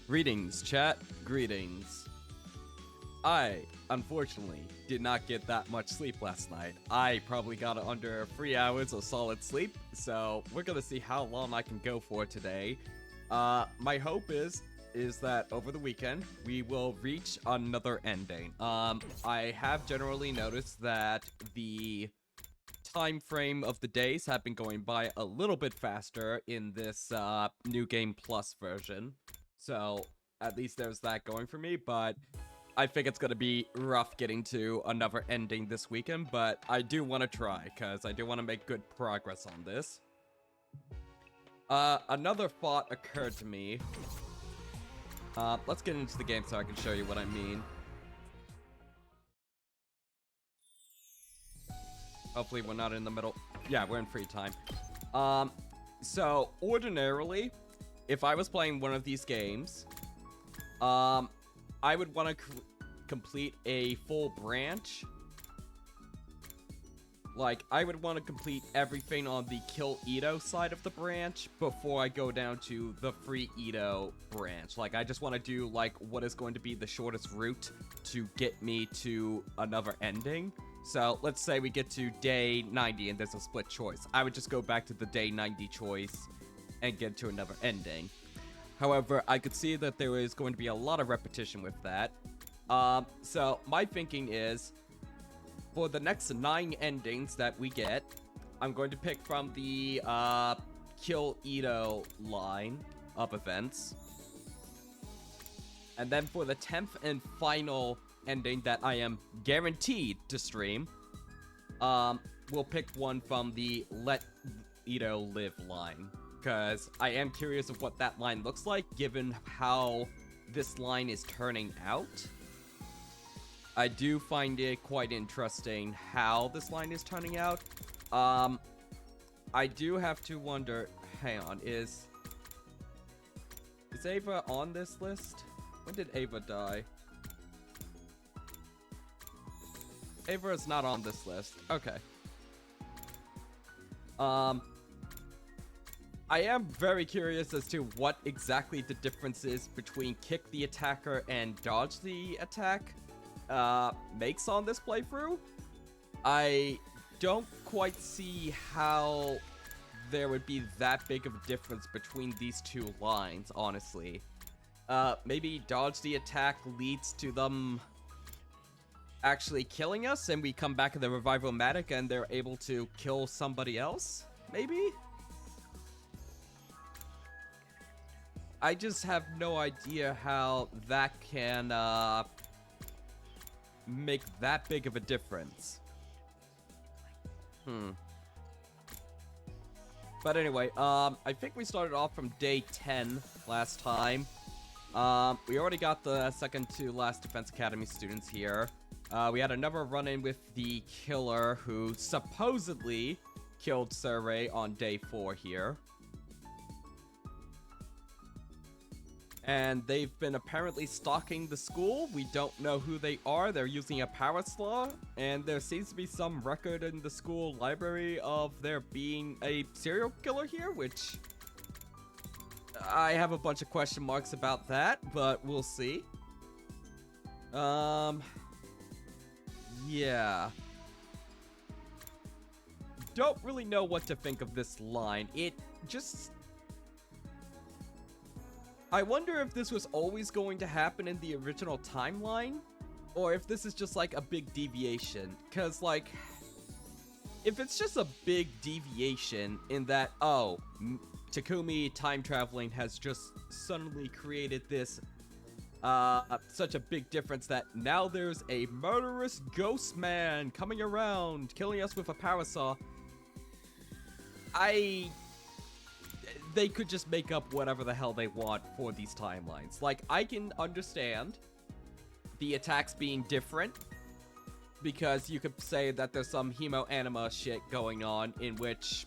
Greetings, chat. Greetings. I, unfortunately, did not get that much sleep last night. I probably got under 3 hours of solid sleep, so we're gonna see how long I can go for today. My hope is that over the weekend, we will reach another ending. I have generally noticed that the time frame of the days have been going by a little bit faster in this New Game Plus version. So at least there's that going for me, but I think it's going to be rough getting to another ending this weekend, but I do want to try, because I do want to make good progress on this. Another thought occurred to me. Let's get into the game so I can show you what I mean. Hopefully we're not in the middle. Yeah, we're in free time. So ordinarily, if I was playing one of these games, I would want to complete a full branch. Like, I would want to complete everything on the Kill Ito side of the branch before I go down to the Free Ito branch. Like, I just want to do, like, what is going to be the shortest route to get me to another ending. So, let's say we get to day 90 and there's a split choice. I would just go back to the day 90 choice and get to another ending. However, I could see that there is going to be a lot of repetition with that. So my thinking is, for the next 9 endings that we get, I'm going to pick from the Kill Ito line of events. And then for the 10th and final ending that I am guaranteed to stream, we'll pick one from the Let Ito Live line. Because I am curious of what that line looks like, given how this line is turning out. I do find it quite interesting how this line is turning out. I do have to wonder, hang on, is Ava on this list? When did Ava die? Ava is not on this list. Okay. I am very curious as to what exactly the difference is between kick the attacker and dodge the attack makes on this playthrough. I don't quite see how there would be that big of a difference between these two lines, honestly. Maybe dodge the attack leads to them actually killing us, and we come back in the Revival-matic and they're able to kill somebody else? Maybe? I just have no idea how that can make that big of a difference. But anyway, I think we started off from day 10 last time. We already got the second to last Defense Academy students here. We had another run-in with the killer who supposedly killed Survey on day 4 here. And they've been apparently stalking the school. We don't know who they are. They're using a power slaw. And there seems to be some record in the school library of there being a serial killer here, which I have a bunch of question marks about that, but we'll see. Yeah. Don't really know what to think of this line. It just... I wonder if this was always going to happen in the original timeline, or if this is just like a big deviation. Because, like, if it's just a big deviation in that, oh, Takumi time traveling has just suddenly created this, such a big difference that now there's a murderous ghost man coming around, killing us with a power saw. They could just make up whatever the hell they want for these timelines. Like, I can understand the attacks being different, because you could say that there's some hemo-anima shit going on in which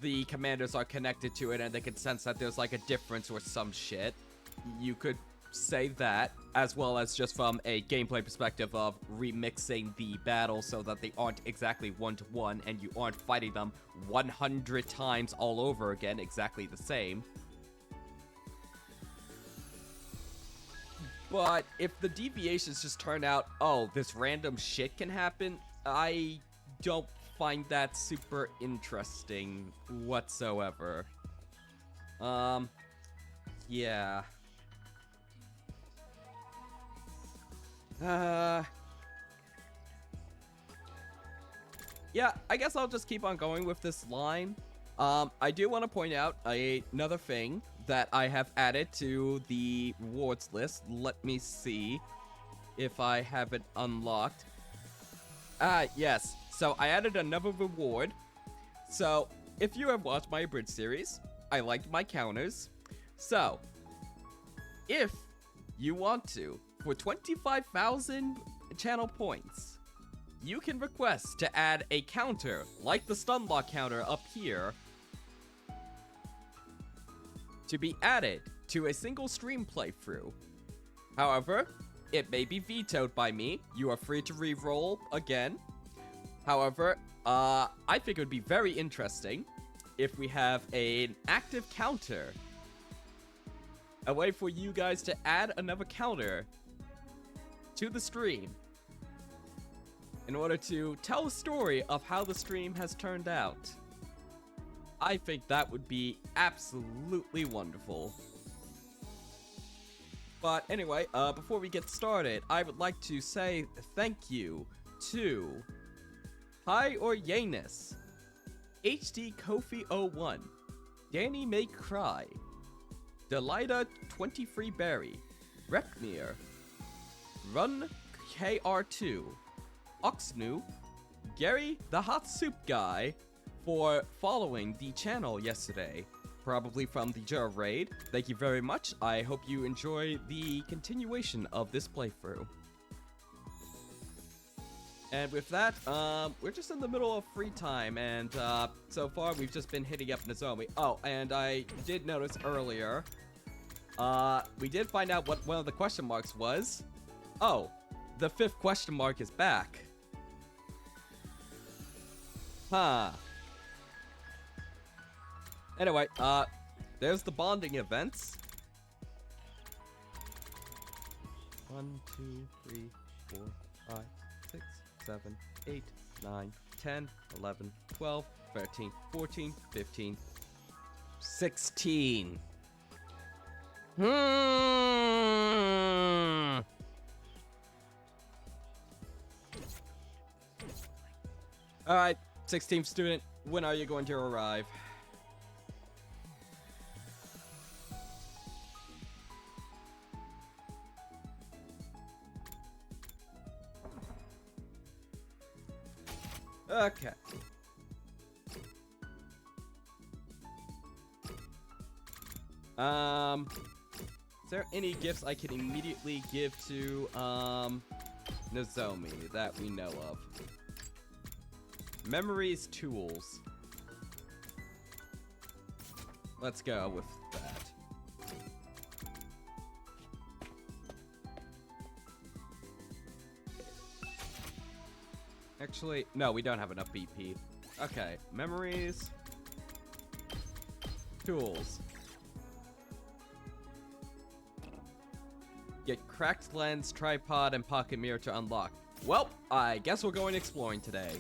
the commanders are connected to it and they can sense that there's like a difference or some shit. You could say that, as well as just from a gameplay perspective of remixing the battle so that they aren't exactly one-to-one and you aren't fighting them 100 times all over again exactly the same. But if the deviations just turn out, oh, this random shit can happen, I don't find that super interesting whatsoever. Yeah. Yeah, I guess I'll just keep on going with this line. I do want to point out another thing that I have added to the rewards list. Let me see if I have it unlocked. Yes. So I added another reward. So if you have watched my Abridged series, I liked my counters. So if you want to, for 25,000 channel points, you can request to add a counter, like the stunlock counter up here, to be added to a single stream playthrough. However, it may be vetoed by me. You are free to re-roll again. However, I think it would be very interesting if we have an active counter. A way for you guys to add another counter to the stream in order to tell a story of how the stream has turned out. I think that would be absolutely wonderful. But anyway, before we get started, I would like to say thank you to Hi or Yanus, HD Kofi 01, Danny May Cry, Delida 23 Berry, Repmir, Run KR2, Oxnu, Gary the Hot Soup Guy for following the channel yesterday, probably from the Jar Raid. Thank you very much. I hope you enjoy the continuation of this playthrough. And with that, we're just in the middle of free time, and so far we've just been hitting up Nozomi. Oh, and I did notice earlier, we did find out what one of the question marks was. Oh, the 5th question mark is back. Huh. Anyway, there's the bonding events. 1, 2, 3, 4, 5, 6, 7, 8, 9, 10, 11, 12, 13, 14, 15, 16. Alright, 16th student, when are you going to arrive? Okay. Is there any gifts I can immediately give to, Nozomi that we know of? Memories tools. Let's go with that. Actually, no, we don't have enough BP. Okay, memories. Tools. Get cracked lens, tripod, and pocket mirror to unlock. Well, I guess we're going exploring today.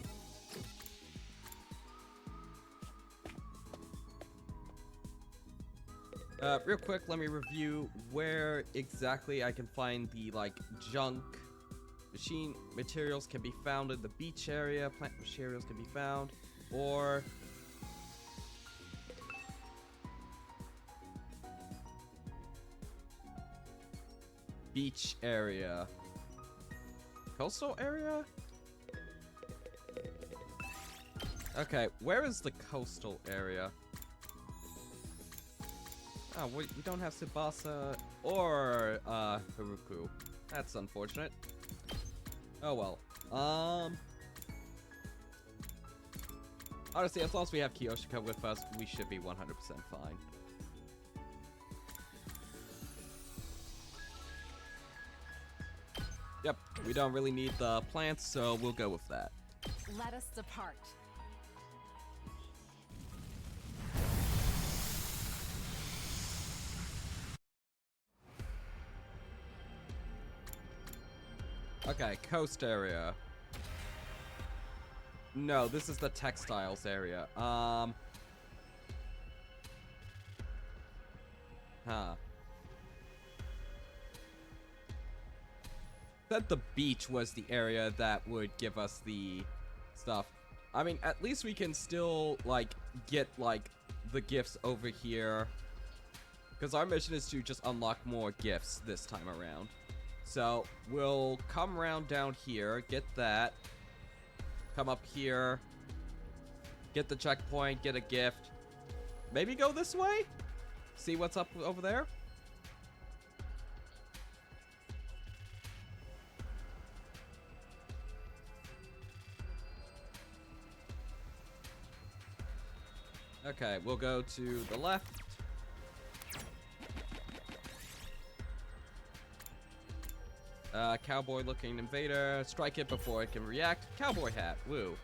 Real quick, let me review where exactly I can find the, like, junk. Machine materials can be found in the beach area. Plant materials can be found. Or beach area. Coastal area? Okay, where is the coastal area? Oh, we don't have Tsubasa or Haruku. That's unfortunate. Oh well. Honestly, as long as we have Kiyoshika with us, we should be 100% fine. Yep, we don't really need the plants, so we'll go with that. Let us depart. Okay, coast area. No, this is the textiles area. Huh. Said the beach was the area that would give us the stuff. I mean, at least we can still, like, get, like, the gifts over here. Because our mission is to just unlock more gifts this time around. So, we'll come around down here, get that. Come up here. Get the checkpoint, get a gift. Maybe go this way? See what's up over there? Okay, we'll go to the left. Cowboy looking invader. Strike it before it can react. Cowboy hat. Woo.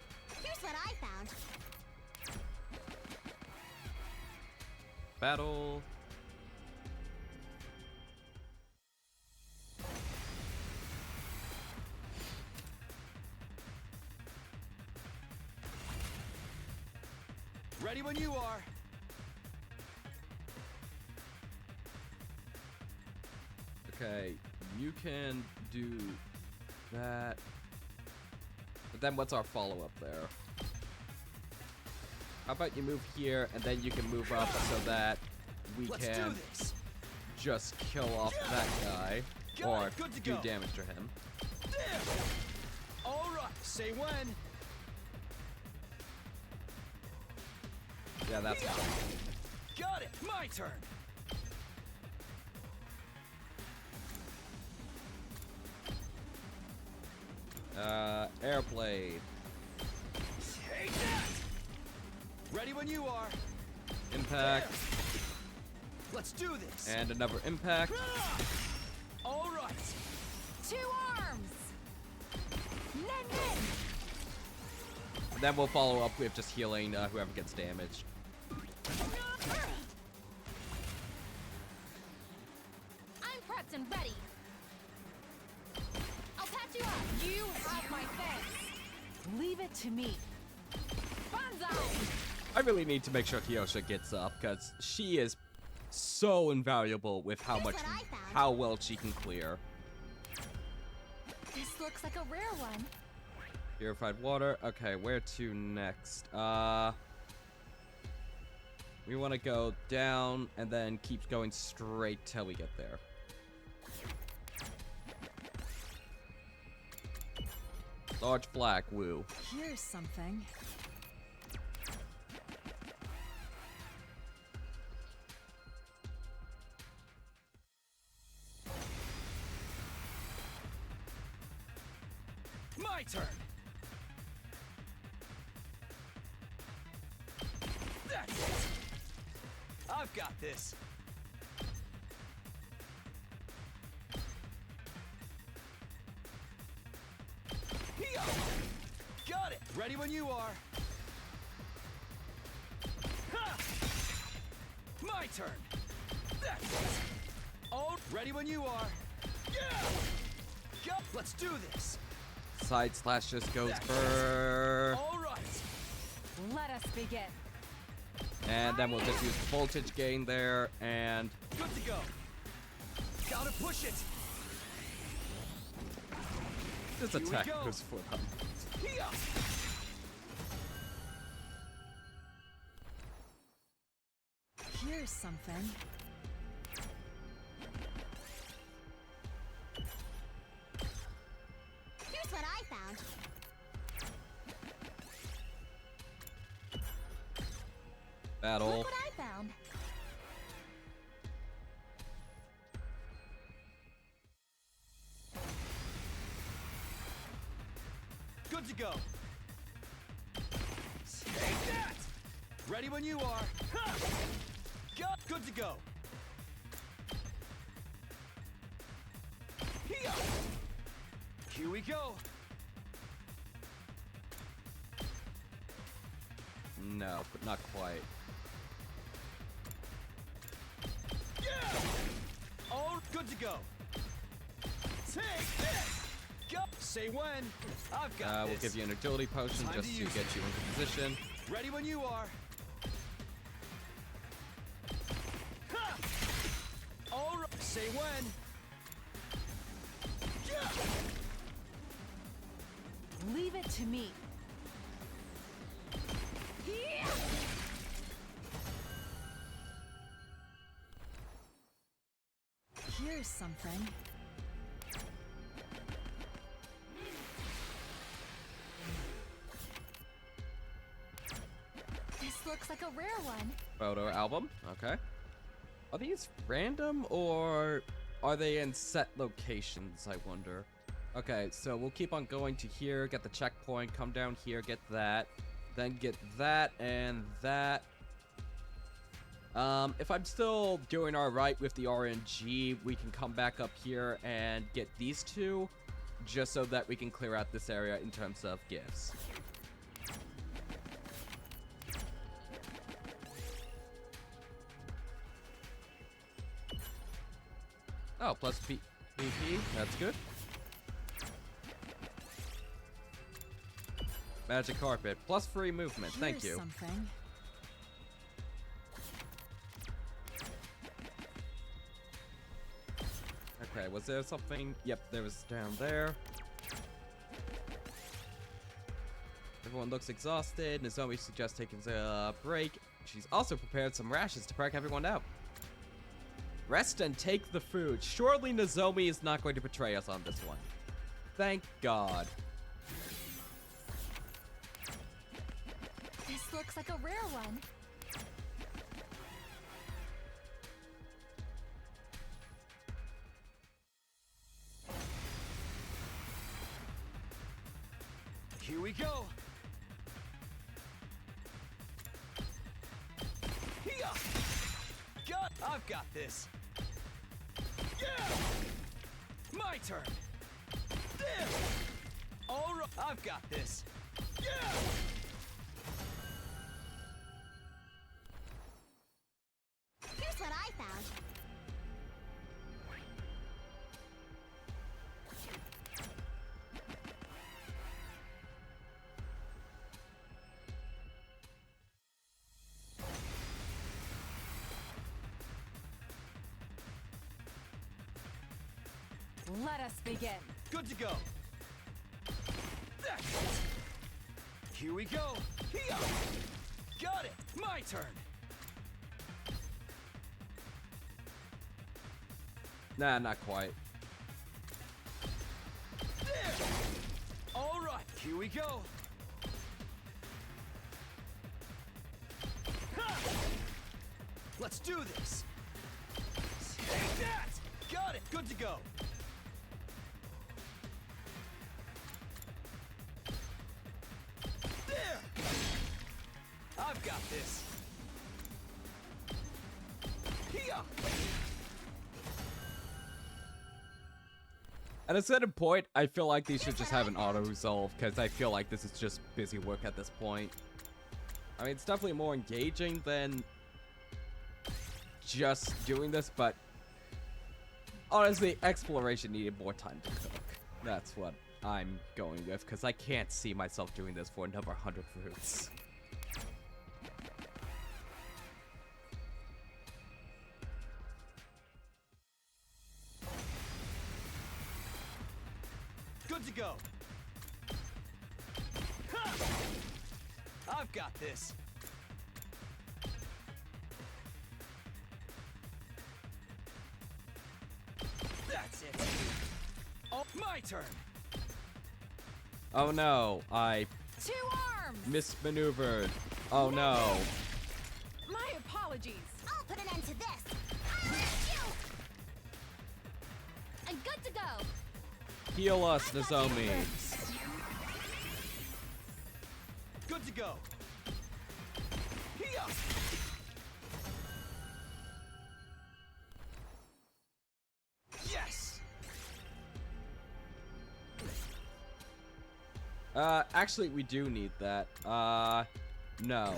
Here's what I found. Battle. Ready when you are. Okay, you can do that. But then what's our follow-up there? How about you move here, and then you can move up so that we Let's can do this. just kill off that guy. Got Or it, good to do go. damage to him. There. All right. Say when. Yeah, that's fine. Got it. My turn. Airblade. Take that. Ready when you are. Impact. Let's do this. And another impact. All right. 2 arms. Nen. And then we'll follow up with just healing whoever gets damaged. I'm prepped and ready. I'll patch you up. You have my thanks. Leave it to me. Banzai! I really need to make sure Kyosha gets up, because she is so invaluable with how Here's much, what I found. how well she can clear. This looks like a rare one. Purified water. Okay, where to next? We want to go down and then keep going straight till we get there. Large flag, woo. Here's something. My turn. That's it. I've got this. Here. Got it. Ready when you are. Ha! My turn. That's it. Oh, ready when you are. Yeah. Go. Let's do this. Side slash just goes burr. All right. Let us begin. And then we'll just use the voltage gain there and Good to go. Gotta push it. just Here we attack go. goes for them. Here. Here's something. Here's what I found. Battle. Look what I found. Good to go. Take that. Ready when you are. Ha! Good to go. Here. Here we go. No, but not quite. Yeah. All good to go. Take this. Go. Say when. I've got this. We'll give you an agility potion Time just to to use get it. you into position. Ready when you are. Ha! All right. Say when. Yeah! Leave it to me. Yeah! Here's something. This looks like a rare one. Photo album. Okay. Are these random or are they in set locations, I wonder? Okay, so we'll keep on going to here, get the checkpoint, come down here, get that, then get that and that. If I'm still doing alright with the RNG, we can come back up here and get these two, just so that we can clear out this area in terms of gifts. Oh, plus BP, that's good. Magic carpet, plus free movement, thank you. Here's something. Okay, was there something? Yep, there was down there. Everyone looks exhausted. Nozomi suggests taking a break. She's also prepared some rations to pack everyone out. Rest and take the food. Surely Nozomi is not going to betray us on this one. Thank God. This looks like a rare one. Here we go. Here. I've got this. Yeah. My turn. There. All right. I've got this. Yeah. Here's what I found. Let us begin. Good to go. That's it. Here we go. Here. Got it. My turn. Nah, not quite. There. All right. Here we go. Ha! Let's do this. Take that. Got it. Good to go. There. I've got this. Here. At a certain point, I feel like these should just have an auto-resolve, because I feel like this is just busy work at this point. I mean, it's definitely more engaging than just doing this, but honestly, exploration needed more time to cook. That's what I'm going with, because I can't see myself doing this for another 100 fruits. Good to go. Ha! I've got this. That's it. Oh, my turn. Oh no, I 2 arms. mismaneuvered. Oh no. My apologies. I'll put an end to this. I'll hit you. And good to go. Heal us, Nozomi. Good to go. Here. Yes. Actually, we do need that. No.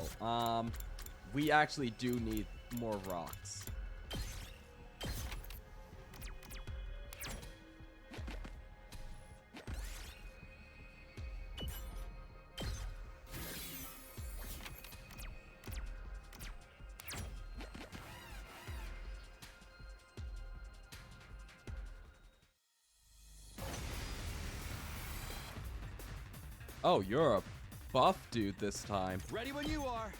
We actually do need more rocks. Oh, you're a buff dude this time. Ready when you are.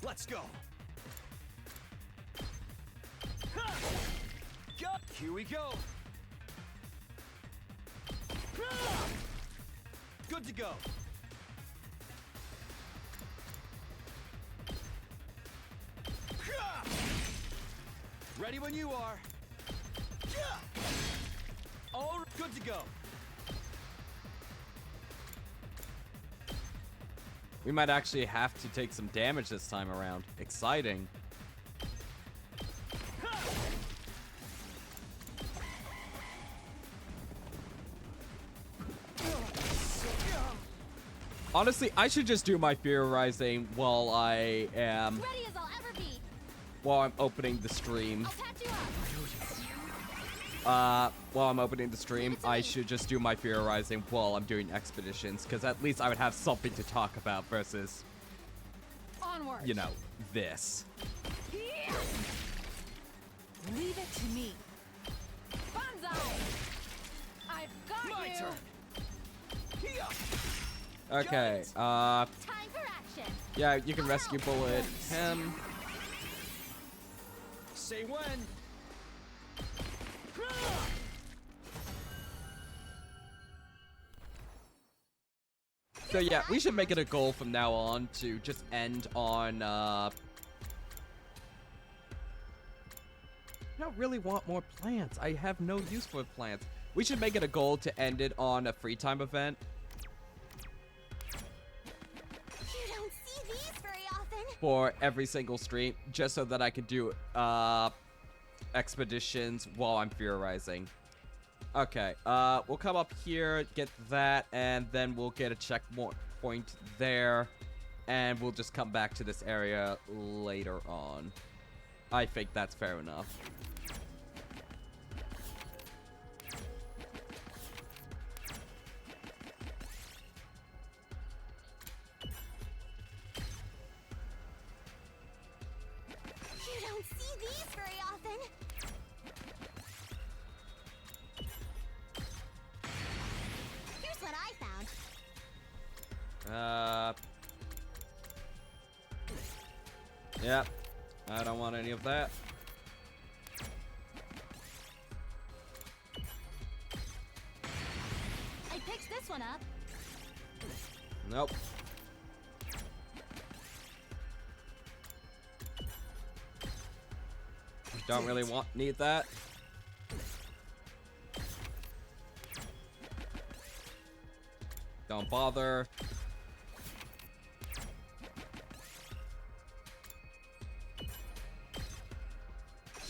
Let's go. Here we go. Good to go. Ready when you are. All good to go. We might actually have to take some damage this time around. Exciting. Honestly, I should just do my Fear Rising while I am... Ready as I'll ever be. While I'm opening the stream. I'll patch you up. While I'm opening the stream, I should just do my Fear Rising while I'm doing expeditions, because at least I would have something to talk about versus, Onward. you know, this. Yeah. Leave it to me. Banzai. I've got My you. turn. Okay, Time for action. yeah, you can rescue bullet him. Say when. So yeah, we should make it a goal from now on to just end on, I don't really want more plants. I have no use for plants. We should make it a goal to end it on a free time event. You don't see these very often. For every single stream, just so that I can do expeditions while I'm theorizing. Okay, we'll come up here, get that, and then we'll get a checkpoint there, and we'll just come back to this area later on. I think that's fair enough. You don't see these very often. Here's what I found. Yep. I don't want any of that. I picked this one up. Nope. Don't really need that. Don't bother.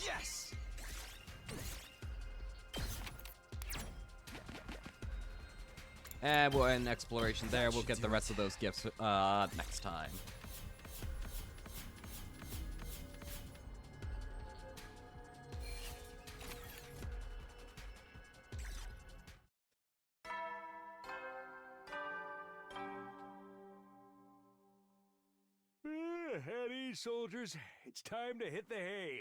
Yes. And we'll end exploration there. We'll get the rest of those gifts next time. At ease, soldiers. It's time to hit the hay.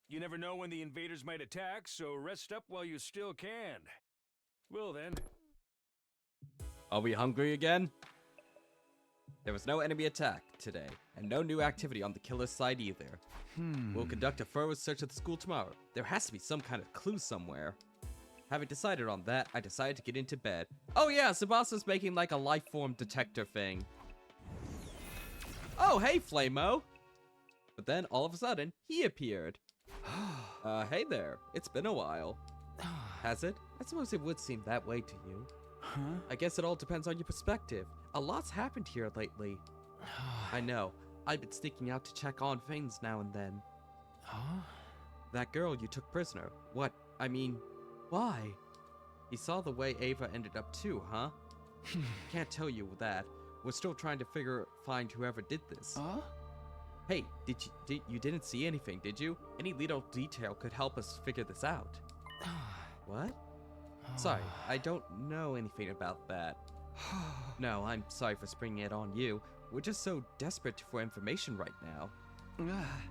You never know when the invaders might attack, so rest up while you still can. Well then. Are we hungry again? There was no enemy attack today, and no new activity on the killer's side either. We'll conduct a thorough search of the school tomorrow. There has to be some kind of clue somewhere. Having decided on that, I decided to get into bed. Oh yeah, Sebastian's making like a life form detector thing. Oh, hey, Flamo! But then, all of a sudden, he appeared. Hey there. It's been a while. Has it? I suppose it would seem that way to you. Huh? I guess it all depends on your perspective. A lot's happened here lately. I know. I've been sneaking out to check on things now and then. Huh? That girl you took prisoner. What? I mean, why? You saw the way Ava ended up too, huh? Can't tell you that. We're still trying to find whoever did this. Huh? Hey, you didn't see anything, did you? Any little detail could help us figure this out. What? Sorry, I don't know anything about that. No, I'm sorry for springing it on you. We're just so desperate for information right now.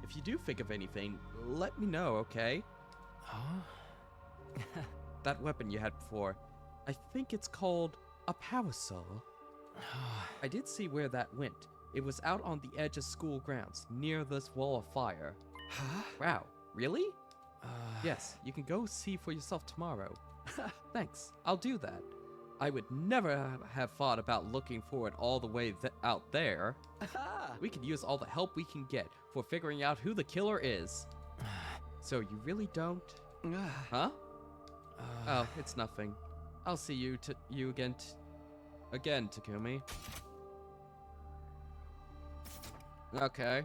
If you do think of anything, let me know, okay? Huh? that weapon you had before. I think it's called a parasol. I did see where that went. It was out on the edge of school grounds, near this wall of fire. Huh? Wow, really? Yes, you can go see for yourself tomorrow. Thanks, I'll do that. I would never have thought about looking for it all the way out there. We could use all the help we can get for figuring out who the killer is. So you really don't? Huh? Oh, it's nothing. I'll see you again, Takumi. Okay.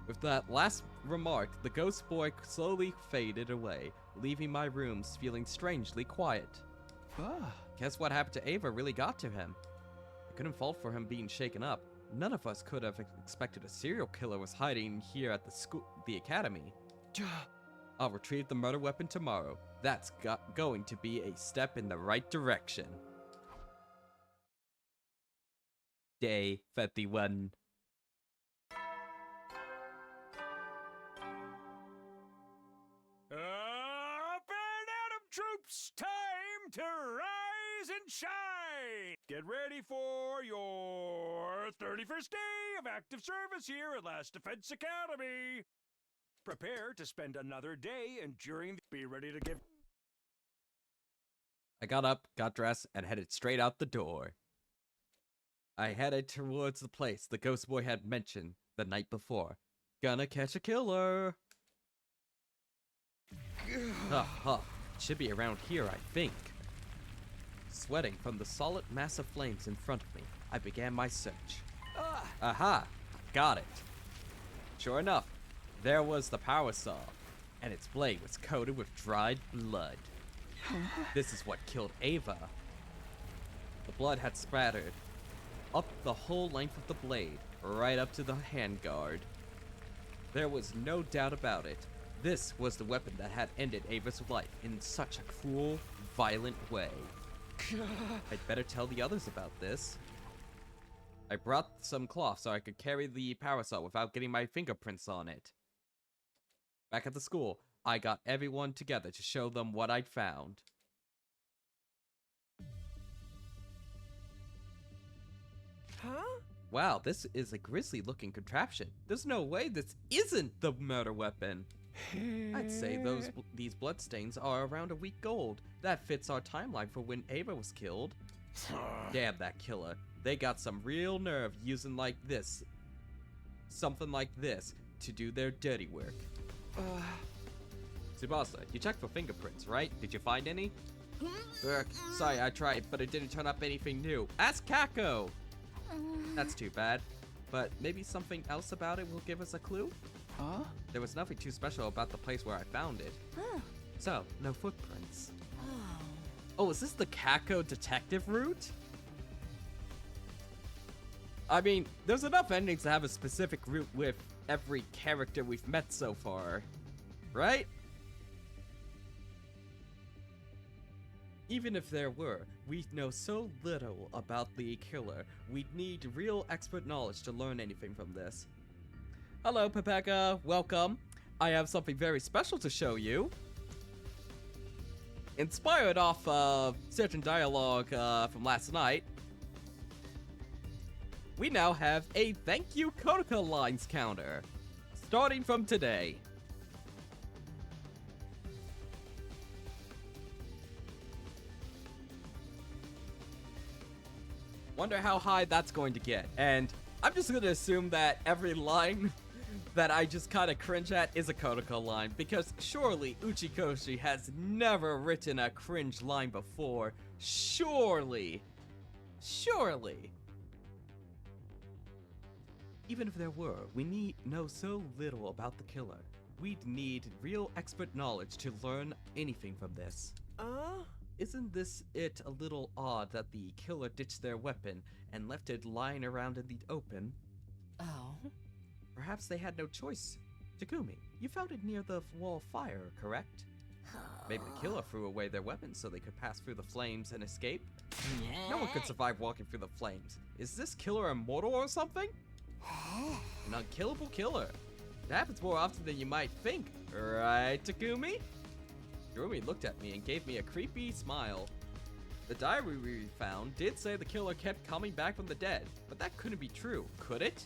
With that last remark, the ghost boy slowly faded away, leaving my rooms feeling strangely quiet. Guess what happened to Ava really got to him. I couldn't fault for him being shaken up. None of us could have expected a serial killer was hiding here at the academy. I'll retrieve the murder weapon tomorrow. That's going to be a step in the right direction. Day 51. Up and Atom troops, time to rise and shine! Get ready for your 31st day of active service here at Last Defense Academy. Prepare to spend another day enduring. Be ready to give. I got up, got dressed, and headed straight out the door. I headed towards the place the ghost boy had mentioned the night before. Gonna catch a killer. Should be around here, I think. Sweating from the solid mass of flames in front of me, I began my search. Aha! Got it. Sure enough, there was the power saw, and its blade was coated with dried blood. This is what killed Ava. The blood had spattered up the whole length of the blade, right up to the handguard. There was no doubt about it. This was the weapon that had ended Ava's life in such a cruel, violent way. I'd better tell the others about this. I brought some cloth so I could carry the parasol without getting my fingerprints on it. Back at the school, I got everyone together to show them what I'd found. Huh? Wow, this is a grisly-looking contraption. There's no way this isn't the murder weapon. I'd say these bloodstains are around a week old. That fits our timeline for when Ava was killed. Damn that killer. They got some real nerve using something like this to do their dirty work. Tsubasa, you checked for fingerprints, right? Did you find any? Sorry, I tried, but it didn't turn up anything new. Ask Kako! That's too bad. But maybe something else about it will give us a clue? Huh? There was nothing too special about the place where I found it. So, no footprints. Oh, is this the Kako detective route? I mean, there's enough endings to have a specific route with every character we've met so far, right? Even if there were, we know so little about the killer, we'd need real expert knowledge to learn anything from this. Hello, Pepeka. Welcome. I have something very special to show you. Inspired off of certain dialogue from last night, we now have a thank you Konica lines counter, starting from today. Wonder how high that's going to get. And I'm just going to assume that every line that I just kind of cringe at is a Konica line, because surely Uchikoshi has never written a cringe line before. Surely. Even if there were, we know so little about the killer. We'd need real expert knowledge to learn anything from this. Isn't this it a little odd that the killer ditched their weapon and left it lying around in the open? Oh. Perhaps they had no choice. Takumi, you found it near the wall of fire, correct? Maybe the killer threw away their weapons so they could pass through the flames and escape? No one could survive walking through the flames. Is this killer immortal or something? An unkillable killer. It happens more often than you might think, right, Takumi? Takumi looked at me and gave me a creepy smile. The diary we found did say the killer kept coming back from the dead, but that couldn't be true, could it?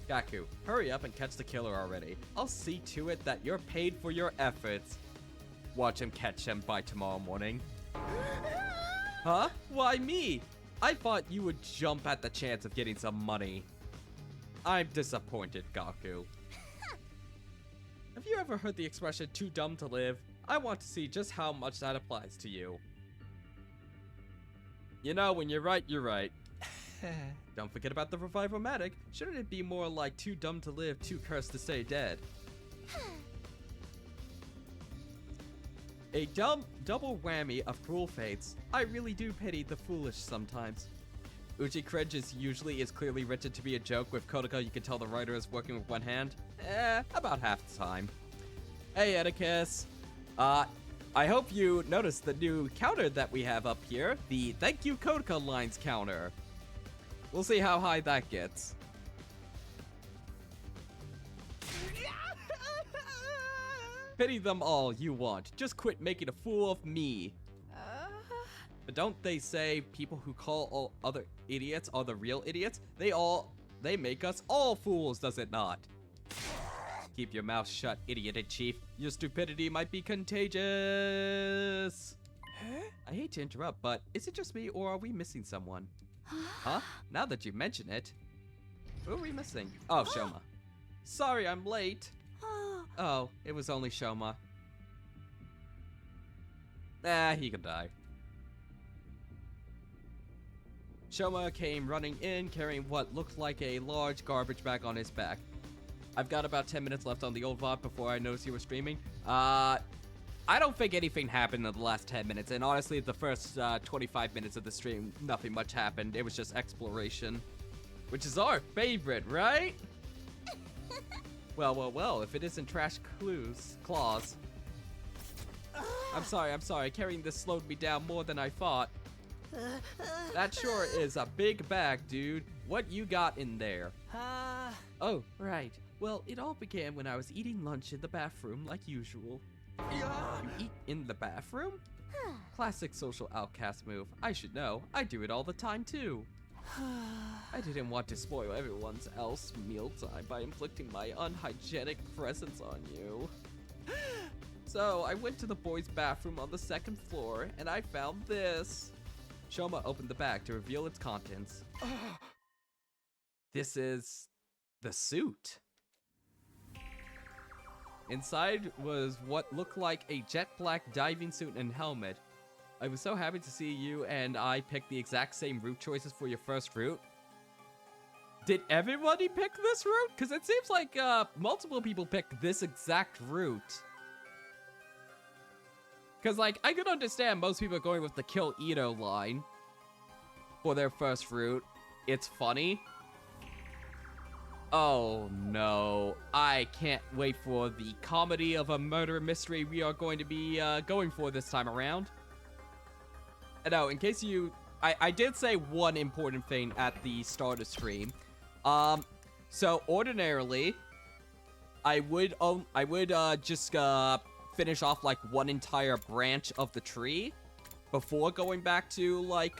Gaku, hurry up and catch the killer already. I'll see to it that you're paid for your efforts. Watch him catch him by tomorrow morning. Huh? Why me? I thought you would jump at the chance of getting some money. I'm disappointed, Gaku. Have you ever heard the expression too dumb to live? I want to see just how much that applies to you. You know, when you're right, you're right. Don't forget about the revival-matic. Shouldn't it be more like too dumb to live, too cursed to stay dead? A double whammy of cruel fates. I really do pity the foolish sometimes. Uchi Cringe is clearly written to be a joke. With Kodaka, you can tell the writer is working with one hand. About half the time. Hey, Etiquette. I hope you noticed the new counter that we have up here. The Thank You Kodaka Lines counter. We'll see how high that gets. Pity them all you want. Just quit making a fool of me. But don't they say people who call all other idiots are the real idiots? They make us all fools, does it not? Keep your mouth shut, idiot in chief. Your stupidity might be contagious. I hate to interrupt, but is it just me or are we missing someone? Huh? Now that you mention it. Who are we missing? Oh, Shoma. Sorry, I'm late. Oh, it was only Shoma. He can die. Shoma came running in carrying what looked like a large garbage bag on his back. I've got about 10 minutes left on the old VOD before I noticed you were streaming. I don't think anything happened in the last 10 minutes, and honestly, the first 25 minutes of the stream, nothing much happened. It was just exploration, which is our favorite, right? Well, if it isn't Trash Claws. I'm sorry, carrying this slowed me down more than I thought. That sure is a big bag, dude. What you got in there? Oh, right. Well, it all began when I was eating lunch in the bathroom like usual. You eat in the bathroom? Classic social outcast move. I should know. I do it all the time, too. I didn't want to spoil everyone else's mealtime by inflicting my unhygienic presence on you. So, I went to the boys' bathroom on the second floor, and I found this. Shoma opened the bag to reveal its contents. This is the suit. Inside was what looked like a jet black diving suit and helmet. I was so happy to see you and I picked the exact same route choices for your first route. Did everybody pick this route? Because it seems like multiple people picked this exact route. Because, like, I could understand most people going with the Kill Ito line for their first route. It's funny. Oh, no. I can't wait for the comedy of a murder mystery we are going to be going for this time around. No, in case you... I did say one important thing at the start of stream. So, ordinarily, I would just finish off, like, one entire branch of the tree before going back to, like,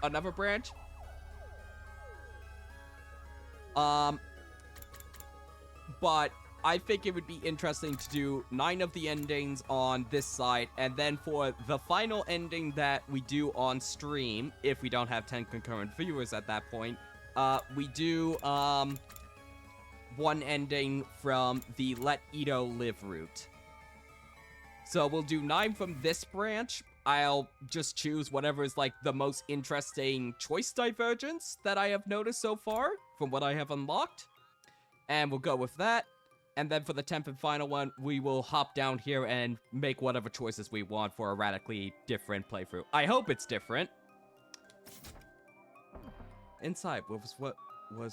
another branch. But I think it would be interesting to do 9 of the endings on this side, and then for the final ending that we do on stream, if we don't have 10 concurrent viewers at that point, we do, one ending from the Let Ito Live route. So we'll do 9 from this branch. I'll just choose whatever is, like, the most interesting choice divergence that I have noticed so far from what I have unlocked. And we'll go with that. And then for the 10th and final one, we will hop down here and make whatever choices we want for a radically different playthrough. I hope it's different. Inside was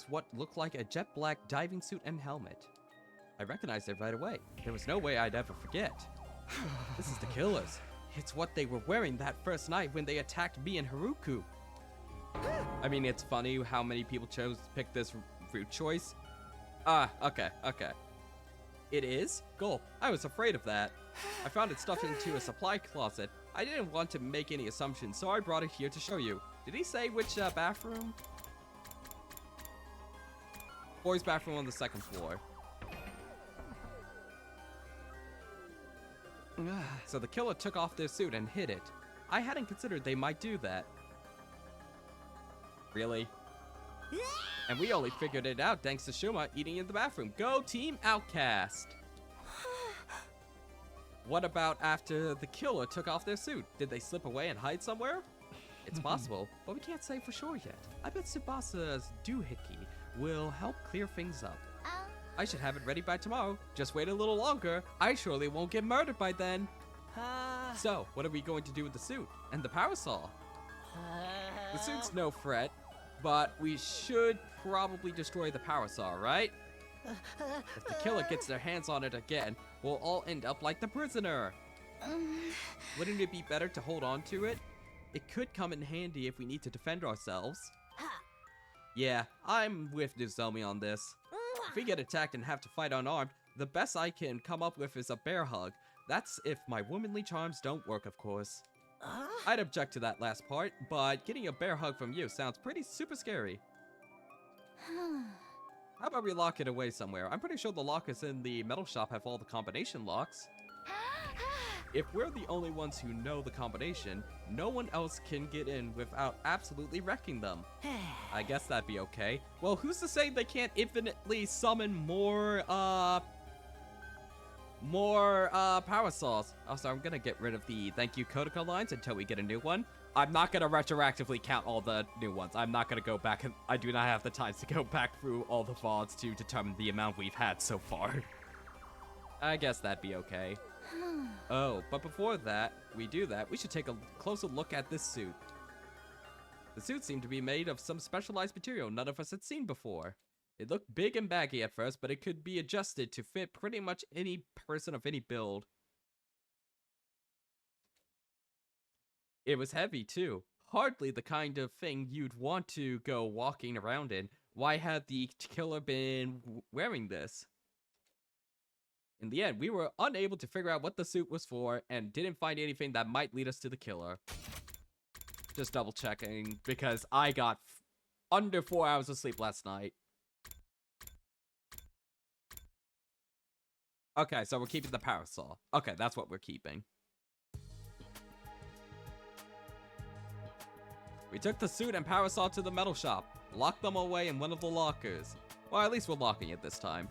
what looked like a jet black diving suit and helmet. I recognized it right away. There was no way I'd ever forget. This is the killers. It's what they were wearing that first night when they attacked me and Haruku. I mean, it's funny how many people chose to pick this route choice. Okay. It is? Cool. I was afraid of that. I found it stuffed into a supply closet. I didn't want to make any assumptions, so I brought it here to show you. Did he say which bathroom? Boys' bathroom on the 2nd floor. So the killer took off their suit and hid it. I hadn't considered they might do that. Really? And we only figured it out thanks to Shuma eating in the bathroom. Go Team Outcast! What about after the killer took off their suit? Did they slip away and hide somewhere? It's possible, but we can't say for sure yet. I bet Tsubasa's doohickey will help clear things up. I should have it ready by tomorrow. Just wait a little longer. I surely won't get murdered by then. So, what are we going to do with the suit? And the power saw? The suit's no threat, but we should probably destroy the power saw, right? If the killer gets their hands on it again, we'll all end up like the prisoner. Wouldn't it be better to hold on to it? It could come in handy if we need to defend ourselves. Yeah, I'm with Nozomi on this. If we get attacked and have to fight unarmed, the best I can come up with is a bear hug. That's if my womanly charms don't work, of course. I'd object to that last part, but getting a bear hug from you sounds pretty super scary. How about we lock it away somewhere? I'm pretty sure the lockers in the metal shop have all the combination locks. If we're the only ones who know the combination, no one else can get in without absolutely wrecking them. I guess that'd be okay. Well, who's to say they can't infinitely summon more power saws? Also, I'm gonna get rid of the thank you Kodaka lines until we get a new one. I'm not gonna retroactively count all the new ones. I'm not gonna go back, and I do not have the time to go back through all the VODs to determine the amount we've had so far. I guess that'd be okay. Oh, but before we should take a closer look at this suit. The suit seemed to be made of some specialized material none of us had seen before. It looked big and baggy at first, but it could be adjusted to fit pretty much any person of any build. It was heavy too. Hardly the kind of thing you'd want to go walking around in. Why had the killer been wearing this? In the end, we were unable to figure out what the suit was for and didn't find anything that might lead us to the killer. Just double checking because I got under 4 hours of sleep last night. Okay, so we're keeping the power saw. Okay, that's what we're keeping. We took the suit and power saw to the metal shop, locked them away in one of the lockers. Well, at least we're locking it this time.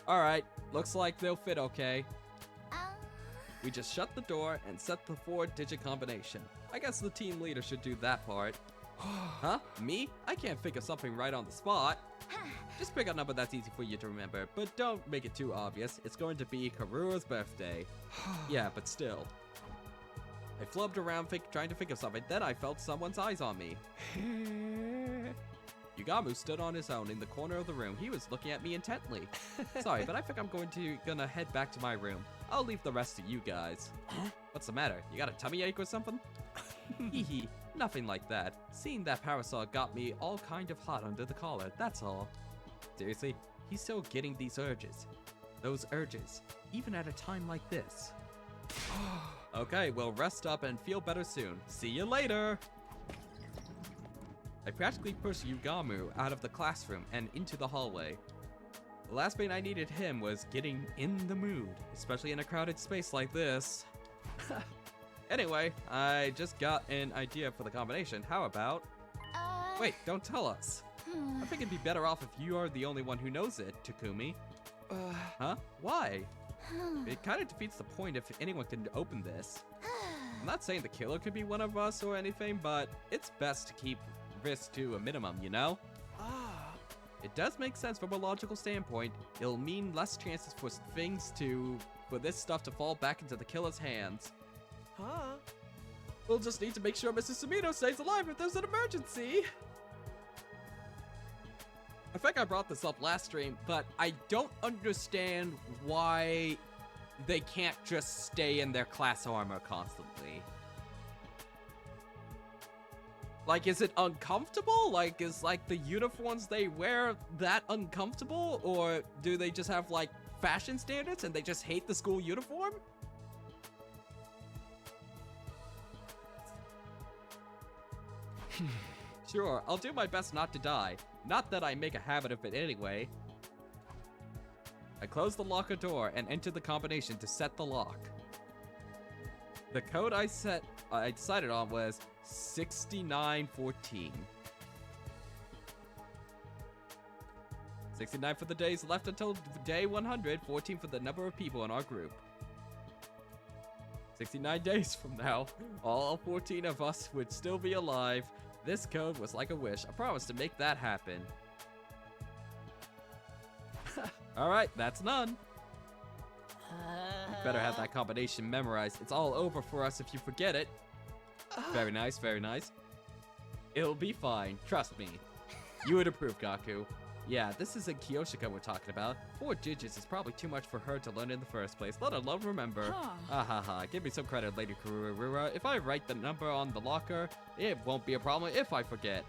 Alright, looks like they'll fit okay. We just shut the door and set the 4-digit combination. I guess the team leader should do that part. Huh? Me? I can't think of something right on the spot. Just pick a number that's easy for you to remember, but don't make it too obvious. It's going to be Karua's birthday. Yeah, but still. I flubbed around trying to think of something, then I felt someone's eyes on me. Yugamu stood on his own in the corner of the room. He was looking at me intently. Sorry, but I think I'm gonna head back to my room. I'll leave the rest to you guys. What's the matter? You got a tummy ache or something? Hehe, nothing like that. Seeing that power saw got me all kind of hot under the collar, that's all. Seriously, he's still getting these urges. Those urges, even at a time like this. Okay, well rest up and feel better soon. See you later! I practically pushed Yugamu out of the classroom and into the hallway. The last thing I needed him was getting in the mood, especially in a crowded space like this. Anyway, I just got an idea for the combination. How about... Wait, don't tell us. I think it'd be better off if you are the only one who knows it, Takumi. Huh? Why? It kind of defeats the point if anyone can open this. I'm not saying the killer could be one of us or anything, but it's best to keep risk to a minimum, you know? It does make sense from a logical standpoint. It'll mean less chances for this stuff to fall back into the killer's hands. We'll just need to make sure Mrs. Sumino stays alive if there's an emergency. I think I brought this up last stream, but I don't understand why they can't just stay in their class armor constantly. Like, is it uncomfortable? Like, is, like, the uniforms they wear that uncomfortable? Or do they just have, like, fashion standards and they just hate the school uniform? Sure, I'll do my best not to die. Not that I make a habit of it anyway. I close the locker door and enter the combination to set the lock. The code I decided on was 6914. 69 for the days left until day 100, 14 for the number of people in our group. 69 days from now, all 14 of us would still be alive. This code was like a wish. I promised to make that happen. Alright, that's none. You better have that combination memorized. It's all over for us if you forget it. Very nice, very nice. It'll be fine, trust me. You would approve, Gaku. Yeah, this isn't Kyoshika we're talking about. 4 digits is probably too much for her to learn in the first place, let alone remember. Ahaha, give me some credit, Lady Kururura. If I write the number on the locker, it won't be a problem if I forget.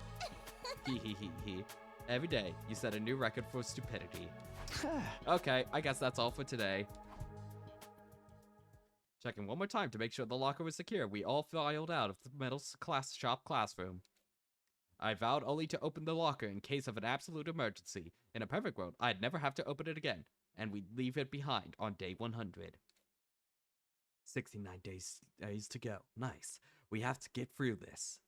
Hee hee hee hee. Every day, you set a new record for stupidity. Okay, I guess that's all for today. Checking one more time to make sure the locker was secure, we all filed out of the middle shop classroom. I vowed only to open the locker in case of an absolute emergency. In a perfect world, I'd never have to open it again, and we'd leave it behind on day 100. 69 days to go. Nice. We have to get through this.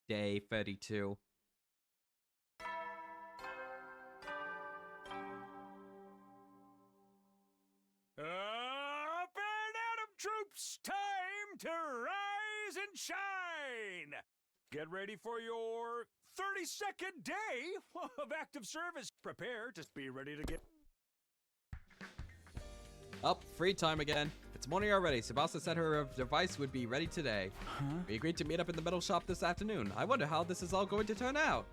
Day 32. Up and at 'em, troops! Time to rise and shine! Get ready for your 32nd day of active service. Prepare to be ready to get... Up, free time again. It's morning already. Tsubasa said her device would be ready today. We agreed to meet up in the middle shop this afternoon. I wonder how this is all going to turn out.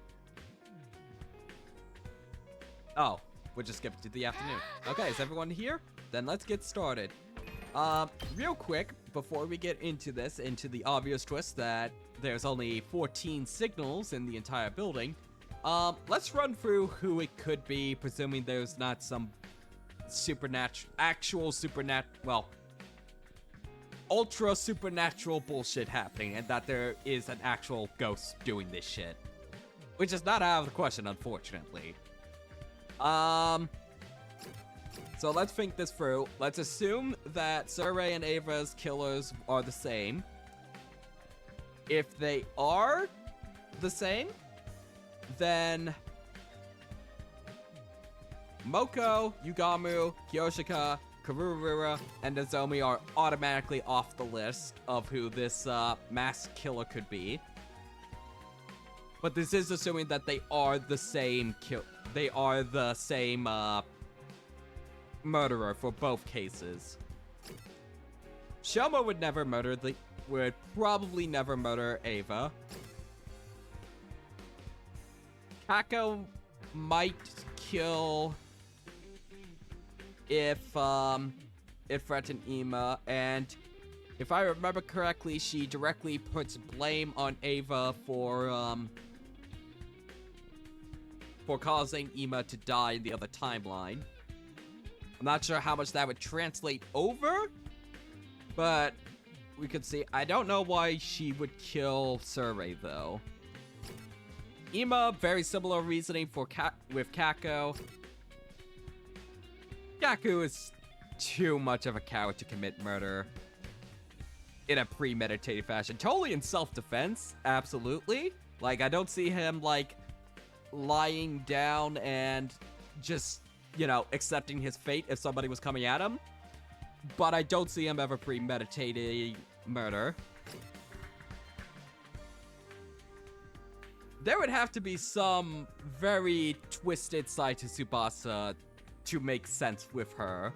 Oh, we're just skipping to the afternoon. Okay, is everyone here? Then let's get started. Real quick, before we get into this, into the obvious twist that there's only 14 signals in the entire building, let's run through who it could be, presuming there's not some ultra supernatural bullshit happening, and that there is an actual ghost doing this shit. Which is not out of the question, unfortunately. So let's think this through. Let's assume that Surrey and Ava's killers are the same. If they are the same, then Moko, Yugamu, Kyoshika, Kururura, and Nozomi are automatically off the list of who this masked killer could be. But this is assuming that they are the same murderer for both cases. Shoma would probably never murder Ava. Kako might kill if threatened Ima, and if I remember correctly, she directly puts blame on Ava for causing Ima to die in the other timeline. I'm not sure how much that would translate over, but we could see. I don't know why she would kill Surrey, though. Ima, very similar reasoning with Kako. Gaku is too much of a coward to commit murder in a premeditated fashion. Totally in self-defense, absolutely. Like, I don't see him, like, lying down and just, you know, accepting his fate if somebody was coming at him. But I don't see him ever premeditating murder. There would have to be some very twisted side to Tsubasa to make sense with her.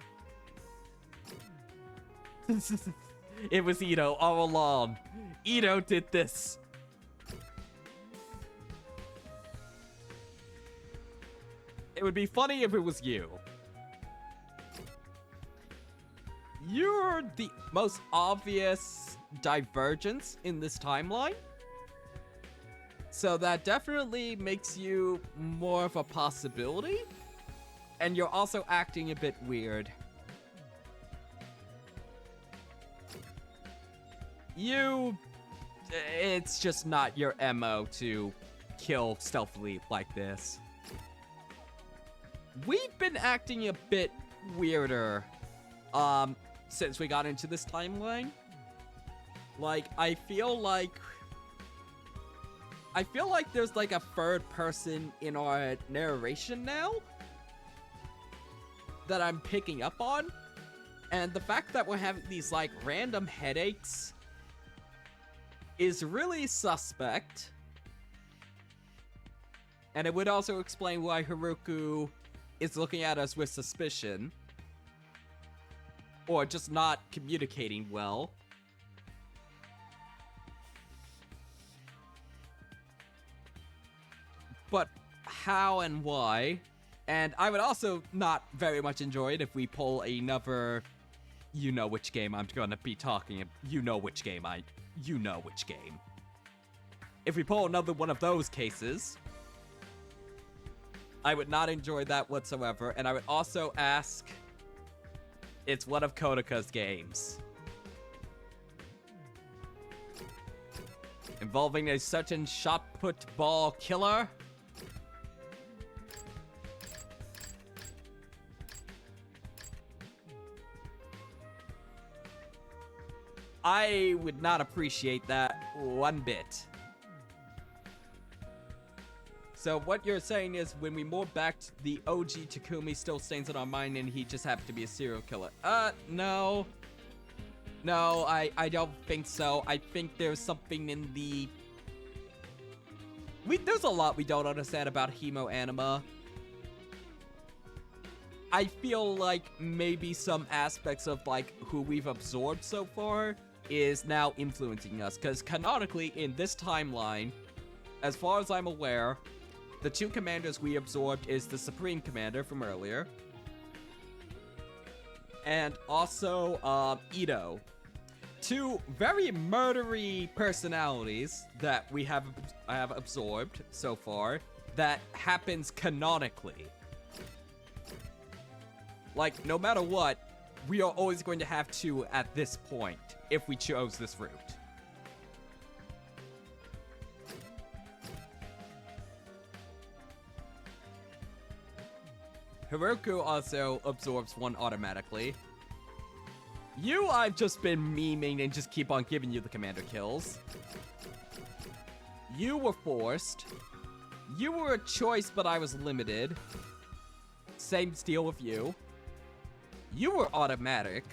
It was Ito all along. Ito did this. It would be funny if it was you. You're the most obvious divergence in this timeline. So that definitely makes you more of a possibility. And you're also acting a bit weird. It's just not your MO to kill stealthily like this. We've been acting a bit weirder, since we got into this timeline. Like, I feel like there's like a third person in our narration now that I'm picking up on. And the fact that we're having these like random headaches is really suspect. And it would also explain why Haruku is looking at us with suspicion. Or just not communicating well. But how and why? And I would also not very much enjoy it if we pull another... You know which game I'm gonna be talking about. You know which game. If we pull another one of those cases, I would not enjoy that whatsoever. And I would also ask... It's one of Kodaka's games. Involving a certain shot-put ball killer. I would not appreciate that one bit. So what you're saying is when we move back, the OG Takumi still stains on our mind and he just happened to be a serial killer. No. No, I don't think so. I think there's something in the... There's a lot we don't understand about Hemo Anima. I feel like maybe some aspects of like who we've absorbed so far is now influencing us. Because canonically in this timeline, as far as I'm aware, the two commanders we absorbed is the Supreme Commander from earlier. And also, Ito. Two very murdery personalities that I have absorbed so far that happens canonically. Like, no matter what, we are always going to have two at this point if we chose this route. Haruku also absorbs one automatically. I've just been memeing and just keep on giving you the commander kills. You were forced. You were a choice, but I was limited. Same deal with you. You were automatic.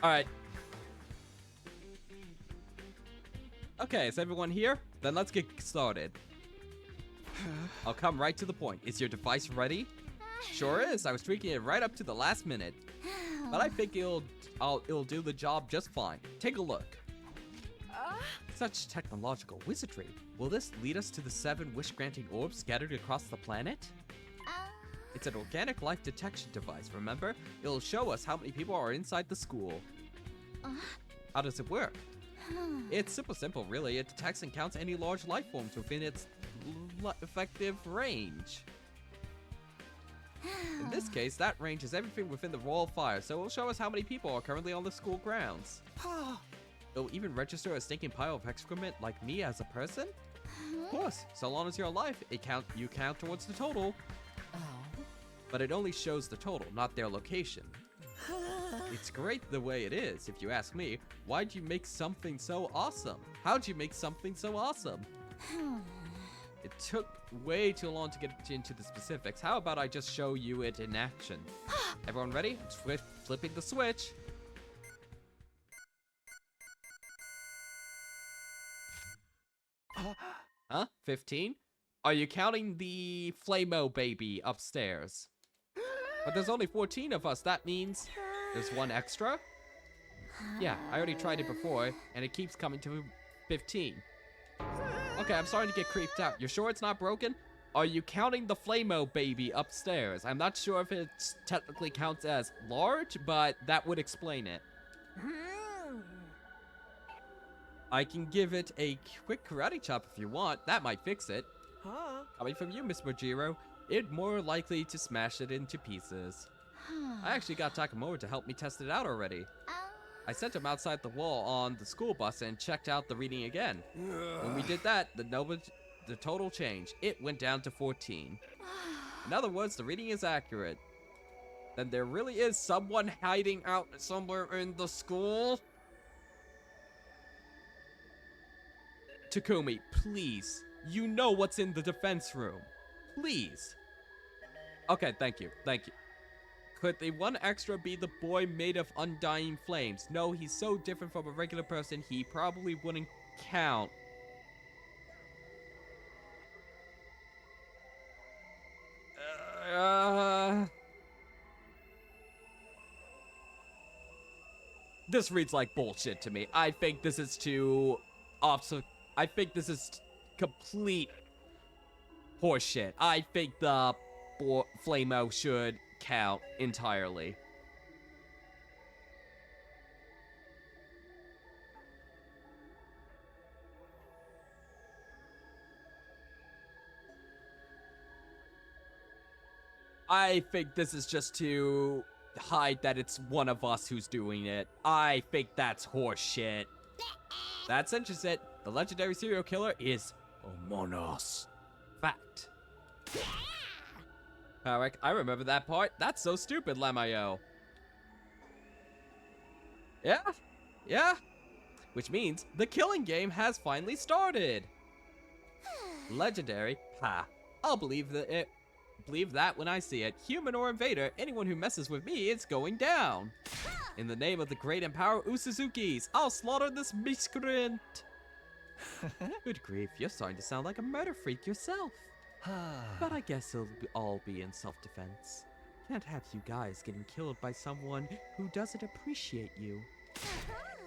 Alright. Okay, is everyone here? Then let's get started. I'll come right to the point. Is your device ready? Sure is. I was tweaking it right up to the last minute. But I think it'll do the job just fine. Take a look. Such technological wizardry. Will this lead us to the 7 wish-granting orbs scattered across the planet? It's an organic life detection device, remember? It'll show us how many people are inside the school. How does it work? It's super simple, really. It detects and counts any large life forms within its effective range. In this case, that range is everything within the Royal Fire, so it'll show us how many people are currently on the school grounds. It'll even register a stinking pile of excrement like me as a person? Of course, so long as you're alive, you count towards the total. But it only shows the total, not their location. It's great the way it is, if you ask me. Why'd you make something so awesome? How'd you make something so awesome? It took way too long to get into the specifics. How about I just show you it in action? Everyone ready? Flipping the switch. Huh? 15? Are you counting the Flamo baby upstairs? But there's only 14 of us. That means there's one extra? Yeah, I already tried it before, and it keeps coming to 15. Okay, I'm starting to get creeped out. You're sure it's not broken? Are you counting the Flamo baby upstairs? I'm not sure if it technically counts as large, but that would explain it. I can give it a quick karate chop if you want. That might fix it. Huh? Coming from you, Miss Mojiro, it's more likely to smash it into pieces. I actually got Takamura to help me test it out already. I sent him outside the wall on the school bus and checked out the reading again. When we did that, the total change. It went down to 14. In other words, the reading is accurate. Then there really is someone hiding out somewhere in the school? Takumi, please. You know what's in the defense room. Please. Okay, thank you. Thank you. Could the one extra be the boy made of undying flames? No, he's so different from a regular person, he probably wouldn't count. This reads like bullshit to me. I think this is I think this is complete horseshit. I think the Flamo should count entirely. I think this is just to hide that it's one of us who's doing it. I think that's horseshit. That cinches it. The legendary serial killer is Omonos. Fact. Tarek, I remember that part. That's so stupid, Lamayo. Yeah. Which means the killing game has finally started. Legendary? Ha. I'll believe that when I see it. Human or invader, anyone who messes with me, it's going down. In the name of the great and powerful Usuzukis, I'll slaughter this miscreant. Good grief, you're starting to sound like a murder freak yourself. But I guess it'll all be in self-defense. Can't have you guys getting killed by someone who doesn't appreciate you.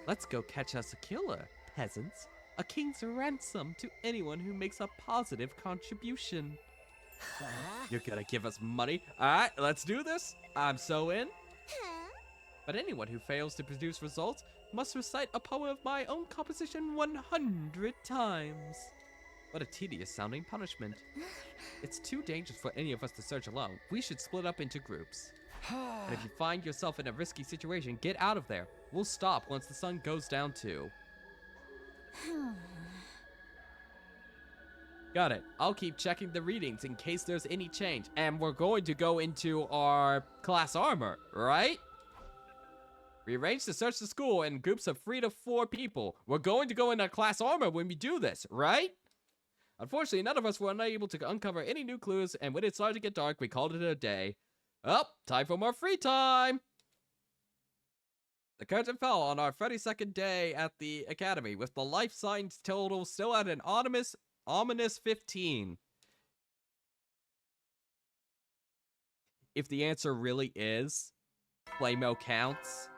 Let's go catch us a killer, peasants. A king's ransom to anyone who makes a positive contribution. You're gonna give us money? Alright, let's do this. I'm so in. But anyone who fails to produce results must recite a poem of my own composition 100 times. What a tedious sounding punishment. It's too dangerous for any of us to search alone. We should split up into groups. And if you find yourself in a risky situation, get out of there. We'll stop once the sun goes down too. Got it. I'll keep checking the readings in case there's any change. And we're going to go into our class armor, right? We arranged to search the school in groups of 3 to 4 people. We're going to go in our class armor when we do this, right? Unfortunately, none of us were unable to uncover any new clues, and when it started to get dark, we called it a day. Oh, time for more free time! The curtain fell on our 32nd day at the academy, with the life science total still at an ominous 15. If the answer really is Flamo counts,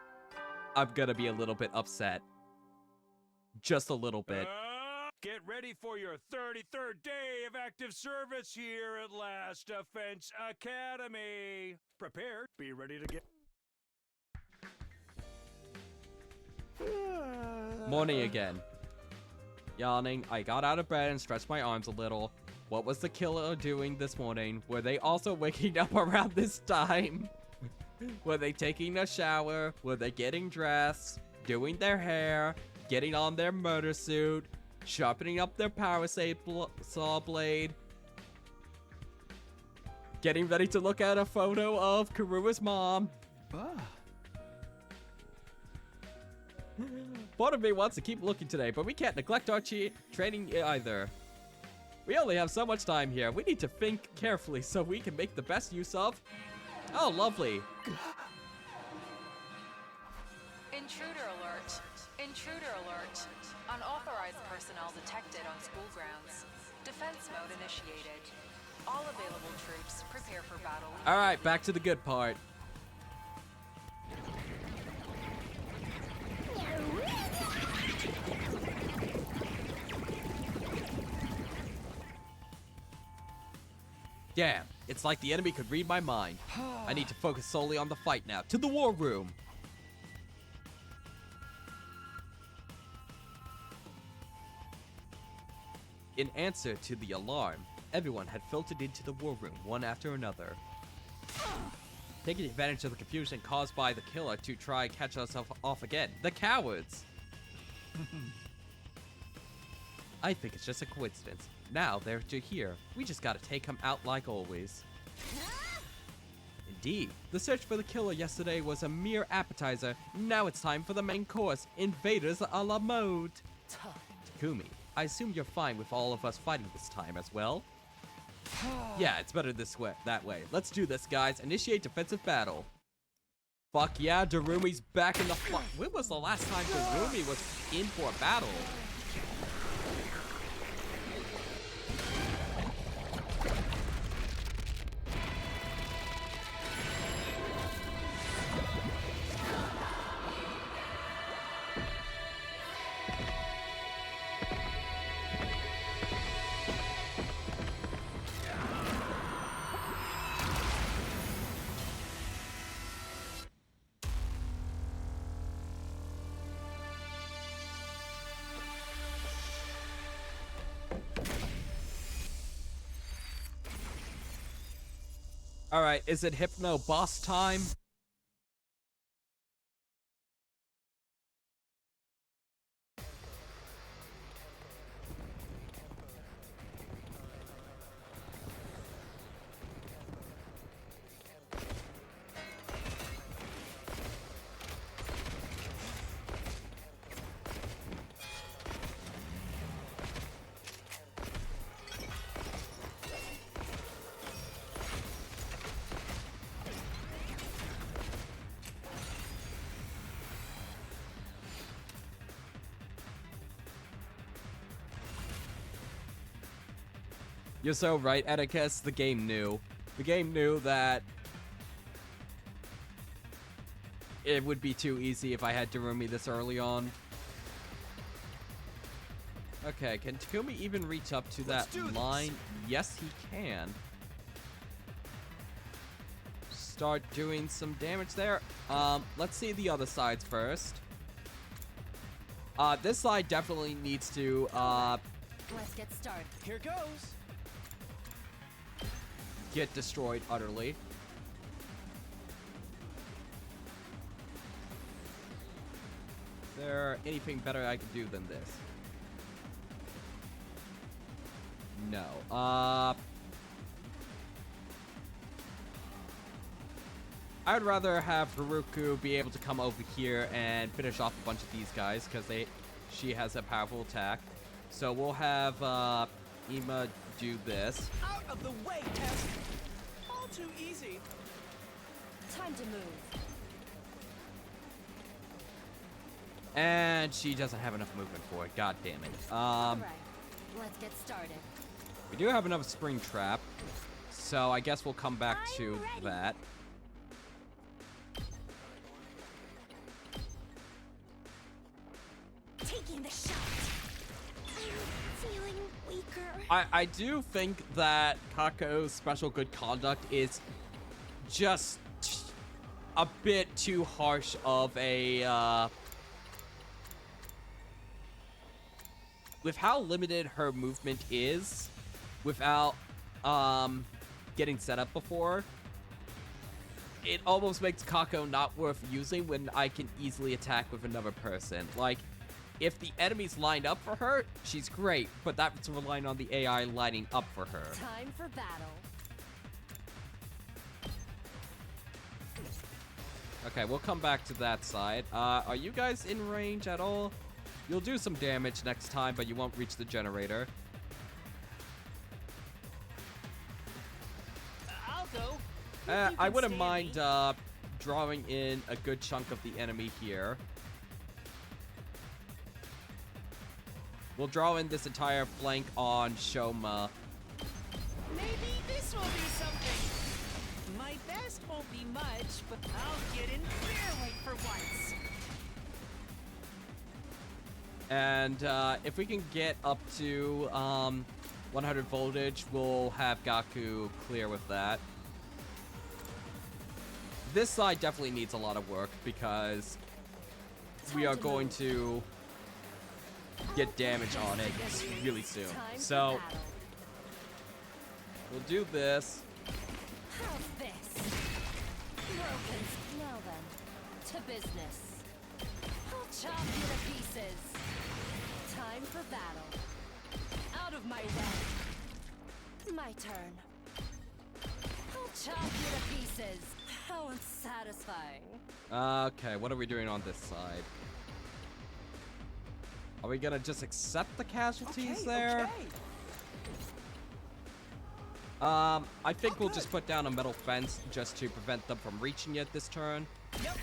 I'm gonna be a little bit upset. Just a little bit. Get ready for your 33rd day of active service here at Last Defense Academy. Prepare. Be ready to get... Morning again. Yawning, I got out of bed and stretched my arms a little. What was the killer doing this morning? Were they also waking up around this time? Were they taking a shower? Were they getting dressed? Doing their hair? Getting on their murder suit? Sharpening up their power saw blade? Getting ready to look at a photo of Karua's mom? Part of me wants to keep looking today, but we can't neglect our training either. We only have so much time here. We need to think carefully so we can make the best use of... Oh, lovely. Intruder alert. Intruder alert. Unauthorized personnel detected on school grounds. Defense mode initiated. All available troops prepare for battle. All right, back to the good part. Damn, it's like the enemy could read my mind. I need to focus solely on the fight now. To the war room! In answer to the alarm, everyone had filtered into the war room one after another, taking advantage of the confusion caused by the killer to try and catch us off again. The cowards! I think it's just a coincidence. Now they're here. We just gotta take them out like always. Indeed, the search for the killer yesterday was a mere appetizer. Now it's time for the main course, Invaders a la mode. Takumi, I assume you're fine with all of us fighting this time as well? Yeah, it's better that way. Let's do this, guys. Initiate defensive battle. Fuck yeah, Darumi's back in the fight. When was the last time Darumi was in for a battle? Alright, is it Hypno boss time? You're so right, Atticus. The game knew. The game knew that it would be too easy if I had Darumi this early on. Okay, can Takumi even reach up to that line? Yes, he can. Start doing some damage there. Let's see the other sides first. This side definitely needs to, Let's get started. Here goes. get destroyed utterly. Is there anything better I can do than this? No. I would rather have Haruku be able to come over here and finish off a bunch of these guys because she has a powerful attack. So we'll have Ima do this. Out of the way, Tess! All too easy. Time to move. And she doesn't have enough movement for it. God damn it. All right, let's get started. We do have another spring trap, so I guess we'll come back to that. Taking the shot. I'm feeling weaker. I do think that Kako's special good conduct is just a bit too harsh of a, with how limited her movement is, without, getting set up before, it almost makes Kako not worth using when I can easily attack with another person. Like, if the enemy's lined up for her, she's great, but that's relying on the AI lining up for her. Time for battle. Okay, we'll come back to that side. Are you guys in range at all? You'll do some damage next time, but you won't reach the generator. I'll go. I wouldn't mind drawing in a good chunk of the enemy here. We'll draw in this entire flank on Shoma. Maybe this will be something. My best won't be much, but I'll get in fair weight for once. And if we can get up to 100 voltage. We'll have Gaku clear with that. This side definitely needs a lot of work because we are going to get damage on it really soon. So we'll do this. How's this? Broken. Now then, to business. I'll chop you to pieces. Time for battle. Out of my way. My turn. I'll chop you to pieces. How unsatisfying. Okay, what are we doing on this side? Are we gonna just accept the casualties there? I think we'll just put down a metal fence just to prevent them from reaching it this turn. Yep.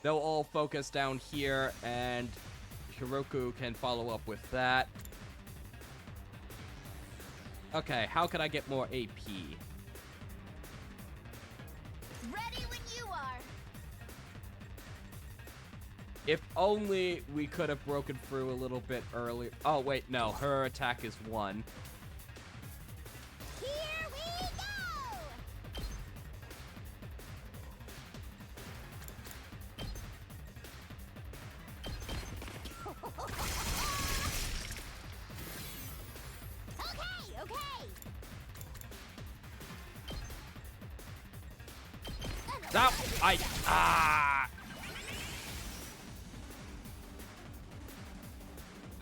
They'll all focus down here, and Hiroku can follow up with that. Okay, how can I get more AP? Ready when you are. If only we could have broken through a little bit earlier. Oh, wait, no. Her attack is 1. Here we go! Okay. That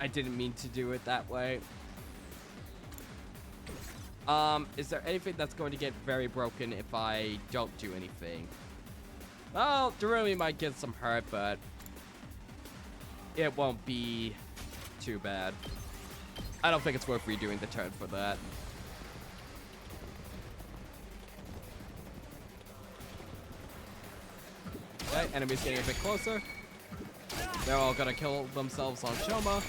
I didn't mean to do it that way. Is there anything that's going to get very broken if I don't do anything? Well, Darumi might get some hurt, but it won't be too bad. I don't think it's worth redoing the turn for that. Okay, enemies getting a bit closer. They're all gonna kill themselves on Shoma.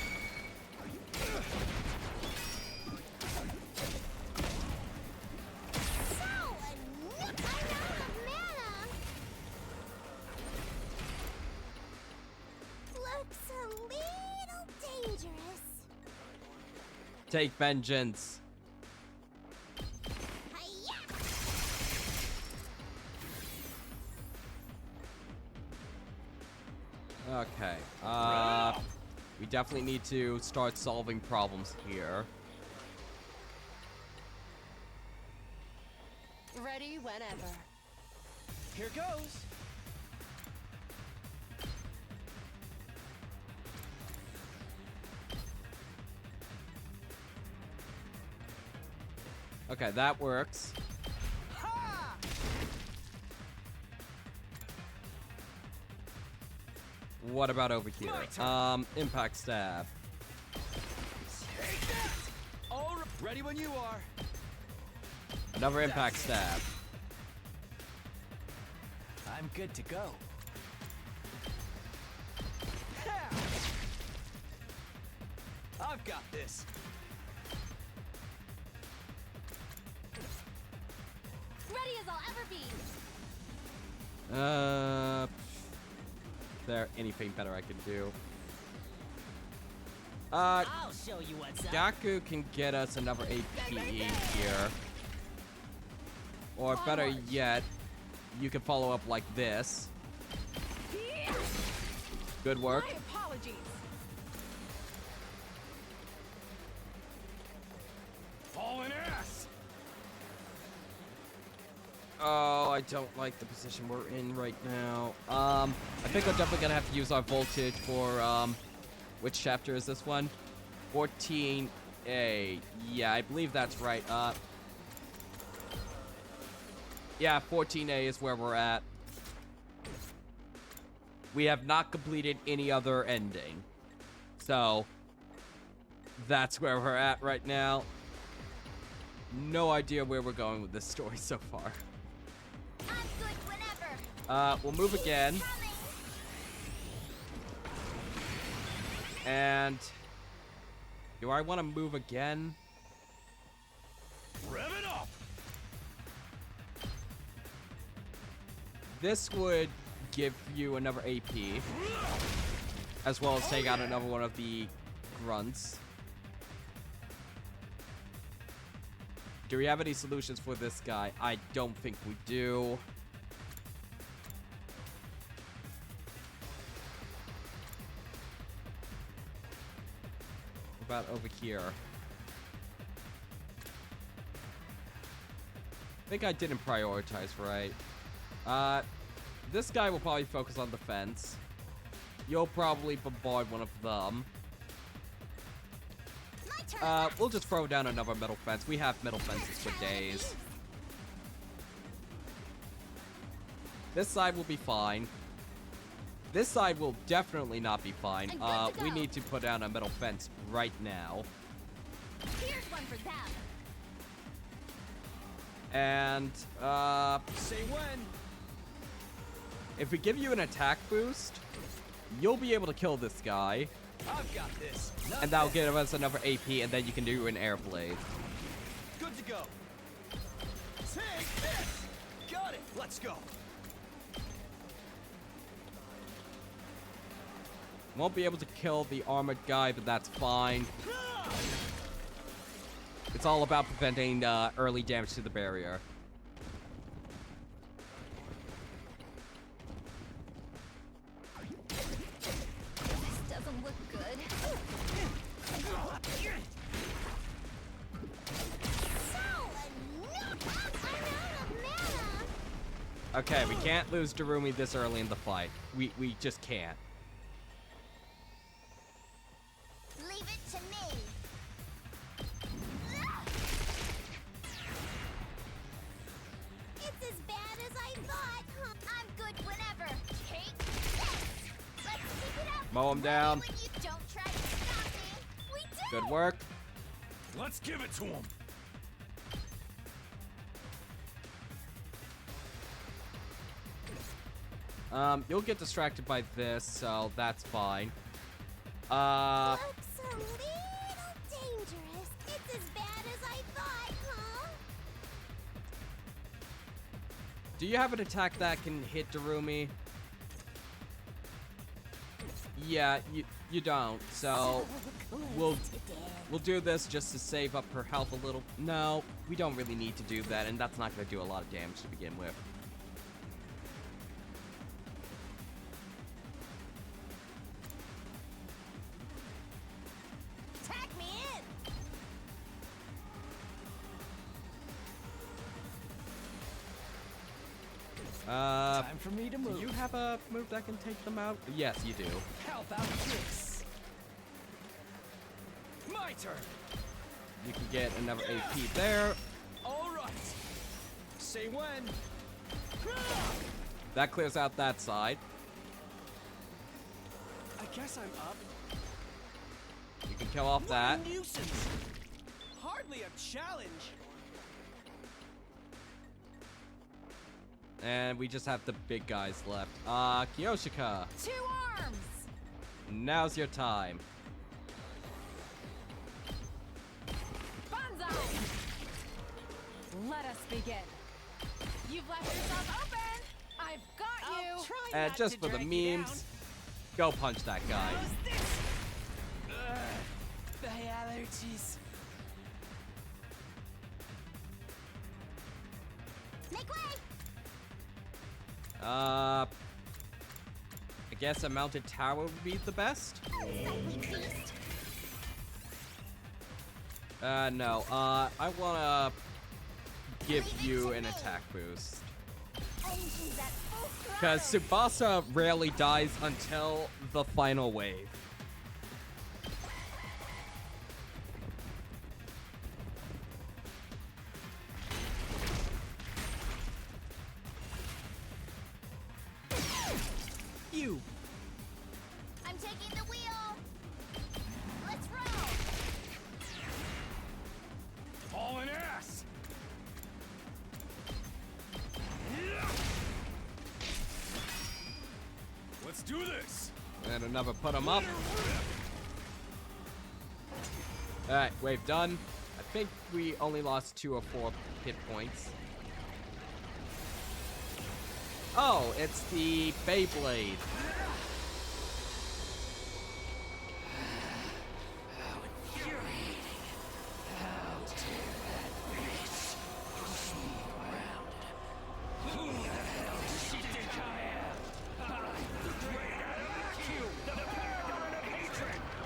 Looks a little dangerous. Take vengeance. Hi-ya! Okay. We definitely need to start solving problems here. Ready whenever. Here goes. Okay, that works. Ha! What about over here? My turn. Impact stab. Take that! All ready when you are. Another impact stab. I'm good to go. Ha! I've got this. Ready as I'll ever be. Is there anything better I can do? I'll show you what's up. Gaku can get us another AP here. Or better yet, you can follow up like this. Good work. My apologies. Hauling ass! Oh, I don't like the position we're in right now. I think we're definitely gonna have to use our voltage for, which chapter is this one? 14A. Yeah, I believe that's right. Yeah, 14A is where we're at. We have not completed any other ending. So, that's where we're at right now. No idea where we're going with this story so far. I'm good whenever. We'll move again. Coming. And do I want to move again? Rev it up! This would give you another AP, as well as take out another one of the grunts. Do we have any solutions for this guy? I don't think we do. What about over here? I think I didn't prioritize right. This guy will probably focus on defense. You'll probably bombard one of them. My turn. We'll just throw down another metal fence. We have metal fences for days. This side will be fine. This side will definitely not be fine. And good to We go. need to put down a metal fence right now. Here's one for them. And, Say when. if we give you an attack boost, you'll be able to kill this guy. I've got this. And that'll give us another AP, and then you can do an air blade. Good to go. Take this. Got it. Let's go. Won't be able to kill the armored guy, but that's fine. It's all about preventing early damage to the barrier. This doesn't look good. So enough! I'm out of mana. Okay, we can't lose Darumi this early in the fight. We just can't. Leave it to me. It's as bad as I thought. I'm good whenever. Take this. Let's keep it up. Mow him down. When you don't try to stop me. We did Good it. work. Let's give it to him. You'll get distracted by this, so that's fine. Looks a little dangerous. It's as bad as I thought, huh? Do you have an attack that can hit Darumi? Yeah, you don't. So we'll do this just to save up her health a little. No, we don't really need to do that, and that's not going to do a lot of damage to begin with. Tag me in. Time for me to Do move. you have a move that can take them out? Yes, you do. How about this? My turn. You can get another AP there. All right. Say when. That clears out that side. I guess I'm up. You can kill off that. What a nuisance. Hardly a challenge. And we just have the big guys left. Kiyoshika, 2 arms! now's your time. Banzai! Let us begin. You've left yourself open! I've got you! I'll try And not just to for the drag you memes, go punch that guy. down. How's this? The allergies. Make way. I guess a mounted tower would be the best. Unsightly beast. No, I wanna give you an attack boost. Engines at full throttle. Because Tsubasa rarely dies until the final wave. You. I'm taking the wheel. Let's roll. Hauling ass. Let's do this. And another put 'em up. Alright, wave done. I think we only lost 2 or 4 hit points. Oh, it's the Beyblade.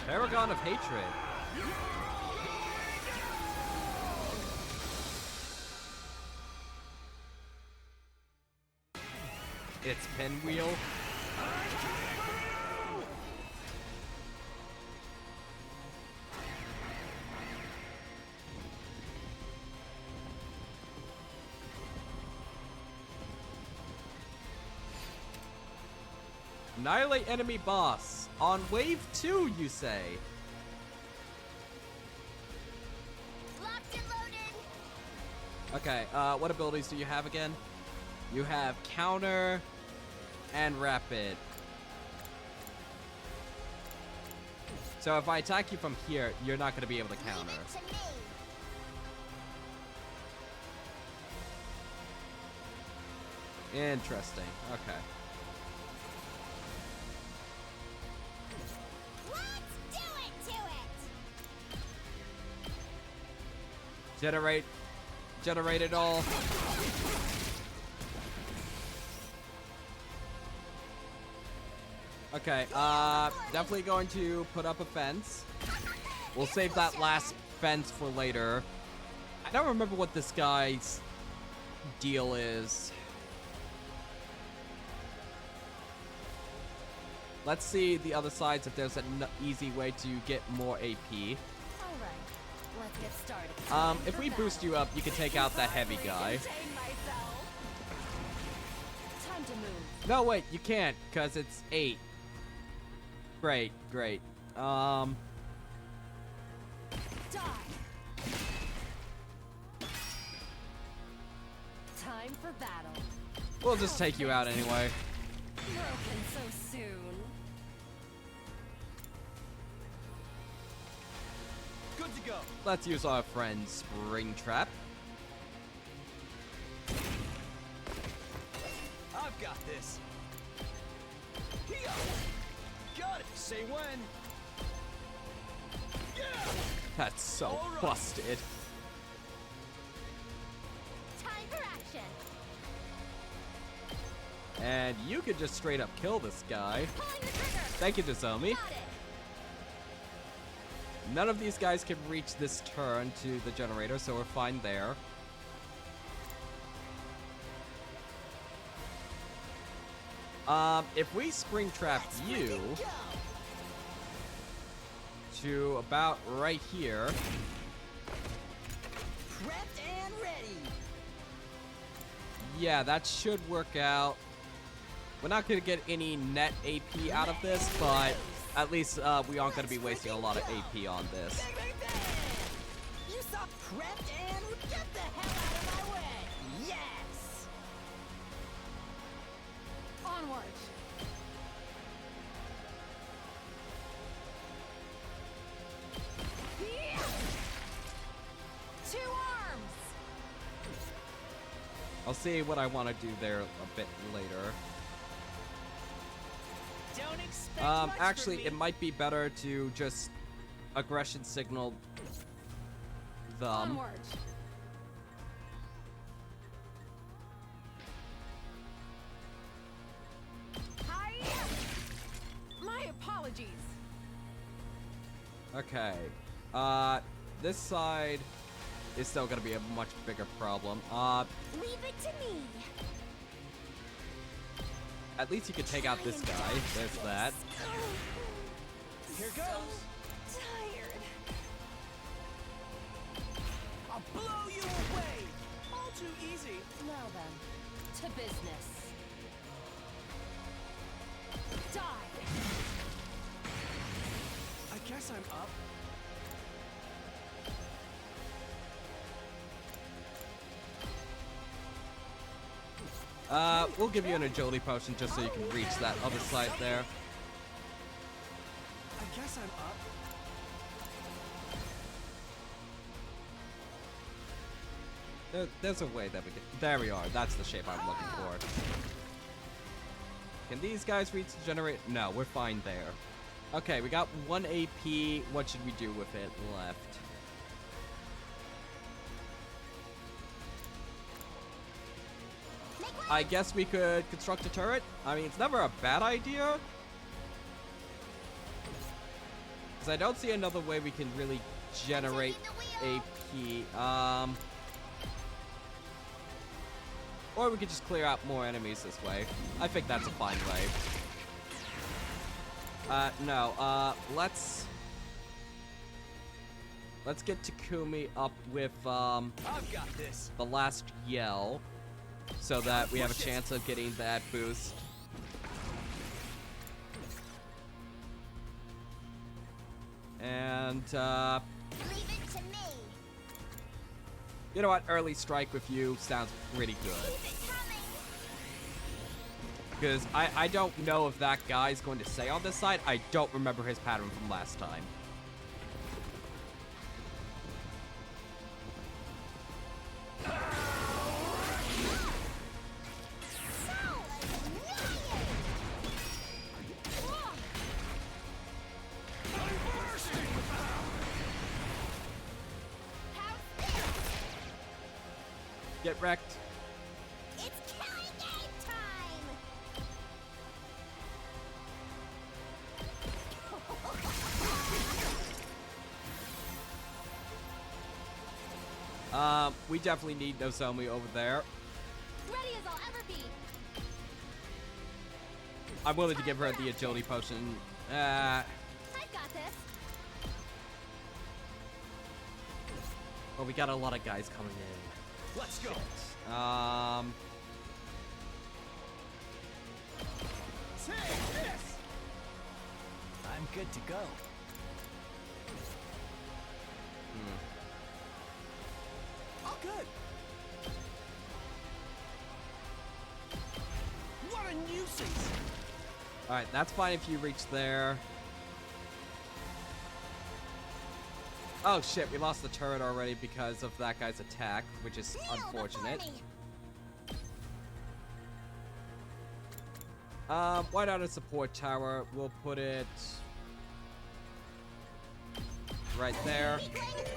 Paragon of Hatred. It's Pinwheel. Annihilate enemy boss. On wave 2, you say? Locked and loaded. Okay, what abilities do you have again? You have counter and rapid. So if I attack you from here, you're not going to be able to counter. Leave it to me. Interesting. Okay. Let's do it to it. Generate it all. Okay, definitely going to put up a fence. We'll save that last fence for later. I don't remember what this guy's deal is. Let's see the other sides if there's an easy way to get more AP. All right, let's get started. If we boost you up, you can take out that heavy guy. Time to move. No, wait, you can't, because it's 8. Great, great. Die. Time for battle. We'll just take you out anyway. Broken so soon. Good to go. Let's use our friend Spring Trap. I've got this. Here. Got it. Say when. Yeah. That's so All right. busted. Time for action. And you could just straight up kill this guy. Pulling the trigger. Thank you, Nozomi. Got it. None of these guys can reach this turn to the generator, so we're fine there. If we spring trap you to about right here, Prepped and ready. yeah, that should work out. We're not going to get any net AP out of this, but at least we aren't going to be wasting a lot of AP on this. Bang, bang, bang. You saw prepped and get the hell out of my way. Yes. Onward. Two arms. I'll see what I want to do there a bit later. Don't expect much from Actually, me. it might be better to just aggression signal them. Onward. Hi. My apologies. Okay. This side is still gonna be a much bigger problem. Leave it to me. At least you could take out this guy. There's that. Here goes. Tired. I'll blow you away. All too easy. Now then, to business. Die. I guess I'm up. We'll give you an agility potion just so you can reach that other side there. I guess I'm up. There's a way that we can. There we are. That's the shape I'm looking for. Can these guys reach the generator? No, we're fine there. Okay, we got 1 AP. What should we do with it left? I guess we could construct a turret. I mean, it's never a bad idea. Because I don't see another way we can really generate AP. Or we could just clear out more enemies this way. I think that's a fine way. No, let's get Takumi up with, I've got this. the last yell, so that we have a chance of getting that boost. And, Leave it to me. you know what? Early strike with you sounds pretty good. Keep it coming. Because I don't know if that guy's going to stay on this side. I don't remember his pattern from last time. Get wrecked. It's killing game time! We definitely need Nozomi over there. Ready as I'll ever be. I'm willing to give her the agility potion. I've got this. Well, we got a lot of guys coming in. Let's go. Take this. I'm good to go. All good. What a nuisance. Alright, that's fine if you reach there. Oh shit, we lost the turret already because of that guy's attack, which is Kneel unfortunate. before me. Why not a support tower? We'll put it right there. Weakling.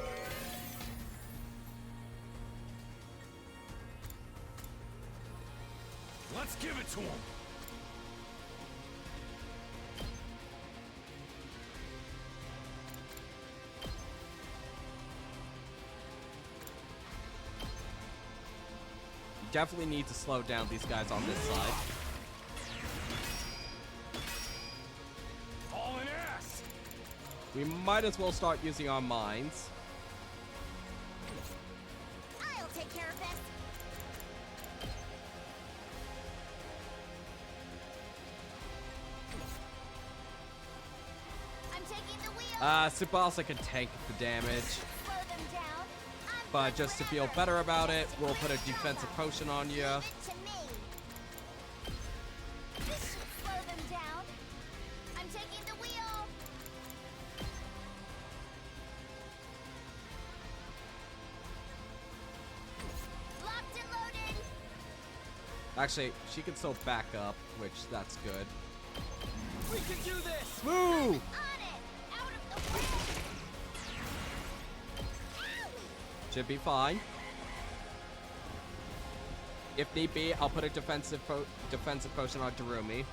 Let's give it to him. You definitely need to slow down these guys on this side. All in ass. We might as well start using our mines. I'll take care of this. I'm taking the wheel. Tsubasa can tank the damage, Slow them down. I'm but good just to feel whenever. better about it, we'll put a defensive potion on you. Leave it to me. This should slow them down. I'm taking the wheel. Locked and loaded. Actually, she can still back up, which that's good. We can do this. Woo! On it. Out of the way. Owie. Should be fine. If need be, I'll put a defensive potion on Darumi.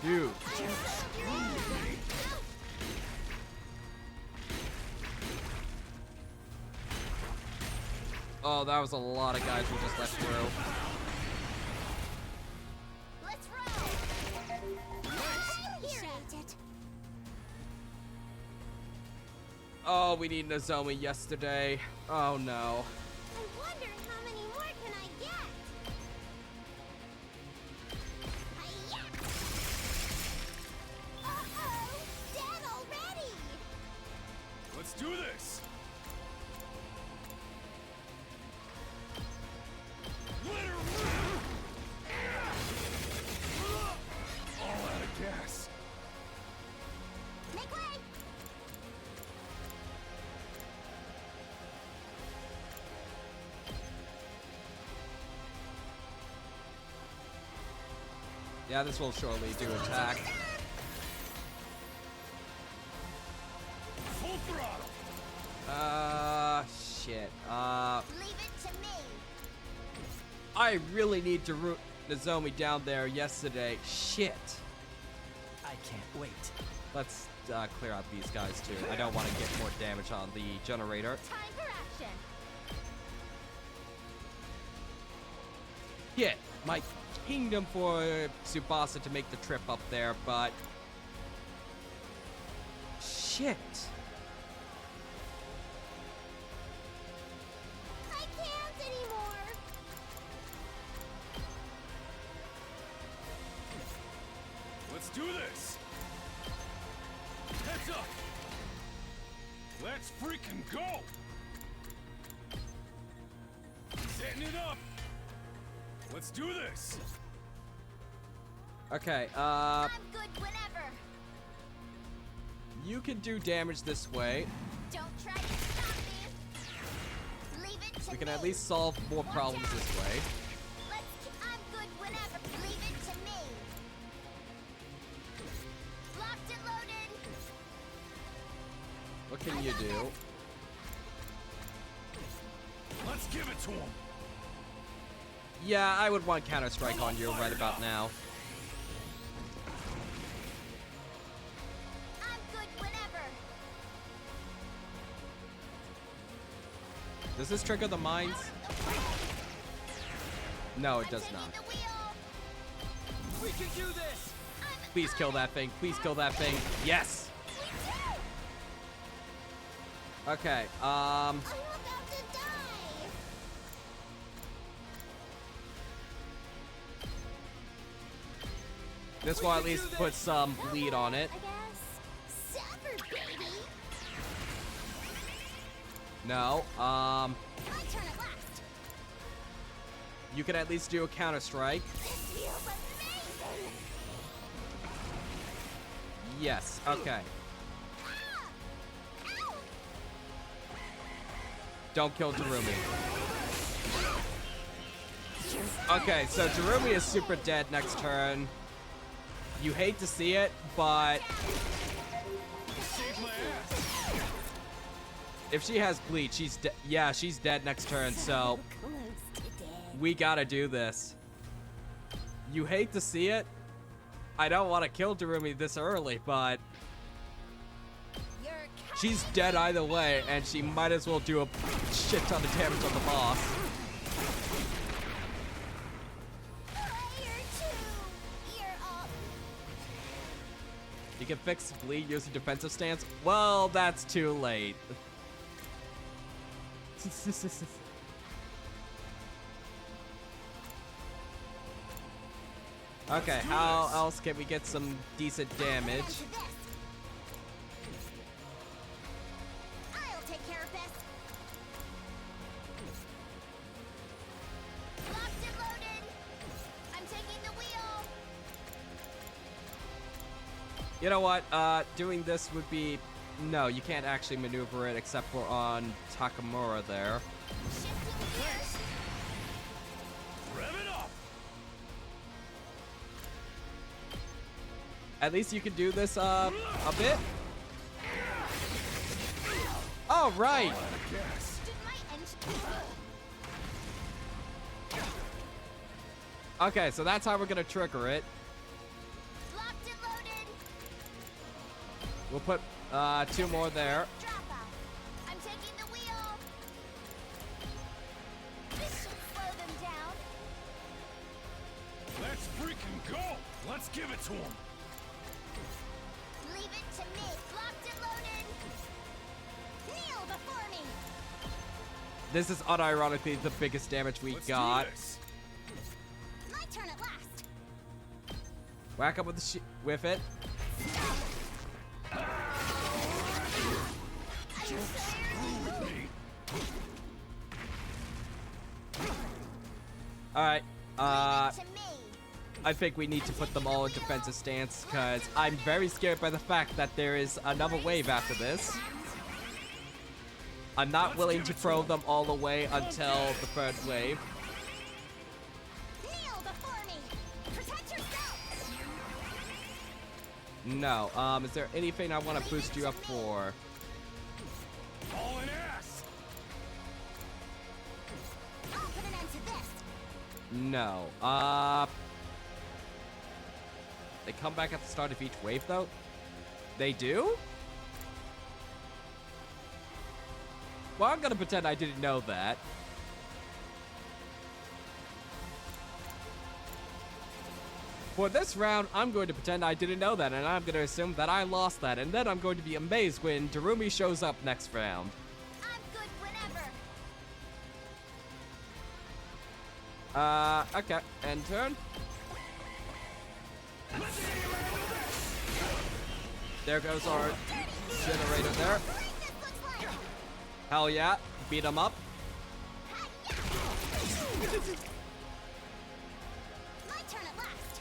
Dude. Oh, that was a lot of guys we just let through. Let's roll. Appreciate it. Oh, we need Nozomi yesterday. Oh no. I wonder how many more can I get? Hi-ya! Uh-oh! Dead already! Let's do this. Let her rip. All out of gas. Make way! Yeah, this will surely do attack. Full throttle. Shit. Leave it to me. I really need to root Nozomi down there yesterday. Shit. I can't wait. Let's clear out these guys too. I don't want to get more damage on the generator. Time for action. Yeah, my kingdom for Tsubasa to make the trip up there, but shit. I can't anymore. Let's do this! Heads up! Let's freaking go! Setting it up! Let's do this! Okay, I'm good whenever. you can do damage this way. Don't try to stop me. Leave it to We can me. at least solve more problems this way. I'm good whenever. Leave it to me. Locked and loaded. What can you do? Let's give it to him! Yeah, I would want Counter-Strike on you right about now. I'm good whenever. Does this trigger the mines? Out of the way. No, it I'm does taking not. the wheel. We can do this! Please kill that thing. Please kill that thing. Yes! Okay, I'm about to die. this will at least put some bleed on it. I guess. Suffer, baby. No, My turn at last. you can at least do a Counter-Strike. This feels amazing. Yes, okay. Ah! Ow! Don't kill Darumi. Okay, so Darumi is super dead next turn. You hate to see it, but Save my ass! if she has bleed, she's yeah, she's dead next turn, so Close to dead. we gotta do this. You hate to see it. I don't want to kill Darumi this early, but You're she's dead either way, and she might as well do a shit ton of damage on the boss. Player 2. You're up. You can fix bleed using defensive stance. Well, that's too late. Okay, how else can we get some decent damage? Into this. I'll take care of this. Locked and loaded. I'm taking the wheel. You know what? Doing this would be... No, you can't actually maneuver it except for on Takamura there. Shifting gears. Rev it up! At least you can do this a bit. All right. Yes! Did my engine... Okay, so that's how we're gonna trigger it. Locked and loaded. We'll put 2 more there. Drop out. I'm taking the wheel. This should slow them down. Let's freaking go! Let's give it to him! Leave it to me. Locked and loaded. Kneel before me. This is unironically the biggest damage we Let's got. do this! My turn at last. Whack up with the with it. All right. To me. I think we need to put them all in defensive stance because I'm very scared by the fact that there is another wave after this. I'm not willing to throw them all away until the 3rd wave. Kneel before me. Protect yourself. No. Is there anything I want to boost you up for? All in ass! I'll put an end to this. No. They come back at the start of each wave, though? They do? Well, I'm gonna pretend I didn't know that. For this round, I'm going to pretend I didn't know that, and I'm going to assume that I lost that, and then I'm going to be amazed when Darumi shows up next round. I'm good whenever. Okay, end turn. There goes our generator there. Hell yeah, beat him up. My turn at last.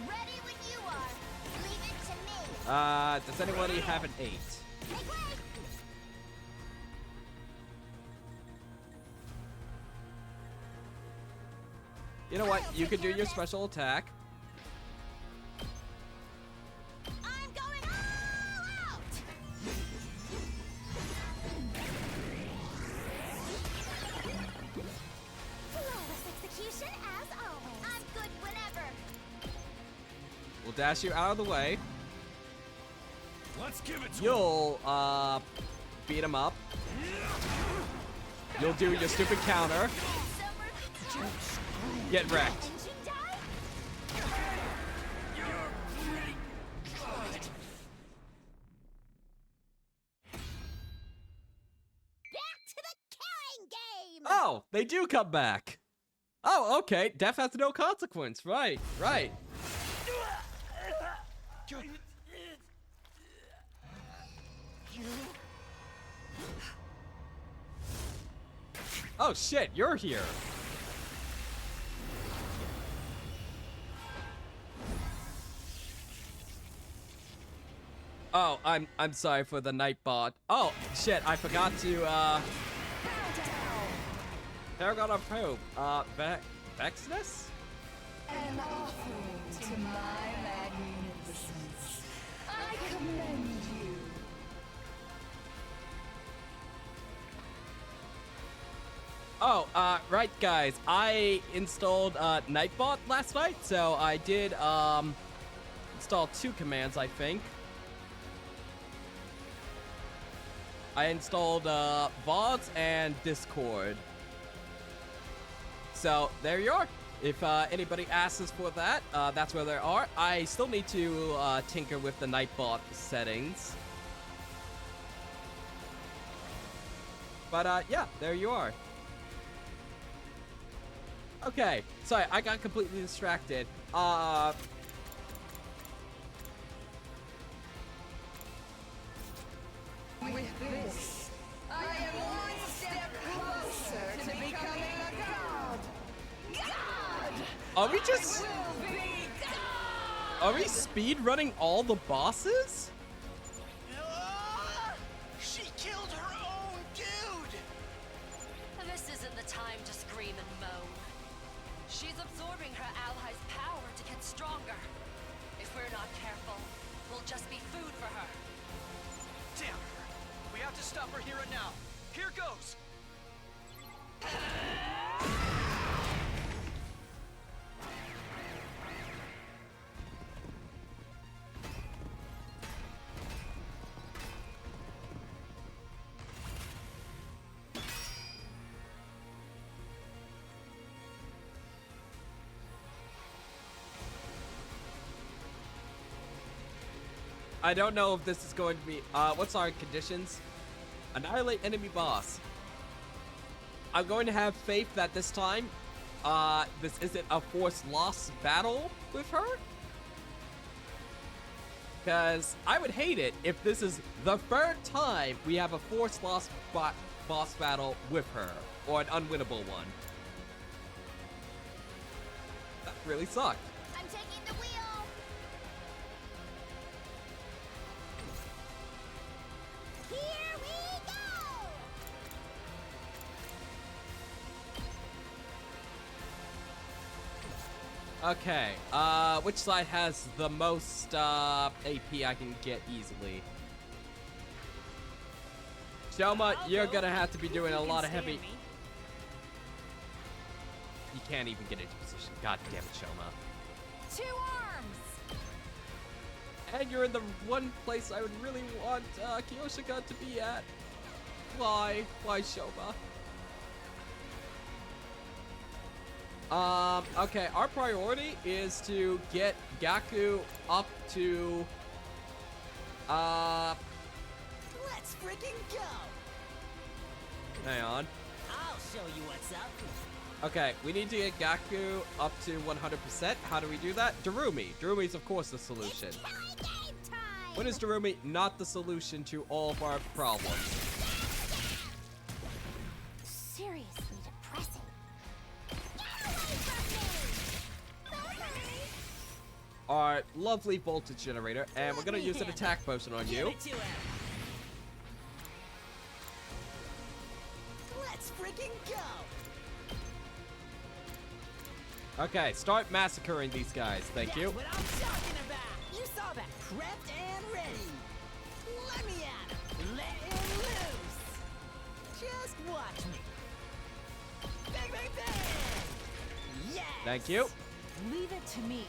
Ready when you are. Leave it to me. Does anybody have an 8? Make way. You know what? You can do your special attack. I'm going all out. Flawless execution as always. I'm good whenever. We'll dash you out of the way. Let's give it to him. You'll, beat him up. You'll do your stupid counter. Summer. Get wrecked. Engine die? You're pretty good. Back to the killing game. Oh, they do come back. Oh, okay. Death has no consequence. Right, right. Oh shit, you're here. Oh, I'm sorry for the Nightbot. Oh shit, I forgot to Paragon of Hope. Vexness? An offering to my magnificence. I commend you. Oh, right guys, I installed Nightbot last night, so I did install 2 commands, I think. I installed VODs and Discord. So there you are. If anybody asks for that, that's where they are. I still need to tinker with the Nightbot settings. But yeah, there you are. Okay, sorry, I got completely distracted. With this, I am one step closer to becoming a god. God! Are we just... Will be god! Are we speed running all the bosses? She killed her own dude! This isn't the time to scream and moan. She's absorbing her allies' power to get stronger. If we're not careful, we'll just be food for her. Damn her. We have to stop her here and now. Here goes! I don't know if this is going to be... what's our conditions? Annihilate enemy boss. I'm going to have faith that this time, this isn't a forced loss battle with her. Because I would hate it if this is the 3rd time we have a forced loss boss battle with her. Or an unwinnable one. That really sucked. I'm taking the wheel. Here we go. Okay, which side has the most, AP I can get easily? Shoma, you're gonna have to be doing a lot of heavy... You can't even get into position. God damn it, Shoma. 2 arms! And you're in the one place I would really want, Kiyoshika to be at. Why? Why, Shoma? Okay, our priority is to get Gaku up to, Let's freaking go! hang on. I'll show you what's up. Okay, we need to get Gaku up to 100%. How do we do that? Darumi. Darumi's, of course, the solution. Game time! When is Darumi not the solution to all of our problems? Seriously depressing. Get away from me! Our lovely voltage generator, and we're gonna use an attack potion on you. Give it to him. Let's freaking go! Okay, start massacring these guys. Thank you. That's what I'm talking about. You saw that prepped and ready. Let me at him. Let him loose. Just watch me. Bang, bang, bang. Yes. Thank you. Leave it to me.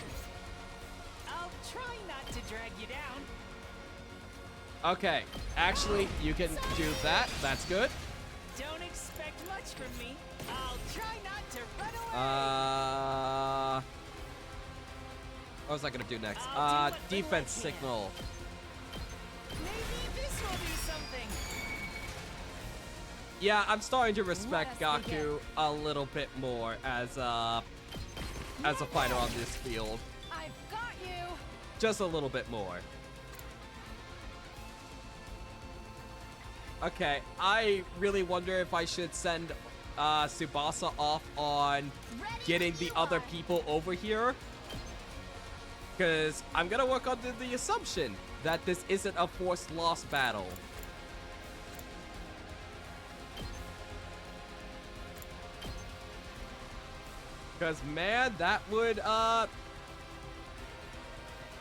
I'll try not to drag you down. Okay, actually, you can do that. That's good. Don't expect much from me. I'll try not to run away. What was I gonna do next? I'll do what little Defense I can. signal. Maybe this will be something. Yeah, I'm starting to respect Let us begin. Gaku a little bit more as a fighter on this field. I've got you! Just a little bit more. Okay, I really wonder if I should send Tsubasa off on getting the other people over here. Because I'm going to work under the assumption that this isn't a forced loss battle. Because, man, that would,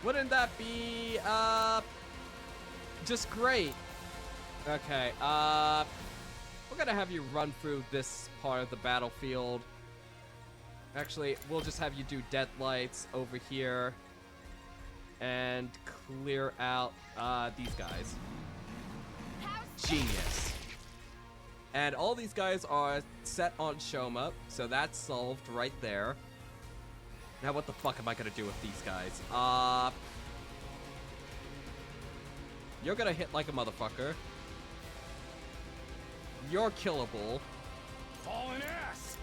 wouldn't that be, just great? Okay, we're gonna have you run through this part of the battlefield. Actually, we'll just have you do deadlights over here. And clear out, these guys. Genius. And all these guys are set on Shoma, so that's solved right there. Now what the fuck am I gonna do with these guys? You're gonna hit like a motherfucker. You're killable. Hauling ass!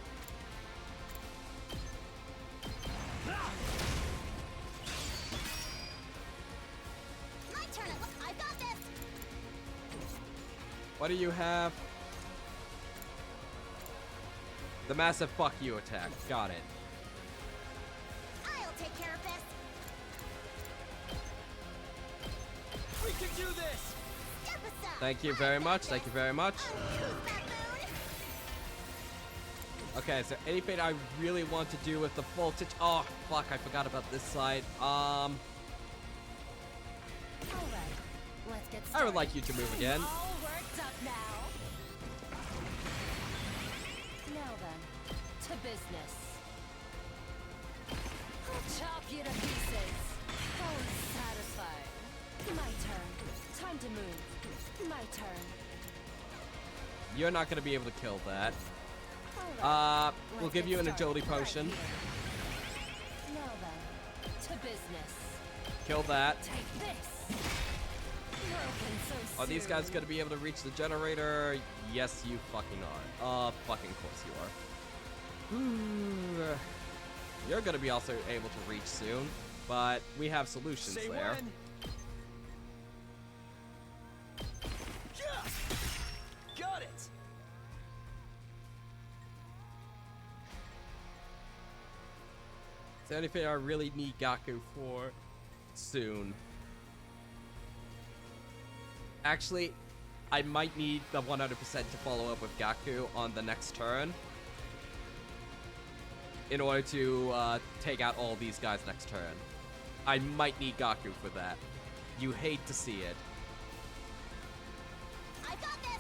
My turn. I got this. What do you have? The massive fuck you attack. Got it. I'll take care of this. We can do this! Step aside. Thank you very much. Thank you very much. Uncouth baboon. Okay, so anything I really want to do with the voltage? Oh, fuck, I forgot about this side. All right. Let's get started. I would like you to move again. All worked up now. Now then, to business. I'll chop you to pieces. Always satisfied. My turn. Time to move. My turn. You're not gonna be able to kill that. All right. We'll Let's give get you an started agility right potion. here. Now then, to business. Kill that. Take this. Broken so Are these guys soon. gonna be able to reach the generator? Yes, you fucking are. Fucking course you are. Ooh. You're gonna be also able to reach soon, but we have solutions Say there. when. Yeah! Got it! Is there anything I really need Gaku for soon? Actually, I might need the 100% to follow up with Gaku on the next turn. in order to take out all these guys next turn. I might need Gaku for that. You hate to see it. I got this.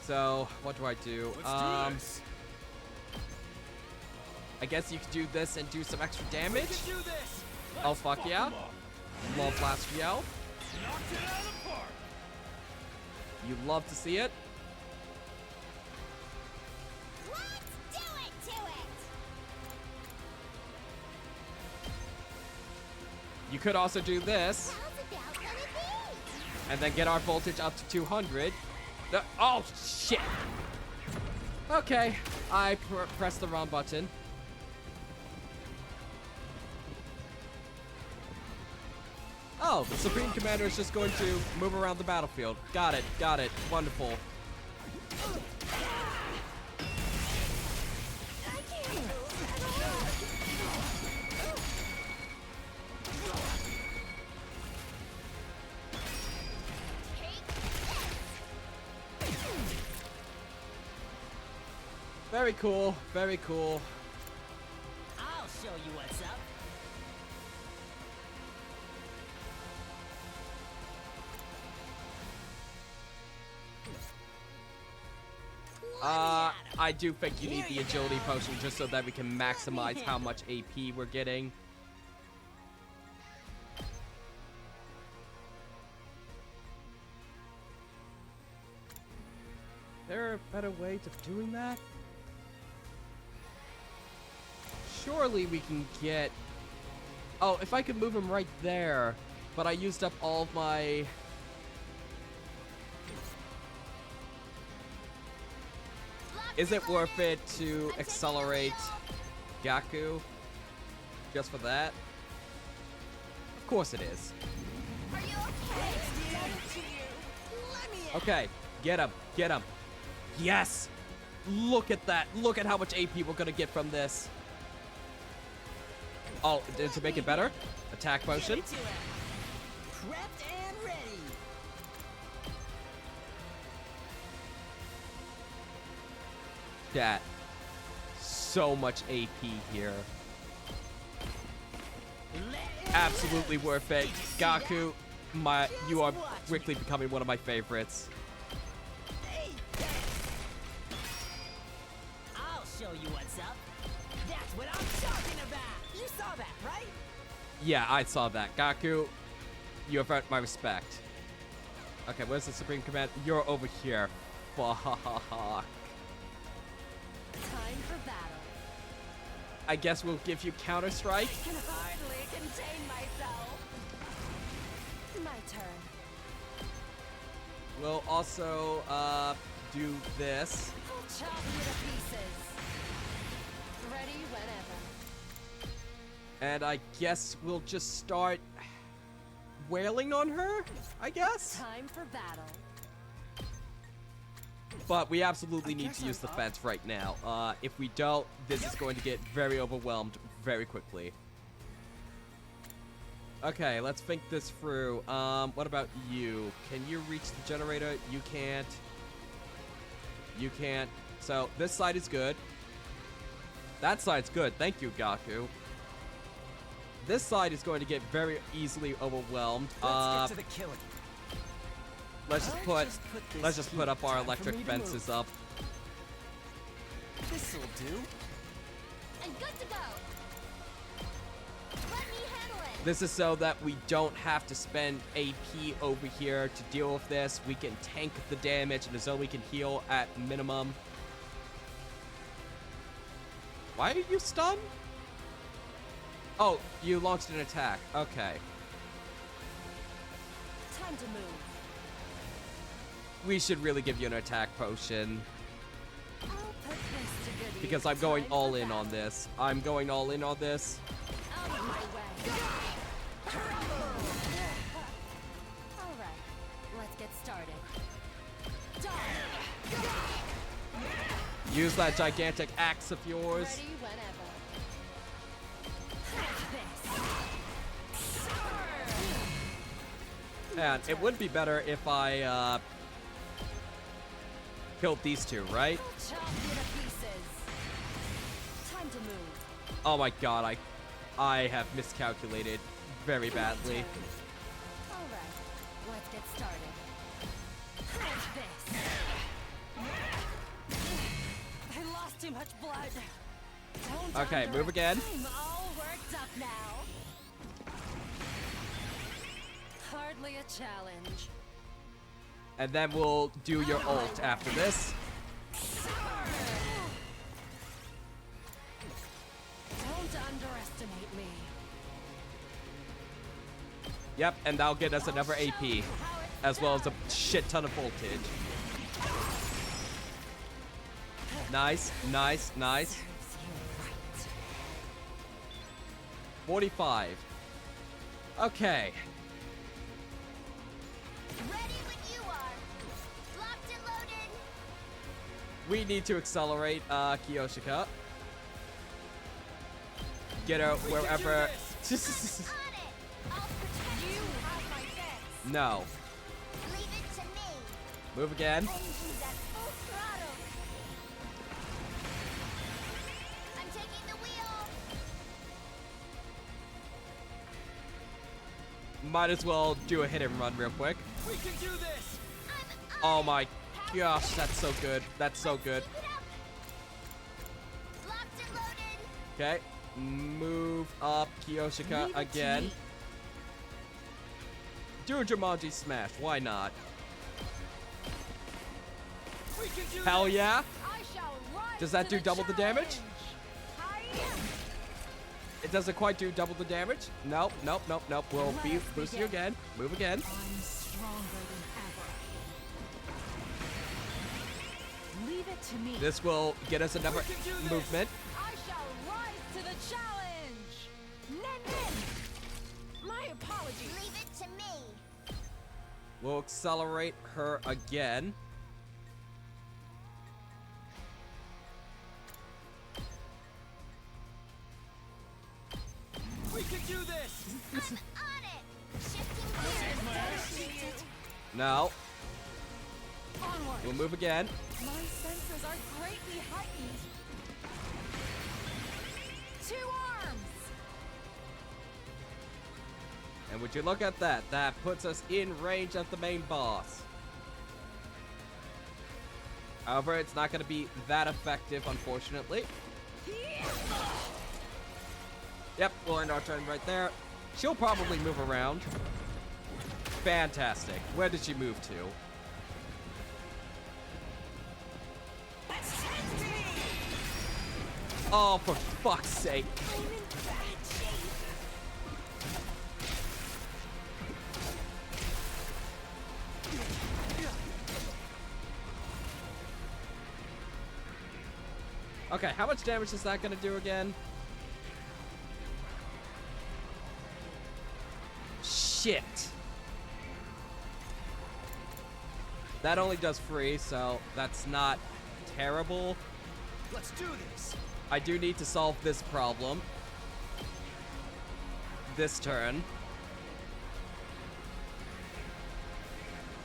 So, what do I do? Let's do this. I guess you could do this and do some extra damage. Do this! Oh, fuck yeah. Fuck 'em up. Love Blast Yell. Knocked it out of the park. You love to see it. Let's do it to it. You could also do this How's about gonna be? and then get our voltage up to 200. Oh, shit. Okay, I pressed the wrong button. Oh, the Supreme Commander is just going to move around the battlefield. Got it, got it. Wonderful. Very cool, very cool. I'll show you what's up. I do think you need the agility potion just so that we can maximize how much AP we're getting. There a better way of doing that? Surely we can get... Oh, if I could move him right there, but I used up all of my... Is it worth it to accelerate Gaku just for that? Of course it is. Are you okay? Let me Okay, get him, get him. Yes! Look at that. Look at how much AP we're gonna get from this. Oh, to make it better, attack potion. Get to it. Prepped and ready. Chat. So much AP here. Absolutely worth it. Gaku, you are quickly becoming one of my favorites. I'll show you what's up. That's what I'm talking about. You saw that, right? Yeah, I saw that. Gaku, you have earned my respect. Okay, where's the Supreme Command? You're over here. Fuck. Time for battle. I guess we'll give you Counter-Strike. I can hardly contain myself. My turn. We'll also, do this. I'll chop you to pieces. Ready whenever. And I guess we'll just start wailing on her, I guess? Time for battle. But we absolutely need to use the fence right now. If we don't, this is going to get very overwhelmed very quickly. Okay, let's think this through. What about you? Can you reach the generator? You can't. You can't. So, this side is good. That side's good. Thank you, Gaku. This side is going to get very easily overwhelmed. Let's get to the killing. Let's just put up our Time for electric me to fences move. up. This'll do. And good to go. Let me handle it. This is so that we don't have to spend AP over here to deal with this. We can tank the damage and so we can heal at minimum. Why are you stunned? Oh, you launched an attack. Okay. Time to move. We should really give you an attack potion I'll put this to good because use. I'm going Time all for in on battle. this. I'm going all in on this. Out of my way. All right, let's get started. Die. Use that gigantic axe of yours. Ready whenever. And it would be better if I killed these two, right? I'll chop you to pieces. Oh my god, I have miscalculated very badly. Alright, let's get started. How's this? I lost too much blood. Don't Okay, move again. I'm all worked up now. Hardly a challenge. And then we'll do your ult after this. Don't underestimate me. Yep, and that'll get us another AP, as well as a shit ton of voltage. Nice, nice, nice. 45. Okay. Ready when you are. Locked and loaded. We need to accelerate Kiyoshika. Get her wherever. On it. I'll protect you. Have my fence. No. Leave it to me. Move again. Engines at full throttle. I'm taking the wheel. Might as well do a hit and run real quick. We can do this! I'm on Oh it. my gosh, that's so good. That's so good. Keep it up. Locked and loaded. Okay. Move up Kiyoshika Leave it to again. me. Do a Jumanji smash. Why not? We can do Hell this! yeah. I shall rise Does that to do the double the damage? challenge. It doesn't quite do double the damage. Nope, nope, nope, nope. We'll Let's boost you begin. again. Move again. I'm stronger than ever. Leave it to me. This will get us another We can do this. movement. I shall rise to the challenge. Nen nen. My apologies. Leave it to me. We'll accelerate her again. We can do this! I'm on it. Shifting gears. No. Onward. We'll move again. My senses are greatly heightened. 2 arms. And would you look at that? That puts us in range of the main boss. However, it's not going to be that effective, unfortunately. Yep, we'll end our turn right there. She'll probably move around. Fantastic. Where did she move to? Oh, for fuck's sake. I'm in bad shape. Okay, how much damage is that going to do again? Shit. That only does free, so that's not terrible. Let's do this! I do need to solve this problem. This turn.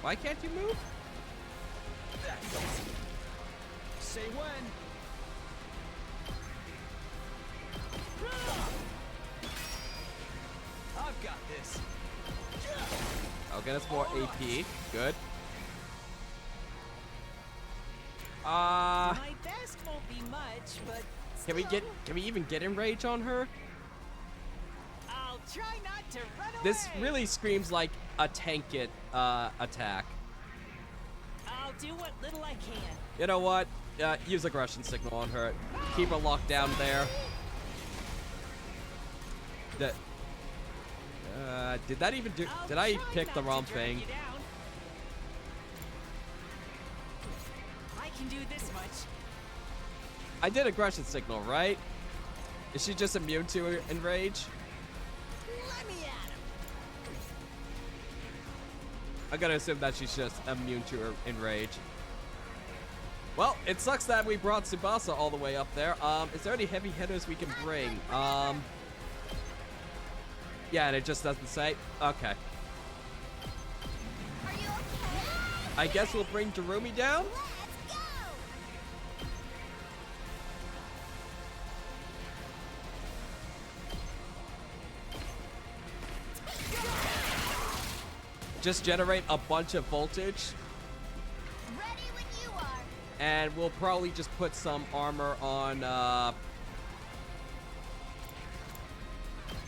Why can't you move? That's easy. Say when. I've got this. I'll get us more AP. Good. My best won't be much, but Can we even get in rage on her? I'll try not to run away. This really screams like a tank it attack. I'll do what little I can. You know what? Use aggression signal on her. Keep her locked down there. Did that even do? I'll Did I try pick the not wrong to drag thing? you down. I can do this much. I did aggression signal, right? Is she just immune to enrage? Let me at him. I gotta assume that she's just immune to her enrage. Well, it sucks that we brought Tsubasa all the way up there. Is there any heavy hitters we can bring? Yeah, and it just doesn't say. Okay. Are you okay? I guess we'll bring Darumi down. Let's go. just generate a bunch of voltage, Ready when you are. and we'll probably just put some armor on,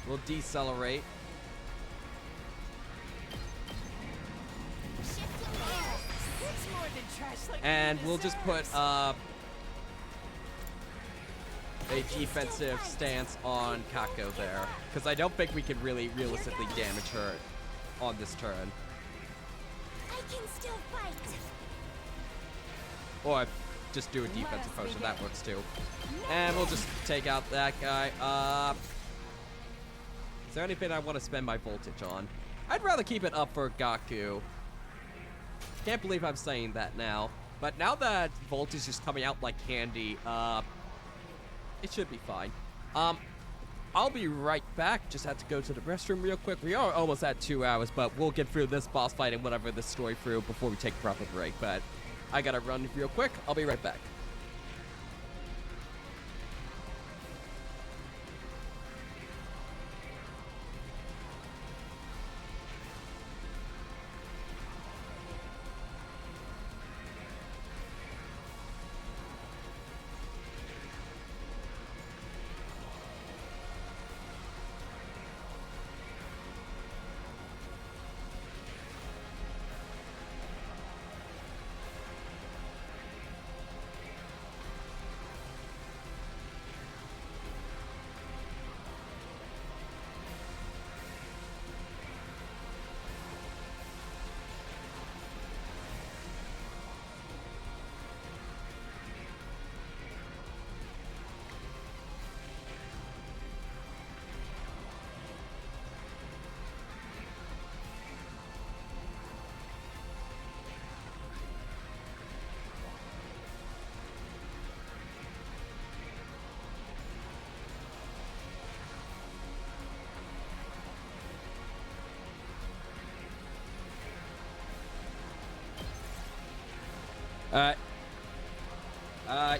we'll decelerate. Shifting gears. It's more than trash like And it we'll just put, deserves. a defensive stance on Kako there. Because I don't think we can really realistically damage her on this turn. I can still fight. Or just do a defensive potion, that works too. And we'll just take out that guy. Is there anything I want to spend my voltage on? I'd rather keep it up for Gaku. Can't believe I'm saying that now. But now that voltage is coming out like candy, it should be fine. I'll be right back. Just had to go to the restroom real quick. We are almost at 2 hours, but we'll get through this boss fight and whatever this story through before we take a proper break. But I gotta run real quick. I'll be right back.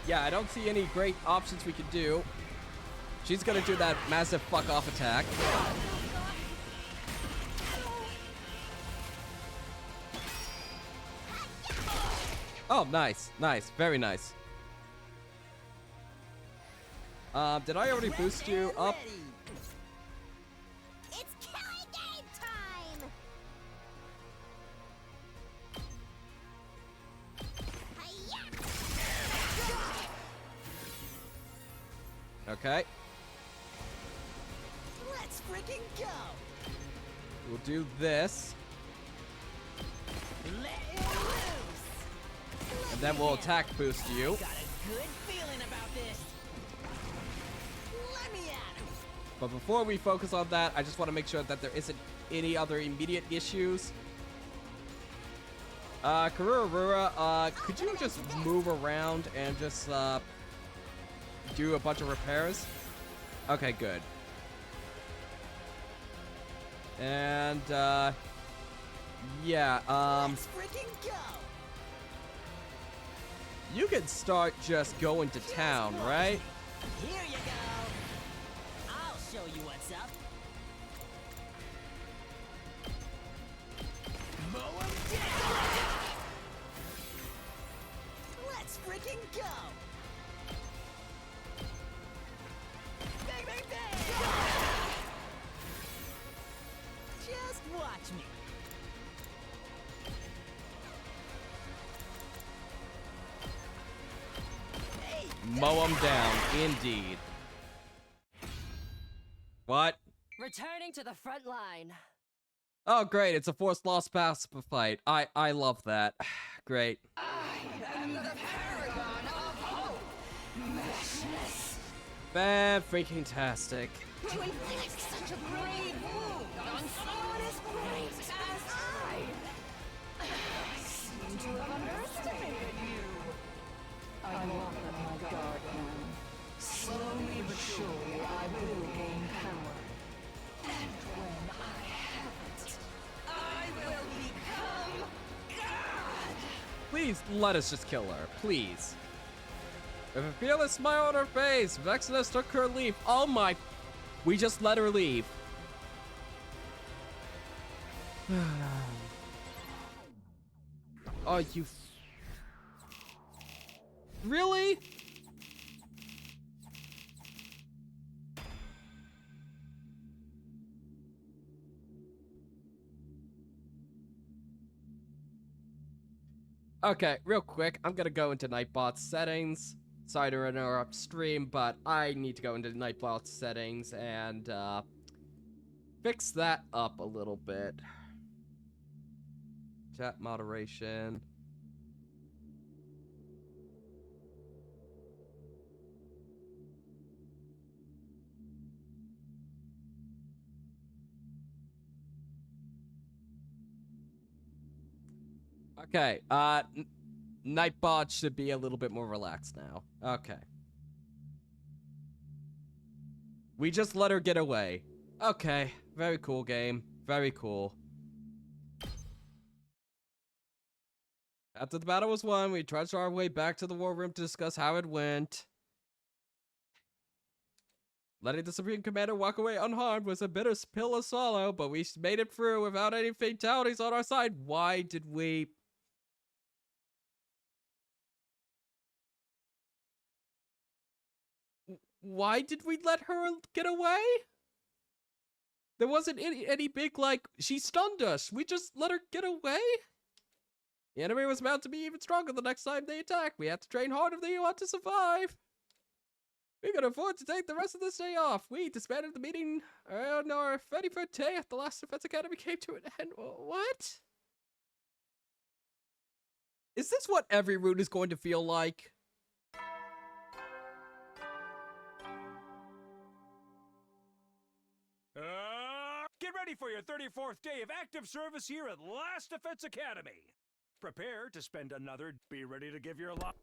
Yeah, I don't see any great options we could do. She's gonna do that massive fuck off attack. Oh, nice, nice, very nice. Did I already boost you up? It's killing game time. Hi-ya! Okay, Let's freaking go. we'll do this, Let it loose. and then we'll attack boost you. Got a good feeling about this. Let me at him. But before we focus on that, I just want to make sure that there isn't any other immediate issues. Karurura, could you just move around and just, do a bunch of repairs? Okay, good. And, yeah, Let's freaking go. you can start just going to town, right? Here you go. I'll show you what's up. Mow 'em down. Let's freaking go. Bang, bang, bang. Just watch me. Hey, Mow them down, indeed. What? Returning to the front line. Oh, great, it's a forced loss pass fight. I love that. Great. Fan-freaking-tastic. To inflict such a brave wound on someone as great as I. I seem to have underestimated you. I want them, my guard man. Slowly but surely, I will gain power. And when I have it, I will become God. Please let us just kill her, please. With a fearless smile on her face, Vexinus took her leave. Oh my... We just let her leave. Oh, you... Really? Okay, real quick, I'm gonna go into Nightbot settings. Sorry to interrupt stream, but I need to go into Nightbot settings and fix that up a little bit. Chat moderation. Okay, Nightbot should be a little bit more relaxed now. Okay. We just let her get away. Okay, very cool game. Very cool. After the battle was won, we trudged our way back to the war room to discuss how it went. Letting the Supreme Commander walk away unharmed was a bitter pill to swallow, but we made it through without any fatalities on our side. Why did we... Why did we let her get away? There wasn't any big, like, she stunned us. We just let her get away? The enemy was bound to be even stronger the next time they attack. We have to train hard if they want to survive. We could afford to take the rest of this day off. We disbanded the meeting on our 31st day at the last Defense Academy came to an end. What? Is this what every route is going to feel like? Get ready for your 34th day of active service here at Last Defense Academy. Prepare to spend another. Be ready to give your life.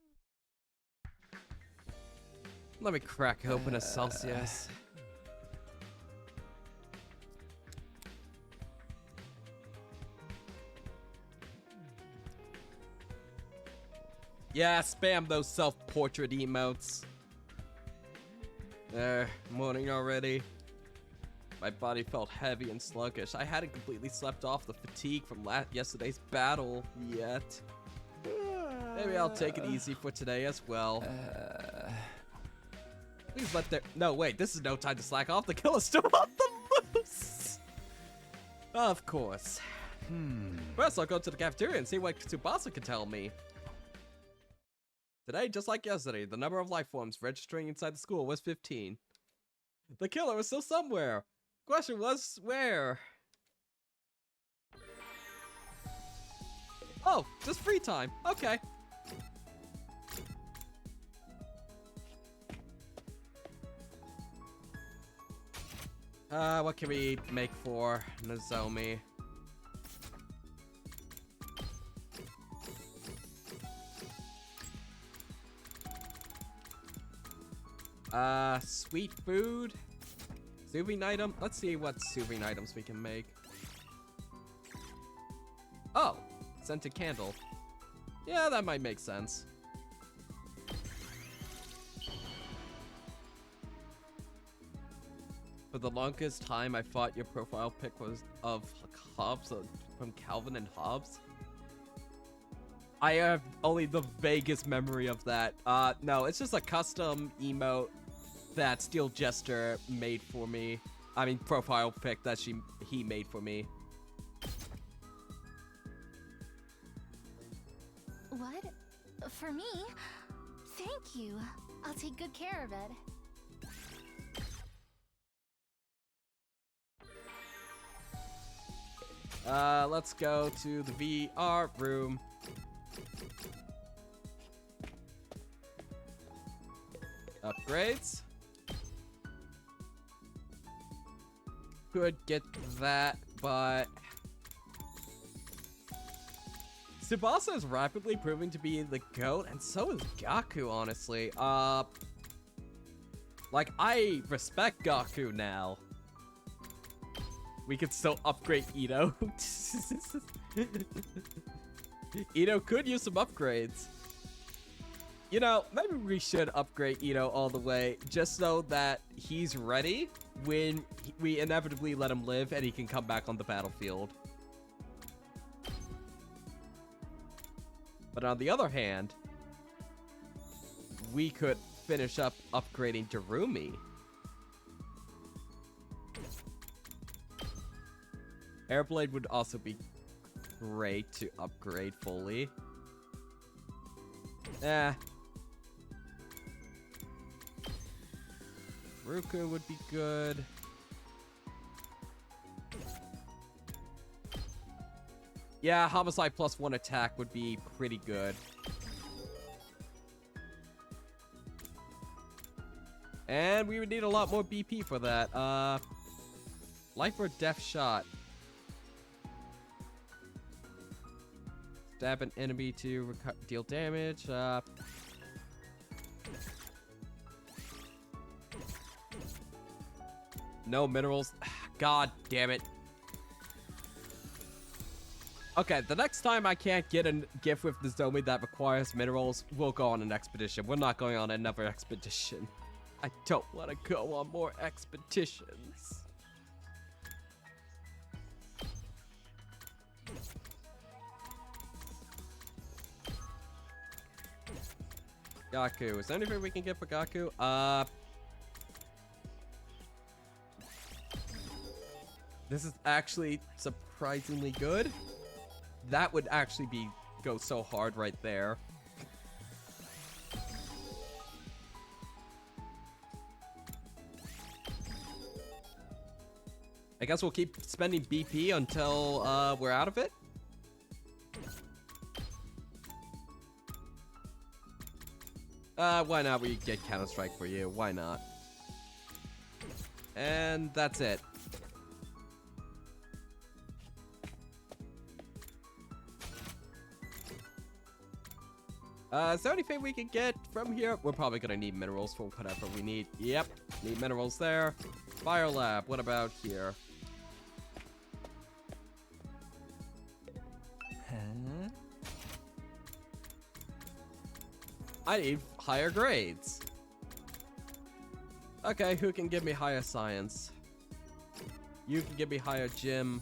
Let me crack open a Celsius. Yeah, spam those self-portrait emotes. There, morning already. My body felt heavy and sluggish. I hadn't completely slept off the fatigue from yesterday's battle yet. Maybe I'll take it easy for today as well. Please let there... No, wait, this is no time to slack off. The killer's still on the loose. Of course. First, I'll go to the cafeteria and see what Tsubasa can tell me. Today, just like yesterday, the number of life forms registering inside the school was 15. The killer was still somewhere. Question was, where? Oh, just free time. Okay. What can we make for Nozomi? Sweet food? Soothing item? Let's see what soothing items we can make. Oh, scented candle. Yeah, that might make sense. For the longest time, I thought your profile pic was of Hobbs, from Calvin and Hobbs. I have only the vaguest memory of that. No, it's just a custom emote that Steel Jester made for me. I mean, profile pic that he made for me. What? For me? Thank you. I'll take good care of it. Let's go to the VR room. Upgrades. Could get that, but Tsubasa is rapidly proving to be the GOAT, and so is Gaku, honestly. Like, I respect Gaku now. We could still upgrade Ito. Ito could use some upgrades. You know, maybe we should upgrade Ito all the way, just so that he's ready when we inevitably let him live and he can come back on the battlefield. But on the other hand, we could finish up upgrading Darumi. Airblade would also be great to upgrade fully. Ruku would be good. Yeah, Homicide +1 attack would be pretty good. And we would need a lot more BP for that. Life or death shot. Stab an enemy to deal damage. No minerals. God damn it. Okay, the next time I can't get a gift with Nozomi that requires minerals, we'll go on an expedition. We're not going on another expedition. I don't want to go on more expeditions. Gaku. Is there anything we can get for Gaku? This is actually surprisingly good. That would actually go so hard right there. I guess we'll keep spending BP until we're out of it. Why not? We get Counter-Strike for you. Why not? And that's it. Is there anything we can get from here? We're probably gonna need minerals for whatever we need. Yep, need minerals there. Fire lab, what about here? Huh? I need higher grades. Okay, who can give me higher science? You can give me higher gym.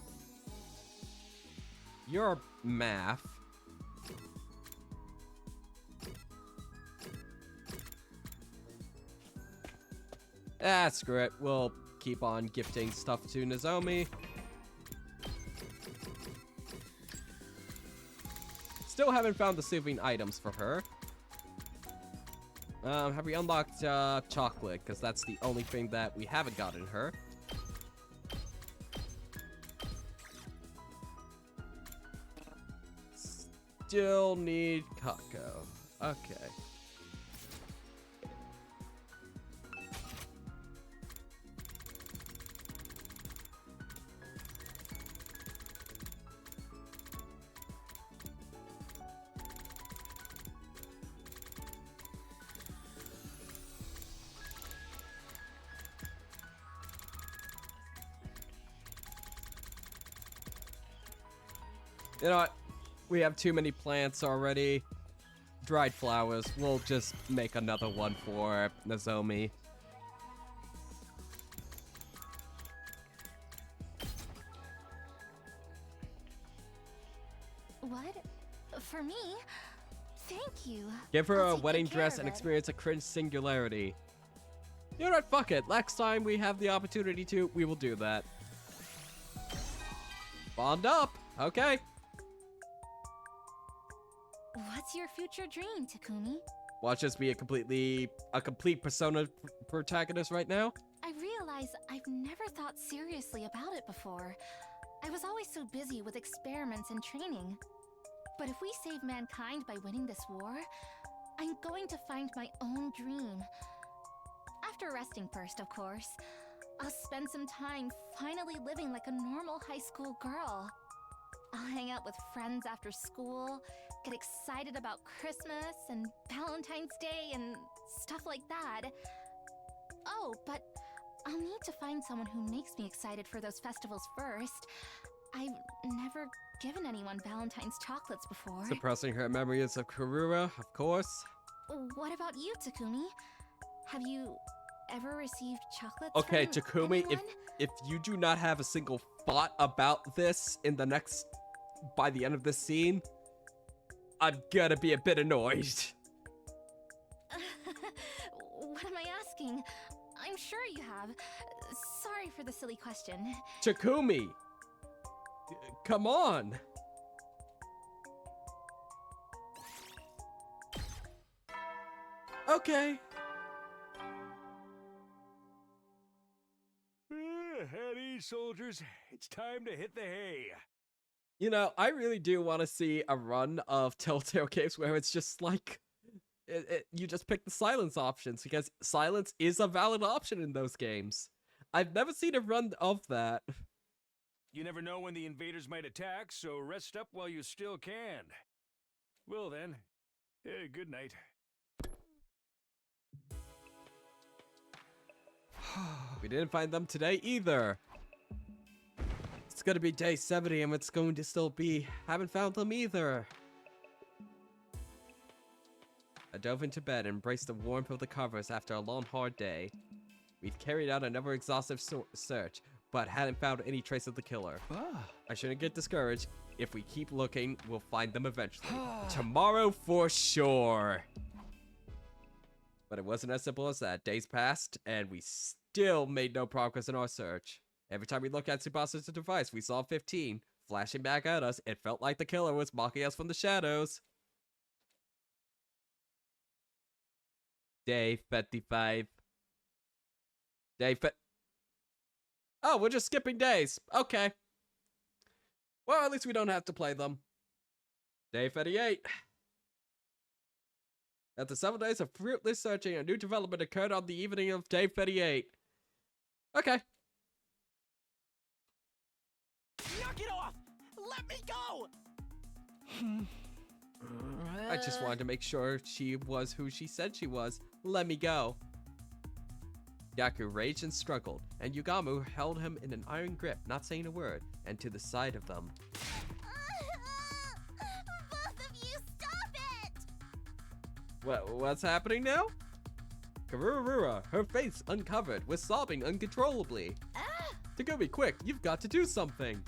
You're math. Screw it. We'll keep on gifting stuff to Nozomi. Still haven't found the soothing items for her. Have we unlocked chocolate? Because that's the only thing that we haven't gotten her. Still need Kako. Okay. You know what? We have too many plants already. Dried flowers. We'll just make another one for Nozomi. What? For me? Thank you. Give her I'll a take wedding good care dress of and it. experience a cringe singularity. You know what? Fuck it. Next time we have the opportunity to, we will do that. Bond up. Okay. What's your future dream, Takumi? Watch us be a complete Persona protagonist right now. I realize I've never thought seriously about it before. I was always so busy with experiments and training. But if we save mankind by winning this war, I'm going to find my own dream. After resting first, of course. I'll spend some time finally living like a normal high school girl. I'll hang out with friends after school, get excited about Christmas and Valentine's Day and stuff like that. Oh, but I'll need to find someone who makes me excited for those festivals first. I've never given anyone Valentine's chocolates before. Suppressing her memories of Karura, of course. What about you, Takumi? Have you ever received chocolates Okay, from Takumi, anyone? if you do not have a single thought about this by the end of this scene, I'm gonna be a bit annoyed. What am I asking? I'm sure you have. Sorry for the silly question. Takumi! Come on! Okay. At ease, soldiers. It's time to hit the hay. You know, I really do want to see a run of Telltale games where it's just like, you just pick the silence options, because silence is a valid option in those games. I've never seen a run of that. You never know when the invaders might attack, so rest up while you still can. Well then, good night. We didn't find them today either. It's gonna be day 70 and it's going to still be, haven't found them either. I dove into bed and embraced the warmth of the covers after a long, hard day. We've carried out another exhaustive search, but hadn't found any trace of the killer. I shouldn't get discouraged. If we keep looking, we'll find them eventually. Tomorrow for sure. But it wasn't as simple as that. Days passed, and we still made no progress in our search. Every time we looked at Tsubasa's device, we saw 15 flashing back at us. It felt like the killer was mocking us from the shadows. Day 55. Oh, we're just skipping days. Okay. Well, at least we don't have to play them. Day 38. After several days of fruitless searching, a new development occurred on the evening of day 38. Okay. Knock it off! Let me go! I just wanted to make sure she was who she said she was. Let me go. Yaku raged and struggled, and Yugamu held him in an iron grip, not saying a word, and to the side of them. Both of you, stop it! What's happening now? Karurura, her face uncovered, was sobbing uncontrollably. Takumi, quick, you've got to do something.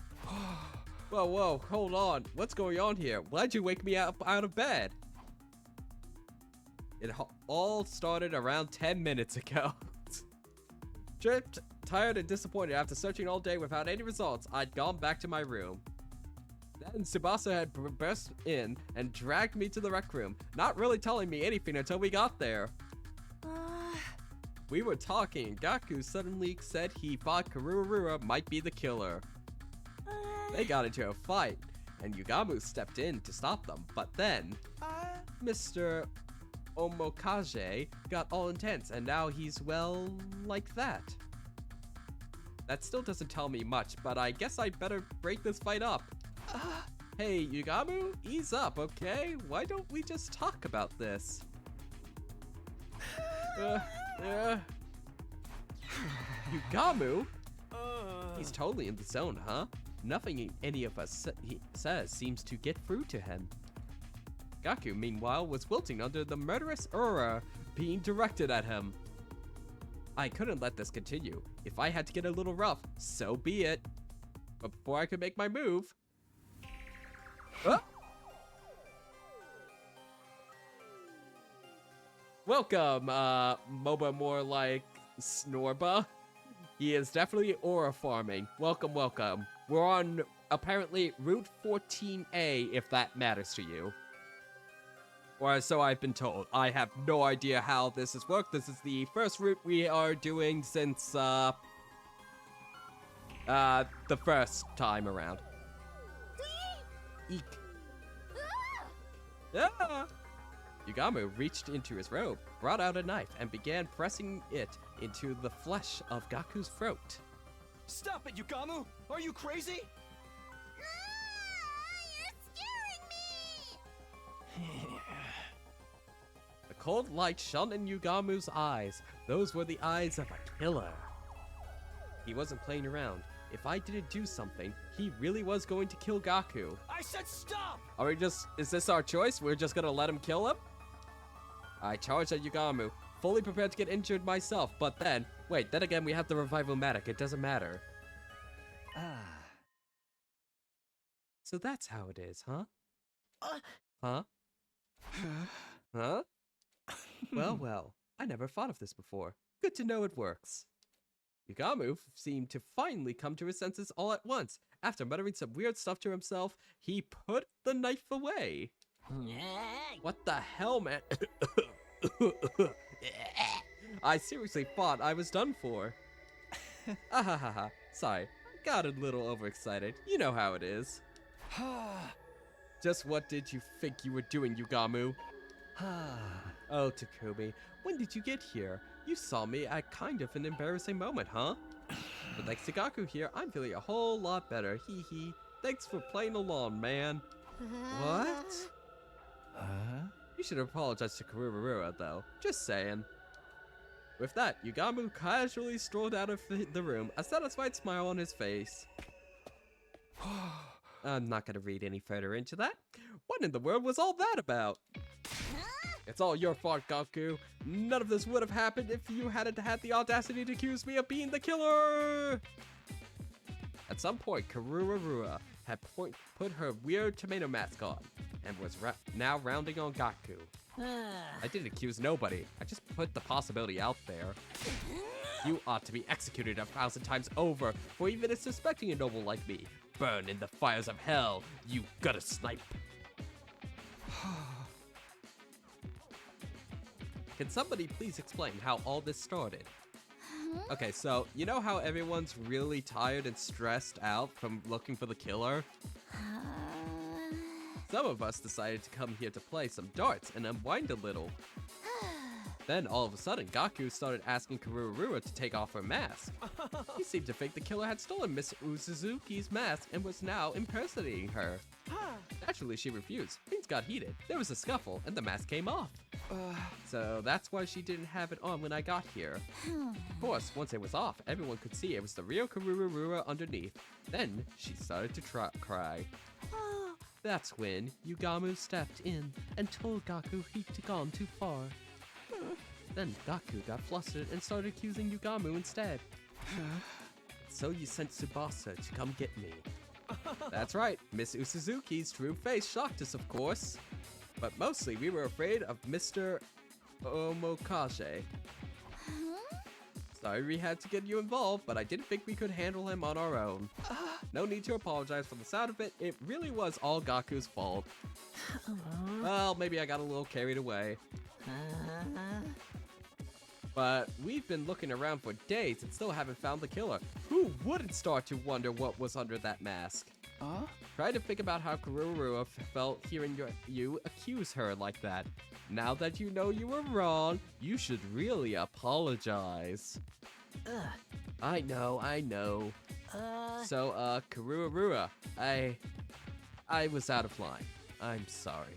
Whoa, hold on. What's going on here? Why'd you wake me up out of bed? It all started around 10 minutes ago. Tripped, tired, and disappointed after searching all day without any results, I'd gone back to my room. Then Tsubasa had burst in and dragged me to the rec room, not really telling me anything until we got there. We were talking, and Gaku suddenly said he thought Karurura might be the killer. They got into a fight, and Yugamu stepped in to stop them, but then Mr. Omokage got all intense, and now he's, well, like that. That still doesn't tell me much, but I guess I'd better break this fight up. Hey, Yugamu, ease up, okay? Why don't we just talk about this? Yugamu? He's totally in the zone, huh? Nothing any of us says seems to get through to him. Gaku, meanwhile, was wilting under the murderous aura being directed at him. I couldn't let this continue. If I had to get a little rough, so be it. But before I could make my move... Welcome, MOBA more like Snorba. He is definitely aura farming. Welcome, welcome. We're on, apparently, Route 14A, if that matters to you. Or so I've been told. I have no idea how this has worked. This is the first route we are doing since, the first time around. Eek. Ah! Yugamu reached into his robe, brought out a knife, and began pressing it into the flesh of Gaku's throat. Stop it, Yugamu! Are you crazy? You're scaring me! The cold light shone in Yugamu's eyes. Those were the eyes of a killer. He wasn't playing around. If I didn't do something, he really was going to kill Gaku. I said stop! Are we just... Is this our choice? We're just gonna let him kill him? I charged at Yugamu, fully prepared to get injured myself, but then... Wait, then again, we have the Revival-matic. It doesn't matter. So that's how it is, huh? Huh? Huh? Well, well, I never thought of this before. Good to know it works. Yugamu seemed to finally come to his senses all at once. After muttering some weird stuff to himself, he put the knife away. What the hell, man? I seriously thought I was done for. Ahahaha. Sorry, got a little overexcited. You know how it is. Just what did you think you were doing, Yugamu? Oh, Takumi, when did you get here? You saw me at kind of an embarrassing moment, huh? But thanks to Gaku here, I'm feeling a whole lot better. Hee hee. Thanks for playing along, man. What? You should apologize to Kurururua, though. Just saying. With that, Yugamu casually strolled out of the room, a satisfied smile on his face. I'm not gonna read any further into that. What in the world was all that about? It's all your fault, Gaku. None of this would have happened if you hadn't had the audacity to accuse me of being the killer! At some point, Kurururua had put her weird tomato mask on, and was now rounding on Gaku. I didn't accuse nobody. I just put the possibility out there. You ought to be executed 1,000 times over for even suspecting a noble like me. Burn in the fires of hell, you gutter snipe. Can somebody please explain how all this started? Okay, so you know how everyone's really tired and stressed out from looking for the killer? Some of us decided to come here to play some darts and unwind a little. Then, all of a sudden, Gaku started asking Kurururua to take off her mask. He seemed to think the killer had stolen Miss Uzuzuki's mask and was now impersonating her. Naturally, she refused. Things got heated. There was a scuffle, and the mask came off. So that's why she didn't have it on when I got here. Of course, once it was off, everyone could see it was the real Kurururua underneath. Then, she started to cry. That's when Yugamu stepped in and told Gaku he'd gone too far. Then Gaku got flustered and started accusing Yugamu instead. So you sent Tsubasa to come get me. That's right, Miss Uzuzuki's true face shocked us, of course. But mostly we were afraid of Mr. Omokage. Sorry we had to get you involved, but I didn't think we could handle him on our own. No need to apologize for the sound of it. It really was all Gaku's fault. Well, maybe I got a little carried away. But we've been looking around for days and still haven't found the killer. Who wouldn't start to wonder what was under that mask? Try to think about how Kurururua felt hearing you accuse her like that. Now that you know you were wrong, you should really apologize. I know. So, Kurururua, I was out of line. I'm sorry.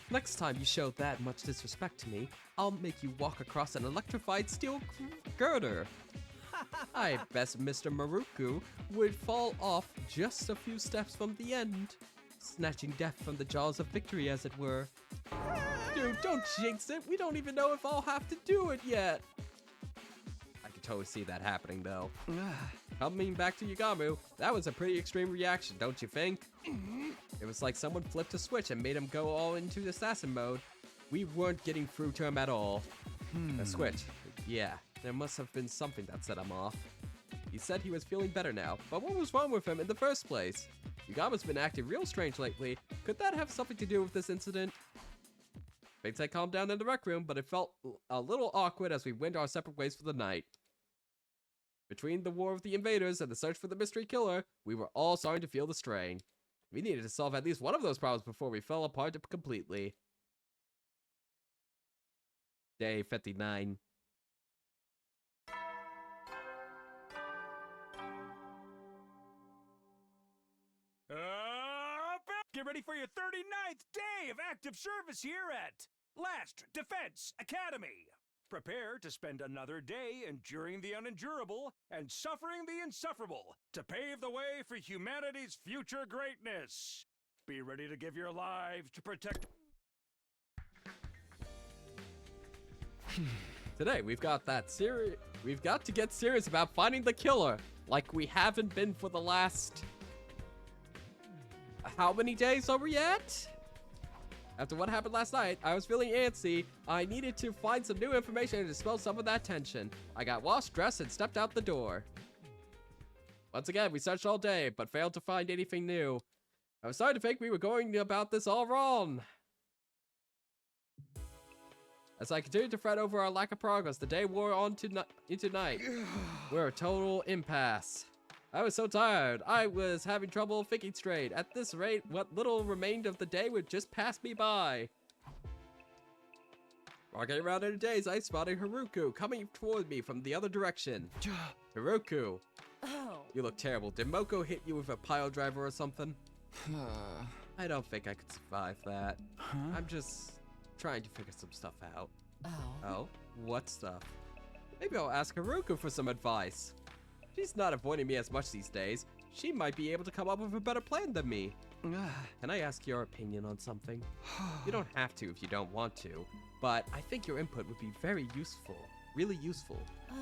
Next time you show that much disrespect to me, I'll make you walk across an electrified steel girder. I bet Mr. Maruku would fall off just a few steps from the end, snatching death from the jaws of victory, as it were. Dude, don't jinx it. We don't even know if I'll have to do it yet. I could totally see that happening, though. Coming back to Yugamu, that was a pretty extreme reaction, don't you think? It was like someone flipped a switch and made him go all into assassin mode. We weren't getting through to him at all. A switch. Yeah, there must have been something that set him off. He said he was feeling better now, but what was wrong with him in the first place? Yugamu's been acting real strange lately. Could that have something to do with this incident? Things had calmed down in the rec room, but it felt a little awkward as we went our separate ways for the night. Between the war of the invaders and the search for the mystery killer, we were all starting to feel the strain. We needed to solve at least one of those problems before we fell apart completely. Day 59. Get ready for your 39th day of active service here at Last Defense Academy. Prepare to spend another day enduring the unendurable and suffering the insufferable to pave the way for humanity's future greatness. Be ready to give your lives to protect... Today, we've got to get serious about finding the killer, like we haven't been for the last... How many days are we at? After what happened last night, I was feeling antsy. I needed to find some new information to dispel some of that tension. I got washed, dressed, and stepped out the door. Once again, we searched all day, but failed to find anything new. I was starting to think we were going about this all wrong. As I continued to fret over our lack of progress, the day wore on into night. We're a total impasse. I was so tired. I was having trouble thinking straight. At this rate, what little remained of the day would just pass me by. Walking around in a daze, I spotted Haruko coming toward me from the other direction. Haruko, Oh. you look terrible. Did Moko hit you with a pile driver or something? I don't think I could survive that. I'm just trying to figure some stuff out. Oh. Oh? What stuff? Maybe I'll ask Haruko for some advice. She's not avoiding me as much these days. She might be able to come up with a better plan than me. Can I ask your opinion on something? You don't have to if you don't want to, but I think your input would be very useful. Really useful. Oh.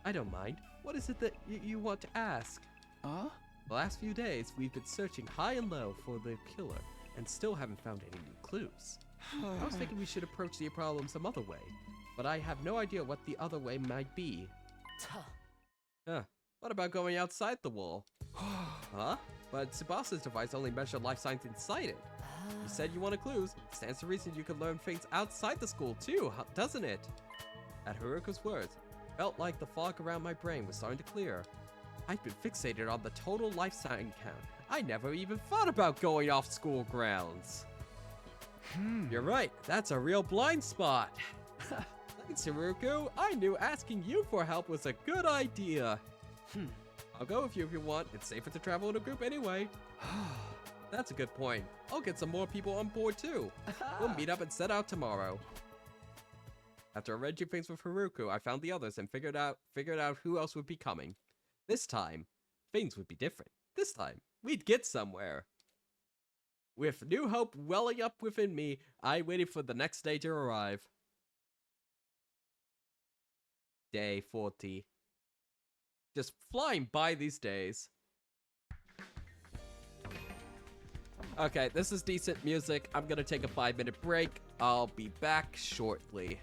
I don't mind. What is it that you want to ask? The last few days, we've been searching high and low for the killer, and still haven't found any new clues. I was thinking we should approach the problem some other way, but I have no idea what the other way might be. Tuh. What about going outside the wall? Huh? But Tsubasa's device only measured life signs inside it. You said you wanted clues. Stands to reason you could learn things outside the school too, doesn't it? At Haruko's words, felt like the fog around my brain was starting to clear. I've been fixated on the total life sign count. I never even thought about going off school grounds. You're right, that's a real blind spot. Thanks, Haruko. I knew asking you for help was a good idea. I'll go with you if you want. It's safer to travel in a group anyway. That's a good point. I'll get some more people on board too. We'll meet up and set out tomorrow. After arranging things with Haruko, I found the others and figured out who else would be coming. This time, things would be different. This time, we'd get somewhere. With new hope welling up within me, I waited for the next day to arrive. Day 40. Just flying by these days. Okay, this is decent music. I'm gonna take a 5-minute break. I'll be back shortly.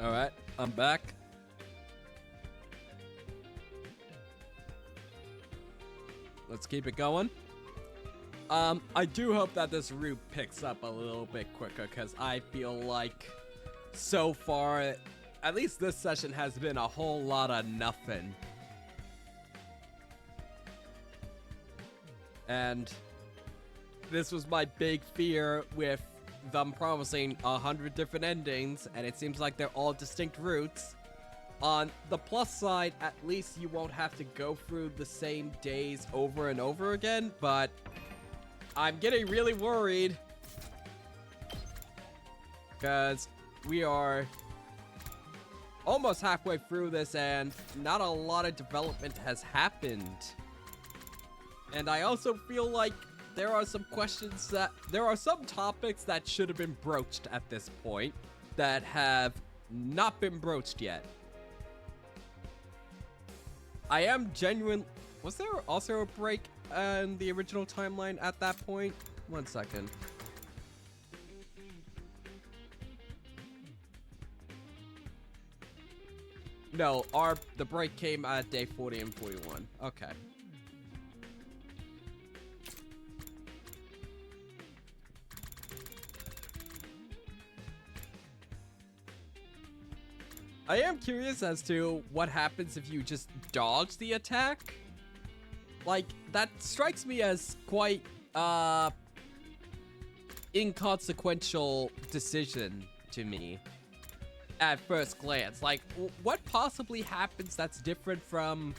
Alright, I'm back. Let's keep it going. I do hope that this route picks up a little bit quicker, because I feel like so far, at least this session has been a whole lot of nothing. And this was my big fear with them promising 100 different endings, and it seems like they're all distinct routes. On the plus side, at least you won't have to go through the same days over and over again, but I'm getting really worried because we are almost halfway through this and not a lot of development has happened. And I also feel like there are some topics that should have been broached at this point that have not been broached yet. I am genuine. Was there also a break in the original timeline at that point? 1 second. No, the break came at day 40 and 41. Okay. I am curious as to what happens if you just dodge the attack. Like, that strikes me as quite, inconsequential decision to me at first glance. Like, what possibly happens that's different from,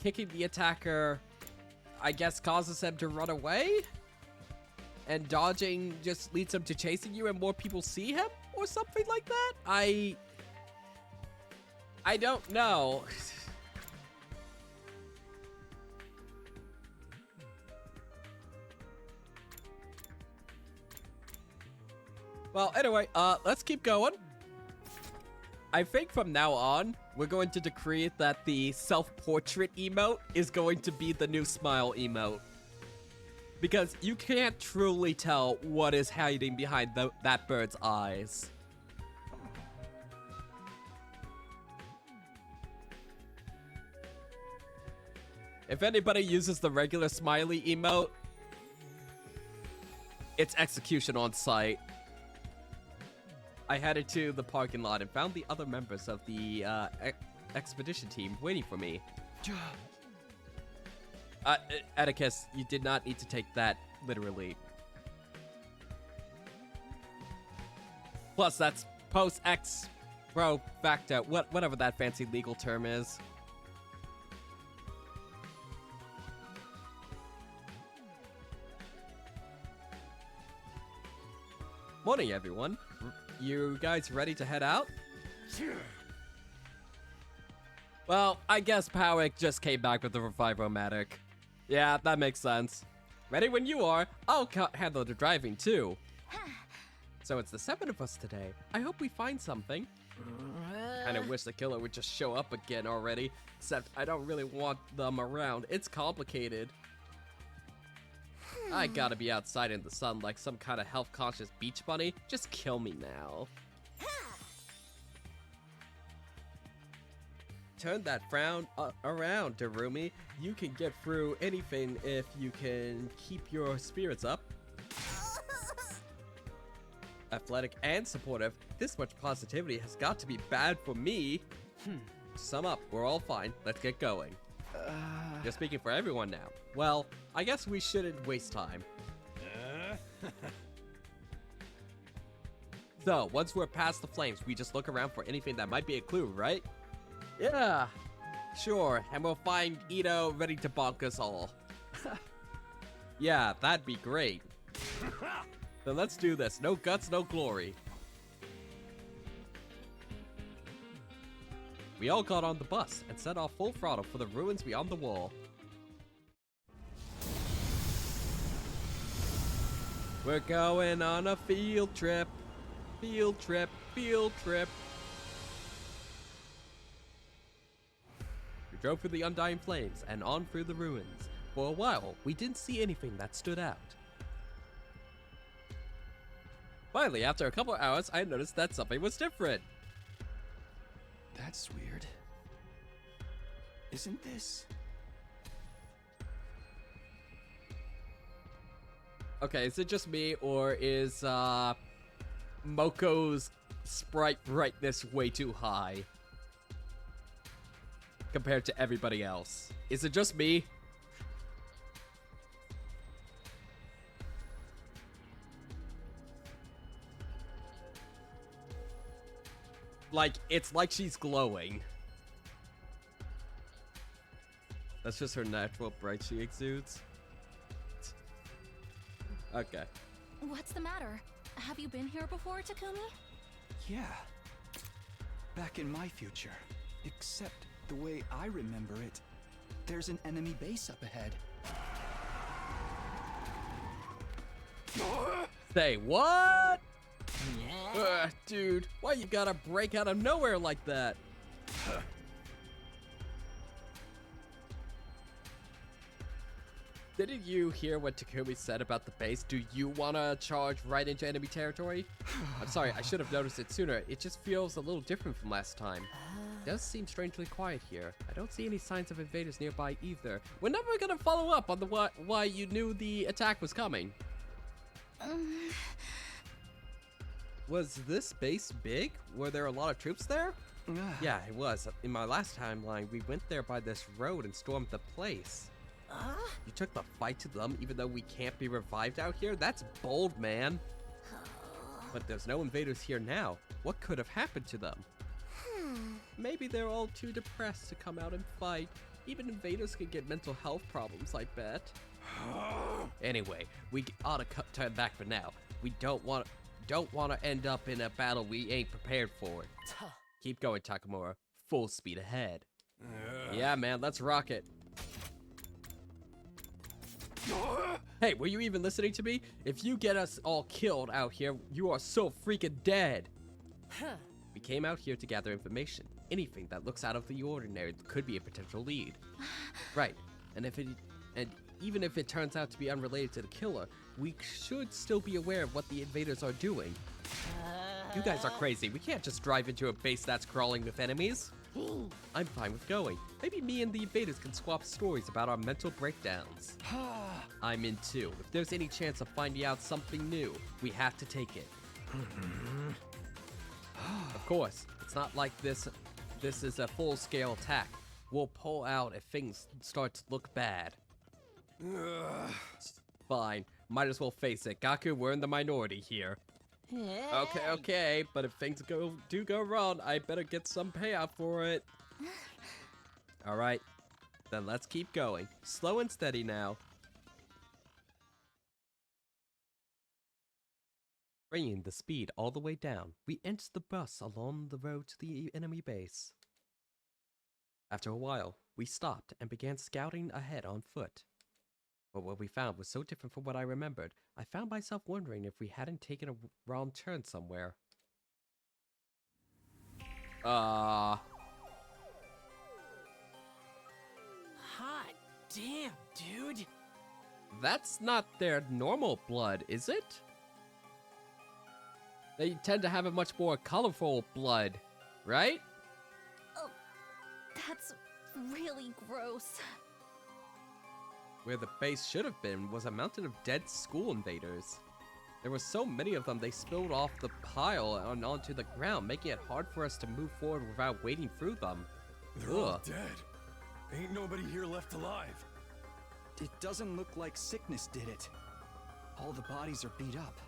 kicking the attacker, I guess, causes him to run away? And dodging just leads him to chasing you and more people see him? Or something like that? I don't know. Well, anyway, let's keep going. I think from now on, we're going to decree that the self-portrait emote is going to be the new smile emote. Because you can't truly tell what is hiding behind that bird's eyes. If anybody uses the regular smiley emote, it's execution on site. I headed to the parking lot and found the other members of the expedition team waiting for me. Atticus, you did not need to take that literally. Plus, that's post-ex pro facto, whatever that fancy legal term is. Morning, everyone. You guys ready to head out? Sure. Well, I guess Powick just came back with the Revivomatic. Yeah, that makes sense. Ready when you are. I'll handle the driving, too. So it's the 7 of us today. I hope we find something. Kinda wish the killer would just show up again already. Except I don't really want them around. It's complicated. I gotta be outside in the sun like some kind of health-conscious beach bunny. Just kill me now. Turn that frown around, Darumi. You can get through anything if you can keep your spirits up. Athletic and supportive. This much positivity has got to be bad for me. To sum up, we're all fine. Let's get going. You're speaking for everyone now. Well, I guess we shouldn't waste time. So, once we're past the flames, we just look around for anything that might be a clue, right? Yeah, sure, and we'll find Ito ready to bonk us all. Yeah, that'd be great. Then let's do this. No guts, no glory. We all got on the bus and set off full throttle for the ruins beyond the wall. We're going on a field trip. Field trip, field trip. We drove through the undying flames and on through the ruins. For a while, we didn't see anything that stood out. Finally, after a couple hours, I noticed that something was different. That's weird. Isn't this? Okay, is it just me, or is Moko's sprite brightness way too high compared to everybody else? Is it just me? Like, it's like she's glowing. That's just her natural bright she exudes. Okay. What's the matter? Have you been here before, Takumi? Yeah. Back in my future. Except the way I remember it, there's an enemy base up ahead. Say what? Dude, why you gotta break out of nowhere like that? Didn't you hear what Takumi said about the base? Do you wanna charge right into enemy territory? I'm sorry, I should have noticed it sooner. It just feels a little different from last time. It does seem strangely quiet here. I don't see any signs of invaders nearby either. We're never gonna follow up on the why you knew the attack was coming. Was this base big? Were there a lot of troops there? Yeah, it was. In my last timeline, we went there by this road and stormed the place. You took the fight to them even though we can't be revived out here? That's bold, man. But there's no invaders here now. What could have happened to them? Maybe they're all too depressed to come out and fight. Even invaders can get mental health problems, I bet. Anyway, we ought to turn back for now. We don't want to end up in a battle we ain't prepared for. Keep going, Takamura. Full speed ahead. Yeah, man, let's rock it. Hey, were you even listening to me? If you get us all killed out here, you are so freaking dead. We came out here to gather information. Anything that looks out of the ordinary could be a potential lead. Right, and even if it turns out to be unrelated to the killer, we should still be aware of what the invaders are doing. You guys are crazy. We can't just drive into a base that's crawling with enemies. I'm fine with going. Maybe me and the invaders can swap stories about our mental breakdowns. I'm in too. If there's any chance of finding out something new, we have to take it. Of course, it's not like this is a full-scale attack. We'll pull out if things start to look bad. Fine. Might as well face it. Gaku, we're in the minority here. Okay, but if things do go wrong, I better get some payout for it. Alright, then let's keep going. Slow and steady now. Bringing the speed all the way down, we entered the bus along the road to the enemy base. After a while, we stopped and began scouting ahead on foot. But what we found was so different from what I remembered, I found myself wondering if we hadn't taken a wrong turn somewhere. Hot damn, dude. That's not their normal blood, is it? They tend to have a much more colorful blood, right? Oh, that's really gross. Where the base should have been was a mountain of dead school invaders. There were so many of them they spilled off the pile and onto the ground, making it hard for us to move forward without wading through them. They're all dead. Ain't nobody here left alive. It doesn't look like sickness did it. All the bodies are beat up.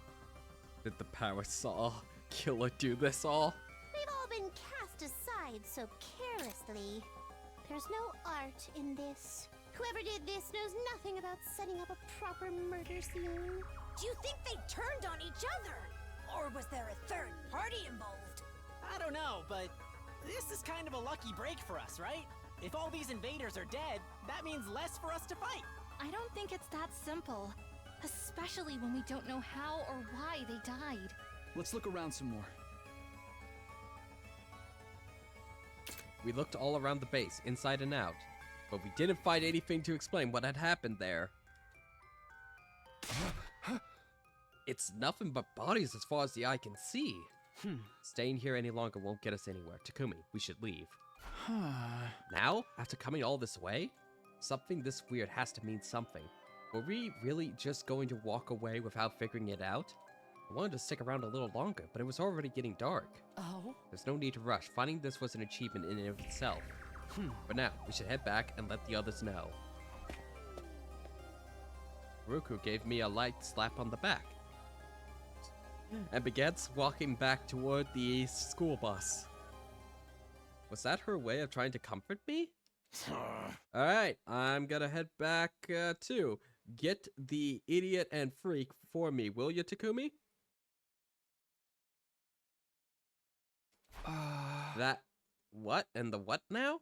Did the power saw killer do this all? They've all been cast aside so carelessly. There's no art in this. Whoever did this knows nothing about setting up a proper murder scene. Do you think they turned on each other? Or was there a third party involved? I don't know, but this is kind of a lucky break for us, right? If all these invaders are dead, that means less for us to fight. I don't think it's that simple. Especially when we don't know how or why they died. Let's look around some more. We looked all around the base, inside and out, but we didn't find anything to explain what had happened there. It's nothing but bodies as far as the eye can see. Staying here any longer won't get us anywhere. Takumi, we should leave. Now? After coming all this way? Something this weird has to mean something. Were we really just going to walk away without figuring it out? I wanted to stick around a little longer, but it was already getting dark. Oh? There's no need to rush. Finding this was an achievement in and of itself. But now, we should head back and let the others know. Ruku gave me a light slap on the back and began walking back toward the school bus. Was that her way of trying to comfort me? Alright, I'm gonna head back too. Get the idiot and freak for me, will you, Takumi? That... what? And the what now?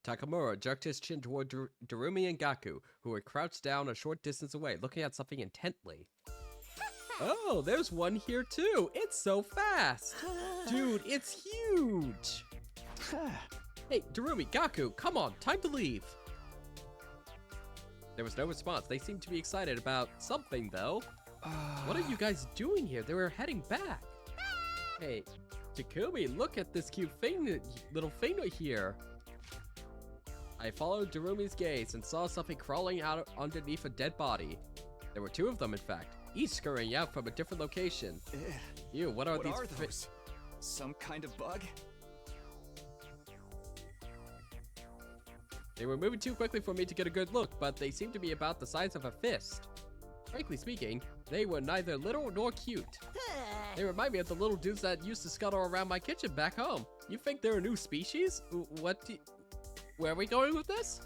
Takamura jerked his chin toward Darumi and Gaku, who were crouched down a short distance away, looking at something intently. Oh, there's one here too! It's so fast! Dude, it's huge! Hey, Darumi, Gaku, come on, time to leave! There was no response. They seemed to be excited about something, though. What are you guys doing here? They were heading back. Hey, Takumi, look at this cute little thing here. I followed Darumi's gaze and saw something crawling out underneath a dead body. There were two of them, in fact, each scurrying out from a different location. Ew, what are these? Some kind of bug? They were moving too quickly for me to get a good look, but they seemed to be about the size of a fist. Frankly speaking, they were neither little nor cute. They remind me of the little dudes that used to scuttle around my kitchen back home. You think they're a new species? Where are we going with this?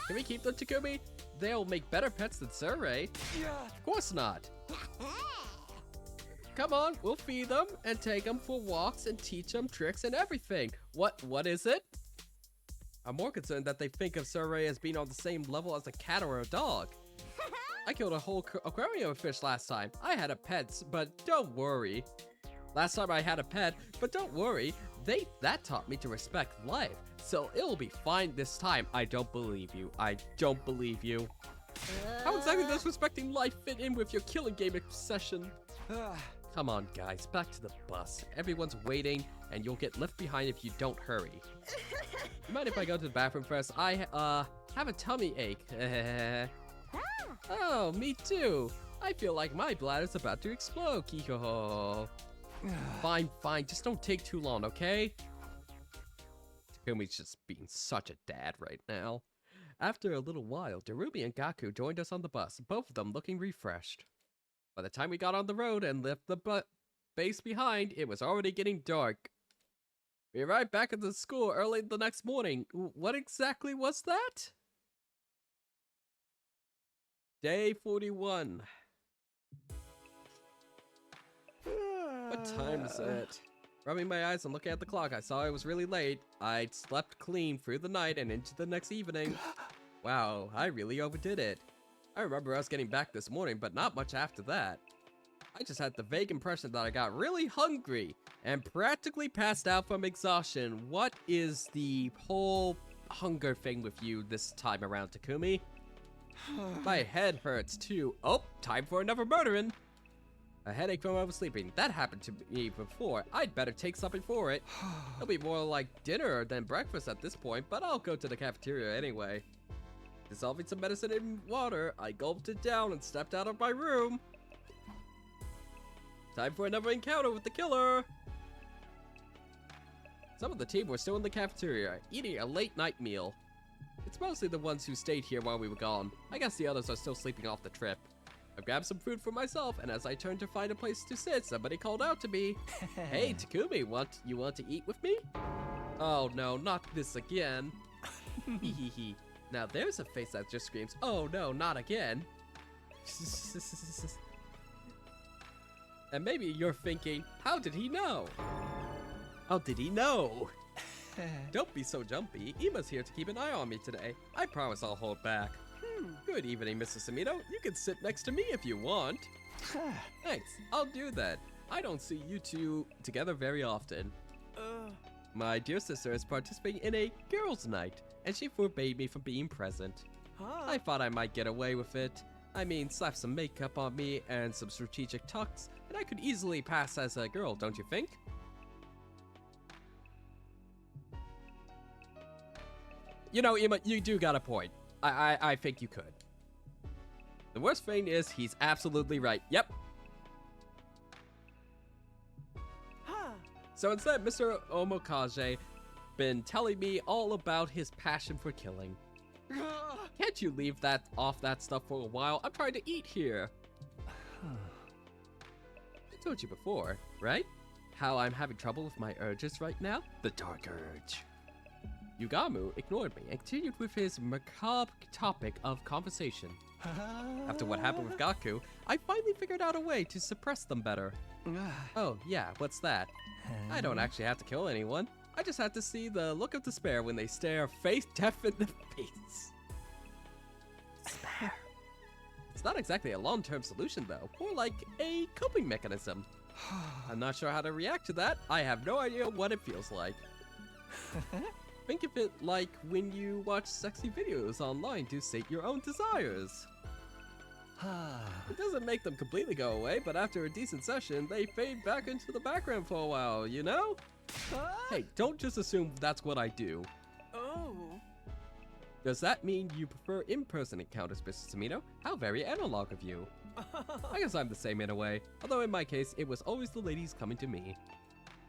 Can we keep them, Takumi? They'll make better pets than Surrey. Of course not. Come on, we'll feed them and take them for walks and teach them tricks and everything. What is it? I'm more concerned that they think of Surrey as being on the same level as a cat or a dog. I killed a whole aquarium of fish last time. I had a pet, but don't worry. Last time I had a pet, but don't worry. That taught me to respect life. So it'll be fine this time. I don't believe you. I don't believe you. How exactly does respecting life fit in with your killing game obsession? Come on, guys. Back to the bus. Everyone's waiting, and you'll get left behind if you don't hurry. You mind if I go to the bathroom first? I, have a tummy ache. Oh, me too. I feel like my bladder's about to explode, Kiko. Fine, just don't take too long, okay? Takumi's just being such a dad right now. After a little while, Darumi and Gaku joined us on the bus, both of them looking refreshed. By the time we got on the road and left the base behind, it was already getting dark. We arrived back at the school early the next morning. What exactly was that? Day 41. What time is it? Rubbing my eyes and looking at the clock, I saw it was really late. I'd slept clean through the night and into the next evening. Wow, I really overdid it. I remember us getting back this morning, but not much after that. I just had the vague impression that I got really hungry and practically passed out from exhaustion. What is the whole hunger thing with you this time around, Takumi? My head hurts too. Oh, time for another murdering. A headache from oversleeping. That happened to me before. I'd better take something for it. It'll be more like dinner than breakfast at this point, but I'll go to the cafeteria anyway. Dissolving some medicine in water, I gulped it down and stepped out of my room. Time for another encounter with the killer. Some of the team were still in the cafeteria, eating a late night meal. It's mostly the ones who stayed here while we were gone. I guess the others are still sleeping off the trip. I grabbed some food for myself, and as I turned to find a place to sit, somebody called out to me. Hey, Takumi, you want to eat with me? Oh no, not this again. Hehehe. Now there's a face that just screams, oh no, not again. And maybe you're thinking, how did he know? How did he know? Don't be so jumpy. Ima's here to keep an eye on me today. I promise I'll hold back. Good evening, Mr. Samito. You can sit next to me if you want. Thanks, I'll do that. I don't see you two together very often. My dear sister is participating in a girls' night, and she forbade me from being present. I thought I might get away with it. I mean, slap some makeup on me and some strategic tucks, and I could easily pass as a girl, don't you think? You know, Emma, you do got a point. I think you could. The worst thing is, he's absolutely right. Yep. So instead, Mr. Omokage been telling me all about his passion for killing. Can't you leave that off that stuff for a while? I'm trying to eat here. I told you before, right? How I'm having trouble with my urges right now? The dark urge. Yugamu ignored me and continued with his macabre topic of conversation. After what happened with Gaku, I finally figured out a way to suppress them better. Oh, yeah, what's that? I don't actually have to kill anyone. I just have to see the look of despair when they stare face deaf in the face. Despair. It's not exactly a long-term solution, though. More like a coping mechanism. I'm not sure how to react to that. I have no idea what it feels like. Think of it like when you watch sexy videos online to sate your own desires. It doesn't make them completely go away, but after a decent session, they fade back into the background for a while, you know? Hey, don't just assume that's what I do. Oh. Does that mean you prefer in-person encounters, Mr. Samino? How very analog of you. I guess I'm the same in a way, although in my case, it was always the ladies coming to me.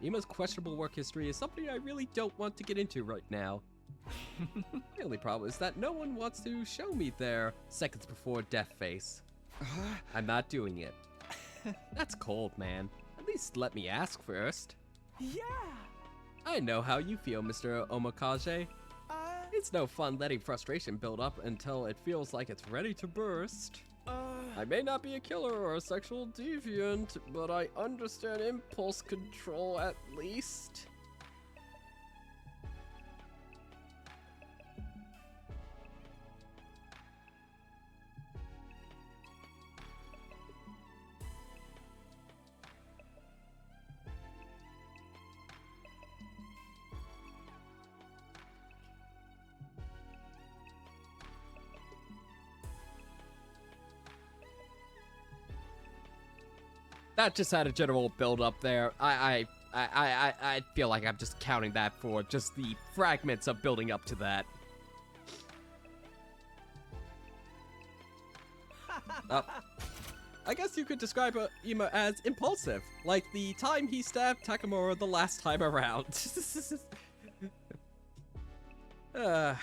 Ima's questionable work history is something I really don't want to get into right now. The only problem is that no one wants to show me their seconds before death face. I'm not doing it. That's cold, man. At least let me ask first. Yeah. I know how you feel, Mr. Omokage. It's no fun letting frustration build up until it feels like it's ready to burst. I may not be a killer or a sexual deviant, but I understand impulse control at least. That just had a general build up there. I feel like I'm just counting that for just the fragments of building up to that. I guess you could describe Ima as impulsive, like the time he stabbed Takamura the last time around. Come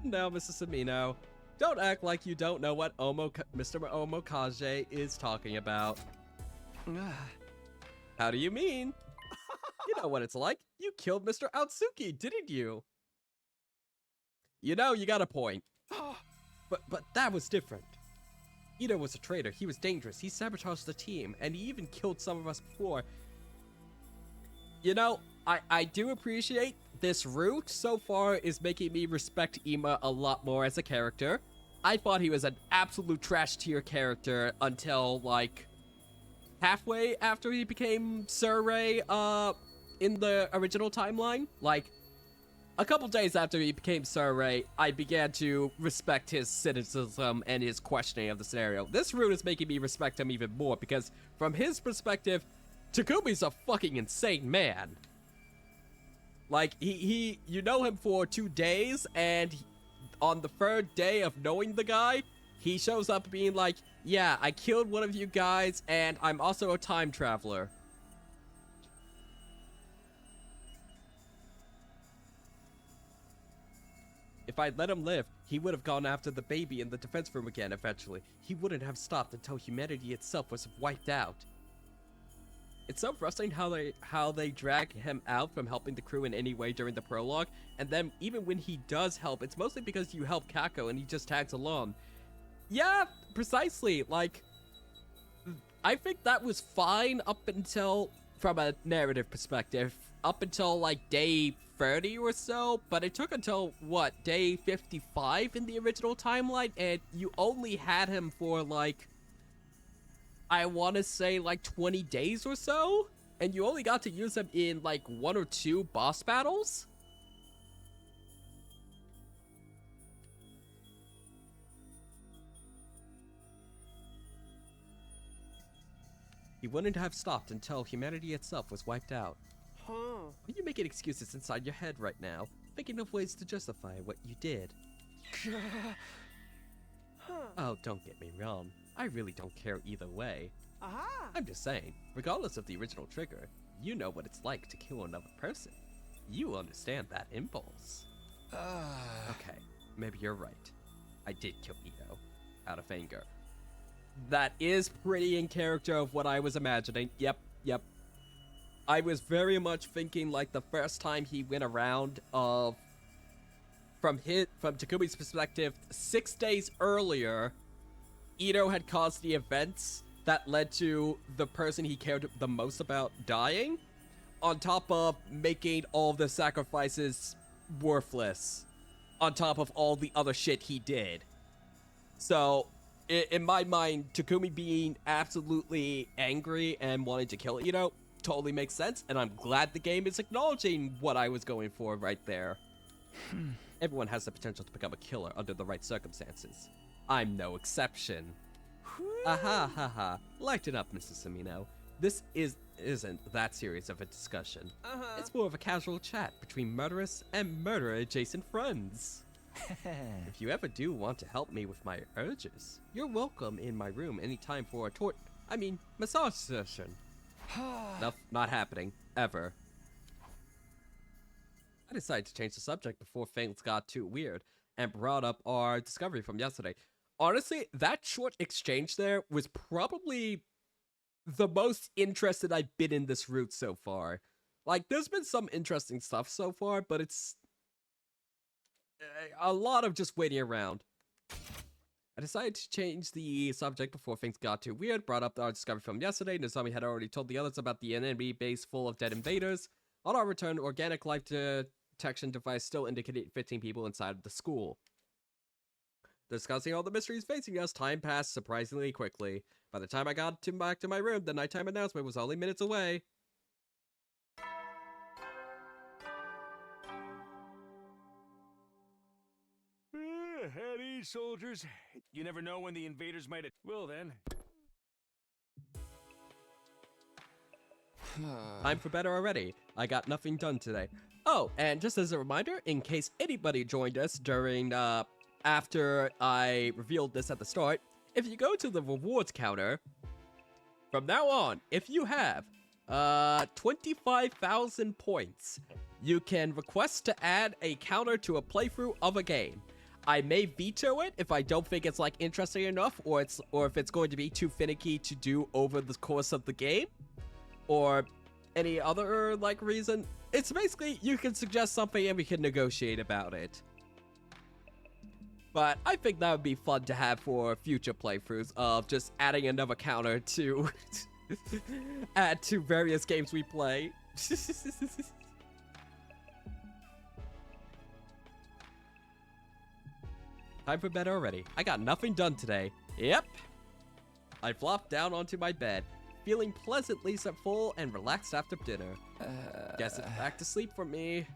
now, Mrs. Samino. Don't act like you don't know what Mr. Omokage is talking about. How do you mean? You know what it's like. You killed Mr. Outsuki, didn't you? You know, you got a point. But that was different. Ito was a traitor. He was dangerous. He sabotaged the team, and he even killed some of us before. You know, I do appreciate this route so far is making me respect Ima a lot more as a character. I thought he was an absolute trash tier character until, like, halfway after he became Surrey, in the original timeline. Like, a couple days after he became Surrey, I began to respect his cynicism and his questioning of the scenario. This route is making me respect him even more, because from his perspective, Takumi's a fucking insane man. Like, he you know him for 2 days, and on the 3rd day of knowing the guy, he shows up being like, yeah, I killed one of you guys, and I'm also a time traveler. If I'd let him live, he would have gone after the baby in the defense room again eventually. He wouldn't have stopped until humanity itself was wiped out. It's so frustrating how they drag him out from helping the crew in any way during the prologue, and then even when he does help, it's mostly because you help Kako and he just tags along. Yeah, precisely. Like, I think that was fine up until, from a narrative perspective, up until like day 30 or so, but it took until, what, day 55 in the original timeline, and you only had him for like, I want to say like 20 days or so, and you only got to use him in like 1 or 2 boss battles? He wouldn't have stopped until humanity itself was wiped out. Huh. Are you making excuses inside your head right now, thinking of ways to justify what you did? Oh, don't get me wrong. I really don't care either way. Aha! I'm just saying, regardless of the original trigger, you know what it's like to kill another person. You understand that impulse. Okay, maybe you're right. I did kill Ito, out of anger. That is pretty in character of what I was imagining. Yep. I was very much thinking like the first time he went around of from Takumi's perspective, 6 days earlier, Ito had caused the events that led to the person he cared the most about dying, on top of making all of the sacrifices worthless, on top of all the other shit he did. So, in my mind, Takumi being absolutely angry and wanting to kill Ito totally makes sense, and I'm glad the game is acknowledging what I was going for right there. Everyone has the potential to become a killer under the right circumstances. I'm no exception. Ha. Lighten up, Mr. Samino. This isn't that serious of a discussion. It's more of a casual chat between murderous and murder-adjacent friends. If you ever do want to help me with my urges, you're welcome in my room anytime for a massage session. Nope, not happening. Ever. I decided to change the subject before things got too weird and brought up our discovery from yesterday. Honestly, that short exchange there was probably the most interested I've been in this route so far. Like, there's been some interesting stuff so far, but it's a lot of just waiting around. I decided to change the subject before things got too weird, brought up our discovery from yesterday. Nozami had already told the others about the enemy base full of dead invaders. On our return, organic life detection device still indicated 15 people inside of the school. Discussing all the mysteries facing us, time passed surprisingly quickly. By the time I got back to my room, the nighttime announcement was only minutes away. At ease, soldiers. You never know when the invaders might. Well then. Time for better already. I got nothing done today. Oh, and just as a reminder, in case anybody joined us during, after I revealed this at the start, if you go to the rewards counter, from now on, if you have, 25,000 points, you can request to add a counter to a playthrough of a game. I may veto it if I don't think it's, like, interesting enough, or if it's going to be too finicky to do over the course of the game, or any other, like, reason. It's basically, you can suggest something and we can negotiate about it. But I think that would be fun to have for future playthroughs of just adding another counter to add to various games we play. Time for bed already. I got nothing done today. Yep. I flopped down onto my bed, feeling pleasantly full and relaxed after dinner. Guess it's back to sleep for me.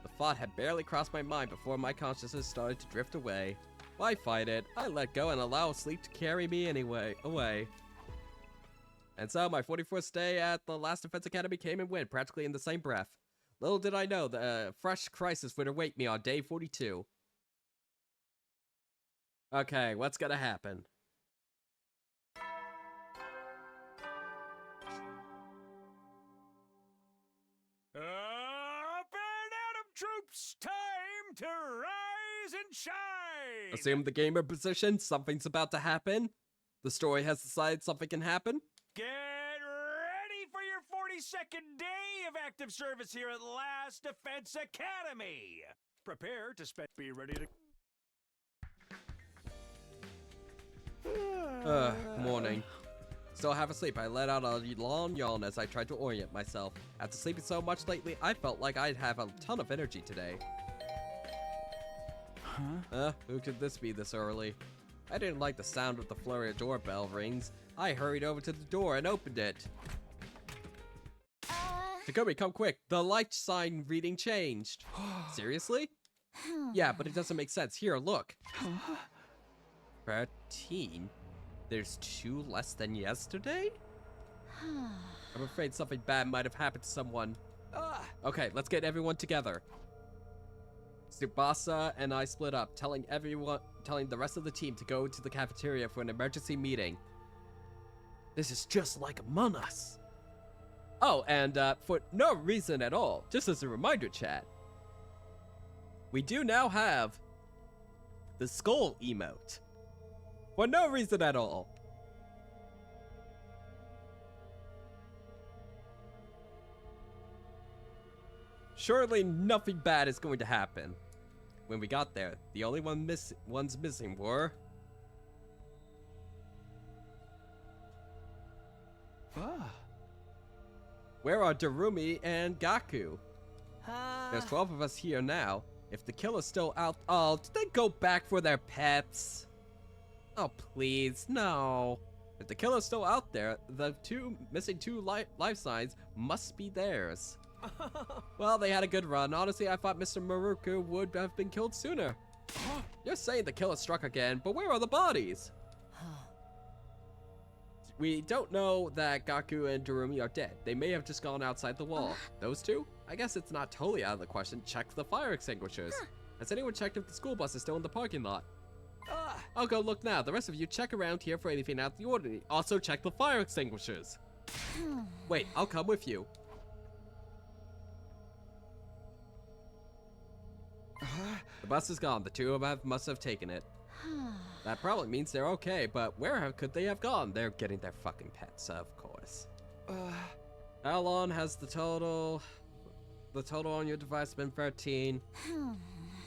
The thought had barely crossed my mind before my consciousness started to drift away. Why fight it? I let go and allow sleep to carry me away. And so my 44th day at the last defense academy came and went practically in the same breath. Little did I know the fresh crisis would await me on day 42. Okay, what's gonna happen? Up and at 'em, troops! Time to rise and shine! Assume the gamer position, something's about to happen. The story has decided something can happen. Get ready for your 42nd day of active service here at Last Defense Academy! Prepare to be ready to... Morning. Still half asleep, I let out a long yawn as I tried to orient myself. After sleeping so much lately, I felt like I'd have a ton of energy today. Who could this be this early? I didn't like the sound of the flurry of doorbell rings. I hurried over to the door and opened it. Takumi, come quick. The light sign reading changed. Seriously? Yeah, but it doesn't make sense. Here, look. 13? There's 2 less than yesterday? I'm afraid something bad might have happened to someone. Okay, let's get everyone together. Tsubasa and I split up, telling the rest of the team to go to the cafeteria for an emergency meeting. This is just like Among Us. Oh, and for no reason at all, just as a reminder, chat, we do now have the skull emote. For no reason at all. Surely nothing bad is going to happen. When we got there, the only ones missing were... Where are Darumi and Gaku? There's 12 of us here now. If the killer's still out... Oh, did they go back for their pets? Oh, please, no. If the killer's still out there, the missing two life signs must be theirs. Well, they had a good run. Honestly, I thought Mr. Maruku would have been killed sooner. You're saying the killer struck again, but where are the bodies? We don't know that Gaku and Darumi are dead. They may have just gone outside the wall. Those two? I guess it's not totally out of the question. Check the fire extinguishers. Has anyone checked if the school bus is still in the parking lot? I'll go look now. The rest of you check around here for anything out of the ordinary. Also check the fire extinguishers. Wait, I'll come with you. The bus is gone. The two of them must have taken it. That probably means they're okay, but where could they have gone? They're getting their fucking pets, of course. How long has the total on your device been 13?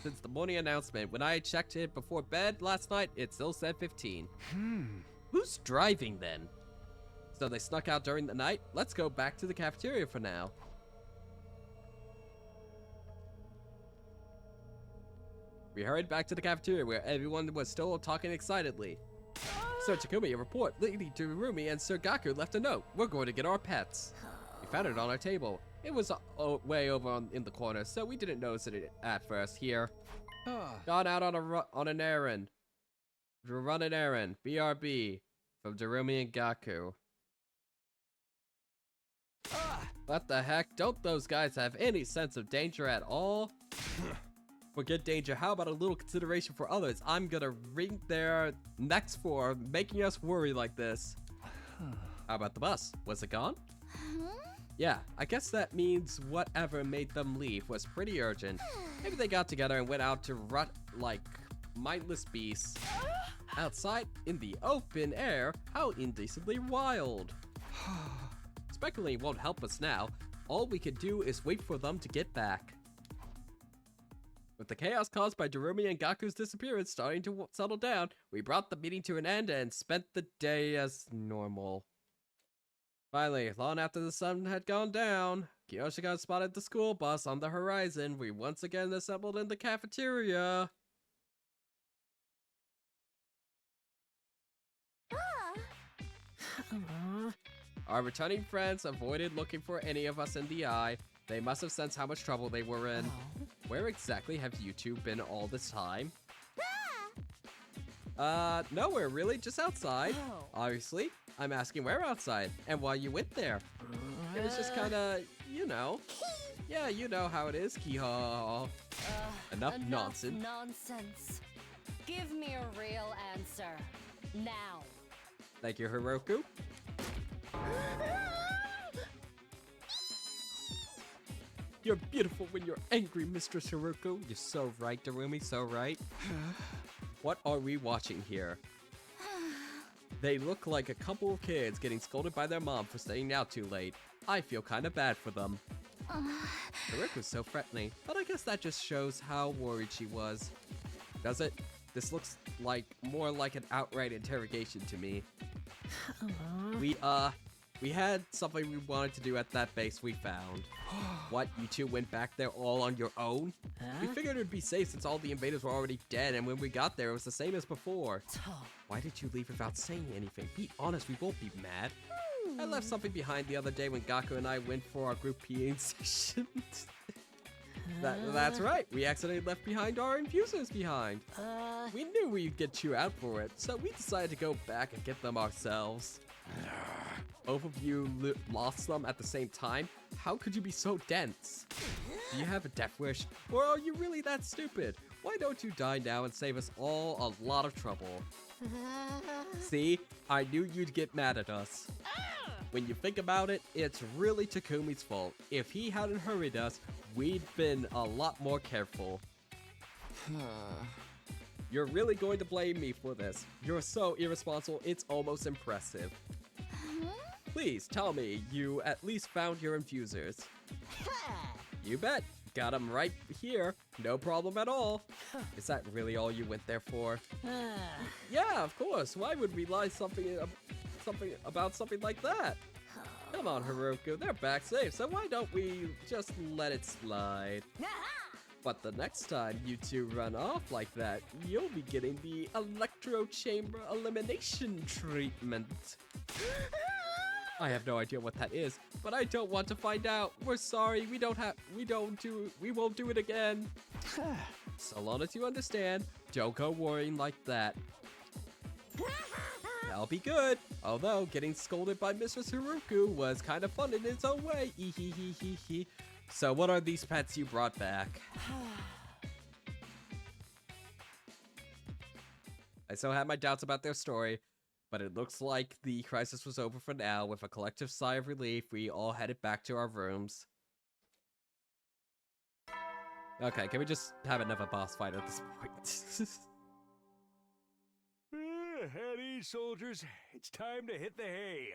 Since the morning announcement. When I checked it before bed last night, it still said 15. Who's driving then? So they snuck out during the night? Let's go back to the cafeteria for now. We hurried back to the cafeteria where everyone was still talking excitedly. Sir Takumi, a report. Lady Darumi and Sir Gaku left a note. We're going to get our pets. We found it on our table. It was way over in the corner, so we didn't notice it at first. Here. Gone out on an errand. Run an errand. BRB. From Darumi and Gaku. What the heck? Don't those guys have any sense of danger at all? Forget danger. How about a little consideration for others? I'm gonna wring their necks for making us worry like this. How about the bus? Was it gone? Yeah, I guess that means whatever made them leave was pretty urgent. Maybe they got together and went out to rut like mindless beasts. Outside, in the open air, how indecently wild. Speculating won't help us now. All we can do is wait for them to get back. With the chaos caused by Darumi and Gaku's disappearance starting to settle down, we brought the meeting to an end and spent the day as normal. Finally, long after the sun had gone down, Kiyoshika spotted the school bus on the horizon. We once again assembled in the cafeteria. Our returning friends avoided looking for any of us in the eye. They must have sensed how much trouble they were in. Where exactly have you two been all this time? Nowhere really, just outside. Obviously, I'm asking where outside and why you went there. It was just kinda, you know. Yeah, you know how it is, Kiho. Enough nonsense. Nonsense. Give me a real answer. Now. Thank you, Hiroku. You're beautiful when you're angry, Mistress Hiroku. You're so right, Darumi, so right. What are we watching here? They look like a couple of kids getting scolded by their mom for staying out too late. I feel kind of bad for them. Hiroku's so friendly, but I guess that just shows how worried she was. Does it? This looks like more like an outright interrogation to me. We had something we wanted to do at that base we found. What, you two went back there all on your own? We figured it would be safe since all the invaders were already dead, and when we got there, it was the same as before. Why did you leave without saying anything? Be honest, we won't be mad. I left something behind the other day when Gaku and I went for our group PA session. That's right, we accidentally left behind our infusers behind. We knew we'd get you out for it, so we decided to go back and get them ourselves. both of you lost them at the same time? How could you be so dense? Do you have a death wish? Or are you really that stupid? Why don't you die now and save us all a lot of trouble? See? I knew you'd get mad at us. When you think about it, it's really Takumi's fault. If he hadn't hurried us, we'd been a lot more careful. You're really going to blame me for this. You're so irresponsible, it's almost impressive. Please tell me you at least found your infusers. You bet. Got them right here. No problem at all. Is that really all you went there for? Yeah, of course. Why would we lie about something like that? Come on, Haruko. They're back safe, so why don't we just let it slide? But the next time you two run off like that, you'll be getting the electro chamber elimination treatment. I have no idea what that is, but I don't want to find out. We're sorry, we won't do it again. So long as you understand, don't go worrying like that. That'll be good. Although, getting scolded by Mrs. Haruko was kind of fun in its own way. So what are these pets you brought back? I still have my doubts about their story, but it looks like the crisis was over for now. With a collective sigh of relief, we all headed back to our rooms. Okay, can we just have another boss fight at this point? At ease, soldiers. It's time to hit the hay.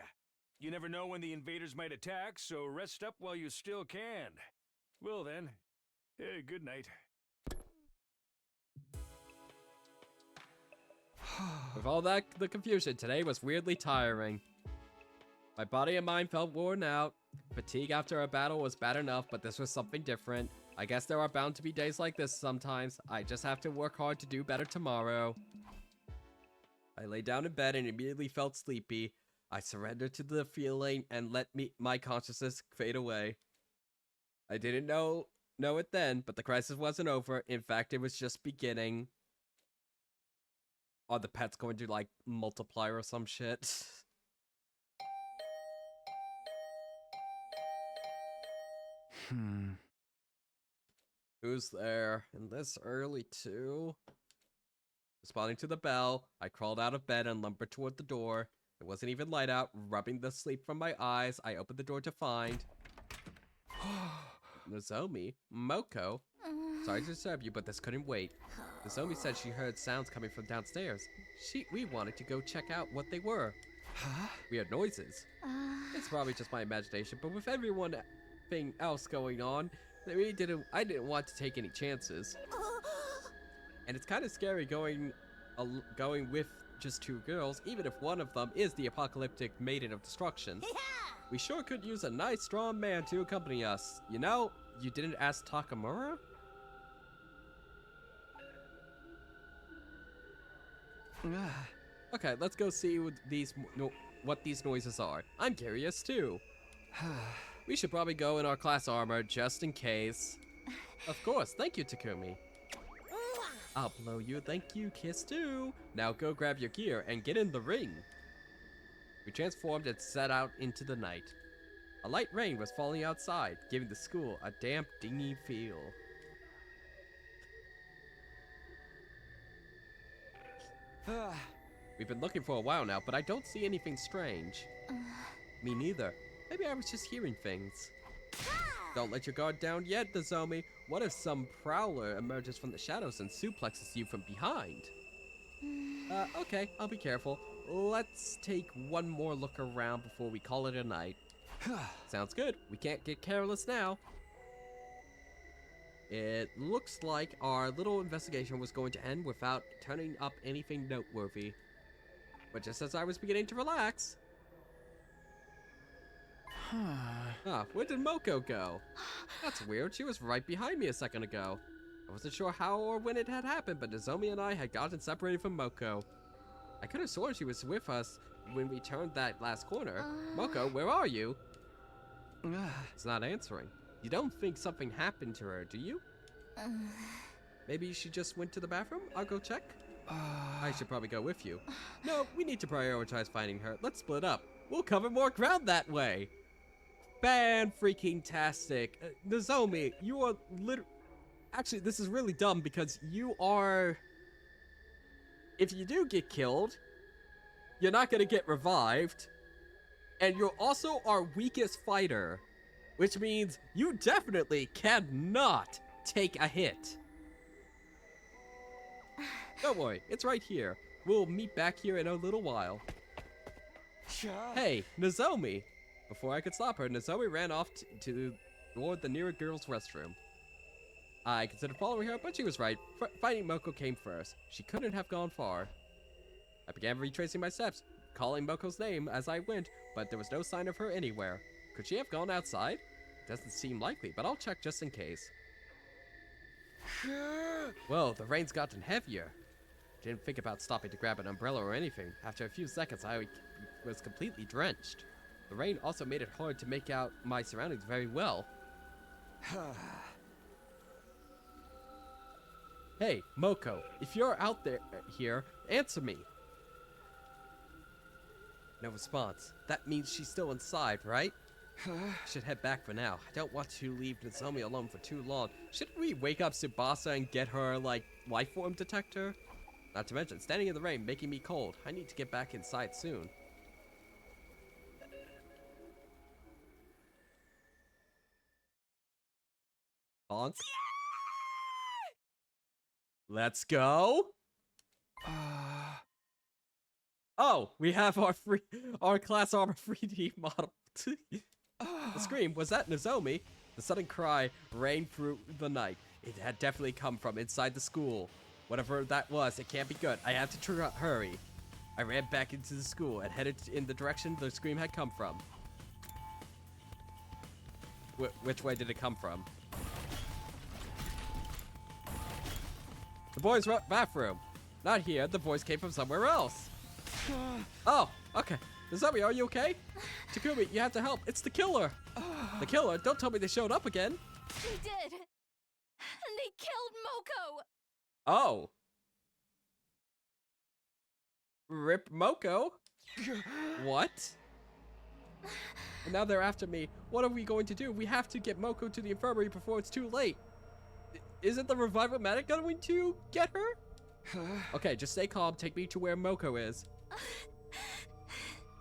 You never know when the invaders might attack, so rest up while you still can. Well then, good night. With all the confusion, today was weirdly tiring. My body and mind felt worn out. Fatigue after a battle was bad enough, but this was something different. I guess there are bound to be days like this sometimes. I just have to work hard to do better tomorrow. I lay down in bed and immediately felt sleepy. I surrendered to the feeling and let my consciousness fade away. I didn't know it then, but the crisis wasn't over. In fact, it was just beginning. Are the pets going to, like, multiply or some shit? Who's there? And this early, too? Responding to the bell, I crawled out of bed and lumbered toward the door. It wasn't even light out. Rubbing the sleep from my eyes, I opened the door to find... Nozomi? Moko? Sorry to disturb you, but this couldn't wait. Nozomi said she heard sounds coming from downstairs. We wanted to go check out what they were. We heard noises. It's probably just my imagination, but with everything else going on, I didn't want to take any chances. And it's kind of scary going with just two girls, even if one of them is the apocalyptic maiden of destruction. We sure could use a nice, strong man to accompany us. You know, you didn't ask Takamura? Okay, let's go see what these noises are. I'm curious too. We should probably go in our class armor just in case. Of course, thank you, Takumi. I'll blow you a thank you kiss too. Now go grab your gear and get in the ring. We transformed and set out into the night. A light rain was falling outside, giving the school a damp, dingy feel. We've been looking for a while now, but I don't see anything strange. Me neither. Maybe I was just hearing things. Don't let your guard down yet, Nozomi. What if some prowler emerges from the shadows and suplexes you from behind? Okay, I'll be careful. Let's take one more look around before we call it a night. Sounds good. We can't get careless now. It looks like our little investigation was going to end without turning up anything noteworthy. But just as I was beginning to relax... where did Moko go? That's weird. She was right behind me a second ago. I wasn't sure how or when it had happened, but Nozomi and I had gotten separated from Moko. I could have sworn she was with us when we turned that last corner. Moko, where are you? It's not answering. You don't think something happened to her, do you? Maybe she just went to the bathroom? I'll go check. I should probably go with you. No, we need to prioritize finding her. Let's split up. We'll cover more ground that way. Fan-freaking-tastic. Nozomi, you are Actually, this is really dumb because you are... If you do get killed, you're not gonna get revived. And you're also our weakest fighter. Which means you definitely cannot take a hit. Don't worry, it's right here. We'll meet back here in a little while. Hey, Nozomi! Before I could stop her, Nozomi ran off toward the nearest girl's restroom. I considered following her, but she was right. Fighting Moko came first. She couldn't have gone far. I began retracing my steps, calling Moko's name as I went, but there was no sign of her anywhere. Could she have gone outside? Doesn't seem likely, but I'll check just in case. Whoa, the rain's gotten heavier. Didn't think about stopping to grab an umbrella or anything. After a few seconds, I was completely drenched. The rain also made it hard to make out my surroundings very well. Hey, Moko, if you're out there here, answer me. No response. That means she's still inside, right? Should head back for now. I don't want to leave Nozomi alone for too long. Shouldn't we wake up Tsubasa and get her, like, life form detector? Not to mention, standing in the rain making me cold. I need to get back inside soon. Bonk. Let's go. Oh, we have our class armor 3D model. The scream was that Nozomi. The sudden cry rang through the night. It had definitely come from inside the school. Whatever that was, it can't be good. I have to hurry. I ran back into the school and headed in the direction the scream had come from. Which way did it come from? The boys' bathroom. Not here. The boys came from somewhere else. Oh, okay. Nozomi, are you okay? Takumi, you have to help. It's the killer. The killer? Don't tell me they showed up again. They did. And they killed Moko. Oh. Rip Moko? What? And now they're after me. What are we going to do? We have to get Moko to the infirmary before it's too late. Isn't the revival medic going to get her? Okay, just stay calm. Take me to where Moko is.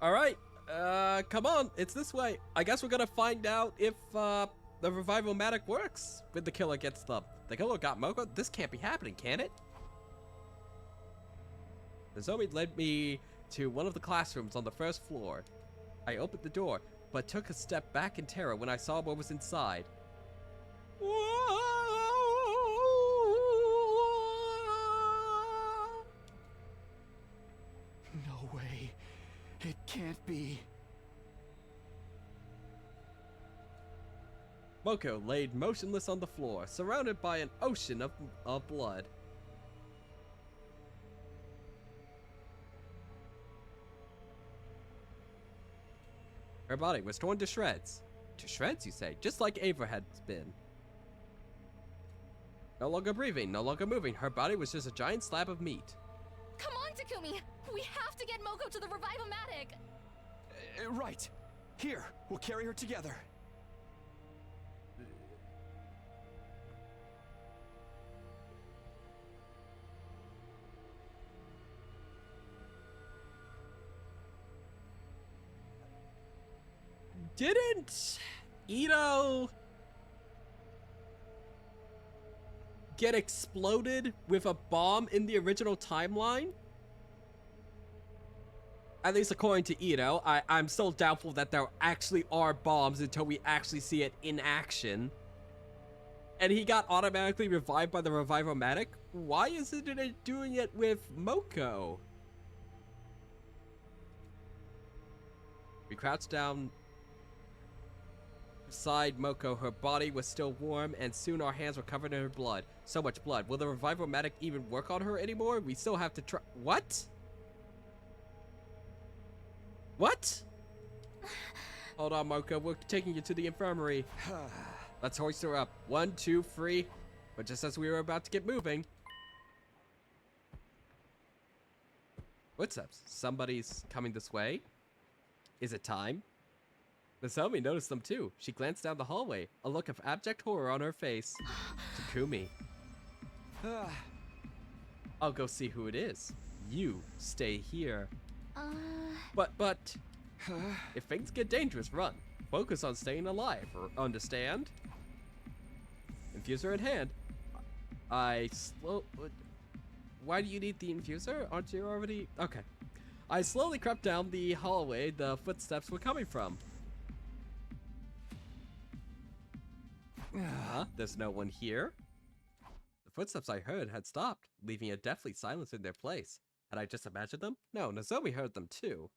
Alright, come on. It's this way. I guess we're gonna find out if, the revival medic works when the killer gets them. The killer got Moko? This can't be happening, can it? The zombie led me to one of the classrooms on the first floor. I opened the door, but took a step back in terror when I saw what was inside. No way. It can't be. Moko laid motionless on the floor, surrounded by an ocean of blood. Her body was torn to shreds. To shreds, you say? Just like Ava had been. No longer breathing, no longer moving. Her body was just a giant slab of meat. Come on, Takumi! We have to get Moko to the revival-matic! Right. Here, we'll carry her together. Didn't Ito get exploded with a bomb in the original timeline? At least according to Ito. I'm still doubtful that there actually are bombs until we actually see it in action. And he got automatically revived by the revival-matic? Why isn't it doing it with Moko? We crouched down beside Moko. Her body was still warm, and soon our hands were covered in her blood. So much blood. Will the revival-matic even work on her anymore? We still have to try. What? What? Hold on, Moko. We're taking you to the infirmary. Let's hoist her up. 1, 2, 3. But just as we were about to get moving. Footsteps. Somebody's coming this way. Is it time? Nozomi noticed them too. She glanced down the hallway, a look of abject horror on her face. Takumi. I'll go see who it is. You stay here. But, if things get dangerous, run. Focus on staying alive, understand? Infuser in hand. Why do you need the infuser? Aren't you already? Okay. I slowly crept down the hallway the footsteps were coming from. There's no one here. The footsteps I heard had stopped, leaving a deathly silence in their place. Had I just imagined them? No, Nozomi heard them too.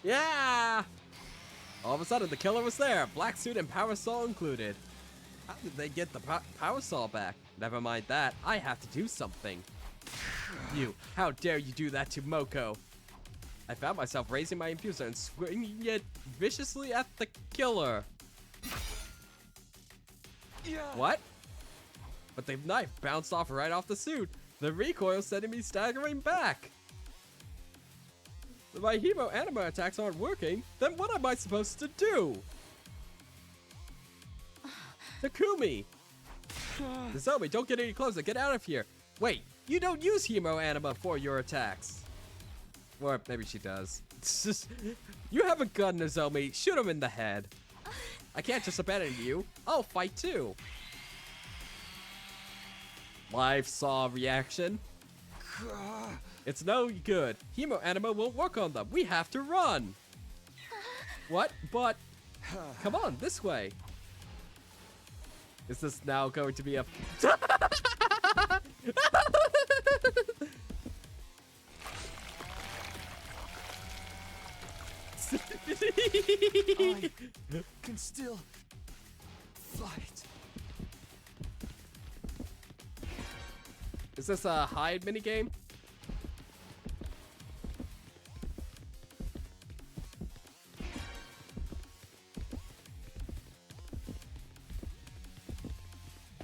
Yeah! All of a sudden, the killer was there, black suit and power saw included. How did they get the power saw back? Never mind that, I have to do something. You, how dare you do that to Moko? I found myself raising my infuser and swinging it viciously at the killer. What? But the knife bounced off right off the suit. The recoil sending me staggering back. If my Hemo anima attacks aren't working, then what am I supposed to do? Takumi! Nozomi, don't get any closer. Get out of here. Wait, you don't use Hemo anima for your attacks. Or maybe she does. You have a gun, Nozomi. Shoot him in the head. I can't just abandon you. I'll fight too. Live saw reaction. It's no good. Hemo anima won't work on them. We have to run. What? But come on, this way. Is this now going to be a I can still fight. Is this a hide minigame?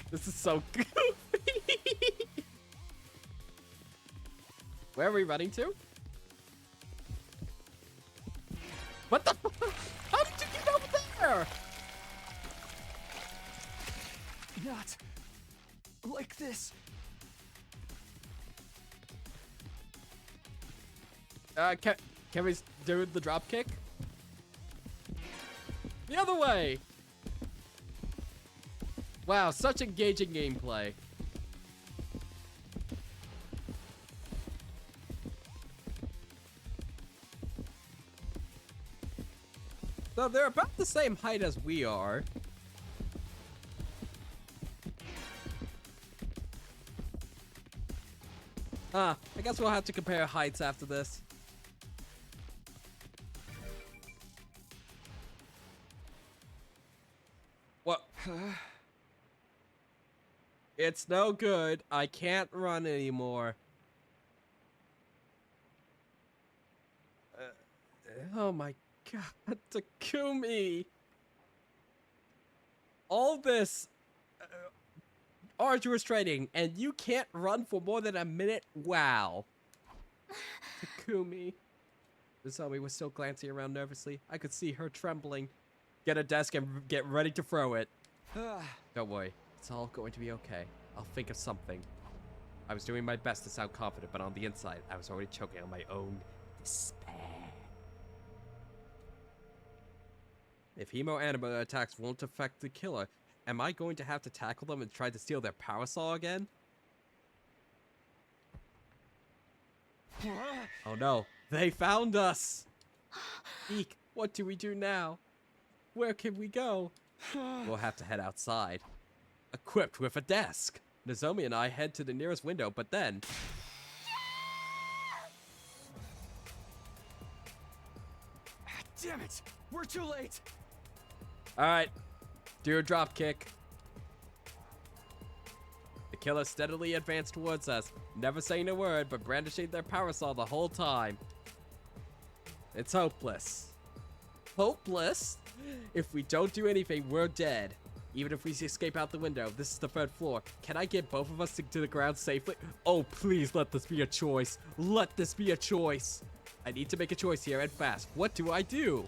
This is so goofy. Where are we running to? What the fuck? How did you get over there? Not like this. Can we do the drop kick? The other way! Wow, such engaging gameplay. So they're about the same height as we are. I guess we'll have to compare heights after this. What? It's no good. I can't run anymore. Oh my god, Takumi. All this arduous training, and you can't run for more than a minute? Wow. Takumi. Nozomi was still glancing around nervously. I could see her trembling. Get a desk and get ready to throw it. Don't worry. It's all going to be okay. I'll think of something. I was doing my best to sound confident, but on the inside, I was already choking on my own despair. If Hemo anima attacks won't affect the killer, am I going to have to tackle them and try to steal their power saw again? Oh no, they found us! Eek, what do we do now? Where can we go? We'll have to head outside. Equipped with a desk. Nozomi and I head to the nearest window, but then... Damn it! We're too late! Alright, do a drop kick. The killer steadily advanced towards us, never saying a word, but brandishing their power saw the whole time. It's hopeless. Hopeless? If we don't do anything, we're dead. Even if we escape out the window, this is the 3rd floor. Can I get both of us to the ground safely? Oh, please let this be a choice. Let this be a choice. I need to make a choice here and fast. What do I do?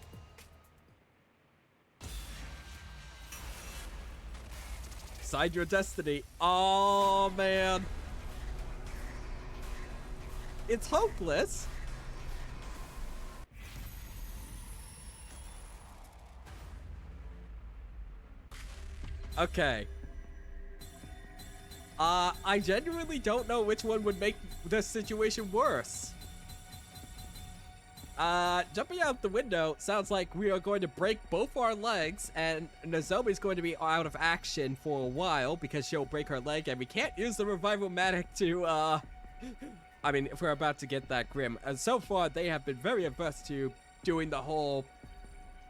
Decide your destiny. Oh, man. It's hopeless. Okay. I genuinely don't know which one would make this situation worse. Jumping out the window sounds like we are going to break both our legs, and Nozomi's going to be out of action for a while because she'll break her leg, and we can't use the Revival-Matic to, I mean, if we're about to get that grim. And so far, they have been very averse to doing the whole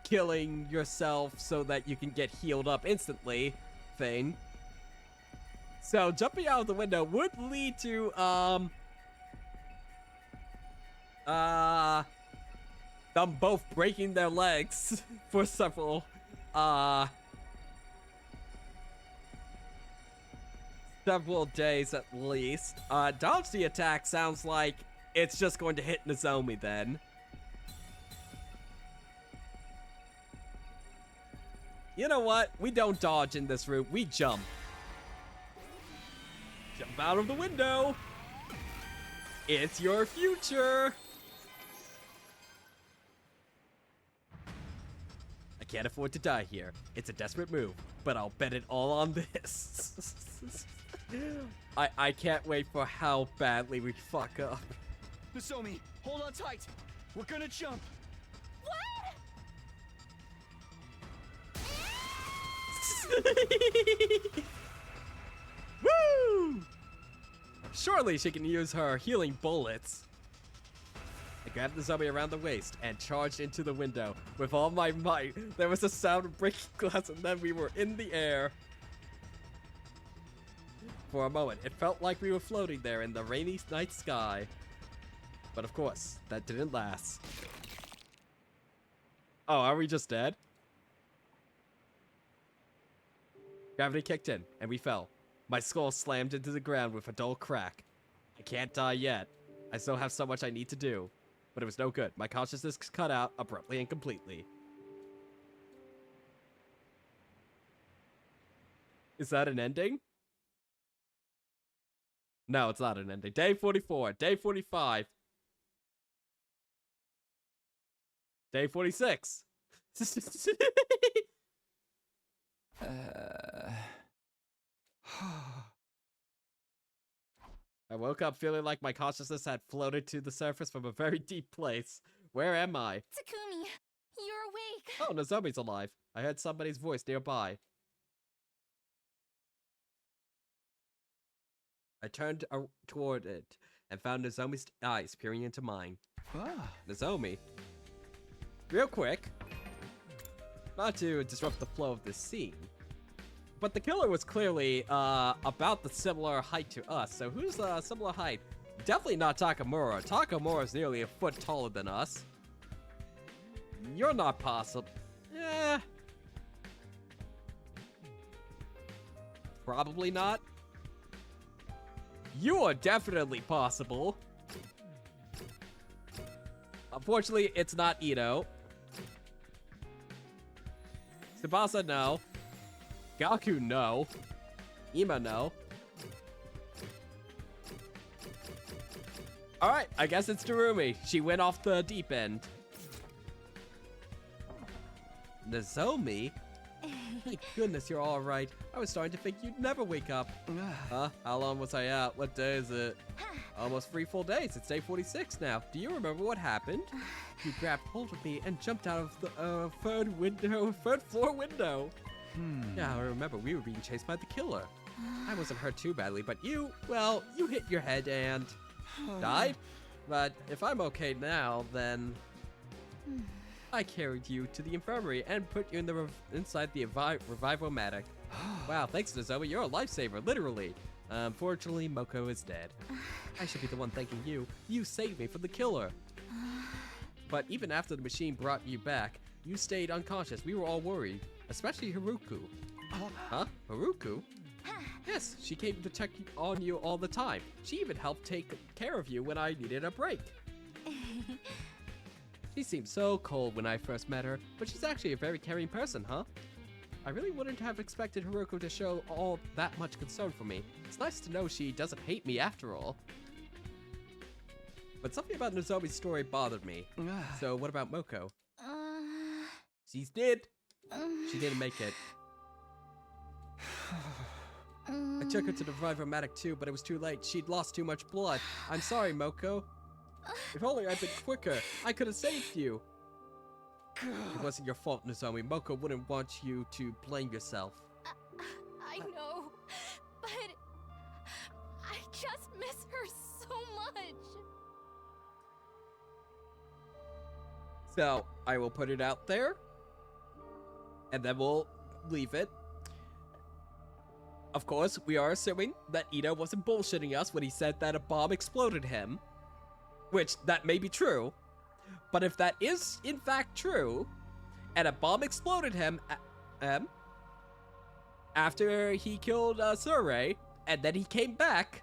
killing yourself so that you can get healed up instantly thing. So jumping out of the window would lead to, them both breaking their legs for several days at least. Dodge the attack sounds like it's just going to hit Nozomi then. You know what? We don't dodge in this route, we jump. Jump out of the window. It's your future. I can't afford to die here. It's a desperate move, but I'll bet it all on this. I can't wait for how badly we fuck up. Nozomi, hold on tight. We're gonna jump. Woo! Surely she can use her healing bullets. I grabbed the zombie around the waist and charged into the window with all my might. There was a sound of breaking glass, and then we were in the air. For a moment, it felt like we were floating there in the rainy night sky. But of course, that didn't last. Oh, are we just dead? Gravity kicked in, and we fell. My skull slammed into the ground with a dull crack. I can't die yet. I still have so much I need to do. But it was no good. My consciousness cut out abruptly and completely. Is that an ending? No, it's not an ending. Day 44. Day 45. Day 46. I woke up feeling like my consciousness had floated to the surface from a very deep place. Where am I? Takumi, you're awake. Oh, Nozomi's alive. I heard somebody's voice nearby. I turned toward it and found Nozomi's eyes peering into mine. Nozomi. Real quick. Not to disrupt the flow of this scene, but the killer was clearly about the similar height to us. So who's similar height? Definitely not Takamura. Takamura is nearly a foot taller than us. You're not possible. Eh. Probably not. You are definitely possible. Unfortunately, it's not Ito. Tsubasa, no. Gaku, no. Ima, no. Alright, I guess it's Darumi. She went off the deep end. Nozomi? Thank goodness you're alright. I was starting to think you'd never wake up. Huh? How long was I out? What day is it? Almost 3 full days. It's day 46 now. Do you remember what happened? You grabbed hold of me and jumped out of the third floor window. Yeah, I remember we were being chased by the killer. I wasn't hurt too badly, but you, well, you hit your head and died. But if I'm okay now, then I carried you to the infirmary and put you in the inside the Revival-Matic. Wow, thanks, Nozomi. You're a lifesaver, literally. Unfortunately, Moko is dead. I should be the one thanking you. You saved me from the killer. But even after the machine brought you back, you stayed unconscious. We were all worried, especially Haruku. Huh? Haruku? Yes, she came to check on you all the time. She even helped take care of you when I needed a break. She seemed so cold when I first met her, but she's actually a very caring person, huh? I really wouldn't have expected Haruko to show all that much concern for me. It's nice to know she doesn't hate me after all. But something about Nozomi's story bothered me. So what about Moko? She's dead. She didn't make it. I took her to the Revivomatic too, but it was too late. She'd lost too much blood. I'm sorry, Moko. If only I'd been quicker, I could have saved you. It wasn't your fault, Nozomi. Moko wouldn't want you to blame yourself. I know, but I just miss her so much. So, I will put it out there, and then we'll leave it. Of course, we are assuming that Ito wasn't bullshitting us when he said that a bomb exploded him. Which, that may be true. But if that is, in fact, true, and a bomb exploded him, after he killed Surrey, and then he came back,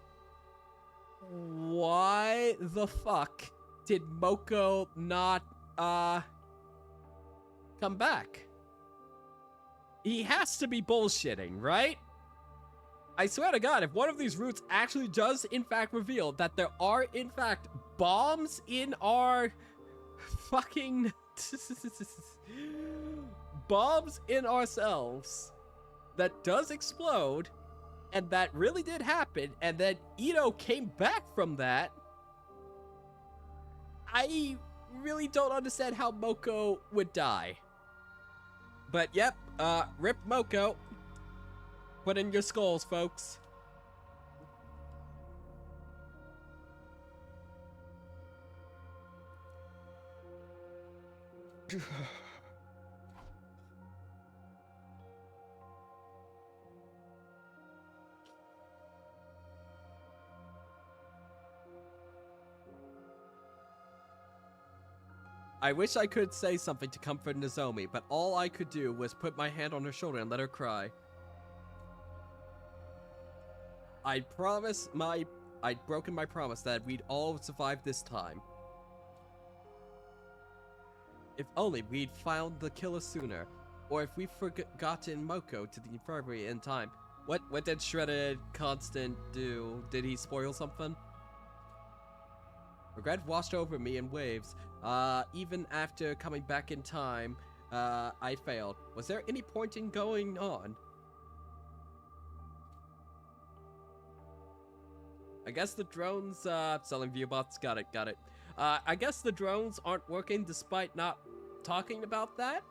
why the fuck did Moko not, come back? He has to be bullshitting, right? I swear to God, if one of these routes actually does, in fact, reveal that there are, in fact, bombs in our fucking bombs in ourselves that does explode, and that really did happen, and then Ito came back from that, I really don't understand how Moko would die. But yep, rip Moko. Put in your skulls, folks. I wish I could say something to comfort Nozomi, but all I could do was put my hand on her shoulder and let her cry. I'd broken my promise that we'd all survive this time. If only we'd found the killer sooner, or if we'd forgotten Moko to the infirmary in time. What did Shredded Constant do? Did he spoil something? Regret washed over me in waves. Even after coming back in time, I failed. Was there any point in going on? I guess the drones, selling viewbots, got it. I guess the drones aren't working despite not talking about that?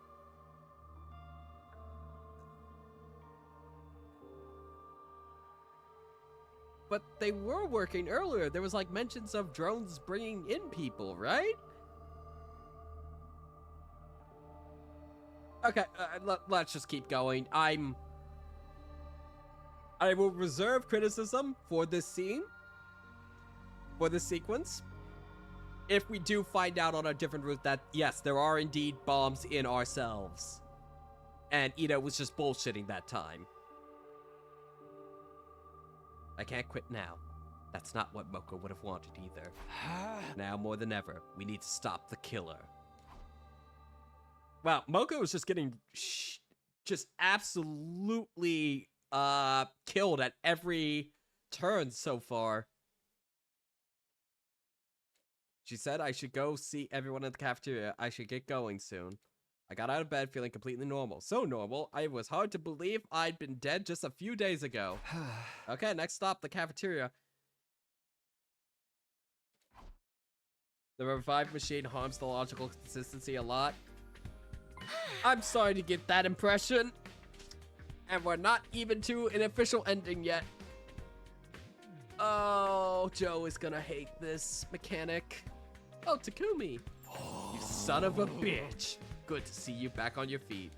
But they were working earlier. There was like mentions of drones bringing in people, right? Okay, let's just keep going. I will reserve criticism for this scene. For this sequence, if we do find out on a different route that, yes, there are indeed bombs in ourselves, and Ito was just bullshitting that time. I can't quit now. That's not what Moko would have wanted either. Now more than ever, we need to stop the killer. Wow, Moko is just getting just absolutely killed at every turn so far. She said I should go see everyone in the cafeteria. I should get going soon. I got out of bed feeling completely normal. So normal, it was hard to believe I'd been dead just a few days ago. Okay, next stop, the cafeteria. The revive machine harms the logical consistency a lot. I'm sorry to get that impression. And we're not even to an official ending yet. Oh, Joe is gonna hate this mechanic. Oh, Takumi. You son of a bitch. Good to see you back on your feet.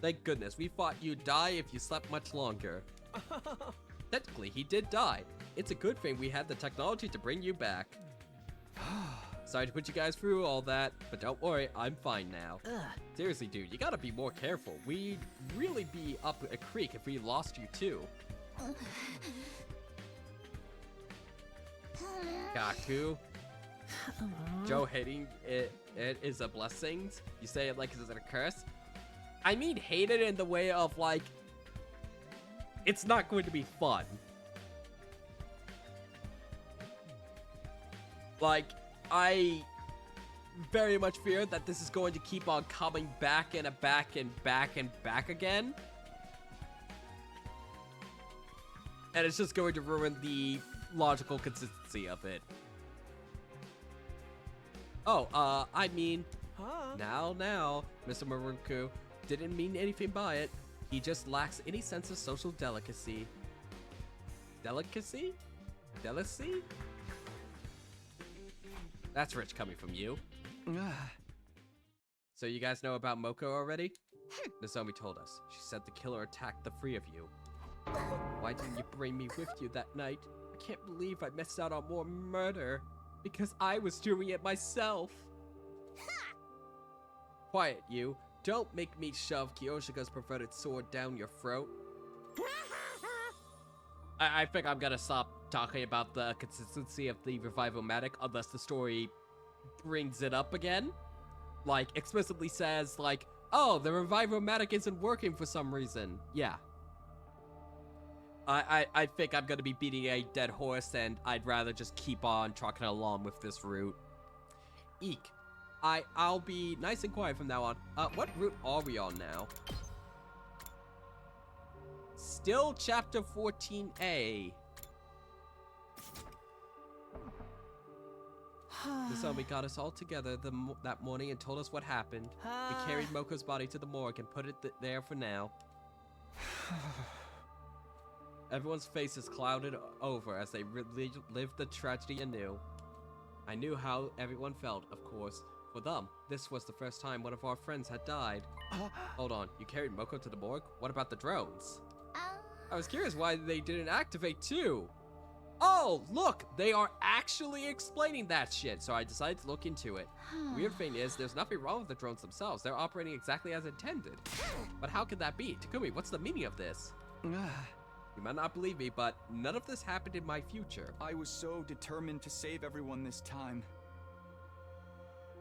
Thank goodness, we thought you'd die if you slept much longer. Technically, he did die. It's a good thing we had the technology to bring you back. Sorry to put you guys through all that, but don't worry, I'm fine now. Seriously, dude, you gotta be more careful. We'd really be up a creek if we lost you too. Gaku. Joe hating it. it is a blessing. You say it like it's a curse. I mean, hate it in the way of like, it's not going to be fun. Like, I very much fear that this is going to keep on coming back and back and back and back again. And it's just going to ruin the logical consistency of it. Oh, I mean, now, Mr. Maruku didn't mean anything by it. He just lacks any sense of social delicacy. Delicacy? Delicacy? That's rich coming from you. So you guys know about Moko already? Nozomi told us. She said the killer attacked the three of you. Why didn't you bring me with you that night? I can't believe I missed out on more murder. Because I was doing it myself. Quiet, you. Don't make me shove Kyoshika's perverted sword down your throat. I think I'm gonna stop talking about the consistency of the Revival-matic unless the story brings it up again. Like, explicitly says, like, oh, the Revival-matic isn't working for some reason. Yeah. I think I'm gonna be beating a dead horse, and I'd rather just keep on trucking along with this route. Eek. I'll be nice and quiet from now on. What route are we on now? Still chapter 14A. Nozomi got us all together that morning and told us what happened. We carried Moko's body to the morgue and put it there for now. Everyone's faces clouded over as they lived the tragedy anew. I knew how everyone felt, of course. For them, this was the first time one of our friends had died. Hold on, you carried Moko to the morgue? What about the drones? I was curious why they didn't activate too. Oh, look, they are actually explaining that shit, so I decided to look into it. Weird thing is, there's nothing wrong with the drones themselves. They're operating exactly as intended. But how could that be? Takumi, what's the meaning of this? You might not believe me, but none of this happened in my future. I was so determined to save everyone this time.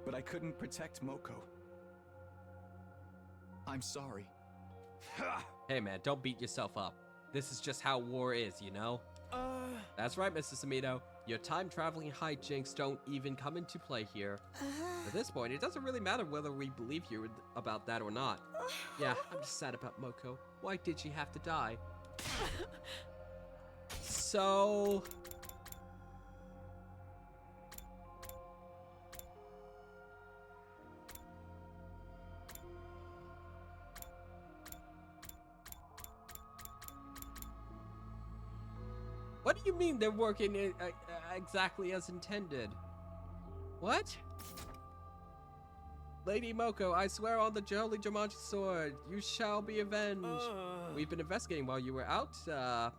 But I couldn't protect Moko. I'm sorry. Hey man, don't beat yourself up. This is just how war is, you know? That's right, Mr. Samito. Your time-traveling hijinks don't even come into play here. At this point, it doesn't really matter whether we believe you about that or not. Yeah, I'm just sad about Moko. Why did she have to die? So... What do you mean they're working exactly as intended? What? Lady Moko, I swear on the Jolly Jumanji sword, you shall be avenged. We've been investigating while you were out,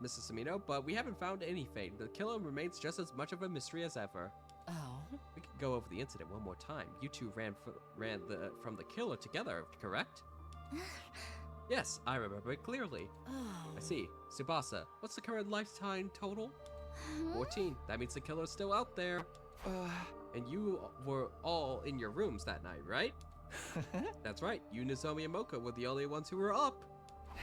Mrs. Samino, but we haven't found anything. The killer remains just as much of a mystery as ever. Oh. We could go over the incident one more time. You two ran from the killer together, correct? Yes, I remember it clearly. Oh. I see. Tsubasa, what's the current lifetime total? 14. That means the killer's still out there. And you were all in your rooms that night, right? That's right. You, Nozomi, and Moko were the only ones who were up.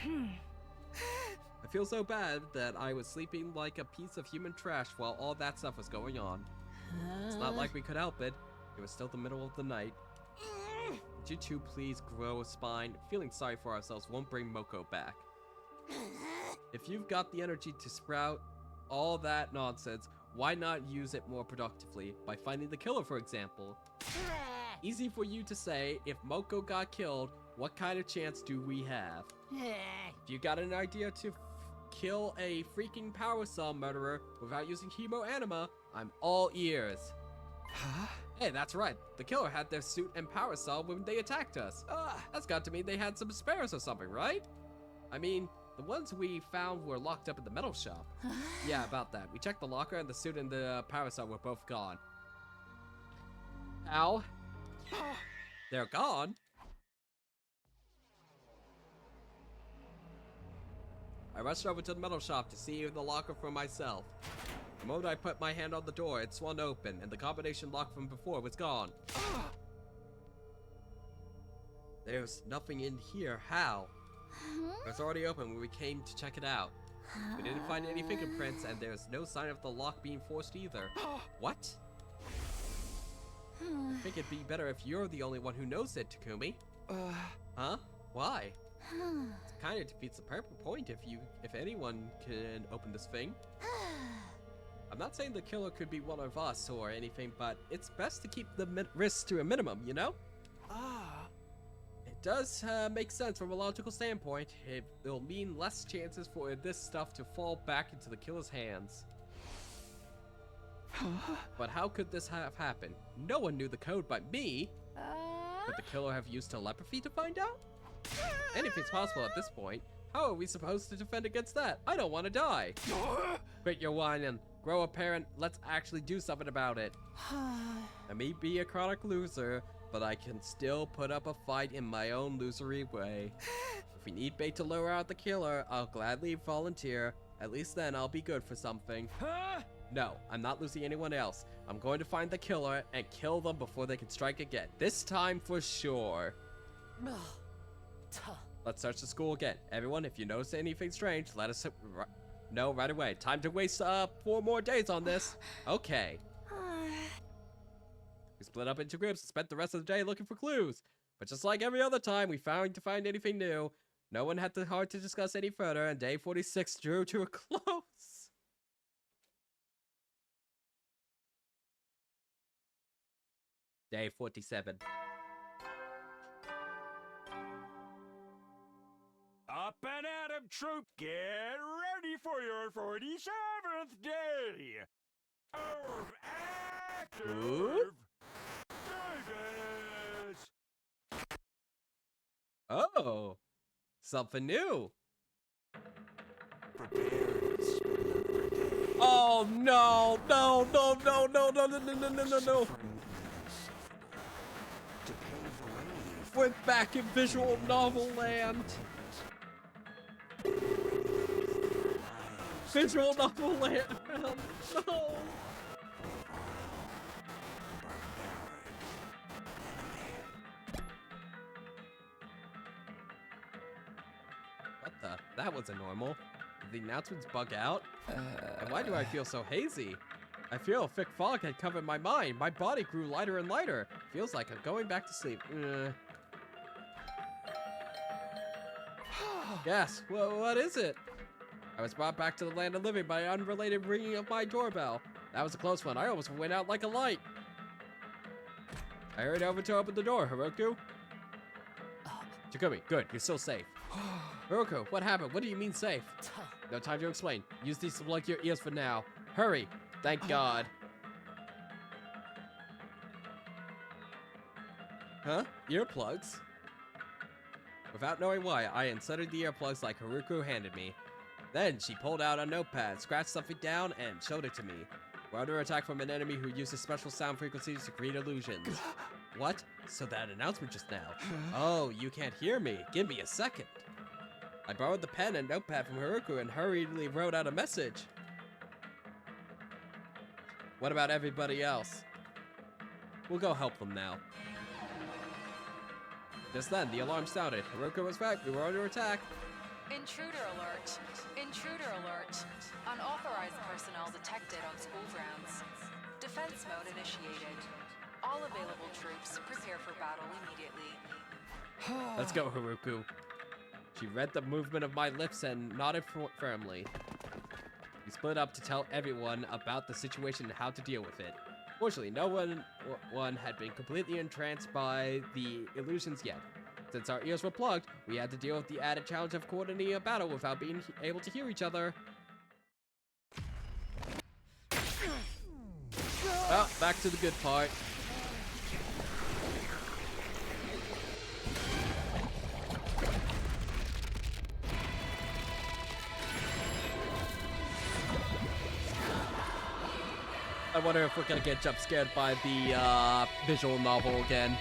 I feel so bad that I was sleeping like a piece of human trash while all that stuff was going on. It's not like we could help it. It was still the middle of the night. Would you two please grow a spine? Feeling sorry for ourselves won't bring Moko back. If you've got the energy to sprout all that nonsense, why not use it more productively by finding the killer, for example? Easy for you to say, if Moko got killed, what kind of chance do we have? If you got an idea to kill a freaking power cell murderer without using hemo anima, I'm all ears. Huh? Hey, that's right. The killer had their suit and power cell when they attacked us. That's got to mean they had some spares or something, right? I mean, the ones we found were locked up in the metal shop. Yeah, about that. We checked the locker and the suit and the power cell were both gone. Ow. They're gone? I rushed over to the metal shop to see the locker for myself. The moment I put my hand on the door, it swung open, and the combination lock from before was gone. There's nothing in here. How? It was already open when we came to check it out. We didn't find any fingerprints, and there's no sign of the lock being forced either. What? I think it'd be better if you're the only one who knows it, Takumi. Huh? Why? It kind of defeats the point if anyone can open this thing. I'm not saying the killer could be one of us or anything, but it's best to keep the risks to a minimum, you know? It does make sense from a logical standpoint. It'll mean less chances for this stuff to fall back into the killer's hands. But how could this have happened? No one knew the code but me. Could the killer have used telepathy to find out? Anything's possible at this point. How are we supposed to defend against that? I don't want to die. Quit your whining. Grow a parent. Let's actually do something about it. I may be a chronic loser, but I can still put up a fight in my own losery way. If we need bait to lure out the killer, I'll gladly volunteer. At least then I'll be good for something. No, I'm not losing anyone else. I'm going to find the killer and kill them before they can strike again. This time for sure. Let's search the school again. Everyone, if you notice anything strange, let us know right away. Time to waste 4 more days on this. Okay. We split up into groups and spent the rest of the day looking for clues. But just like every other time, we failed to find anything new. No one had the heart to discuss any further, and day 46 drew to a close. Day 47. Up and at 'em, troop! Get ready for your 47th day of active service! Oh, something new. Oh no, no, no, no, no, no, no, no, no, no, no, no. We're back in visual novel land. Visual novel land. No. What the? That wasn't normal. Did the announcements bug out? And why do I feel so hazy? I feel a thick fog had covered my mind. My body grew lighter and lighter. Feels like I'm going back to sleep. Yes, well, what is it? I was brought back to the land of living by an unrelated ringing of my doorbell. That was a close one. I almost went out like a light. I hurried over to open the door. Haruko? Takumi, good. You're still safe. Haruko, what happened? What do you mean safe? No time to explain. Use these to plug your ears for now. Hurry. Thank God. Huh? Earplugs? Without knowing why, I inserted the earplugs like Haruko handed me. Then she pulled out a notepad, scratched something down, and showed it to me. We're under attack from an enemy who uses special sound frequencies to create illusions. What? So that announcement just now. Oh, you can't hear me. Give me a second. I borrowed the pen and notepad from Haruko and hurriedly wrote out a message. What about everybody else? We'll go help them now. Just then, the alarm sounded. Haruko was right. We were under attack. Intruder alert. Intruder alert. Unauthorized personnel detected on school grounds. Defense mode initiated. All available troops prepare for battle immediately. Let's go, Haruko. She read the movement of my lips and nodded firmly. We split up to tell everyone about the situation and how to deal with it. Fortunately, no one had been completely entranced by the illusions yet. Since our ears were plugged, we had to deal with the added challenge of coordinating a battle without being able to hear each other. Well, back to the good part. I wonder if we're gonna get jump scared by the visual novel again.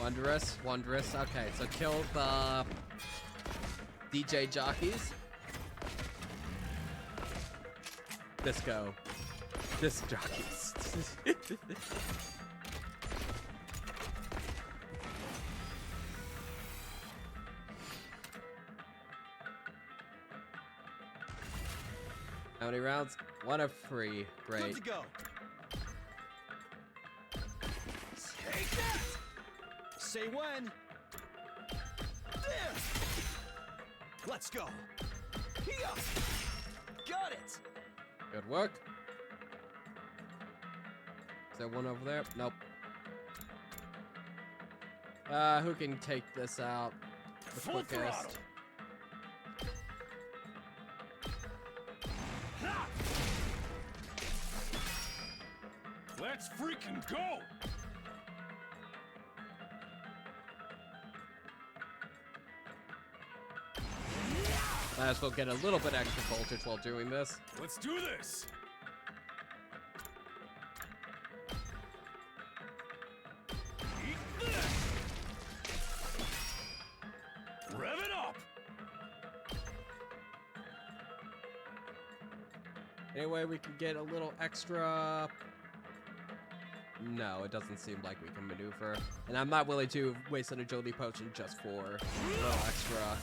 Wondrous, wondrous. Okay, so kill the DJ jockeys. Disco. Disc jockeys. How many rounds? 1 of 3. Great. Good to go. Take that! Say when. There! Let's go. Here! Got it! Good work. Is there one over there? Nope. Who can take this out the Full quickest? throttle. Ha! Let's freaking go! Might as well get a little bit extra voltage while doing this. Let's do this! Eat this! Rev it up! Anyway, we can get a little extra... No, it doesn't seem like we can maneuver. And I'm not willing to waste an agility potion just for a little extra...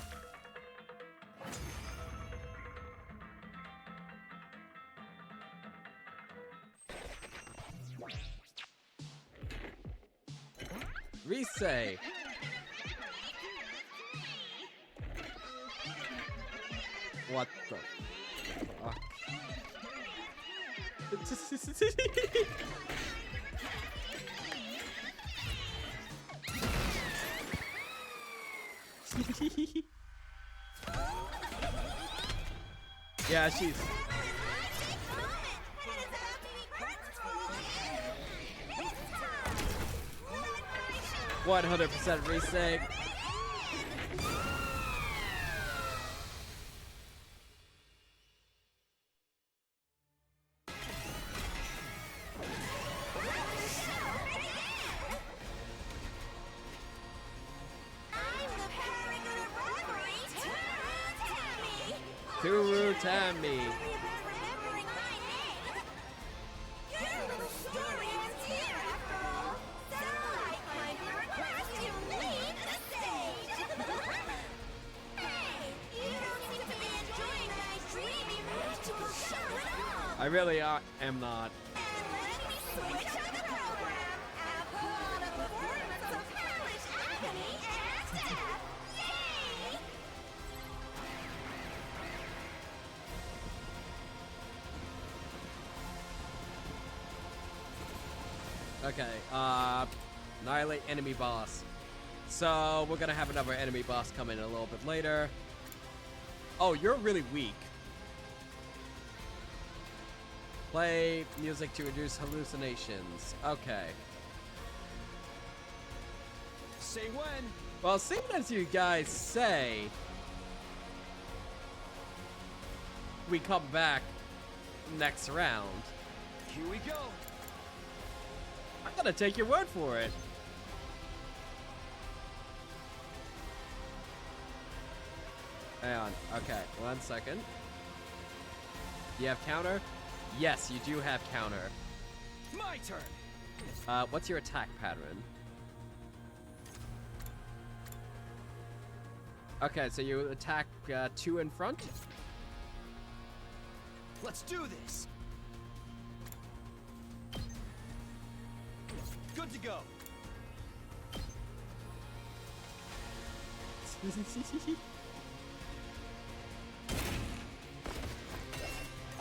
Resay! What the fuck? Yeah, she's... 100% resig. Turu Tammy. I really am not. Okay, annihilate enemy boss. So we're gonna have another enemy boss come in a little bit later. Oh, you're really weak. Play music to reduce hallucinations. Okay. Say when. Well, seeing as you guys say, we come back next round. Here we go. I'm gonna take your word for it. Hang on. Okay, 1 second. You have counter? Yes, you do have counter. My turn. What's your attack pattern? Okay, so you attack 2 in front? Let's do this. Good to go.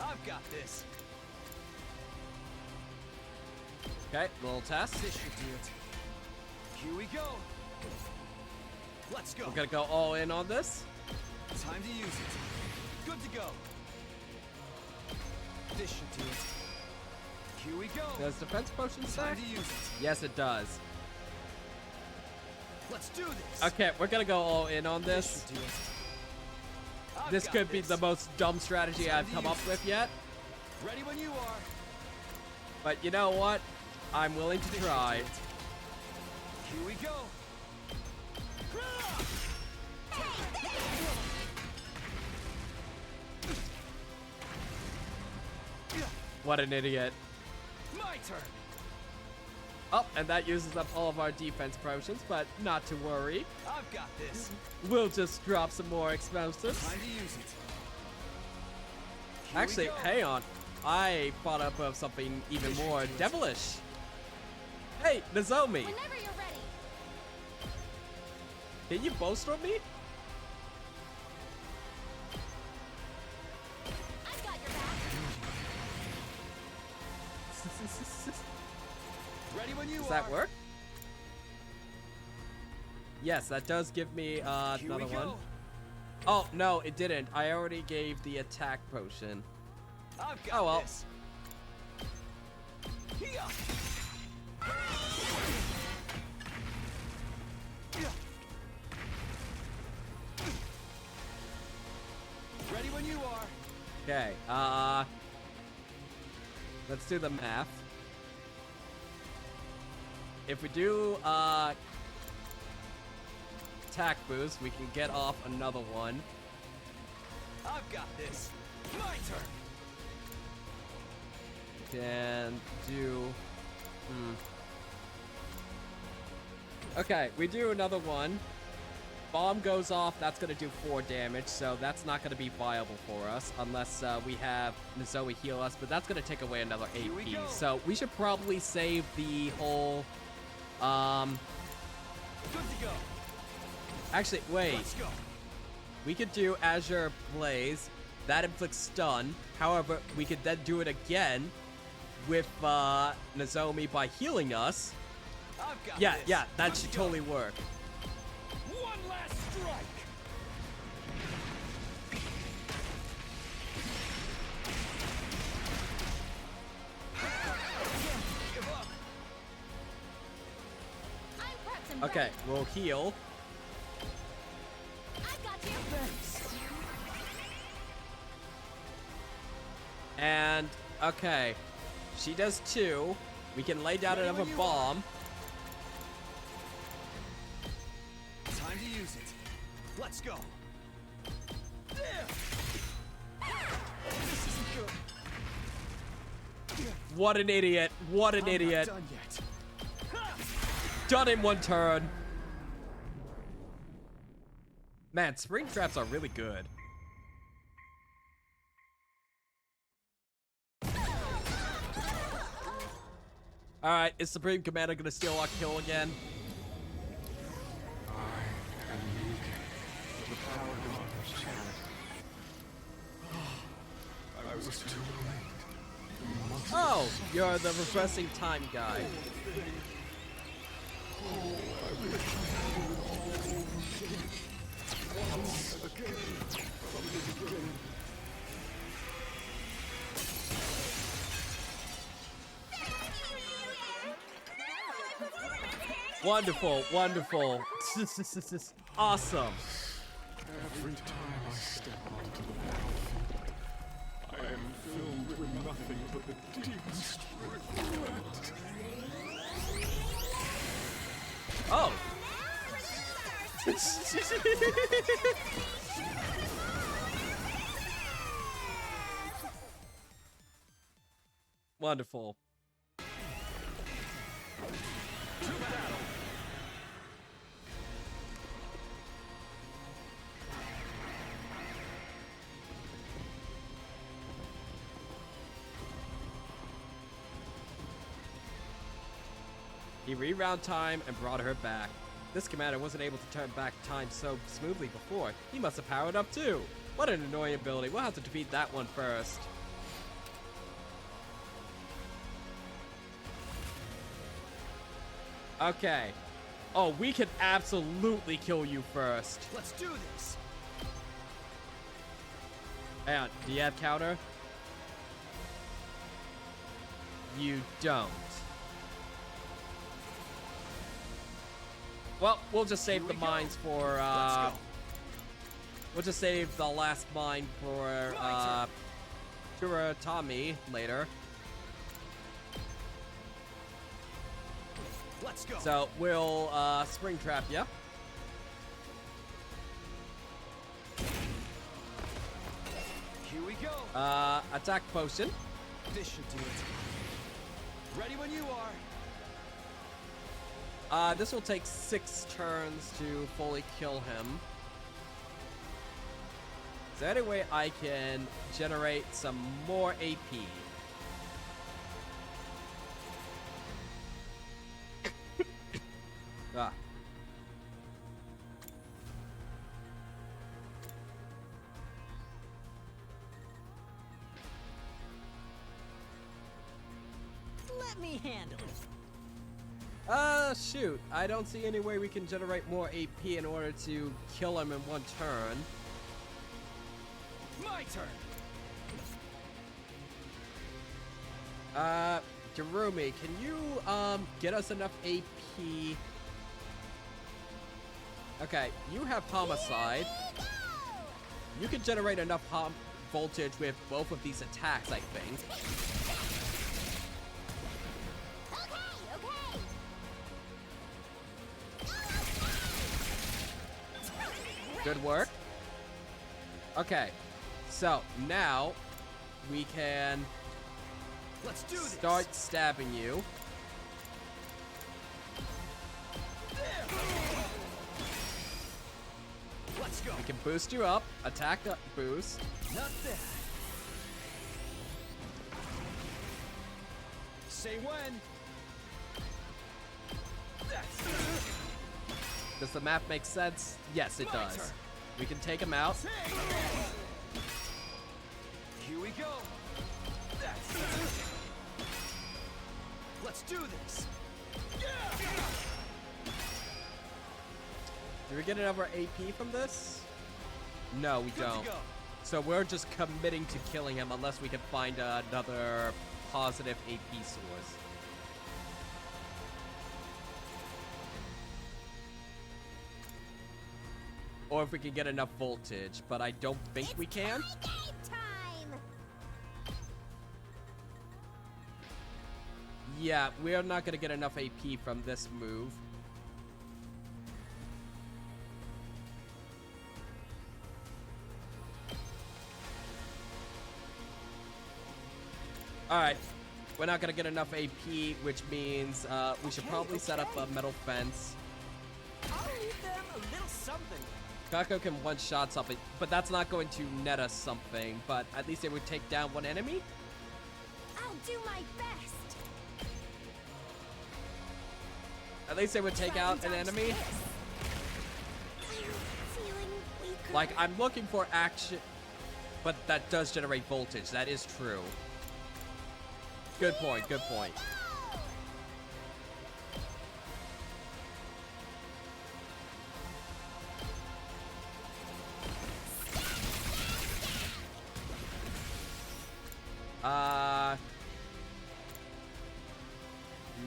I've got this. Okay, little test. This should do it. Here we go. Let's go. We're gonna go all in on this. Time to use it. Good to go. This should do it. Here we go. Does defense potion Time stack? to use it. Yes, it does. Let's do this. Okay, we're gonna go all in on This this. should do it. I've This got could be this. the most dumb strategy Time I've to come use up it. with yet. Ready when you are. But you know what? I'm willing to This should try. do it. Here we go. What an idiot. My turn. Oh, and that uses up all of our defense potions, but not to worry. I've got this. We'll just drop some more explosives. Time to use it. Actually, hang on. I thought up of something even more devilish. Hey, Nozomi, Whenever you're ready. can you bolster me? I've got your back. Ready when you Does are. that work? Yes, that does give me Here another we one. go. Oh, no, it didn't. I already gave the attack potion. I've got Oh, well. this. Here. Ready when you are. Okay, let's do the math. If we do, attack boost, we can get off another one. I've got this. My turn. Can do, Okay, we do another one. Bomb goes off, that's gonna do 4 damage, so that's not gonna be viable for us unless we have Nozomi heal us, but that's gonna take away another Here we AP. go. So we should probably save the whole, Good to go. actually, wait. Let's go. We could do Azure Blaze. That inflicts stun. However, we could then do it again with Nozomi by healing us. I've got Yeah, this. yeah, that Let's should go. totally work. One last strike. Give up. I'm prepped and Okay, ready. we'll heal. I've got you. And, okay. She does 2. We can lay down Ready another when you bomb. Time to use it. Let's go. There. This isn't good. What an idiot. What an I'm idiot. not done yet. Done in 1 turn. Man, spring traps are really good. Alright, is Supreme Commander gonna steal our kill again? I was too late. Oh, you're the reversing time guy. Wonderful, wonderful. Awesome. Every time I step onto the battlefield, I am filled with nothing but the deepest regret. Oh. Wonderful. He rewound time and brought her back. This commander wasn't able to turn back time so smoothly before. He must have powered up too. What an annoying ability. We'll have to defeat that one first. Okay. Oh, we can absolutely kill you first. Let's do this. Hang on, do you have counter? You don't. Well, we'll just save Here the we go. mines for, Let's go. we'll just save the last mine for, Turatami later. Let's go. So, we'll, spring trap ya. Here we go. Attack potion. This should do it. Ready when you are. This will take 6 turns to fully kill him. Is there any way I can generate some more AP? Ah. Let me handle it. Shoot. I don't see any way we can generate more AP in order to kill him in one turn. My turn. Jerome, can you, get us enough AP? Okay, you have Homicide. You can generate enough voltage with both of these attacks, I think. Good work. Okay, so now we can Let's do this. start stabbing you. Let's go. We can boost you up. Attack up boost. Not bad. Say when. Does the map make sense? Yes, it My does. turn. We can take him out. Here we go. Let's do this. Do we get another AP from this? No, we Good don't. to go. So we're just committing to killing him unless we can find another positive AP source. Or if we can get enough voltage, but I don't think we can. Game time! Yeah, we are not gonna get enough AP from this move. Alright, we're not gonna get enough AP, which means we should probably set up a metal fence. I'll leave them a little something. Kako can one-shot something, but that's not going to net us something, but at least it would take down one enemy? I'll do my best. At least it would take out an enemy? Feeling weaker. Like, I'm looking for action, but that does generate voltage. That is true. Good point, good point.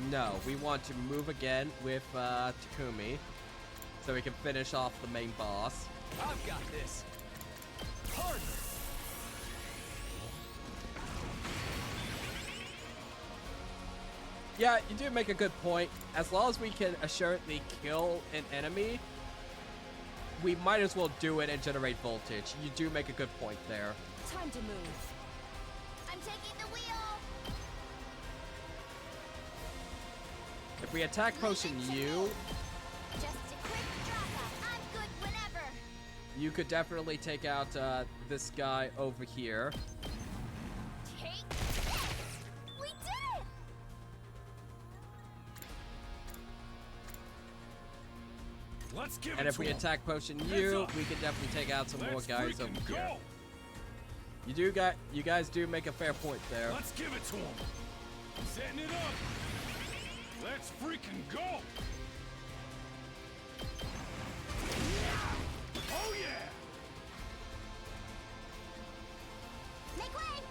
No, we want to move again with Takumi, so we can finish off the main boss. I've got this. Harder. Yeah, you do make a good point. As long as we can assuredly kill an enemy, we might as well do it and generate voltage. You do make a good point there. Time to move. I'm taking the wheel. If we attack potion you, Just a quick drop up. I'm good whenever. you could definitely take out this guy over here. Take this. We did it. Let's give And it if to we 'em. attack potion Heads you, up. we can definitely take out some more Let's guys over freaking here. go. You guys do make a fair point there. Let's give it to him. Setting it up. Let's freaking go. Oh yeah. Make way.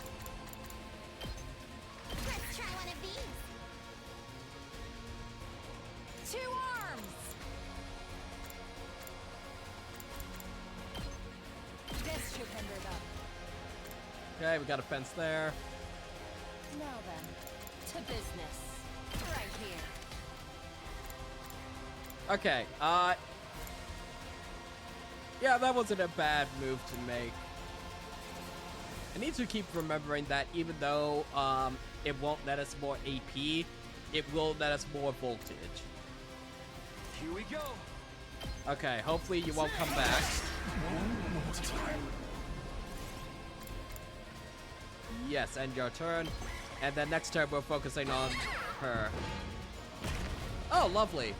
Let's try one of these. 2 arms! This should hinder them. Okay, we got a fence there. Now then, to business. Right here. Okay, yeah, that wasn't a bad move to make. I need to keep remembering that even though it won't let us more AP, it will let us more voltage. Here we go. Okay, hopefully you won't come back. Yes, end your turn. And then next turn we're focusing on her. Oh, lovely.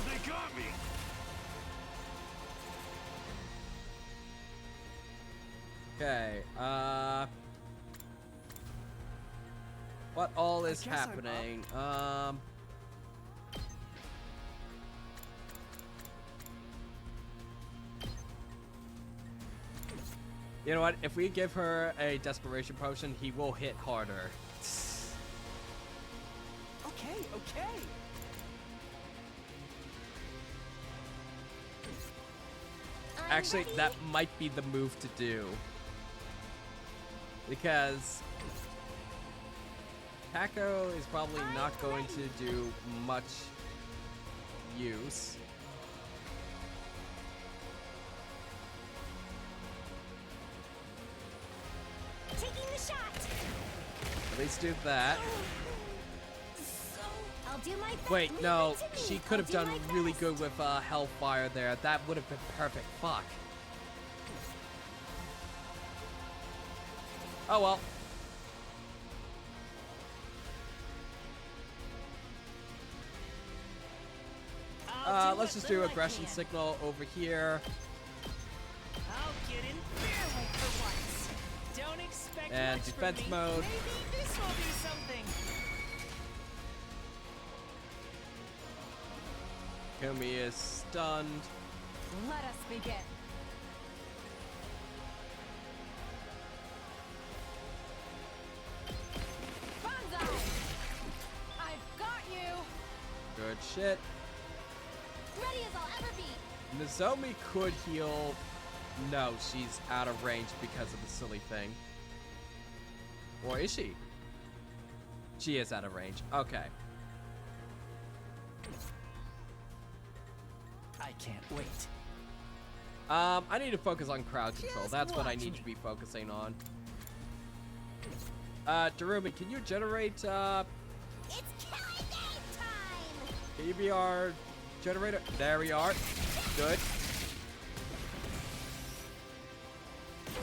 They got me. Okay, what all is guess I'm up. happening? You know what? If we give her a desperation potion, he will hit harder. Okay, okay. Actually, that might be the move to do. Because Taco is probably not going to do much use. Taking the shot. At least do that. I'll do my best. Wait, Leave no, it to me. she could have I'll do done my really best. good with Hellfire there. That would have been perfect. Fuck. Oh well. Let's just do aggression signal over here. I'll get in their way for once. Don't expect And much defense from me. mode. Maybe this will be something. Kumi is stunned. Let us begin. Banzai! I've got you! Good shit. Ready as I'll ever be. Nozomi could heal. No, she's out of range because of the silly thing. Or is she? She is out of range. Okay. I can't wait. I need to focus on crowd control. Just That's what I watch need me. to be focusing on. Darumi, can you generate, It's killing game time. can you be our generator? There we are. Good.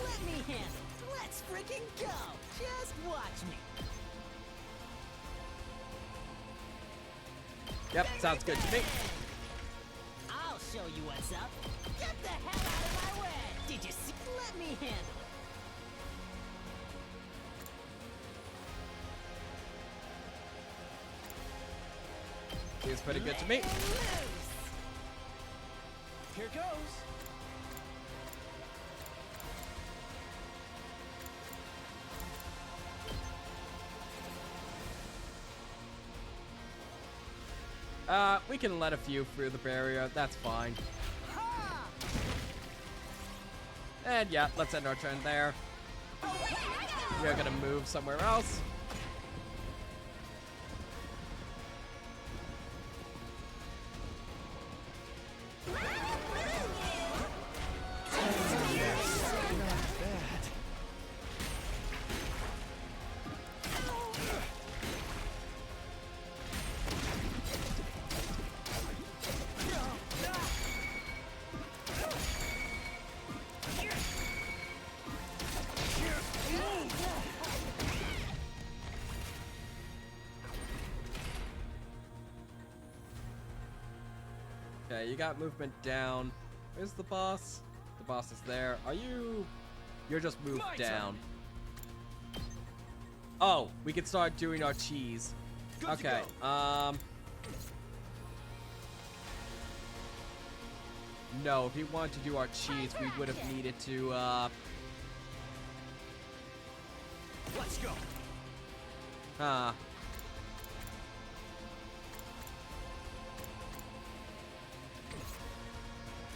Let me handle it. Let's freaking go. Just watch me. Yep, sounds good to me. I'll show you what's up. Get the hell out of my way. Did you see? Let me handle it. Seems pretty good to me. Let loose. Here goes. We can let a few through the barrier. That's fine. Ha! And yeah, let's end our turn there. We're gonna move somewhere else. Okay, you got movement down. Where's the boss? The boss is there. Are you... You're just moved My down. Oh, we can start doing our cheese. Good to Okay, go. No, if we wanted to do our cheese, we would have needed to, Let's go.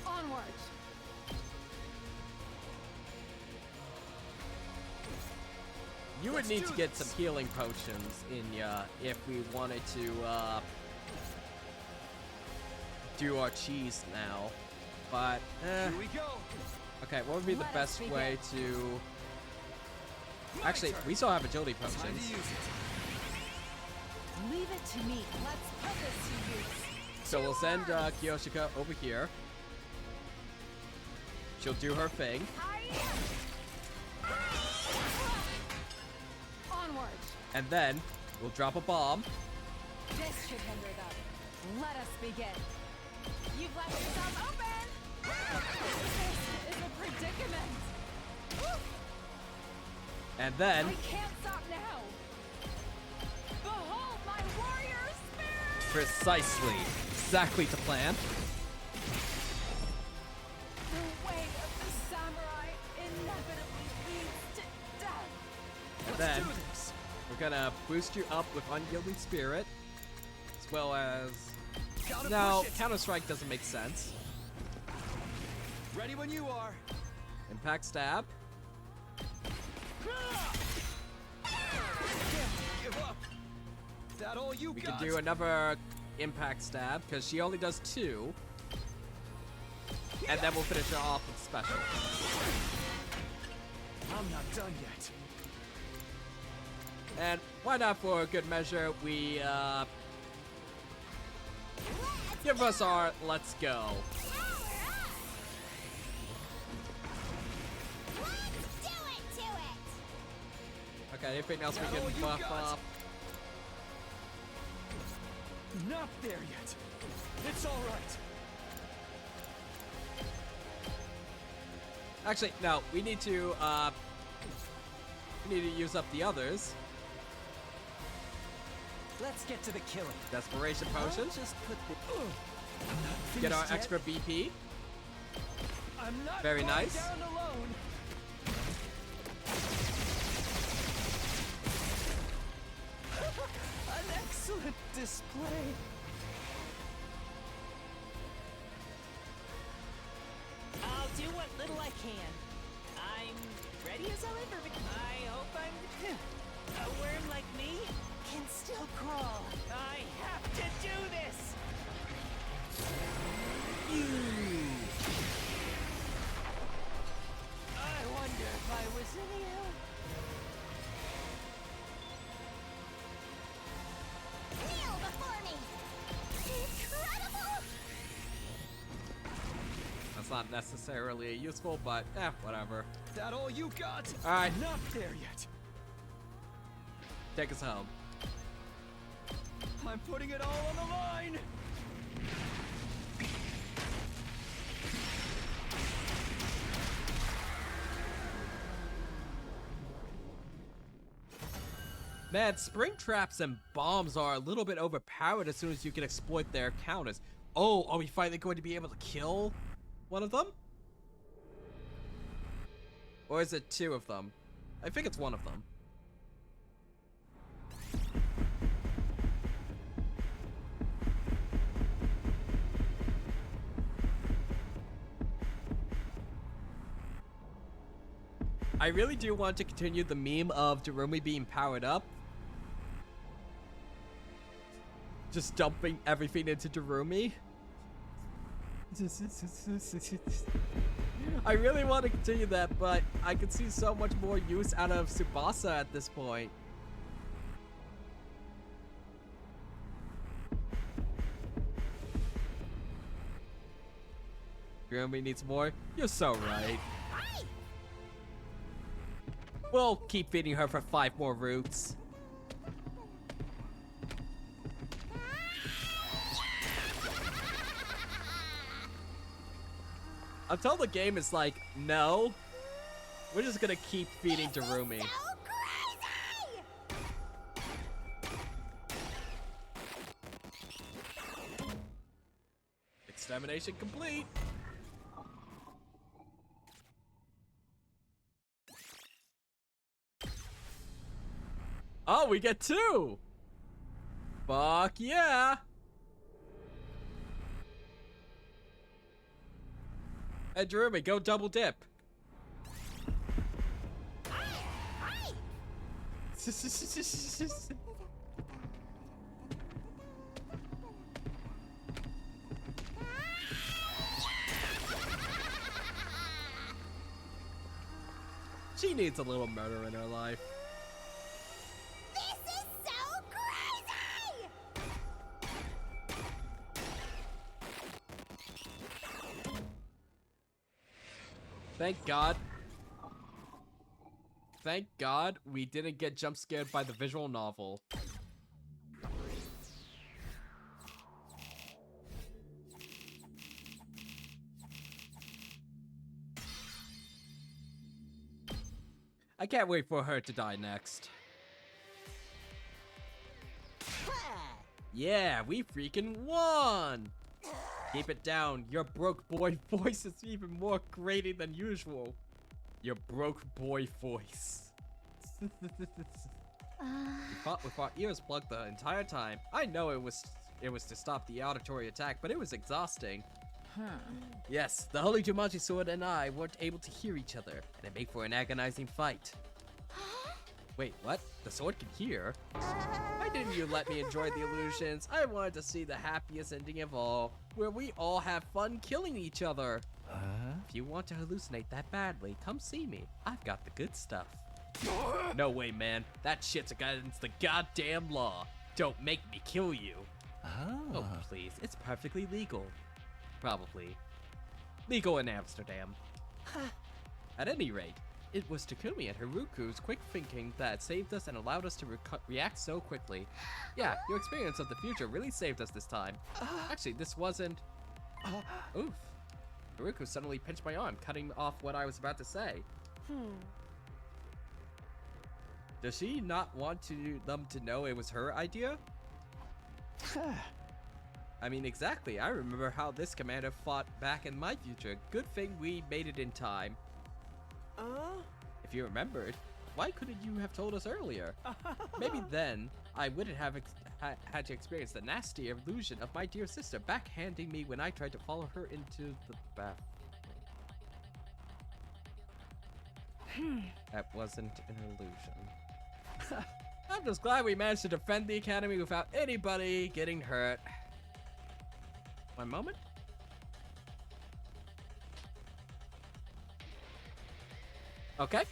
Onward! You would need to get some healing potions in ya if we wanted to do our cheese now. But Here we go. okay, what would be the Let us best begin. way to? Actually, we still have agility Time to potions. use it. Leave it to me. Let's put this to use. So we'll send Kiyoshika over here. She'll do her thing. Onward. And then we'll drop a bomb. This should hinder them. Let us begin. You've left yourself open. This is a predicament. And then I can't stop now. Behold my warrior spirit. precisely, exactly to plan. The way of the samurai inevitably leads to death. And then we're gonna boost you up with Unyielding Spirit, as well as no, Counter Strike doesn't make sense. Ready when you are. Impact Stab. Give up. That all you We got? can do another Impact Stab because she only does 2, and then we'll finish her off with special. I'm not done yet. And why not, for a good measure, we give us our let's go. Okay, anything else we All can you buff got. up? Not there yet. It's all right. Actually, no, we need to use up the others. Let's get to the killing. Desperation Potion. I'll just put the. Get our finished yet. extra BP. I'm not Very going nice. down alone. An excellent display. I'll do what little I can. I'm ready as I'll ever be. I hope a worm like me can still crawl. I have to do this. I wonder if I was any help. Kneel before me! Incredible! That's not necessarily useful, but whatever. That all you got? All right, Not there yet. take us home. I'm putting it all on the line. Man, spring traps and bombs are a little bit overpowered as soon as you can exploit their counters. Oh, are we finally going to be able to kill one of them? Or is it 2 of them? I think it's 1 of them. I really do want to continue the meme of Darumi being powered up. Just dumping everything into Darumi. I really want to continue that, but I could see so much more use out of Tsubasa at this point. Darumi needs more? You're so right. We'll keep feeding her for 5 more routes. Until the game is like, no, we're just gonna keep feeding Darumi. So crazy! Extermination complete. Oh, we get 2! Fuck yeah! Hey, Darumi, go double dip. She needs a little murder in her life. This is so crazy! Thank God. Thank God we didn't get jump scared by the visual novel. I can't wait for her to die next. Yeah, we freaking won! Keep it down. Your broke boy voice is even more grating than usual. Your broke boy voice. We fought with our ears plugged the entire time. I know it was to stop the auditory attack, but it was exhausting. Yes, the Holy Jumanji Sword and I weren't able to hear each other, and it made for an agonizing fight. Wait, what? The sword can hear? Why didn't you let me enjoy the illusions? I wanted to see the happiest ending of all, where we all have fun killing each other. If you want to hallucinate that badly, come see me. I've got the good stuff. No way, man. That shit's against the goddamn law. Don't make me kill you. Oh, please. It's perfectly legal. Probably. Legal in Amsterdam. At any rate, it was Takumi and Haruku's quick thinking that saved us and allowed us to react so quickly. Yeah, your experience of the future really saved us this time. Actually, this wasn't... Oof. Haruku suddenly pinched my arm, cutting off what I was about to say. Does she not want them to know it was her idea? I mean, exactly. I remember how this commander fought back in my future. Good thing we made it in time. If you remembered, why couldn't you have told us earlier? Maybe then I wouldn't have had to experience the nasty illusion of my dear sister backhanding me when I tried to follow her into the bath. That wasn't an illusion. I'm just glad we managed to defend the academy without anybody getting hurt. One moment. Okay.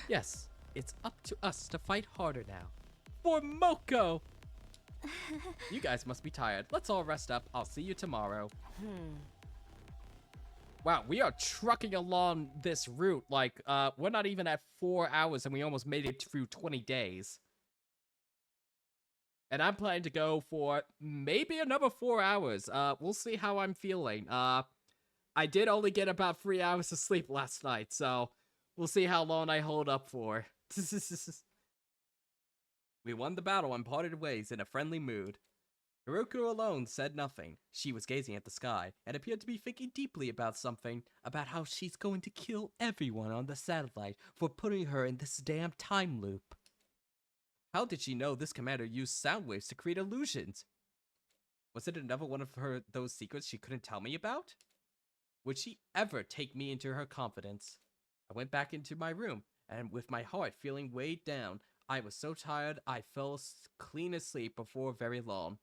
Yes, it's up to us to fight harder now. For Moko! You guys must be tired. Let's all rest up. I'll see you tomorrow. Wow, we are trucking along this route. Like, we're not even at 4 hours and we almost made it through 20 days. And I'm planning to go for maybe another 4 hours. We'll see how I'm feeling. I did only get about 3 hours of sleep last night, so we'll see how long I hold up for. We won the battle and parted ways in a friendly mood. Haruku alone said nothing. She was gazing at the sky and appeared to be thinking deeply about something, about how she's going to kill everyone on the satellite for putting her in this damn time loop. How did she know this commander used sound waves to create illusions? Was it another one of those secrets she couldn't tell me about? Would she ever take me into her confidence? I went back into my room, and with my heart feeling weighed down, I was so tired I fell clean asleep before very long.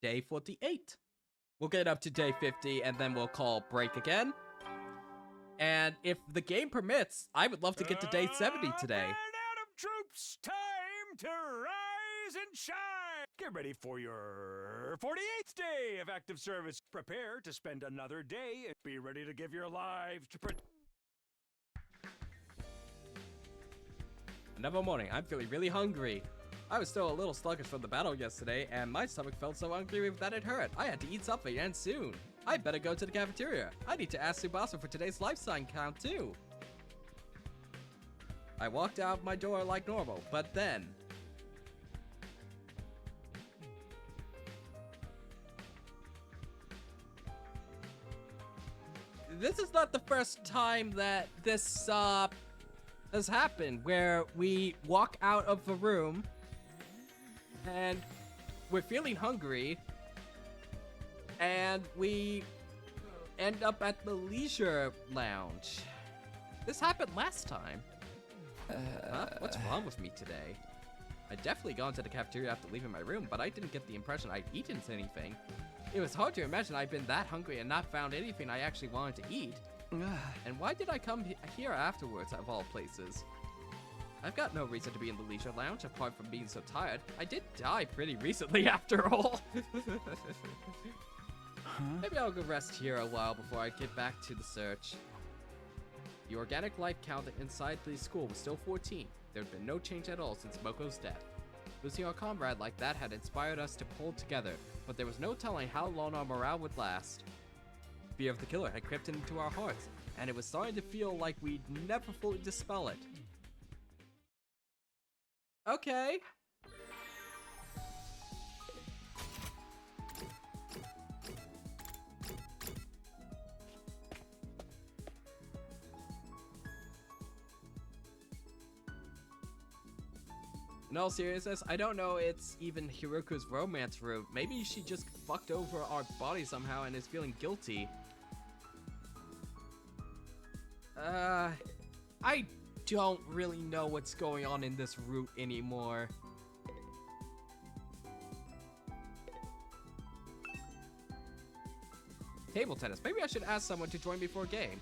Day 48. We'll get up to day 50, and then we'll call break again. And if the game permits, I would love to get to day 70 today. And Adam troops, time to rise and shine. Get ready for your 48th day of active service. Prepare to spend another day and be ready to give your lives to Another morning, I'm feeling really hungry. I was still a little sluggish from the battle yesterday, and my stomach felt so hungry that it hurt. I had to eat something, and soon. I better go to the cafeteria. I need to ask Tsubasa for today's life sign count, too. I walked out my door like normal, but then... This is not the first time that this, has happened, where we walk out of the room, and we're feeling hungry, and we end up at the leisure lounge. This happened last time. Huh? What's wrong with me today? I'd definitely gone to the cafeteria after leaving my room, but I didn't get the impression I'd eaten anything. It was hard to imagine I'd been that hungry and not found anything I actually wanted to eat. And why did I come here afterwards, of all places? I've got no reason to be in the leisure lounge, apart from being so tired. I did die pretty recently, after all. Maybe I'll go rest here a while before I get back to the search. The organic life count inside the school was still 14. There had been no change at all since Moko's death. Losing our comrade like that had inspired us to pull together, but there was no telling how long our morale would last. Fear of the killer had crept into our hearts, and it was starting to feel like we'd never fully dispel it. Okay. In all seriousness, I don't know it's even Hiroku's romance route. Maybe she just fucked over our body somehow and is feeling guilty. I don't really know what's going on in this route anymore. Table tennis. Maybe I should ask someone to join me for a game.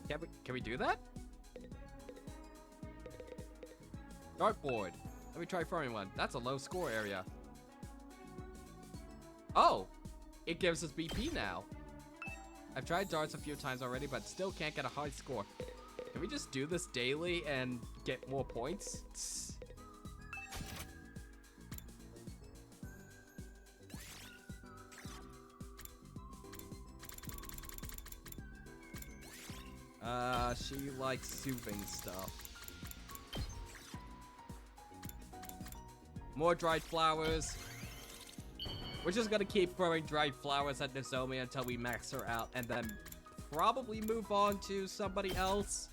Can we do that? Dartboard. Let me try throwing one. That's a low score area. Oh! It gives us BP now. I've tried darts a few times already, but still can't get a high score. Can we just do this daily and get more points? She likes soothing stuff. More dried flowers. We're just gonna keep throwing dried flowers at Nozomi until we max her out, and then probably move on to somebody else.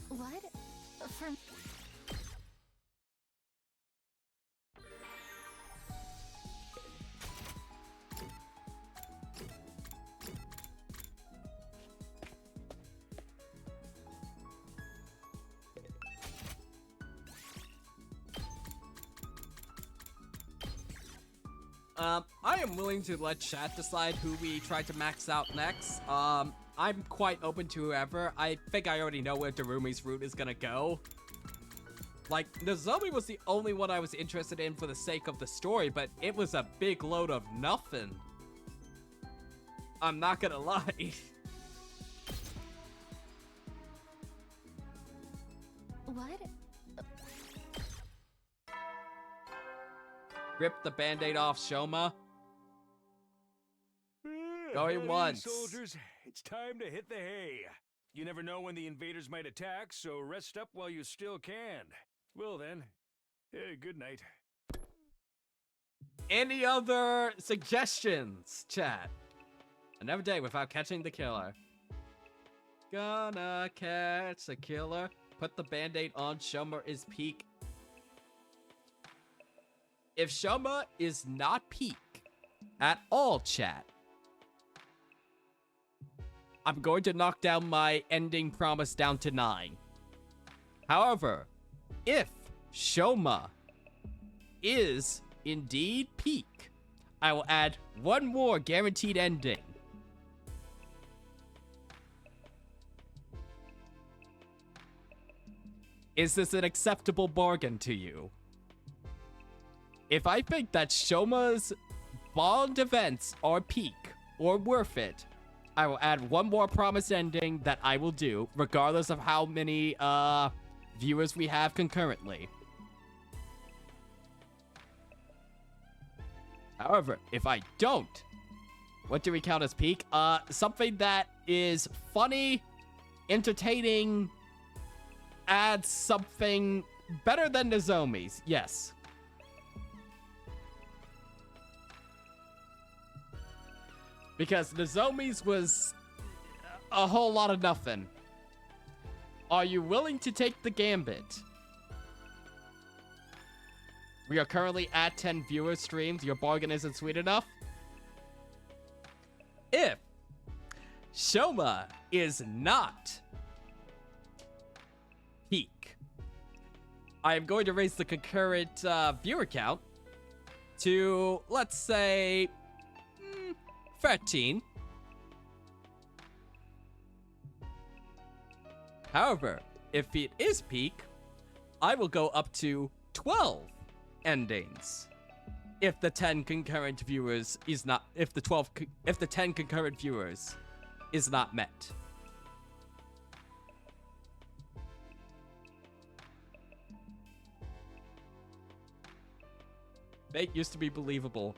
What? For... I am willing to let chat decide who we try to max out next. I'm quite open to whoever. I think I already know where Darumi's route is gonna go. Like, Nozomi was the only one I was interested in for the sake of the story, but it was a big load of nothing. I'm not gonna lie. What? Rip the band-aid off, Shoma. Going Howdy, once. soldiers, it's time to hit the hay. You never know when the invaders might attack, so rest up while you still can. Well then, good night. Any other suggestions, chat? Another day without catching the killer. Gonna catch the killer. Put the band-aid on. Shoma is peak. If Shoma is not peak at all, chat, I'm going to knock down my ending promise down to 9. However, if Shoma is indeed peak, I will add one more guaranteed ending. Is this an acceptable bargain to you? If I think that Shoma's bond events are peak or worth it, I will add one more promised ending that I will do, regardless of how many viewers we have concurrently. However, if I don't, what do we count as peak? Something that is funny, entertaining, adds something better than Nozomi's. Yes. Because Nozomi's was a whole lot of nothing. Are you willing to take the gambit? We are currently at 10 viewers streamed. Your bargain isn't sweet enough. If Shoma is not peak, I am going to raise the concurrent viewer count to, let's say, 13. However, if it is peak, I will go up to 12 endings. If the 10 concurrent viewers is not, if the 10 concurrent viewers is not met. Fate used to be believable.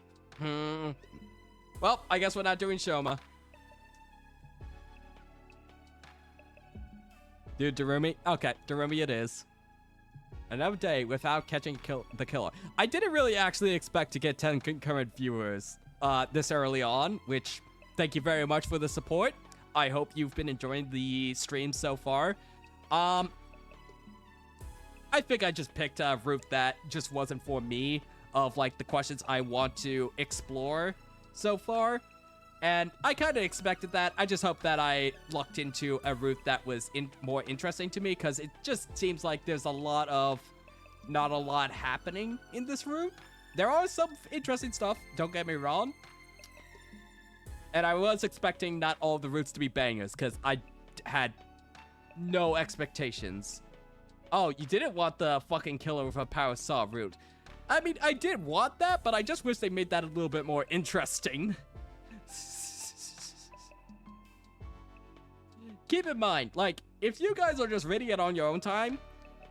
Well, I guess we're not doing Shoma. Dude, Darumi? Okay, Darumi it is. Another day without catching the killer. I didn't really actually expect to get 10 concurrent viewers this early on, which, thank you very much for the support. I hope you've been enjoying the stream so far. I think I just picked a route that just wasn't for me, of like the questions I want to explore so far. And I kind of expected that. I just hope that I lucked into a route that was more interesting to me, because it just seems like there's not a lot happening in this route. There are some interesting stuff, don't get me wrong. And I was expecting not all of the routes to be bangers, because I had no expectations. Oh, you didn't want the fucking killer with a power saw route. I mean, I did want that, but I just wish they made that a little bit more interesting. Keep in mind, like, if you guys are just reading it on your own time,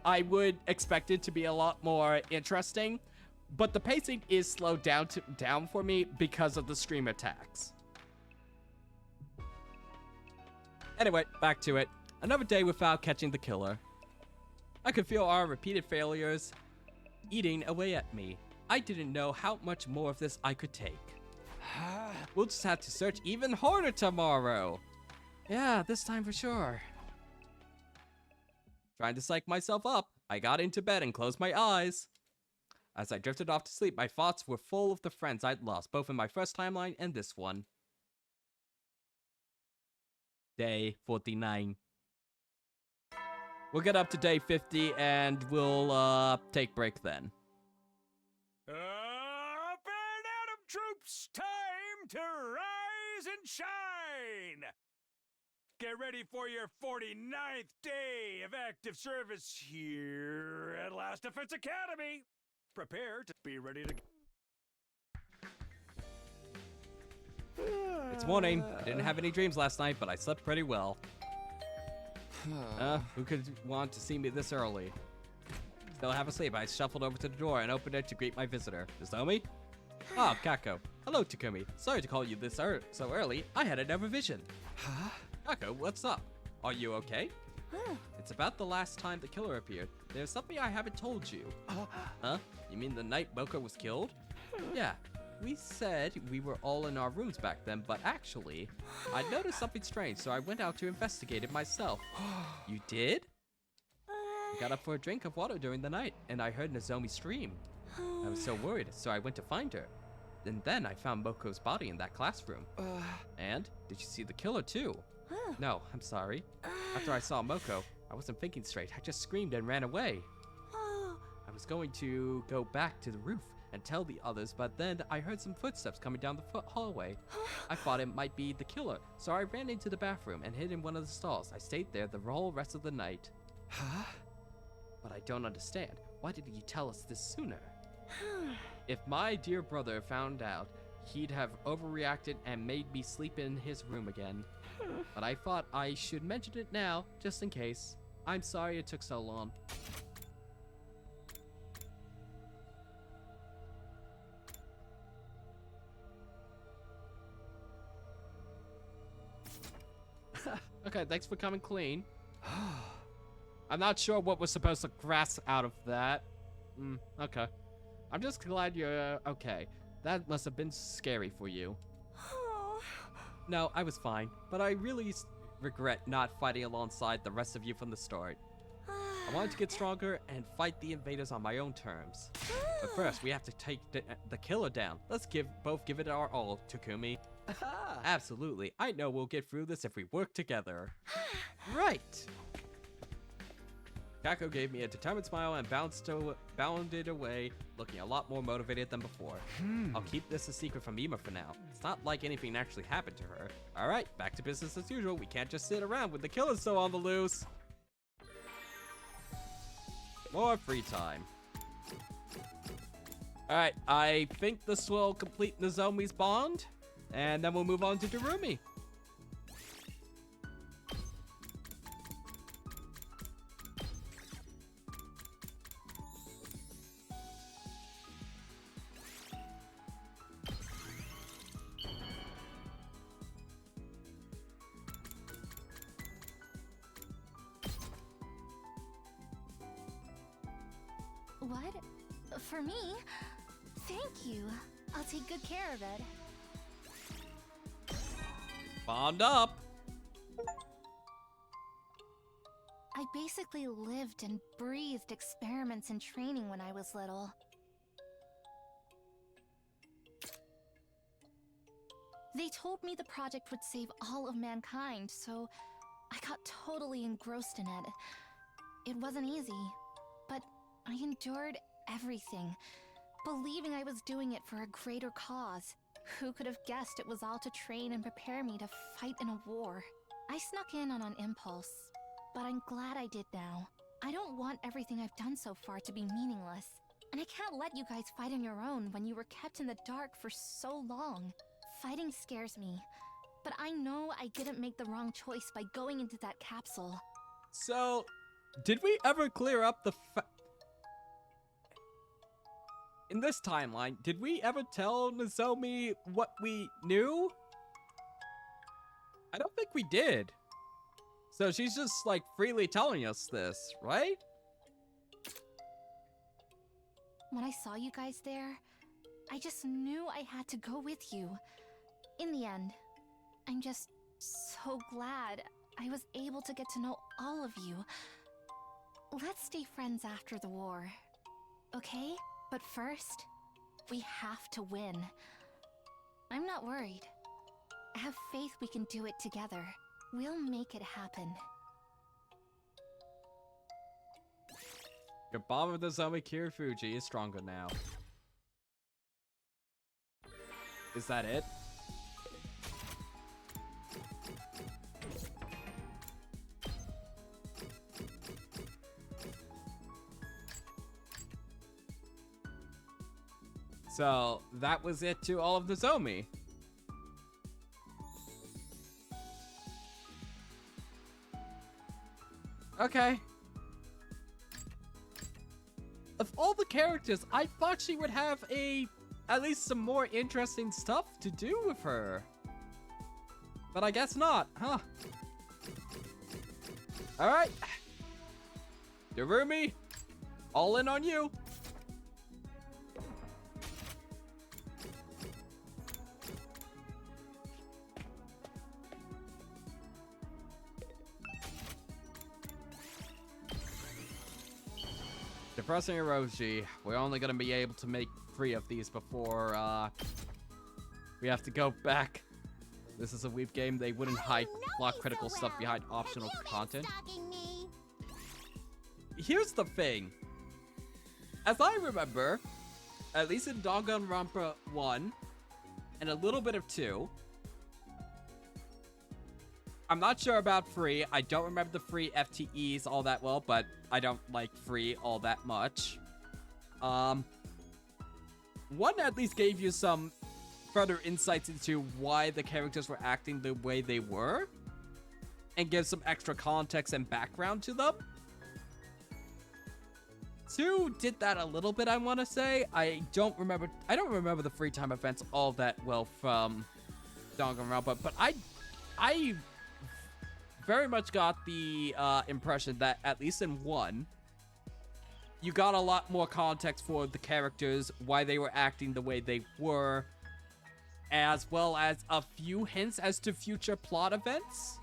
I would expect it to be a lot more interesting. But the pacing is slowed down for me because of the stream attacks. Anyway, back to it. Another day without catching the killer. I could feel our repeated failures eating away at me. I didn't know how much more of this I could take. We'll just have to search even harder tomorrow. Yeah, this time for sure. Trying to psych myself up, I got into bed and closed my eyes. As I drifted off to sleep, my thoughts were full of the friends I'd lost, both in my first timeline and this one. Day 49. We'll get up to day 50 and we'll take break then. Up and Atom troops, time to rise and shine! Get ready for your 49th day of active service here at Last Defense Academy. Prepare to be ready to... It's morning. I didn't have any dreams last night, but I slept pretty well. Who could want to see me this early? Still half asleep, I shuffled over to the door and opened it to greet my visitor. Nozomi? Oh, Kako. Hello, Takumi. Sorry to call you this so early. I had another vision. Huh? Kako, what's up? Are you okay? It's about the last time the killer appeared. There's something I haven't told you. Huh? You mean the night Boko was killed? Yeah. We said we were all in our rooms back then, but actually, I noticed something strange, so I went out to investigate it myself. You did? I got up for a drink of water during the night, and I heard Nozomi scream. I was so worried, so I went to find her. And then I found Moko's body in that classroom. And? Did you see the killer too? No, I'm sorry. After I saw Moko, I wasn't thinking straight. I just screamed and ran away. I was going to go back to the roof and tell the others, but then I heard some footsteps coming down the hallway. I thought it might be the killer, so I ran into the bathroom and hid in one of the stalls. I stayed there the whole rest of the night. But I don't understand. Why didn't you tell us this sooner? If my dear brother found out, he'd have overreacted and made me sleep in his room again. But I thought I should mention it now, just in case. I'm sorry it took so long. Okay, thanks for coming clean. I'm not sure what was supposed to grasp out of that. Okay. I'm just glad you're okay. That must have been scary for you. No, I was fine, but I really regret not fighting alongside the rest of you from the start. I wanted to get stronger and fight the invaders on my own terms. But first, we have to take the killer down. Let's both give it our all, Takumi. Absolutely. I know we'll get through this if we work together. Right. Kako gave me a determined smile and bounded away, looking a lot more motivated than before. I'll keep this a secret from Ima for now. It's not like anything actually happened to her. Alright, back to business as usual. We can't just sit around with the killer still on the loose. More free time. Alright, I think this will complete Nozomi's bond, and then we'll move on to Darumi. What? For me? Thank you. I'll take good care of it. Bond up. I basically lived and breathed experiments and training when I was little. They told me the project would save all of mankind, so I got totally engrossed in it. It wasn't easy, but I endured everything, believing I was doing it for a greater cause. Who could have guessed it was all to train and prepare me to fight in a war? I snuck in on an impulse, but I'm glad I did now. I don't want everything I've done so far to be meaningless, and I can't let you guys fight on your own when you were kept in the dark for so long. Fighting scares me, but I know I didn't make the wrong choice by going into that capsule. So, did we ever clear up the in this timeline, did we ever tell Nozomi what we knew? I don't think we did. So she's just, like, freely telling us this, right? When I saw you guys there, I just knew I had to go with you. In the end, I'm just so glad I was able to get to know all of you. Let's stay friends after the war, okay? But first, we have to win. I'm not worried. Have faith we can do it together. We'll make it happen. Your bond with Nozomi Kirifuji is stronger now. Is that it? So, that was it to all of Nozomi. Okay. Of all the characters, I thought she would have at least some more interesting stuff to do with her. But I guess not, huh? Alright. Darumi, all in on you. Depressing Eroji, we're only gonna be able to make 3 of these before, we have to go back. This is a weep game. They wouldn't hide plot critical stuff behind optional content. Here's the thing. As I remember, at least in Danganronpa 1, and a little bit of 2, I'm not sure about 3. I don't remember the 3 FTEs all that well, but I don't like 3 all that much. 1 at least gave you some further insights into why the characters were acting the way they were, and give some extra context and background to them. 2 did that a little bit, I want to say. I don't remember the free time events all that well from Danganronpa, but I very much got the impression that at least in 1, you got a lot more context for the characters, why they were acting the way they were, as well as a few hints as to future plot events.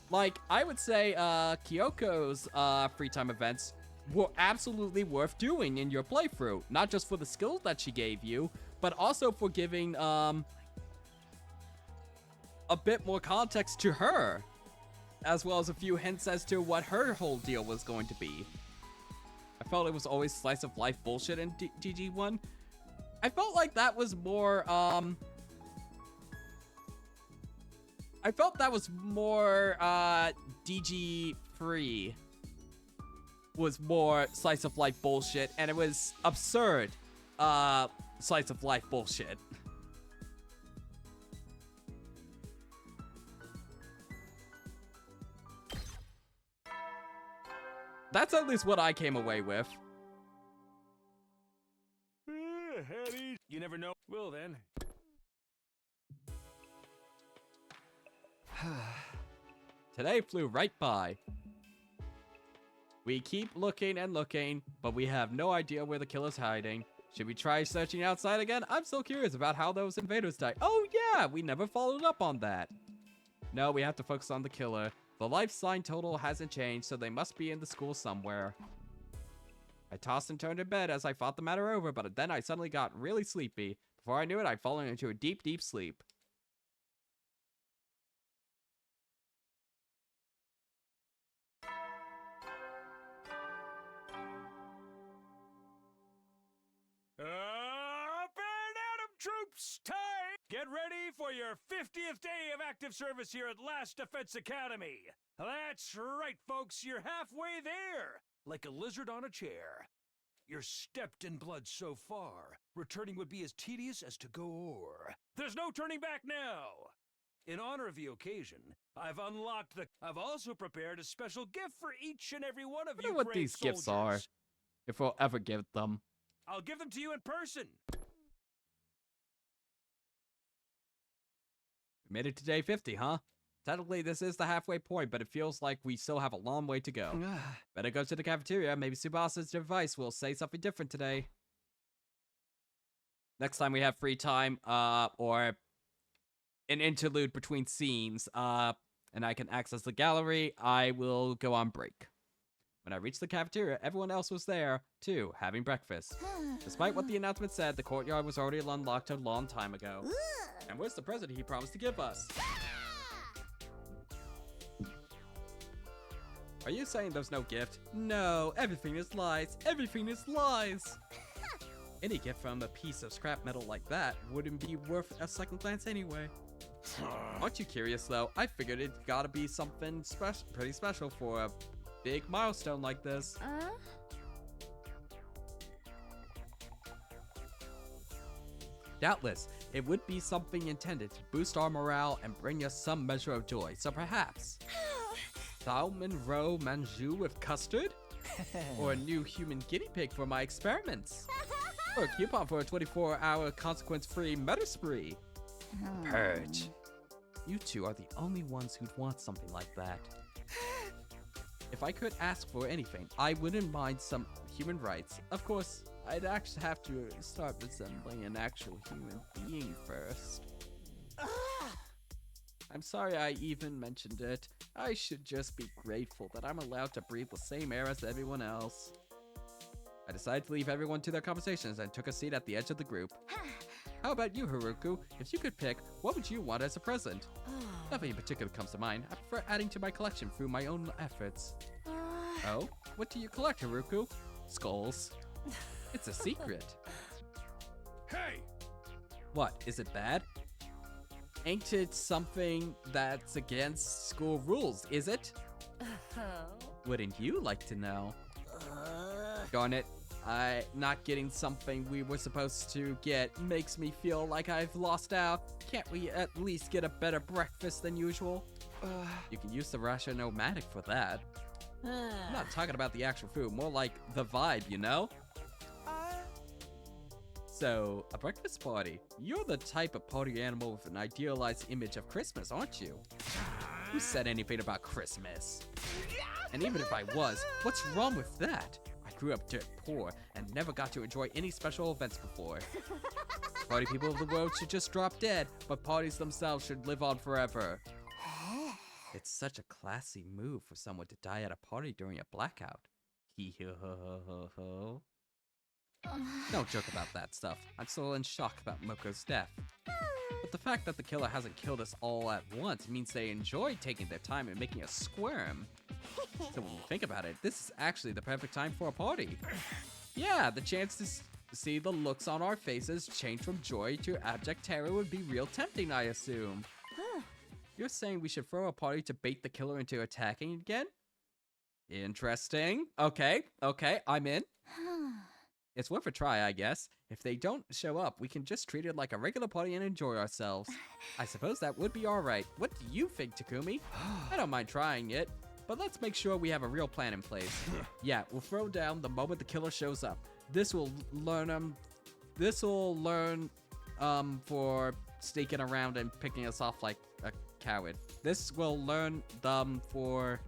Like, I would say Kyoko's free time events were absolutely worth doing in your playthrough. Not just for the skills that she gave you, but also for giving, a bit more context to her. As well as a few hints as to what her whole deal was going to be. I felt it was always slice of life bullshit in DG1. I felt like that was more, I felt that was more, DG3 was more slice of life bullshit, and it was absurd, slice of life bullshit. That's at least what I came away with. Eddie, you never know. Well then. Today flew right by. We keep looking and looking, but we have no idea where the killer's hiding. Should we try searching outside again? I'm so curious about how those invaders died. Oh yeah, we never followed up on that. No, we have to focus on the killer. The life sign total hasn't changed, so they must be in the school somewhere. I tossed and turned in bed as I thought the matter over, but then I suddenly got really sleepy. Before I knew it, I'd fallen into a deep, deep sleep. Up and Adam troops, time! Get ready for your 50th day of active service here at Last Defense Academy. That's right, folks, you're halfway there, like a lizard on a chair. You're stepped in blood so far. Returning would be as tedious as to go o'er. There's no turning back now. In honor of the occasion, I've also prepared a special gift for each and every one of I you wonder what brave these gifts are. soldiers. If we'll ever give them. I'll give them to you in person. We made it to day 50, huh? Technically, this is the halfway point, but it feels like we still have a long way to go. Better go to the cafeteria. Maybe Subasa's device will say something different today. Next time we have free time, or an interlude between scenes, and I can access the gallery, I will go on break. When I reached the cafeteria, everyone else was there, too, having breakfast. Despite what the announcement said, the courtyard was already unlocked a long time ago. And where's the present he promised to give us? Are you saying there's no gift? No, everything is lies. Everything is lies. Any gift from a piece of scrap metal like that wouldn't be worth a second glance anyway. Aren't you curious, though? I figured it gotta be something pretty special for a big milestone like this. Doubtless, it would be something intended to boost our morale and bring us some measure of joy. So perhaps salmon roe manjou with custard? Or a new human guinea pig for my experiments? Or a coupon for a 24-hour consequence-free murder spree? Purge. You two are the only ones who'd want something like that. If I could ask for anything, I wouldn't mind some human rights. Of course, I'd actually have to start resembling an actual human being first. I'm sorry I even mentioned it. I should just be grateful that I'm allowed to breathe the same air as everyone else. I decided to leave everyone to their conversations and took a seat at the edge of the group. How about you, Haruko? If you could pick, what would you want as a present? Nothing in particular comes to mind. I prefer adding to my collection through my own efforts. Oh? What do you collect, Haruko? Skulls. It's a secret. Hey! What, is it bad? Ain't it something that's against school rules, is it? Wouldn't you like to know? Darn it, not getting something we were supposed to get makes me feel like I've lost out. Can't we at least get a better breakfast than usual? You can use the Ration-O-Matic for that. I'm not talking about the actual food, more like the vibe, you know? So, a breakfast party. You're the type of party animal with an idealized image of Christmas, aren't you? Who said anything about Christmas? And even if I was, what's wrong with that? I grew up dirt poor and never got to enjoy any special events before. Party people of the world should just drop dead, but parties themselves should live on forever. It's such a classy move for someone to die at a party during a blackout. Don't joke about that stuff. I'm still in shock about Moko's death. But the fact that the killer hasn't killed us all at once means they enjoyed taking their time and making us squirm. So when you think about it, this is actually the perfect time for a party. Yeah, the chance to see the looks on our faces change from joy to abject terror would be real tempting, I assume. You're saying we should throw a party to bait the killer into attacking again? Interesting. Okay, I'm in. It's worth a try, I guess. If they don't show up, we can just treat it like a regular party and enjoy ourselves. I suppose that would be alright. What do you think, Takumi? I don't mind trying it, but let's make sure we have a real plan in place. Yeah, we'll throw down the moment the killer shows up. This will learn for sneaking around and picking us off like a coward. This will learn them for...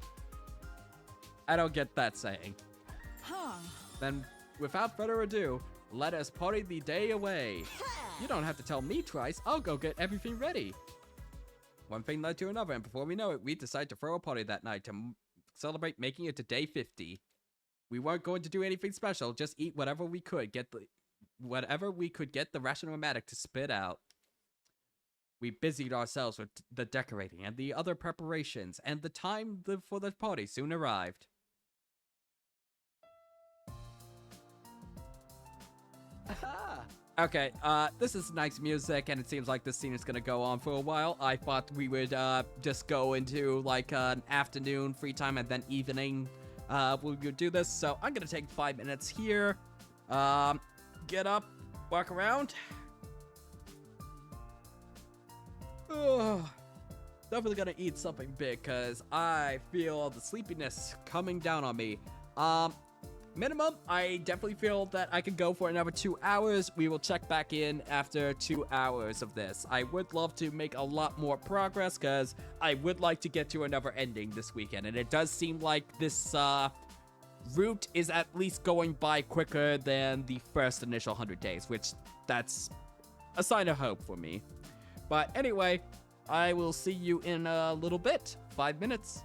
I don't get that saying. Then, without further ado, let us party the day away. You don't have to tell me twice. I'll go get everything ready. One thing led to another, and before we know it, we decided to throw a party that night to celebrate making it to day 50. We weren't going to do anything special, just eat whatever we could get the rationomatic to spit out. We busied ourselves with the decorating and the other preparations, and the time for the party soon arrived. Okay, this is nice music, and it seems like this scene is gonna go on for a while. I thought we would just go into like an afternoon free time and then evening we would do this. So I'm gonna take 5 minutes here. Get up, walk around. Definitely gonna eat something big because I feel the sleepiness coming down on me. Minimum, I definitely feel that I could go for another 2 hours. We will check back in after 2 hours of this. I would love to make a lot more progress because I would like to get to another ending this weekend. And it does seem like this route is at least going by quicker than the first initial 100 days, which that's a sign of hope for me. But anyway, I will see you in a little bit. 5 minutes.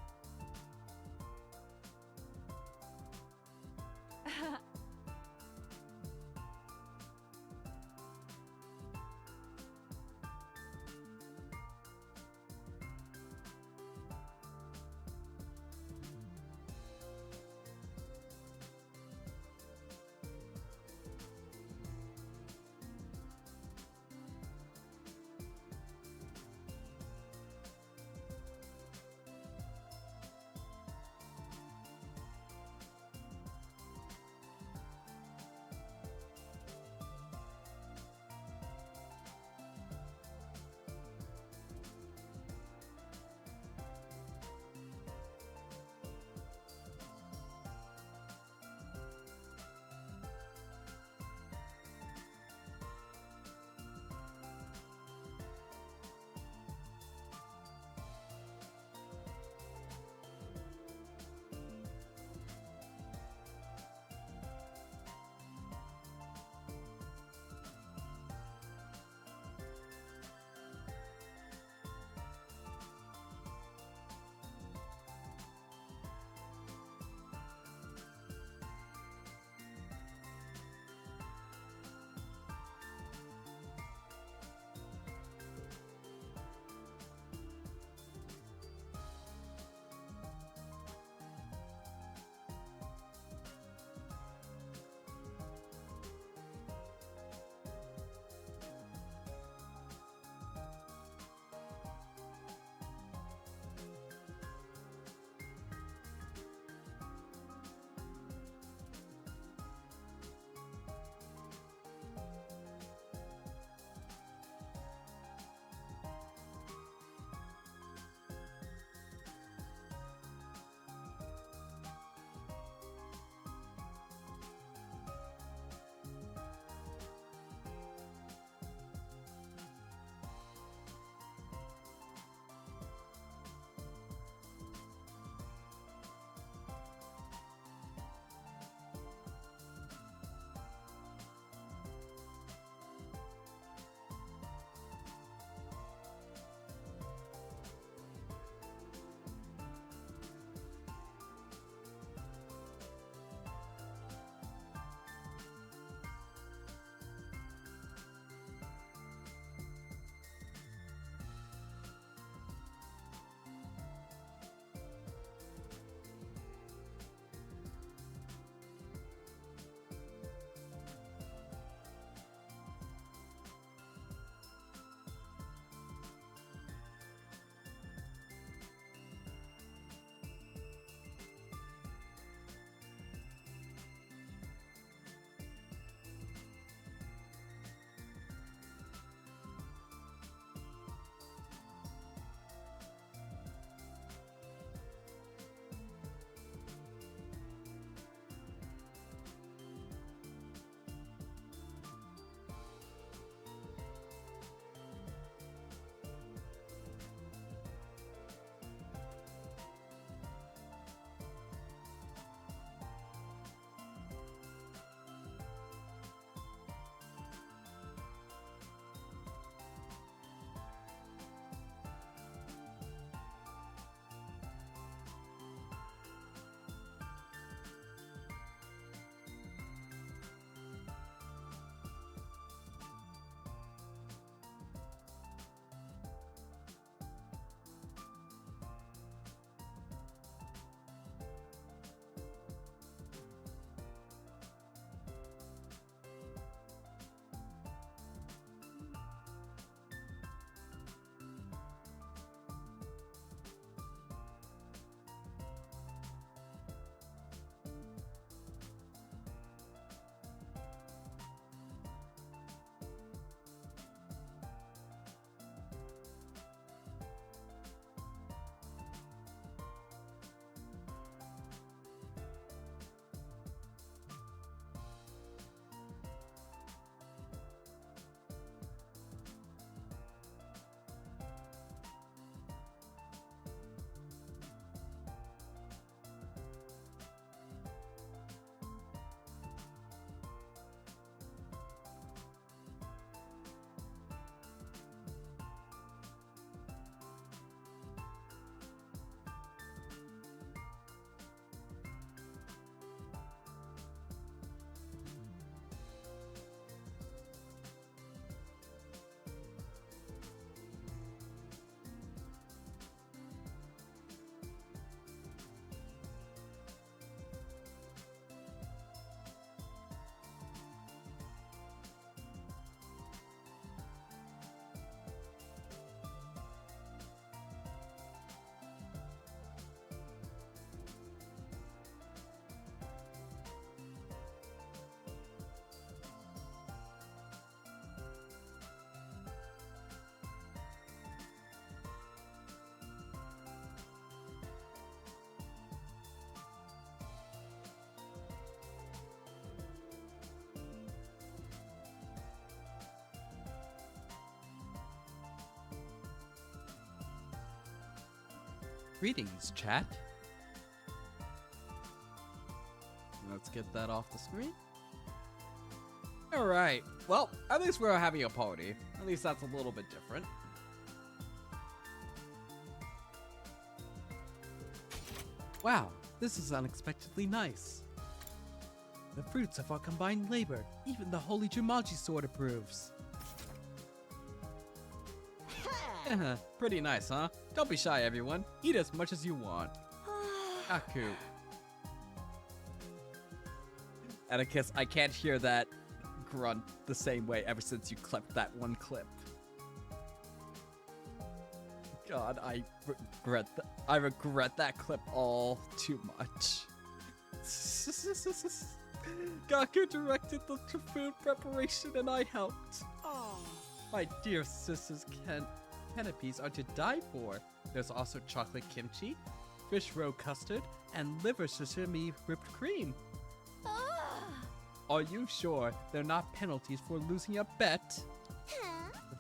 Greetings, chat. Let's get that off the screen. Alright, well, at least we're having a party. At least that's a little bit different. Wow, this is unexpectedly nice. The fruits of our combined labor, even the holy Jumanji sword approves. Pretty nice, huh? Don't be shy, everyone. Eat as much as you want. Aku. Atticus, I can't hear that grunt the same way ever since you clipped that one clip. God, I regret that clip all too much. Gaku directed the food preparation and I helped. Oh, my dear sisters canopies are to die for. There's also chocolate kimchi, fish roe custard, and liver sashimi whipped cream. Are you sure they're not penalties for losing a bet?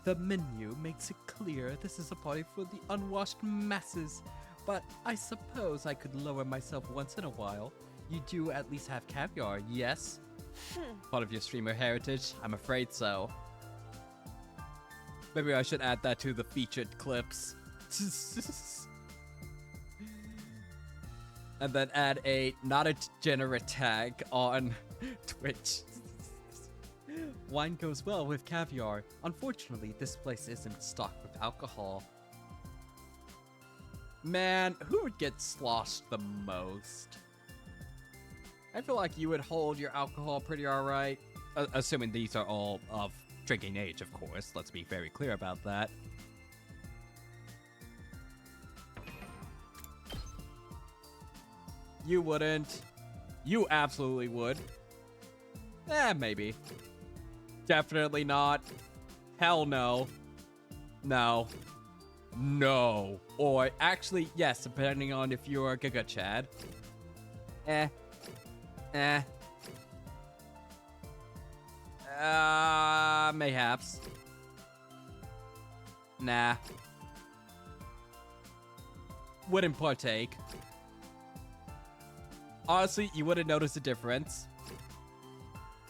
The menu makes it clear this is a party for the unwashed masses, but I suppose I could lower myself once in a while. You do at least have caviar, yes? Part of your streamer heritage? I'm afraid so. Maybe I should add that to the featured clips. And then add a not a degenerate tag on Twitch. Wine goes well with caviar. Unfortunately, this place isn't stocked with alcohol. Man, who would get sloshed the most? I feel like you would hold your alcohol pretty alright. Assuming these are all of drinking age, of course. Let's be very clear about that. You wouldn't. You absolutely would. Maybe. Definitely not. Hell no. No. No. Or actually, yes, depending on if you're a Giga Chad. Mayhaps. Nah. Wouldn't partake. Honestly, you wouldn't notice a difference.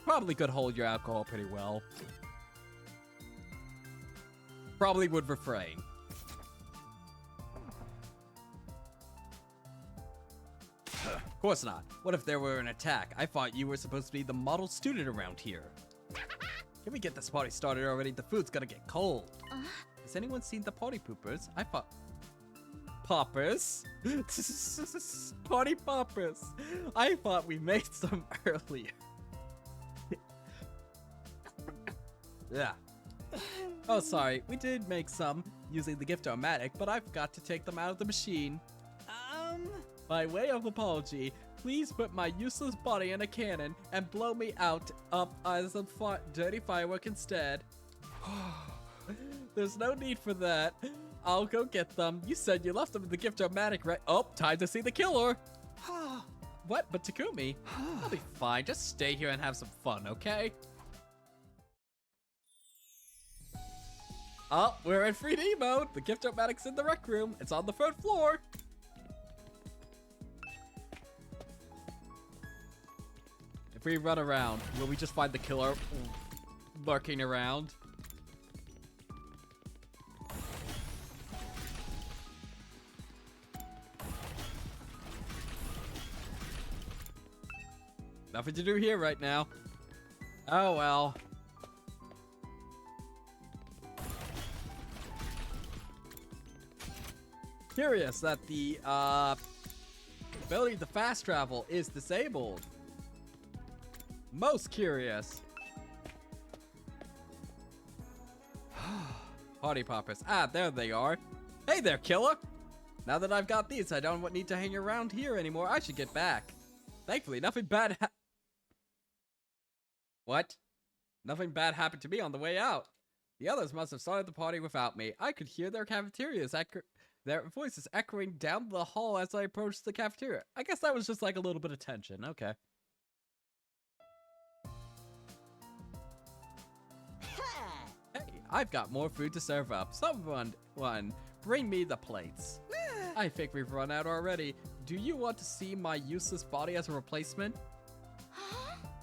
Probably could hold your alcohol pretty well. Probably would refrain. Of course not. What if there were an attack? I thought you were supposed to be the model student around here. Can we get this party started already? The food's gonna get cold. Has anyone seen the party poopers? I thought... Poppers? Party poppers. I thought we made some earlier. Yeah. Oh, sorry. We did make some using the gift-o-matic, but I forgot to take them out of the machine. By way of apology, please put my useless body in a cannon and blow me up as a dirty firework instead. There's no need for that. I'll go get them. You said you left them in the gift-o-matic, right? Oh, time to see the killer. What? But Takumi? I'll be fine. Just stay here and have some fun, okay? Oh, we're in 3D mode. The gift-o-matic's in the rec room. It's on the third floor. If we run around, will we just find the killer lurking around? Nothing to do here right now. Oh well. Curious that the ability to fast travel is disabled. Most curious. Party poppers. Ah, there they are. Hey there, killer. Now that I've got these, I don't need to hang around here anymore. I should get back. Thankfully, nothing bad What? Nothing bad happened to me on the way out. The others must have started the party without me. I could hear their their voices echoing down the hall as I approached the cafeteria. I guess that was just like a little bit of tension. Okay. Hey, I've got more food to serve up. Someone, bring me the plates. I think we've run out already. Do you want to see my useless body as a replacement?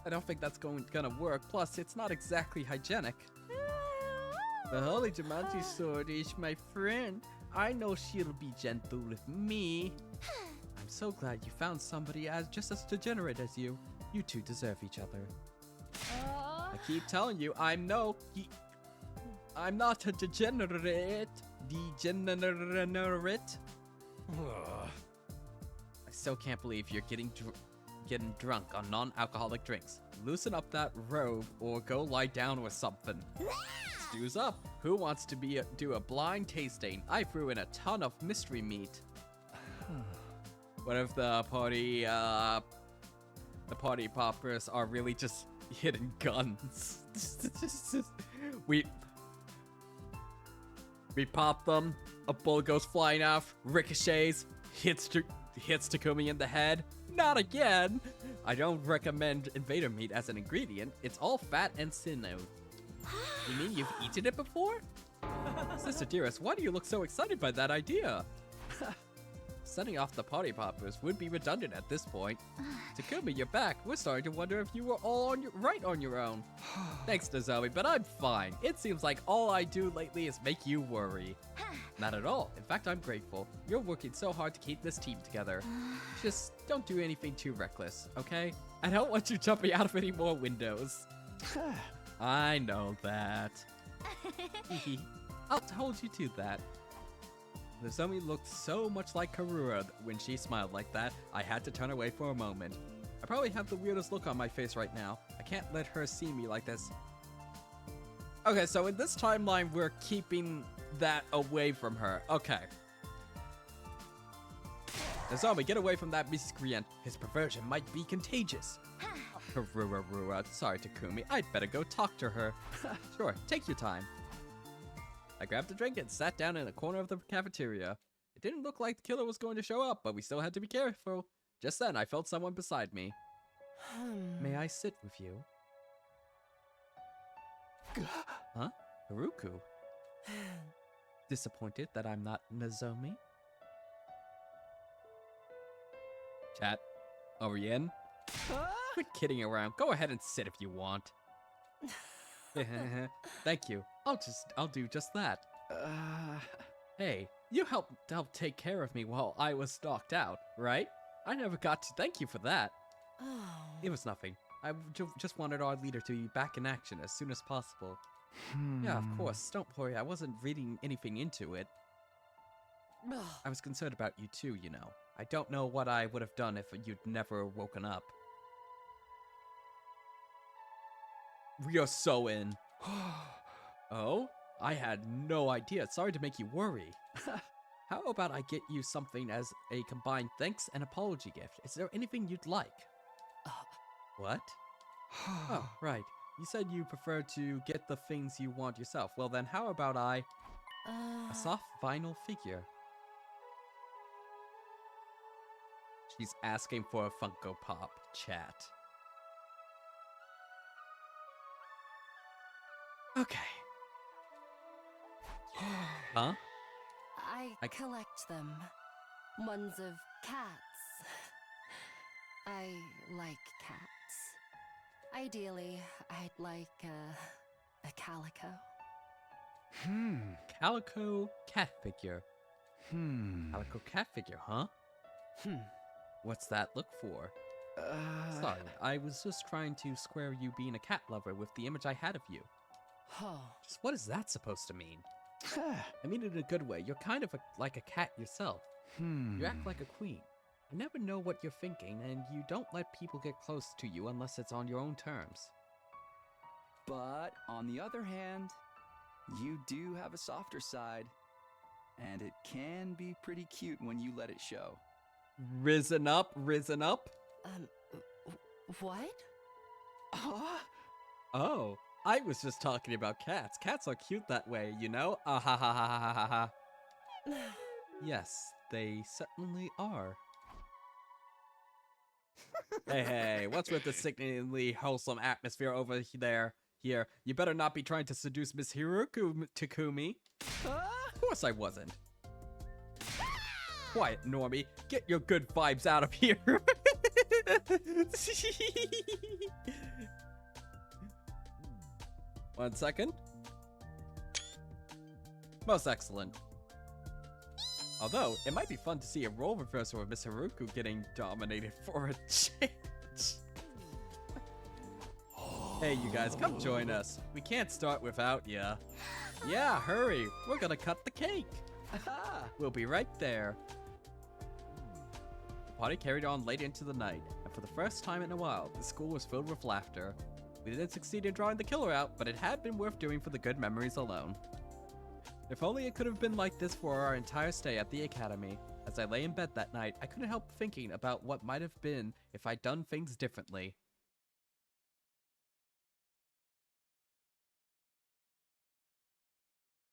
I don't think that's gonna work. Plus, it's not exactly hygienic. The Holy Jumanji Sword is my friend. I know she'll be gentle with me. I'm so glad you found somebody just as degenerate as you. You two deserve each other. I keep telling you, I'm not a degenerate. Degenerate. I still can't believe you're getting drunk on non-alcoholic drinks. Loosen up that robe or go lie down or something. Stews up. Who wants to do a blind tasting? I threw in a ton of mystery meat. What if the party poppers are really just hidden guns? we pop them, a bullet goes flying off, ricochets, hits Takumi in the head. Not again! I don't recommend invader meat as an ingredient. It's all fat and sinew. You mean you've eaten it before? Sister Dearest, why do you look so excited by that idea? Setting off the party poppers would be redundant at this point. Takumi, you're back. We're starting to wonder if you were all right on your own. Thanks, Nozomi, but I'm fine. It seems like all I do lately is make you worry. Not at all. In fact, I'm grateful. You're working so hard to keep this team together. Just don't do anything too reckless, okay? I don't want you jumping out of any more windows. I know that. I'll hold you to that. Nozomi looked so much like Karura when she smiled like that, I had to turn away for a moment. I probably have the weirdest look on my face right now. I can't let her see me like this. Okay, so in this timeline, we're keeping that away from her. Okay. Nozomi, get away from that miscreant. His perversion might be contagious. Karura, sorry, Takumi. I'd better go talk to her. Sure, take your time. I grabbed a drink and sat down in a corner of the cafeteria. It didn't look like the killer was going to show up, but we still had to be careful. Just then, I felt someone beside me. May I sit with you? Huh? Haruku? Disappointed that I'm not Nozomi? Chat, are we in? Quit kidding around. Go ahead and sit if you want. Thank you. I'll do just that. Hey, you helped take care of me while I was knocked out, right? I never got to thank you for that. It was nothing. I just wanted our leader to be back in action as soon as possible. Yeah, of course. Don't worry. I wasn't reading anything into it. I was concerned about you too, you know. I don't know what I would have done if you'd never woken up. We are so in. Oh? I had no idea. Sorry to make you worry. How about I get you something as a combined thanks and apology gift? Is there anything you'd like? What? Oh, right. You said you prefer to get the things you want yourself. Well then, how about a soft vinyl figure? She's asking for a Funko Pop, chat. Okay. Huh? I collect them. Ones of cats. I like cats. Ideally, I'd like a calico. Calico cat figure. Calico cat figure, huh? What's that look for? Sorry, I was just trying to square you being a cat lover with the image I had of you. Just what is that supposed to mean? I mean it in a good way. You're kind of like a cat yourself. You act like a queen. You never know what you're thinking, and you don't let people get close to you unless it's on your own terms. But on the other hand, you do have a softer side, and it can be pretty cute when you let it show. Risen up, risen up? What? Oh, I was just talking about cats. Cats are cute that way, you know? Ah ha ha ha ha ha ha. Yes, they certainly are. Hey, what's with the sickeningly wholesome atmosphere over there? Here, you better not be trying to seduce Miss Hiroku, Takumi. Of course I wasn't. Quiet, Normie. Get your good vibes out of here. One second. Most excellent. Although, it might be fun to see a role reversal of Miss Haruku getting dominated for a change. Hey, you guys, come join us. We can't start without ya. Yeah, hurry. We're gonna cut the cake. We'll be right there. The party carried on late into the night, and for the first time in a while, the school was filled with laughter. We didn't succeed in drawing the killer out, but it had been worth doing for the good memories alone. If only it could have been like this for our entire stay at the academy. As I lay in bed that night, I couldn't help thinking about what might have been if I'd done things differently.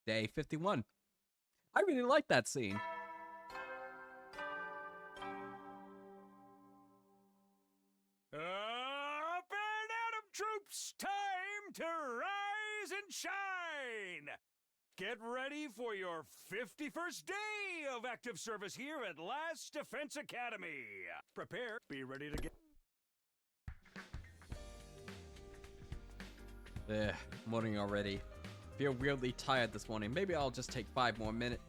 Day 51. I really like that scene. Up and at 'em, troops! Time to rise and shine! Get ready for your 51st day of active service here at Last Defense Academy. Prepare, be ready to get... Morning already. Feel weirdly tired this morning. Maybe I'll just take 5 more minutes.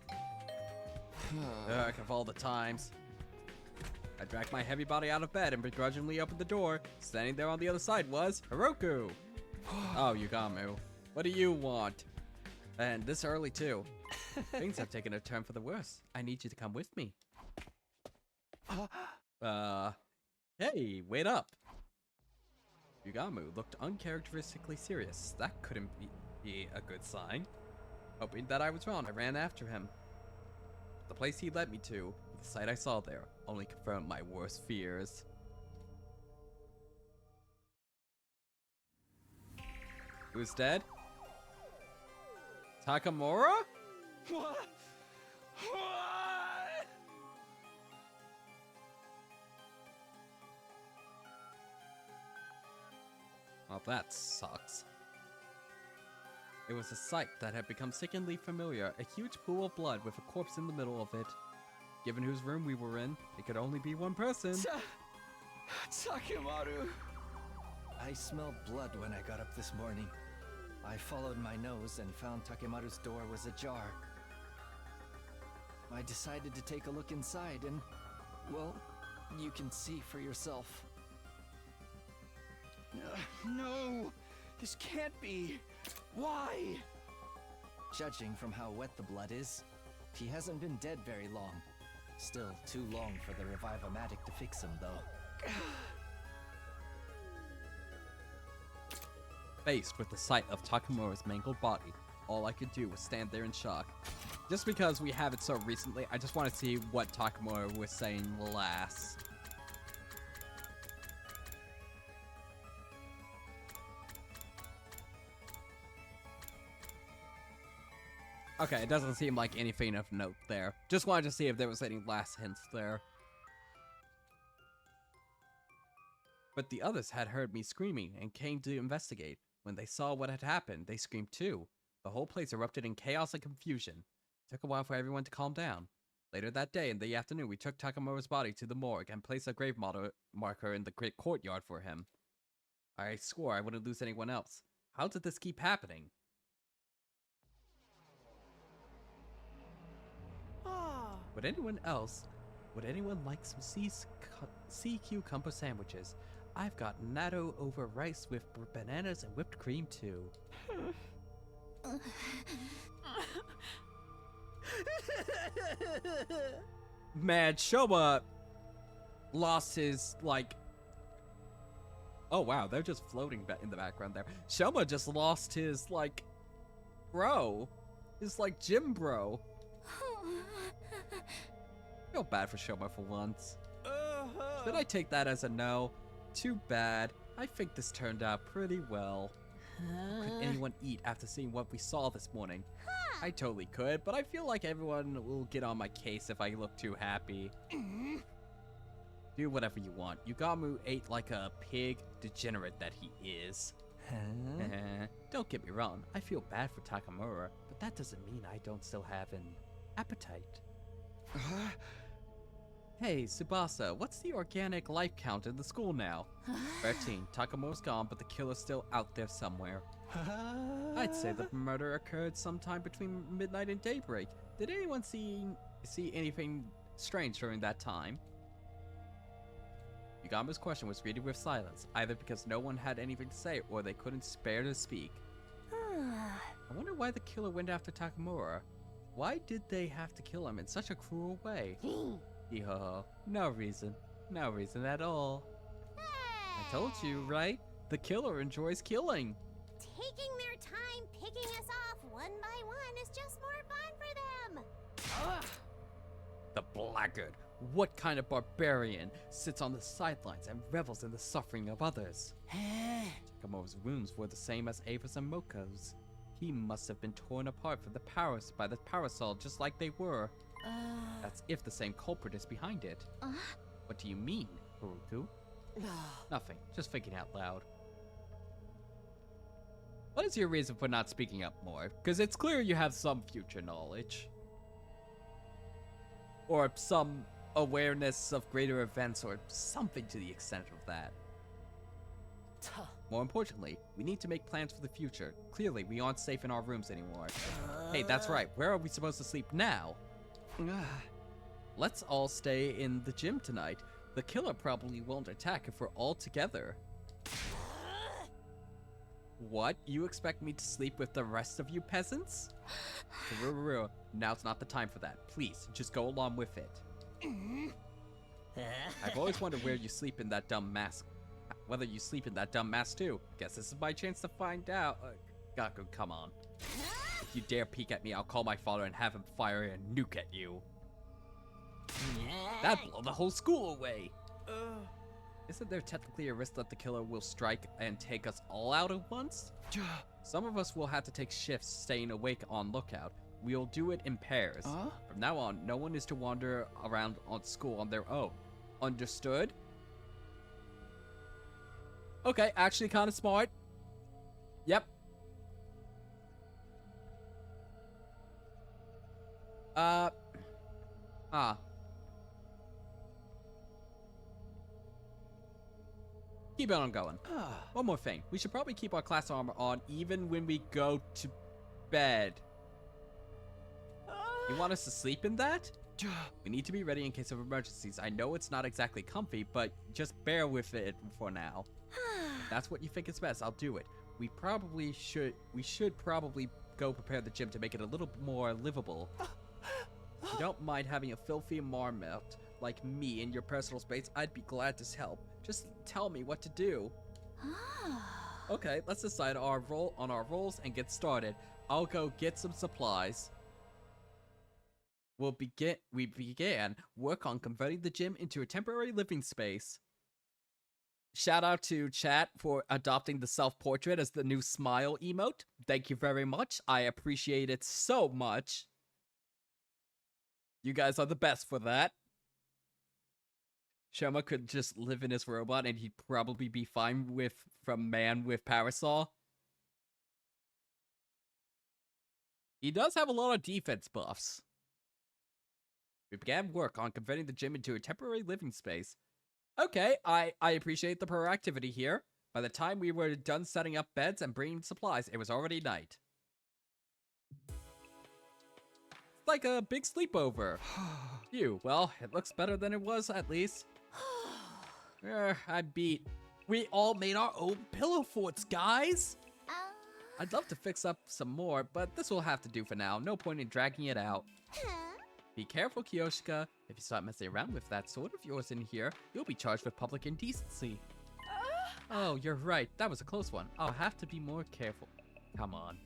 Ugh, of all the times. I dragged my heavy body out of bed and begrudgingly opened the door. Standing there on the other side was Haruku. Oh, Yugamu. What do you want? And this early too. Things have taken a turn for the worse. I need you to come with me. Hey, wait up. Yugamu looked uncharacteristically serious. That couldn't be a good sign. Hoping that I was wrong, I ran after him. The place he led me to, the sight I saw there, only confirmed my worst fears. Who's dead? Takamura? What? Well, that sucks. It was a sight that had become sickeningly familiar, a huge pool of blood with a corpse in the middle of it. Given whose room we were in, it could only be one person. Takemoru! I smelled blood when I got up this morning. I followed my nose and found Takemaru's door was ajar. I decided to take a look inside and, well, you can see for yourself. No! This can't be! Why? Judging from how wet the blood is, he hasn't been dead very long. Still too long for the Revive-O-Matic to fix him, though. Faced with the sight of Takamura's mangled body, all I could do was stand there in shock. Just because we have it so recently, I just want to see what Takamura was saying last. Okay, it doesn't seem like anything of note there. Just wanted to see if there was any last hints there. But the others had heard me screaming and came to investigate. When they saw what had happened, they screamed too. The whole place erupted in chaos and confusion. It took a while for everyone to calm down. Later that day in the afternoon, we took Takamura's body to the morgue and placed a grave marker in the great courtyard for him. I swore I wouldn't lose anyone else. How did this keep happening? Would anyone like some sea cucumber sandwiches? I've got natto over rice with bananas and whipped cream too. Man, Shoba lost his, like... Oh wow, they're just floating in the background there. Shoma just lost his, like, bro. His, like, gym bro. Feel bad for Shoma for once. Should I take that as a no? Too bad. I think this turned out pretty well. Could anyone eat after seeing what we saw this morning? I totally could, but I feel like everyone will get on my case if I look too happy. Do whatever you want. Yugamu ate like a pig degenerate that he is. Don't get me wrong, I feel bad for Takamura, but that doesn't mean I don't still have an appetite. Hey, Tsubasa, what's the organic life count in the school now? 13. Takamura's gone, but the killer's still out there somewhere. I'd say the murder occurred sometime between midnight and daybreak. Did anyone see anything strange during that time? Yugama's question was greeted with silence, either because no one had anything to say or they couldn't spare to speak. I wonder why the killer went after Takamura. Why did they have to kill him in such a cruel way? Yo, no reason. No reason at all. I told you, right? The killer enjoys killing. Taking their time picking us off one by one is just more fun for them. The blackguard. What kind of barbarian sits on the sidelines and revels in the suffering of others? Takamura's wounds were the same as Ava's and Moko's. He must have been torn apart by the parasol just like they were. That's if the same culprit is behind it. What do you mean, Haruku? Nothing, just thinking out loud. What is your reason for not speaking up more? Because it's clear you have some future knowledge. Or some awareness of greater events or something to the extent of that. More importantly, we need to make plans for the future. Clearly, we aren't safe in our rooms anymore. Hey, that's right. Where are we supposed to sleep now? Let's all stay in the gym tonight. The killer probably won't attack if we're all together. What? You expect me to sleep with the rest of you peasants? Now's not the time for that. Please, just go along with it. I've always wondered where you sleep in that dumb mask. Whether you sleep in that dumb mask too. Guess this is my chance to find out. Gaku, come on. If you dare peek at me, I'll call my father and have him fire a nuke at you. That'd blow the whole school away. Isn't there technically a risk that the killer will strike and take us all out at once? Some of us will have to take shifts staying awake on lookout. We'll do it in pairs. From now on, no one is to wander around on school on their own. Understood? Okay, actually kind of smart. Yep. Keep it on going. One more thing. We should probably keep our class armor on even when we go to bed. You want us to sleep in that? We need to be ready in case of emergencies. I know it's not exactly comfy, but just bear with it for now. If that's what you think is best, I'll do it. We should probably go prepare the gym to make it a little more livable. If you don't mind having a filthy marmot like me in your personal space, I'd be glad to help. Just tell me what to do. Okay, let's decide on our roles and get started. I'll go get some supplies. We began work on converting the gym into a temporary living space. Shout out to chat for adopting the self-portrait as the new smile emote. Thank you very much. I appreciate it so much. You guys are the best for that. Shoma could just live in his robot and he'd probably be fine from man with parasol. He does have a lot of defense buffs. We began work on converting the gym into a temporary living space. Okay, I appreciate the proactivity here. By the time we were done setting up beds and bringing supplies, it was already night. It's like a big sleepover. Phew, well, it looks better than it was, at least. I'm beat. We all made our own pillow forts, guys! I'd love to fix up some more, but this will have to do for now. No point in dragging it out. Be careful, Kiyoshika. If you start messing around with that sword of yours in here, you'll be charged with public indecency. Oh, you're right. That was a close one. I'll have to be more careful. Come on.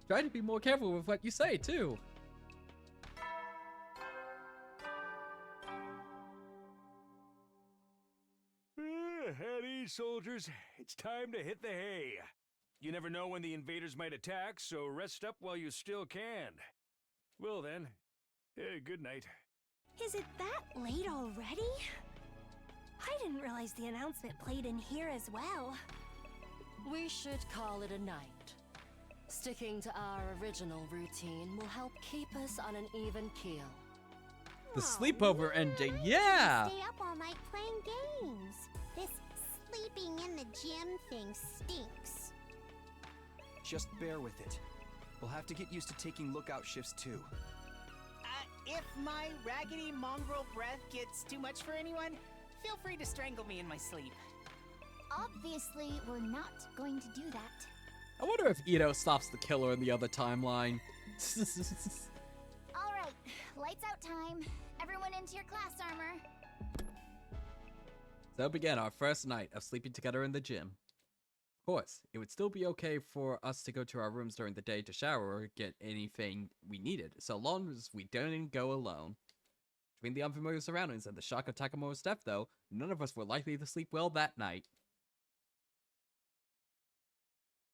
Try to be more careful with what you say, too. At ease, soldiers. It's time to hit the hay. You never know when the invaders might attack, so rest up while you still can. Well then, good night. Is it that late already? I didn't realize the announcement played in here as well. We should call it a night. Sticking to our original routine will help keep us on an even keel. The sleepover ending, yeah! Stay up all night playing games. This sleeping in the gym thing stinks. Just bear with it. We'll have to get used to taking lookout shifts too. If my raggedy mongrel breath gets too much for anyone, feel free to strangle me in my sleep. Obviously, we're not going to do that. I wonder if Ito stops the killer in the other timeline. All right, lights out time. Everyone into your class armor. So began our first night of sleeping together in the gym. Of course, it would still be okay for us to go to our rooms during the day to shower or get anything we needed, so long as we didn't go alone. Between the unfamiliar surroundings and the shock of Takamura's death, though, none of us were likely to sleep well that night.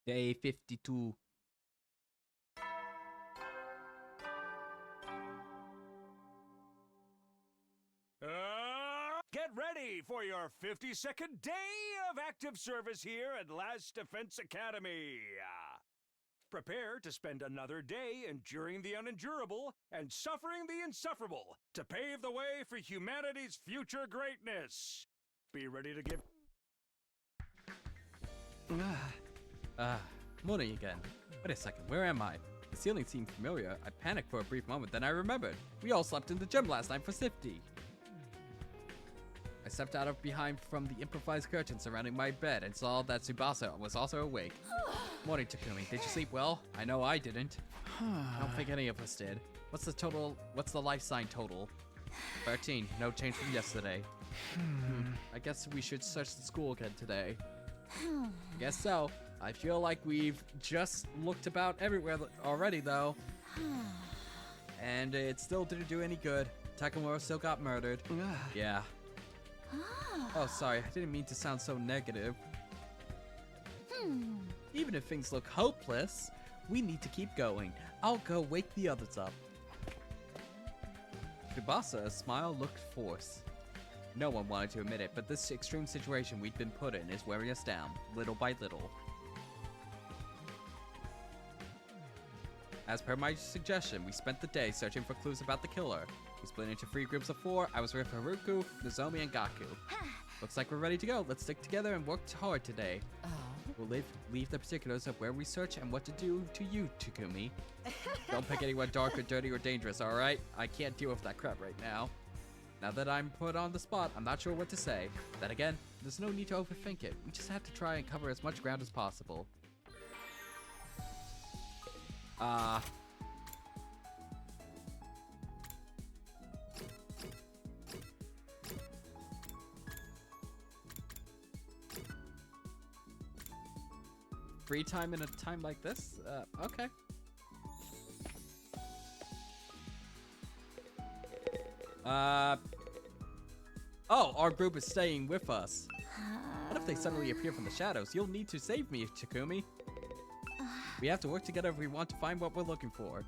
Day 52. Get ready for your 52nd day of active service here at Last Defense Academy. Prepare to spend another day enduring the unendurable and suffering the insufferable to pave the way for humanity's future greatness. Be ready to give... Morning again. Wait a second, where am I? The ceiling seemed familiar. I panicked for a brief moment, then I remembered. We all slept in the gym last night for safety. I stepped out of behind from the improvised curtain surrounding my bed and saw that Tsubasa was also awake. Morning, Takumi. Did you sleep well? I know I didn't. I don't think any of us did. What's the life sign total? 13. No change from yesterday. I guess we should search the school again today. Guess so. I feel like we've just looked about everywhere already, though. And it still didn't do any good. Takamura still got murdered. Yeah. Oh, sorry. I didn't mean to sound so negative. Even if things look hopeless, we need to keep going. I'll go wake the others up. Tsubasa's smile looked forced. No one wanted to admit it, but this extreme situation we'd been put in is wearing us down, little by little. As per my suggestion, we spent the day searching for clues about the killer. We split into 3 groups of 4. I was with Haruko, Nozomi, and Gaku. Looks like we're ready to go. Let's stick together and work hard today. We'll leave the particulars of where we search and what to do to you, Takumi. Don't pick anyone dark or dirty or dangerous, alright? I can't deal with that crap right now. Now that I'm put on the spot, I'm not sure what to say. Then again, there's no need to overthink it. We just have to try and cover as much ground as possible. Free time in a time like this? Okay. Oh, our group is staying with us. What if they suddenly appear from the shadows? You'll need to save me, Takumi. We have to work together if we want to find what we're looking for.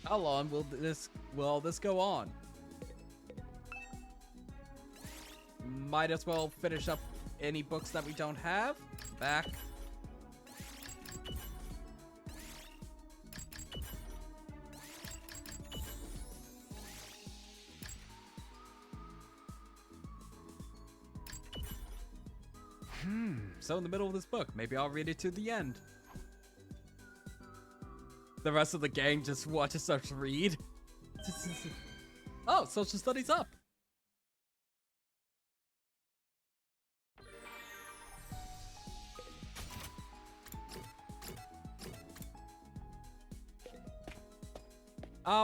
How long will this go on? Might as well finish up any books that we don't have. Back. So in the middle of this book, maybe I'll read it to the end. The rest of the gang just watches us read. Oh, social studies up.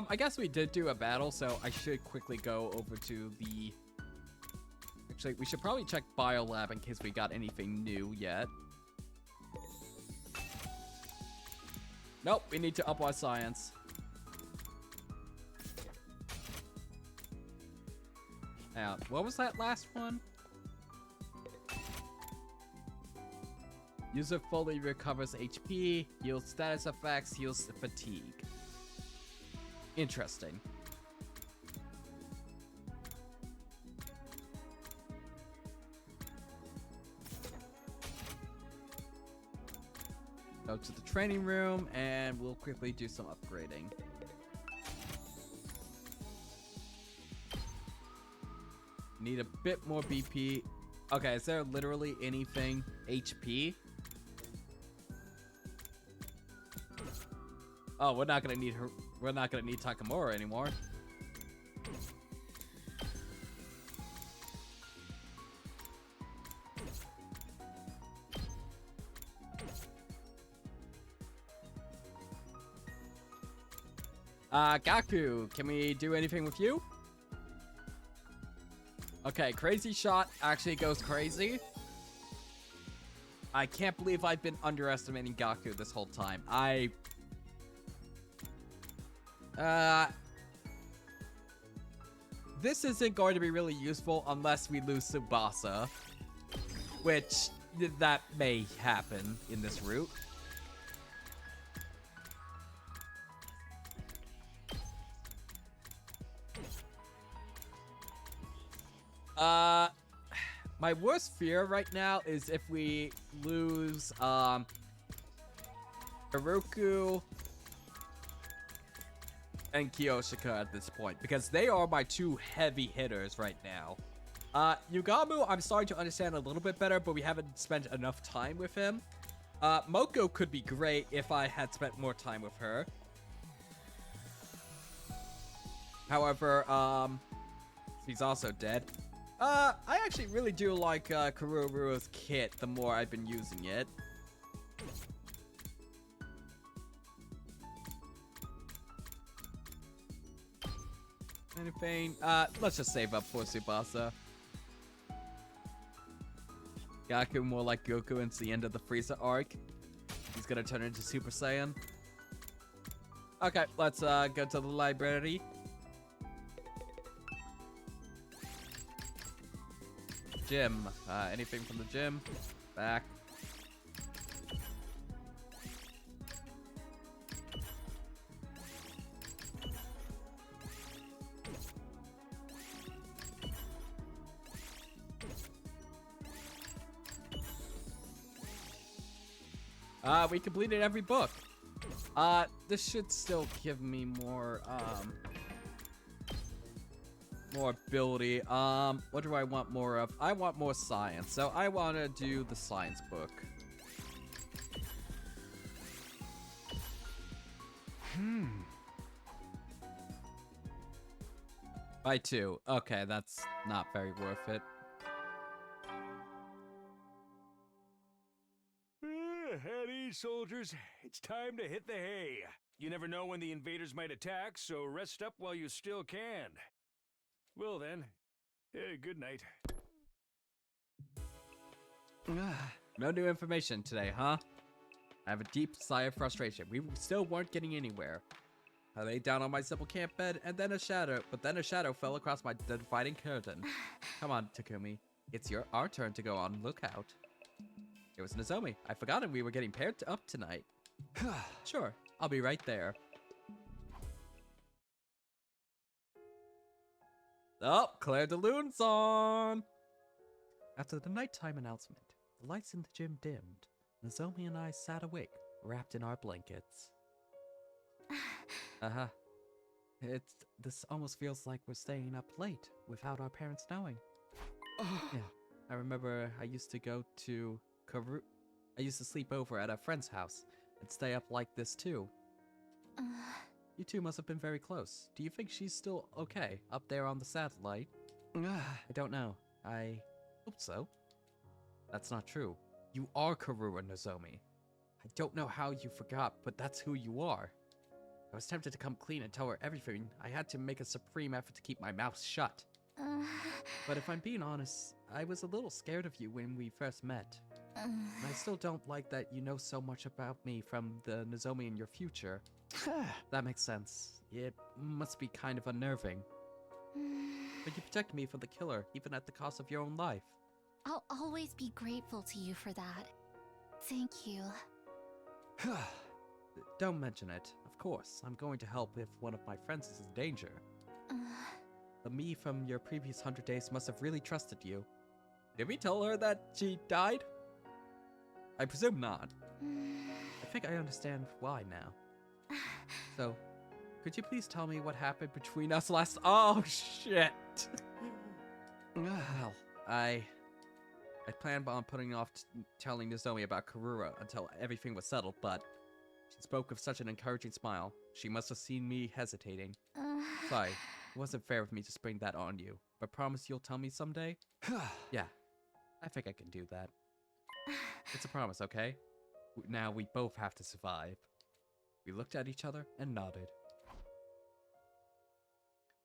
I guess we did do a battle, so I should quickly go over to the... Actually, we should probably check Biolab in case we got anything new yet. Nope, we need to up our science. Now, what was that last one? User fully recovers HP, heals status effects, heals fatigue. Interesting. No go to the training room and we'll quickly do some upgrading. Need a bit more BP. Okay, is there literally anything HP? Oh, we're not gonna need her. We're not gonna need Takamura anymore. Gaku, can we do anything with you? Okay, crazy shot actually goes crazy. I can't believe I've been underestimating Gaku this whole time. This isn't going to be really useful unless we lose Tsubasa, which that may happen in this route. My worst fear right now is if we lose, Haruku and Kyoshika at this point, because they are my two heavy hitters right now. Yugamu, I'm starting to understand a little bit better, but we haven't spent enough time with him. Moko could be great if I had spent more time with her. However, he's also dead. I actually really do like Kururu's kit the more I've been using it. Anything? Let's just save up for Tsubasa. Gaku more like Goku into the end of the Frieza arc. He's gonna turn into Super Saiyan. Okay, let's go to the library. Gym. Anything from the gym? Back. We completed every book. This should still give me more, more ability. What do I want more of? I want more science, so I want to do the science book. By 2. Okay, that's not very worth it. At ease, soldiers. It's time to hit the hay. You never know when the invaders might attack, so rest up while you still can. Well then, good night. No new information today, huh? I have a deep sigh of frustration. We still weren't getting anywhere. I lay down on my simple camp bed, and then a shadow fell across my dividing curtain. Come on, Takumi. It's our turn to go on lookout. It was Nozomi. I'd forgotten we were getting paired up tonight. Sure, I'll be right there. Oh, Claire de Lune's on! After the nighttime announcement, the lights in the gym dimmed. Nozomi and I sat awake, wrapped in our blankets. This almost feels like we're staying up late without our parents knowing. Yeah, I remember I used to sleep over at a friend's house and stay up like this too. You two must have been very close. Do you think she's still okay up there on the satellite? I don't know. I hope so. That's not true. You are Karura Nozomi. I don't know how you forgot, but that's who you are. I was tempted to come clean and tell her everything. I had to make a supreme effort to keep my mouth shut. But if I'm being honest, I was a little scared of you when we first met. And I still don't like that you know so much about me from the Nozomi in your future. That makes sense. It must be kind of unnerving. But you protected me from the killer, even at the cost of your own life. I'll always be grateful to you for that. Thank you. Don't mention it. Of course, I'm going to help if one of my friends is in danger. The me from your previous 100 days must have really trusted you. Did we tell her that she died? I presume not. I think I understand why now. So, could you please tell me what happened between us last... Oh, shit! Well, I planned on putting off telling Nozomi about Karura until everything was settled, but she spoke with such an encouraging smile. She must have seen me hesitating. Sorry, it wasn't fair of me to spring that on you, but promise you'll tell me someday? Yeah, I think I can do that. It's a promise, okay? Now we both have to survive. We looked at each other and nodded.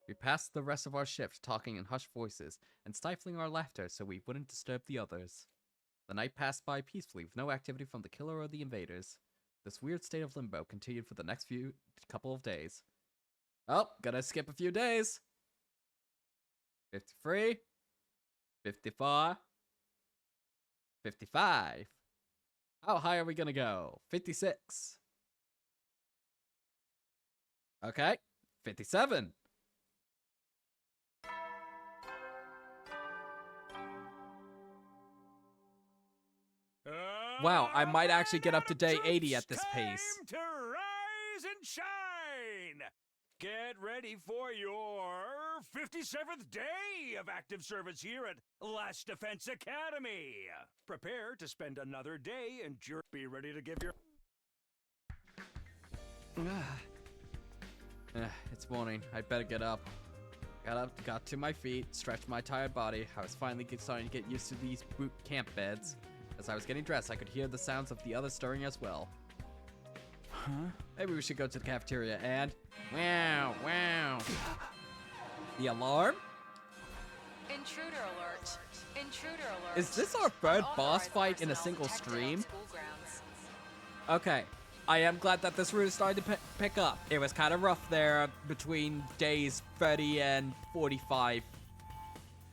We passed the rest of our shift talking in hushed voices and stifling our laughter so we wouldn't disturb the others. The night passed by peacefully with no activity from the killer or the invaders. This weird state of limbo continued for the next couple of days. Oh, gotta skip a few days. 53, 54, 55. How high are we gonna go? 56. Okay, 57. Wow, I might actually get up to day 80 at this pace. Time to rise and shine! Get ready for your 57th day of active service here at Last Defense Academy. Prepare to spend another day and be ready to give your... It's morning. I'd better get up. Got up, got to my feet, stretched my tired body. I was finally starting to get used to these boot camp beds. As I was getting dressed, I could hear the sounds of the others stirring as well. Huh? Maybe we should go to the cafeteria and... Wow, wow. The alarm? Intruder alert. Intruder alert. Is this our third boss fight in a single stream? Okay. I am glad that this route is starting to pick up. It was kind of rough there between days 30 and 45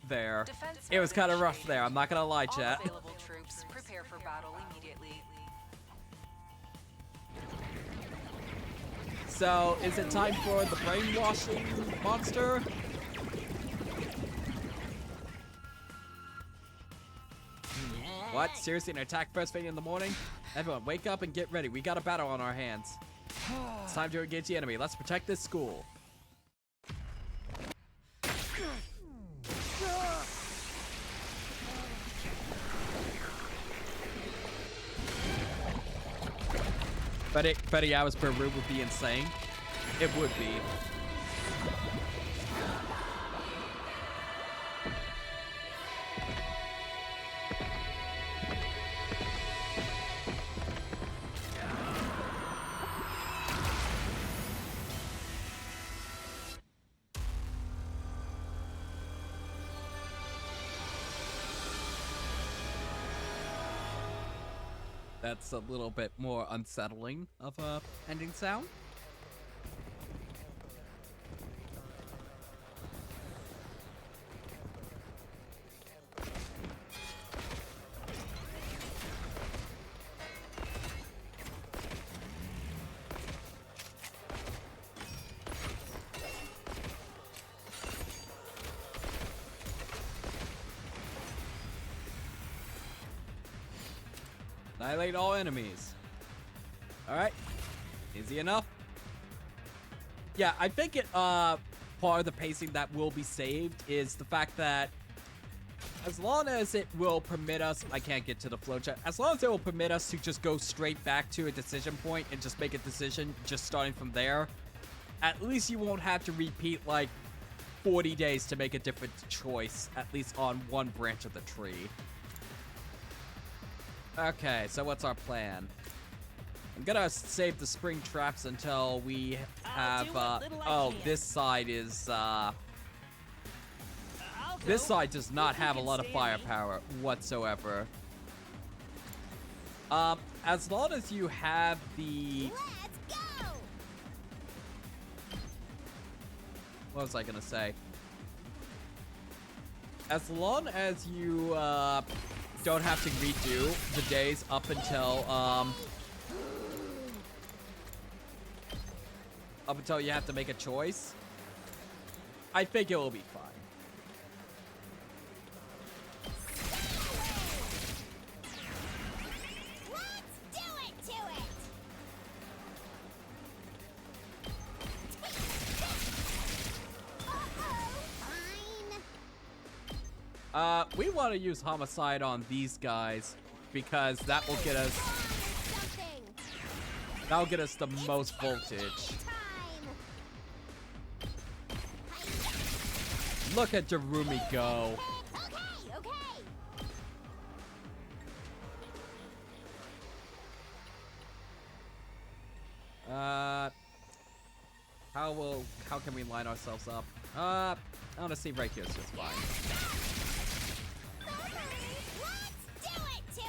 there. It was kind of rough there, I'm not gonna lie, chat. All available troops, prepare for battle immediately. So, is it time for the brainwashing monster? What? Seriously, an attack first thing in the morning? Everyone, wake up and get ready. We got a battle on our hands. It's time to engage the enemy. Let's protect this school. But 30 hours per route would be insane. It would be. That's a little bit more unsettling of a ending sound. Annihilate all enemies. Alright. Easy enough. Yeah, I think part of the pacing that will be saved is the fact that as long as it will permit us, I can't get to the flowchart, as long as it will permit us to just go straight back to a decision point and just make a decision just starting from there, at least you won't have to repeat like 40 days to make a different choice, at least on one branch of the tree. Okay, so what's our plan? I'm gonna save the spring traps until we have, oh, this side is, this side does not have a lot of firepower whatsoever. As long as you have the... Let's go! What was I gonna say? As long as you, don't have to redo the days up until you have to make a choice, I think it will be fine. Let's do it to it! We want to use Homicide on these guys because that will get us. That'll get us the most voltage. Look at Darumi go. How can we line ourselves up? Honestly, right here is just fine. Let's do it to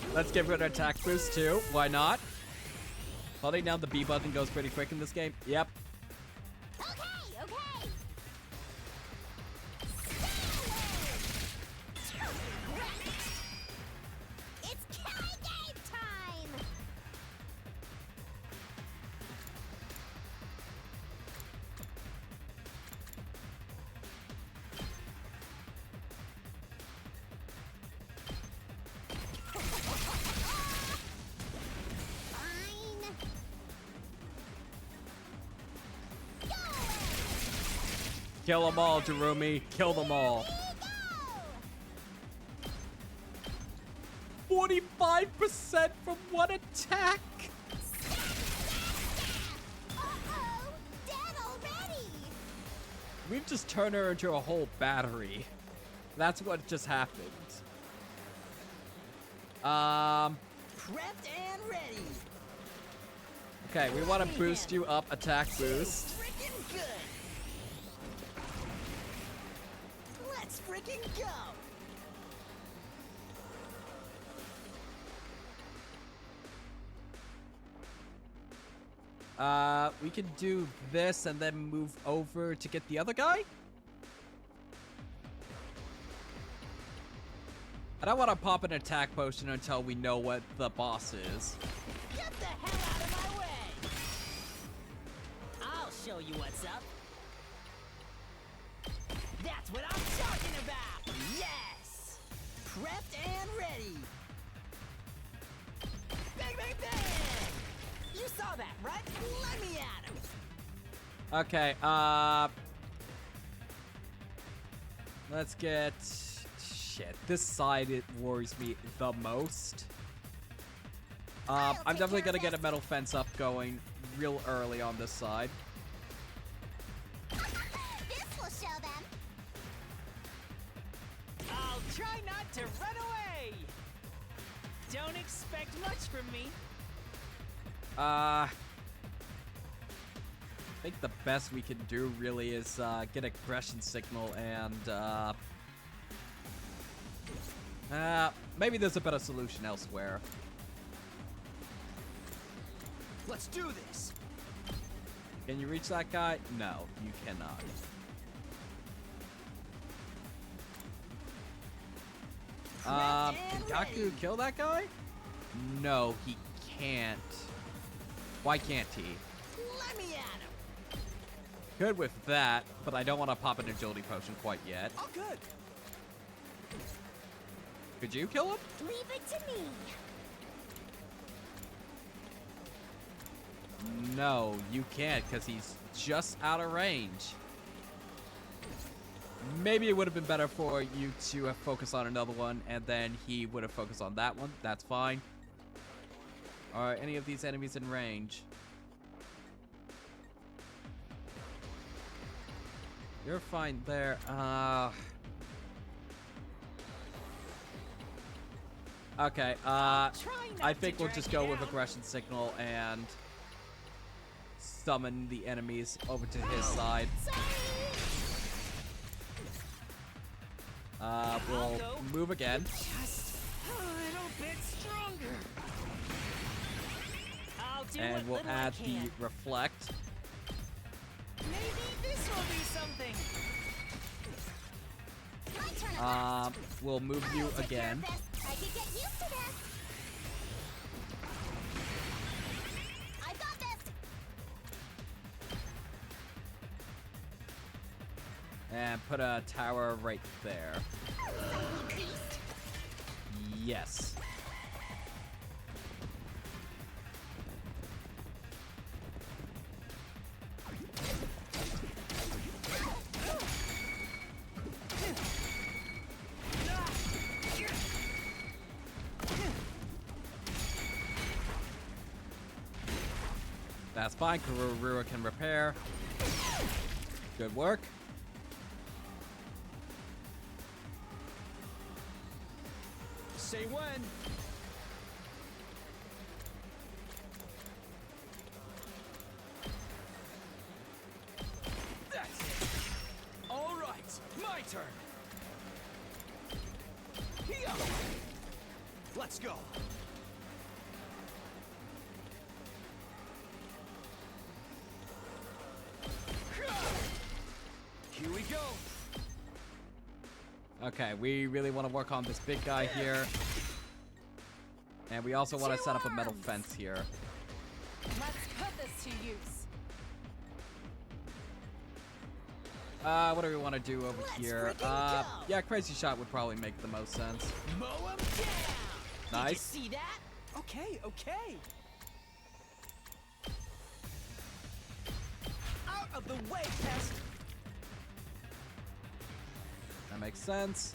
it! Let's give it an attack boost too. Why not? Holding down the B button goes pretty quick in this game. Yep. Okay. It's killing game time! Fine. Kill them all, Darumi. Kill them all. 45% from one attack. Uh-oh, dead already! We've just turned her into a whole battery. That's what just happened. Prepped and ready. Okay, we want to boost you up, attack boost. Freaking good. Let's freaking go. We can do this and then move over to get the other guy? I don't want to pop an attack potion until we know what the boss is. Get the hell out of my way. I'll show you what's up. That's what I'm talking about. Yes. Prepped and ready. Bang, bang, bang. You saw that, right? Let me at him. Okay, let's get... Shit, this side, it worries me the most. I'm definitely gonna get a metal fence up going real early on this side. This will show them. I'll try not to run away. Don't expect much from me. I think the best we can do really is get aggression signal and maybe there's a better solution elsewhere. Let's do this. Can you reach that guy? No, you cannot. Can Gaku kill that guy? No, he can't. Why can't he? Let me at him. Good with that, but I don't want to pop an agility potion quite yet. Oh, good. Could you kill him? Leave it to me. No, you can't, because he's just out of range. Maybe it would have been better for you to have focused on another one, and then he would have focused on that one. That's fine. Are any of these enemies in range? You're fine there. Okay, I think we'll just go with aggression signal and summon the enemies over to his side. We'll move again. Just a little bit stronger. I'll do And what we'll little I add can. the reflect. Maybe this will be something. My turn at last. We'll move you I'll take care again. of this. I could get used to this. I got this. And put a tower right there. Beast. Yes. That's fine. Kururua can repair. Good work. Say when. That's it. All right, my turn. Here. Let's go. Here we go. Okay, we really want to work on this big guy here. And we also want to set up a metal fence here. Let's put this to use. What do we want to do over here? Yeah, Crazy Shot would probably make the most sense. Mow 'em down! Nice. Did you see that? Okay, okay. Out of the way, pest! That makes sense.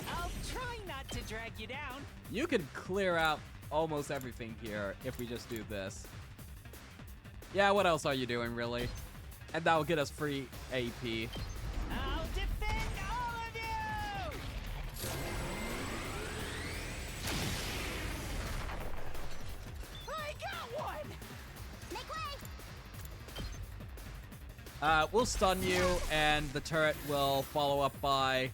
I'll try not to drag you down. You can clear out almost everything here if we just do this. Yeah, what else are you doing, really? And that will get us free AP. I'll defend all of you! I got one! Make way! We'll stun you, and the turret will follow up by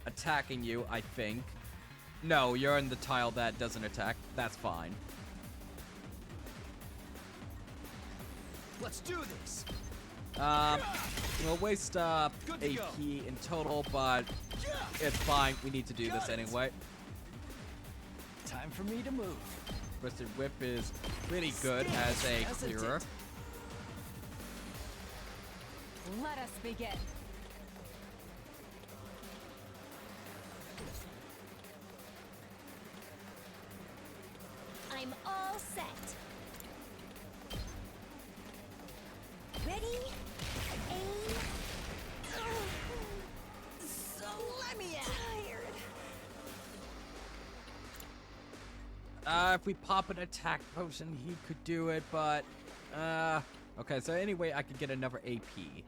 attacking you, I think. No, you're in the tile that doesn't attack. That's fine. Let's do this. We'll waste AP in total, but it's fine. We need to do this anyway. Time for me to move. Twisted Whip is pretty good as a clearer. Let us begin. I'm all set. Ready? Aim. So let me out! Tired. If we pop an attack potion, he could do it, but okay, so anyway, I could get another AP.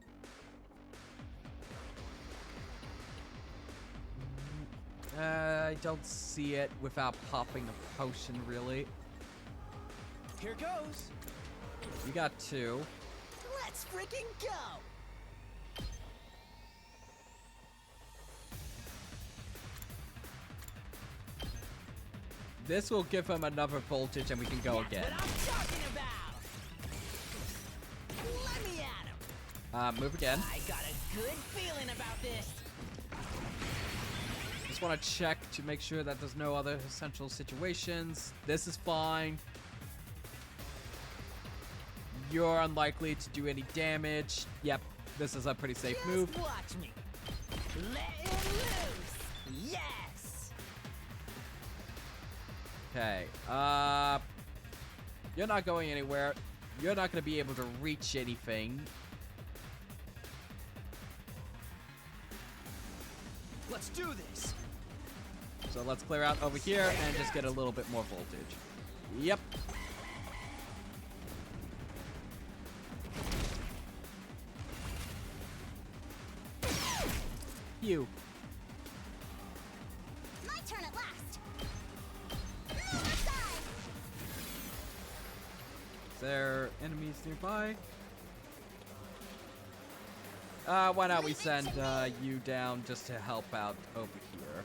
I don't see it without popping a potion, really. Here goes. You got 2. Let's freaking go! This will give him another voltage and we can go again. What I'm talking about! Let me at him! Move again. I got a good feeling about this. Just want to check to make sure that there's no other essential situations. This is fine. You're unlikely to do any damage. Yep, this is a pretty safe Just move. watch me. Let him loose. Yes. Okay, you're not going anywhere. You're not going to be able to reach anything. Let's do this. So let's clear out over here and just get a little bit more voltage. Yep. You. My turn at last. Move aside. Is there enemies nearby? Why not we send you down just to help out over here?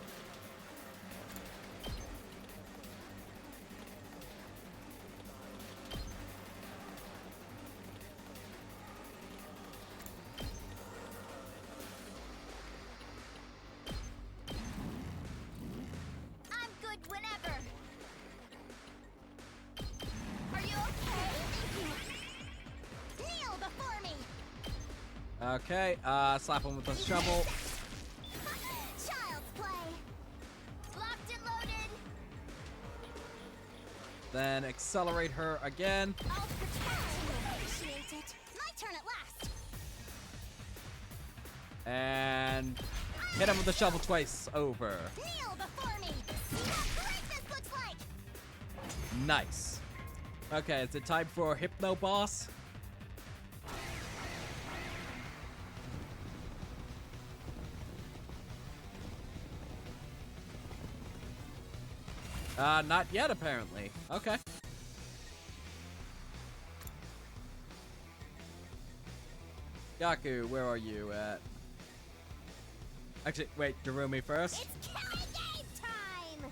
I'm good whenever. Are you okay? Kneel before me. Okay, slap him with a shovel. Child's play. Locked and loaded. Then accelerate her again. I'll protect you. Appreciate it. My turn at last. And hit him with the shovel twice. Over. Kneel before me. See how great this looks like. Nice. Okay, is it time for Hypno Boss? Not yet, apparently. Okay. Gaku, where are you at? Actually, wait, Darumi first. It's killing game time!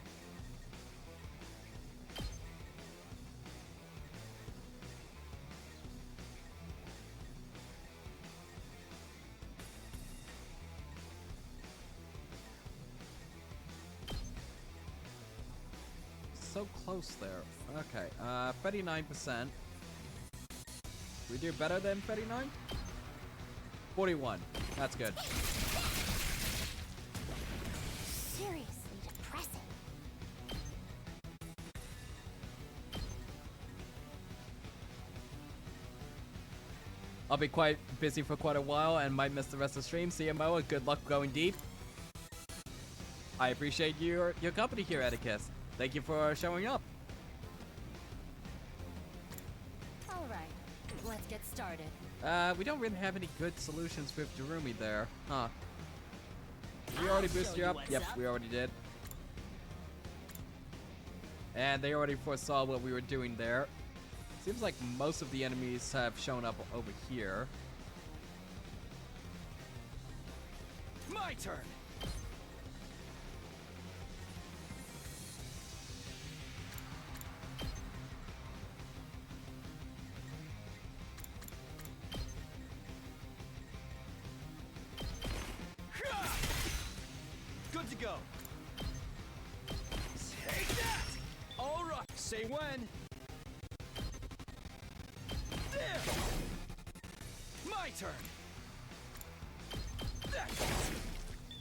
So close there. Okay, 39%. We do better than 39? 41. That's good. Seriously depressing. I'll be quite busy for quite a while and might miss the rest of the stream. CMO, and good luck going deep. I appreciate your company here, Atticus. Thank you for showing up. All right, let's get started. We don't really have any good solutions with Darumi there, huh? Did we already boost you up? Yep, we already did. And they already foresaw what we were doing there. Seems like most of the enemies have shown up over here. My turn. Good to go. Take that! All right, say when. There! My turn. That's it.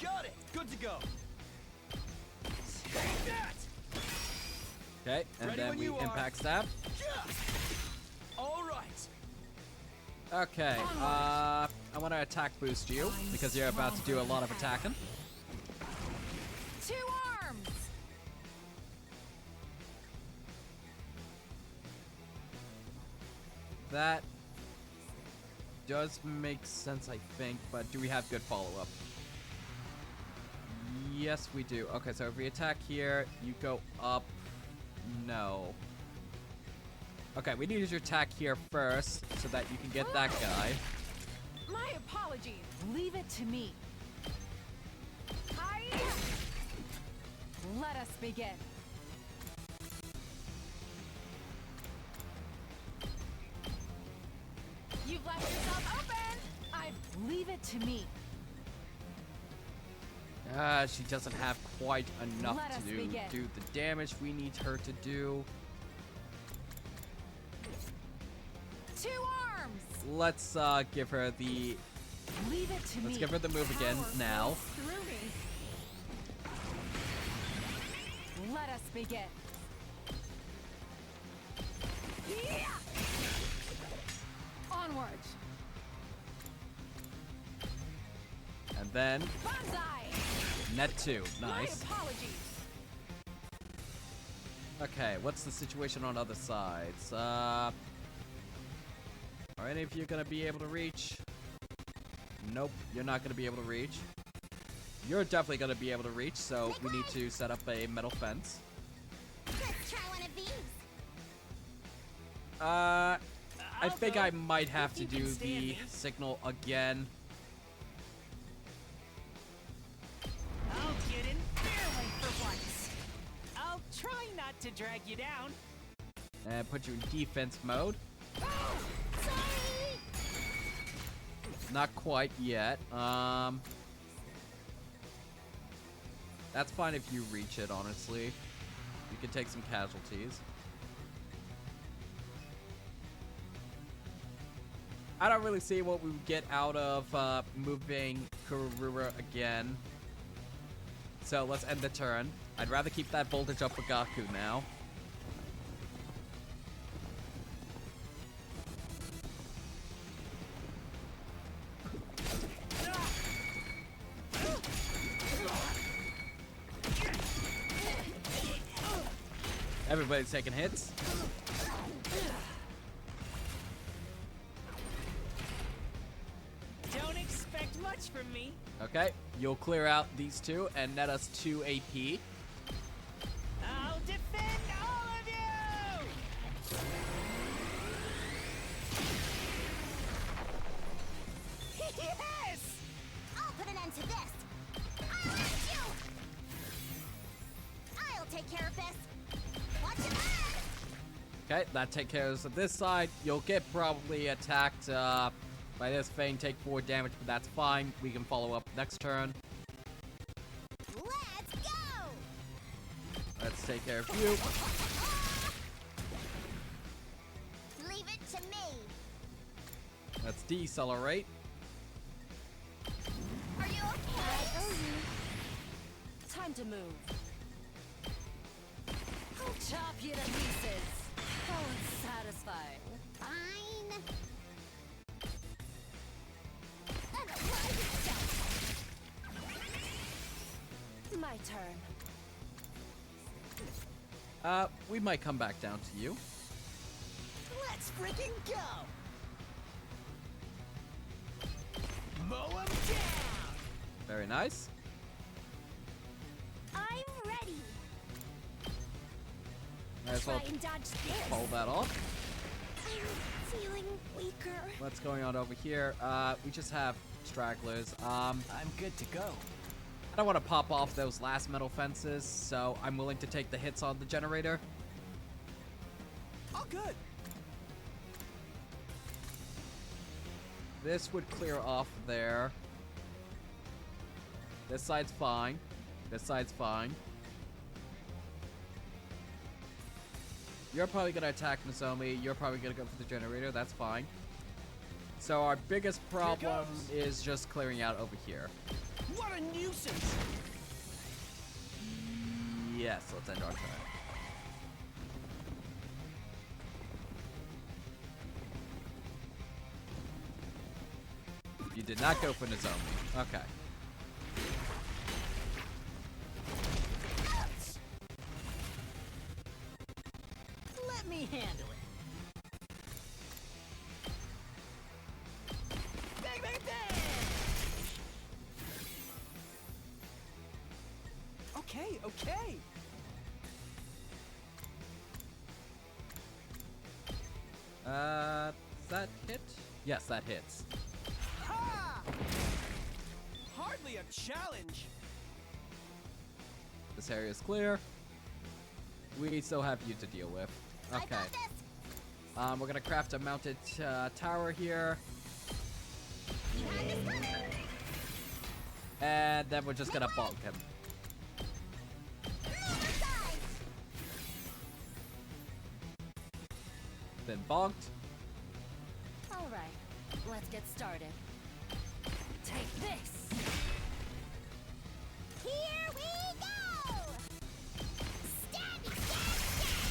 Got it. Good to go. Take that! Okay, and Ready then when we you are. impact stab. All right. Okay, I want to attack boost you because you're about to do a lot of attacking. 2 arms! That does make sense, I think, but do we have good follow-up? Yes, we do. Okay, so if we attack here, you go up. No. Okay, we need to use your attack here first so that you can get that guy. My apologies. Leave it to me. Hi. Let us begin. You've left yourself open. Leave it to me. She doesn't have quite enough Let us to begin. do the damage we need her to do. 2 arms. Let's give her the. Leave it to me. Let's give her the move again Power now. flows through me. Let us begin. Yeah! Onwards. And then Banzai. net 2. Nice. My apologies. Okay, what's the situation on other sides? Are any of you gonna be able to reach? Nope, you're not gonna be able to reach. You're definitely gonna be able to reach, so we need to set up a metal fence. Let's try one of these. I think I might have if to you can do stand the me. signal again. I'll get in fairly for once. I'll try not to drag you down. And put you in defense mode. Oh, sorry! Not quite yet. That's fine if you reach it, honestly. You can take some casualties. I don't really see what we would get out of moving Kurura again. So let's end the turn. I'd rather keep that voltage up for Gaku now. Everybody's taking hits. Don't expect much from me. Okay, you'll clear out these two and net us 2 AP. I'll defend all of you! Yes! I'll put an end to this. I'll hurt you. I'll take care of this. Watch your back. Okay, that takes care of this side. You'll get probably attacked by this thing, take 4 damage, but that's fine. We can follow up next turn. Let's go. Let's take care of you. Leave it to me. Let's decelerate. Are you okay? Time to move. I'll chop you to pieces. Oh, it's satisfying. Fine. Analyze itself. My turn. We might come back down to you. Let's freaking go! Mow 'em down! Very nice. I'm ready. Might as well Try and dodge this. pull that off. I'm feeling weaker. What's going on over here? We just have stragglers. I'm good to go. I don't want to pop off those last metal fences, so I'm willing to take the hits on the generator. All good. This would clear off there. This side's fine. This side's fine. You're probably going to attack Nozomi. You're probably going to go for the generator. That's fine. So our biggest problem is just clearing out over here. What a nuisance! Yes, let's end our turn. You did not go for Nozomi. Okay. Let me handle it. Bang, bang, bang! Okay, okay. Does that hit? Yes, that hits. Ha! Hardly a challenge. This area is clear. We still have you to deal with. I Okay. got this. We're gonna craft a mounted tower here. Behind this corner. And then we're just gonna bonk him. Other side. Been bonked. All right, let's get started. Take this. Here we go. Stabby, stab,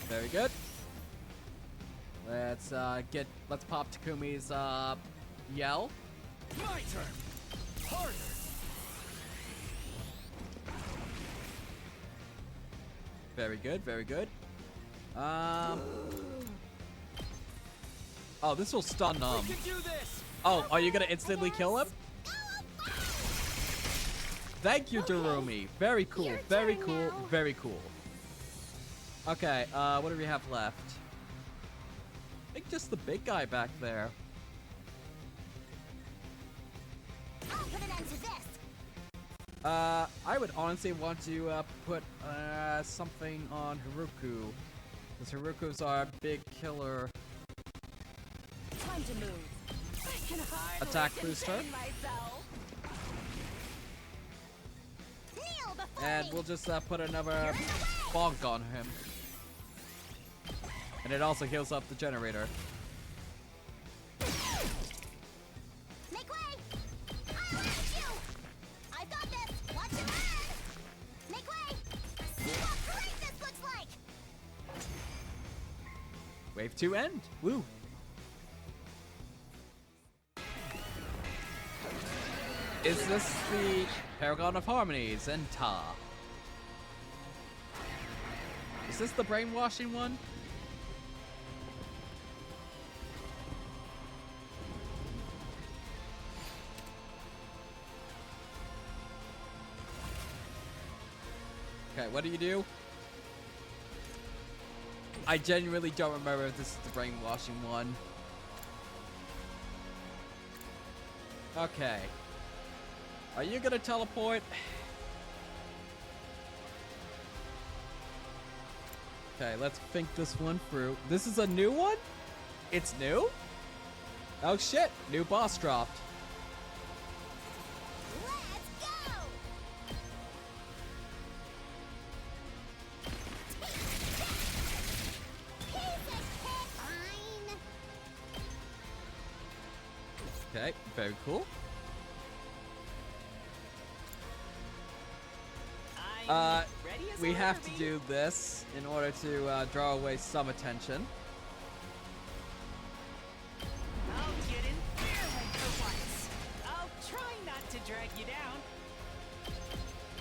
Very good. Let's let's pop Takumi's yell. My turn. Harder. Very good, very good. Oh, this will stun We them. can do this. Oh, are you gonna instantly kill him? Thank you, Darumi. Very cool, Your very turn cool, now. very cool. Okay, what do we have left? I think just the big guy back there. I'll put an end to this. I would honestly want to put something on Haruku. Because Haruku's our big killer. Time to move. I can hardly Attack booster. contain myself. Kneel before And me. we'll just put another bonk on him. And it also heals up the generator. Make way. I'll hurt you. I've got this. Watch your back. Make way. See what great this looks like. Wave 2 end. Woo. Is this the Paragon of Harmonies and Ta? Is this the brainwashing one? Okay, what do you do? I genuinely don't remember if this is the brainwashing one. Okay. Are you gonna teleport? Okay, let's think this one through. This is a new one? It's new? Oh shit, new boss dropped. Okay, very cool. We have to do this in order to draw away some attention. I'll get in there for once. I'll try not to drag you down.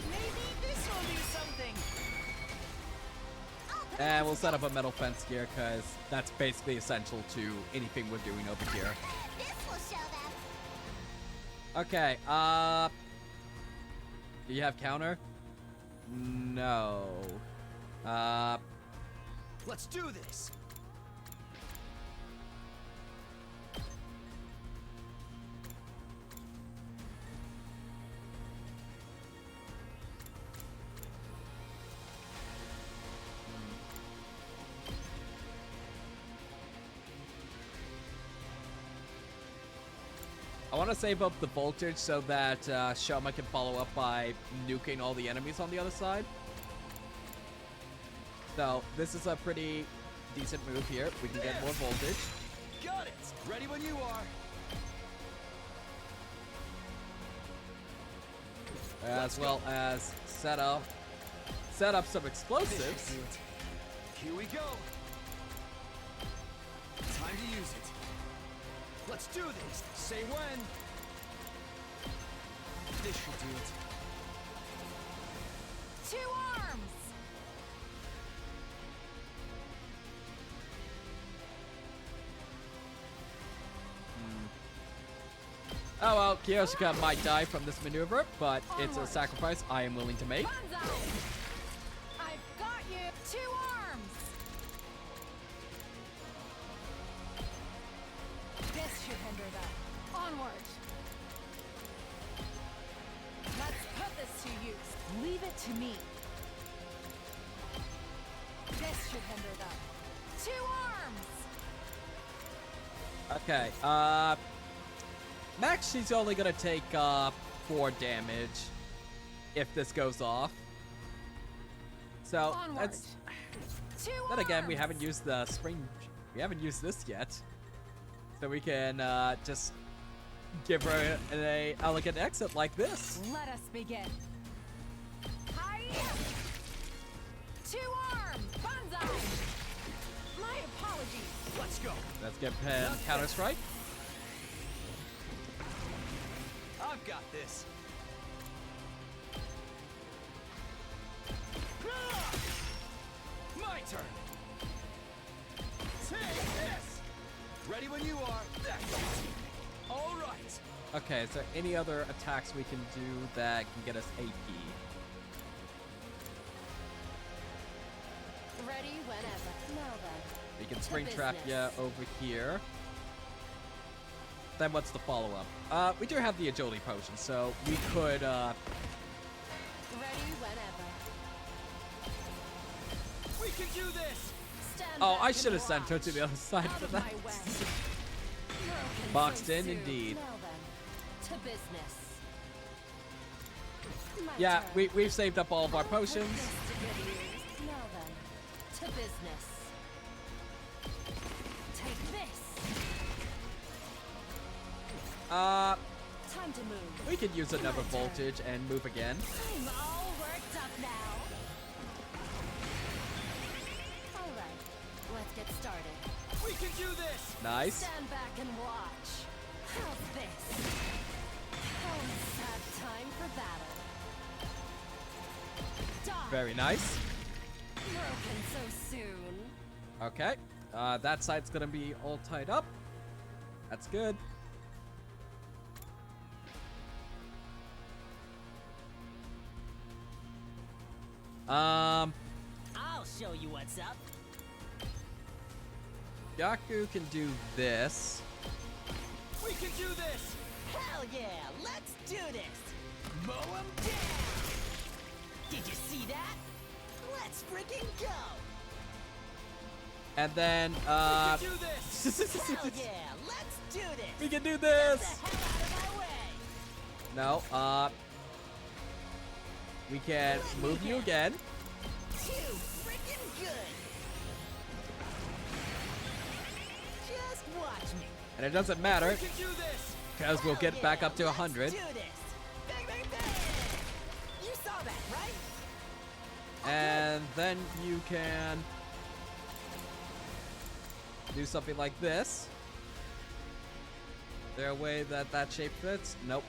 Maybe this will do something. And we'll set up a metal fence here, because that's basically essential to anything we're doing over here. This will show them. Okay, do you have counter? No. Let's do this. I want to save up the voltage so that Shoma can follow up by nuking all the enemies on the other side. So this is a pretty decent move here. We can get more voltage. Got it. Ready when you are. As well as set up some explosives. Here we go. Time to use it. Let's do this. Say when. This should do it. 2 arms! Oh well, Kyoshika might die from this maneuver, but it's a sacrifice I am willing to make. Banzai! I've got you! 2 arms! This should hinder them. Onward! Let's put this to use. Leave it to me. This should hinder them. 2 arms! Okay, Max, she's only gonna take 4 damage if this goes off. So Onward. that's. 2 Then again, we arms! haven't used the spring. We haven't used this yet, so we can just give her an elegant exit like this. Let us begin. Hiya! 2 arms! Banzai! My apologies. Let's go. Let's get Pen counter strike. I've got this. My turn. Take this. Ready when you are. That's it. All right. Okay, is there any other attacks we can do that can get us AP? Ready whenever. Now then. We can To spring trap ya business. over here. Then what's the follow-up? We do have the agility potion, so we could, Ready whenever. We can do this. Stand Oh, back I and should have sent her to the other side Out for of that. my way. Broken Boxed so in, soon. indeed. Now then, to business. My Yeah, turn. we've saved up all of our I'll put potions. this to good use. Now then, to business. Take this. Uh, Time to move. we could use another My turn. voltage and move again. I'm all worked up now. All right, let's get started. We can do this. Nice. Stand back and watch. How's this? Oh, sad time for battle. Die. Very nice. broken so soon. Okay. That side's gonna be all tied up. That's good. I'll show you what's up. Yaku can do this. We can do this! Hell yeah! Let's do this! Mow 'em down! Did you see that? Let's freaking go! And then, We can do this! Hell yeah! Let's do this! we can do Get this! the hell out of my way! No, we can move you again. Too freaking good! Just watch me. And it doesn't matter, We can do this! because we'll get back up to 100. Let's do this! Bang, bang, bang! You saw that, right? And then you can do something like this. Is there a way that that shape fits? Nope.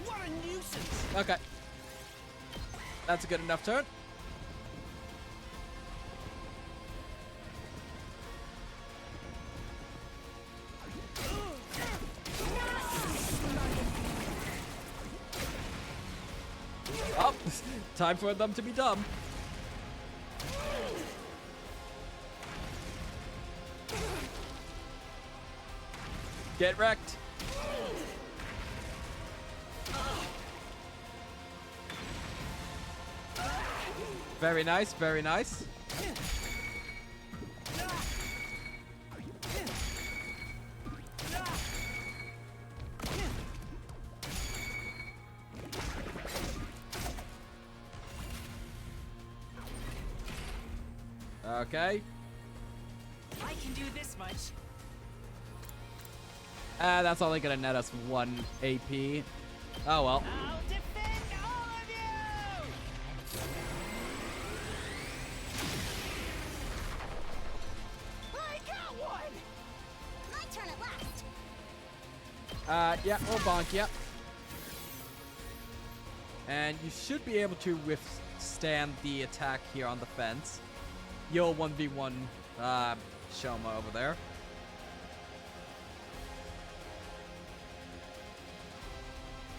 What a nuisance! Okay. That's a good enough turn. Oh, time for them to be dumb. Get wrecked. Very nice, very nice. Okay. I can do this much. That's only gonna net us 1 AP. Oh well. I'll defend all of you! I got one! My turn at last. Yeah, we'll bonk, yep. And you should be able to withstand the attack here on the fence. You'll 1v1 Shoma over there.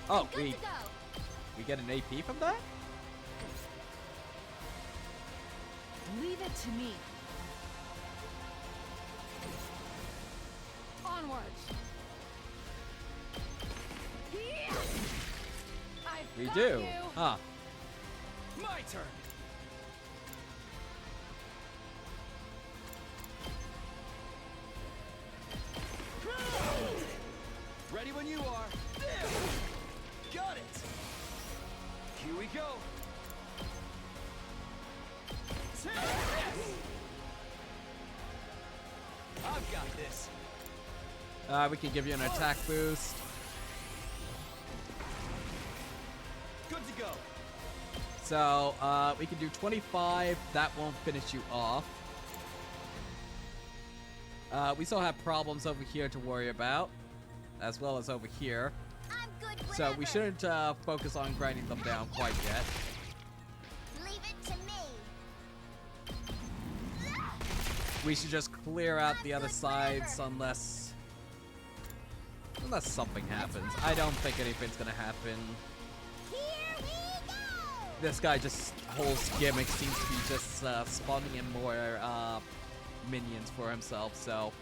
Oh, Good we to go. get an AP from that? Leave it to me. Onward. I've We got do. you. Huh. My turn. Ready when you are. There. Got it. Here we go. Yes. I've got this. We can give you an attack boost. Good to go. So, we can do 25. That won't finish you off. We still have problems over here to worry about, as well as over here. I'm good So we whenever. shouldn't focus on grinding them down quite yet. Leave it to me. We should just clear out the other sides unless something happens. I don't think anything's gonna happen. Here we go. This guy just whole gimmick seems to be just spawning in more minions for himself, so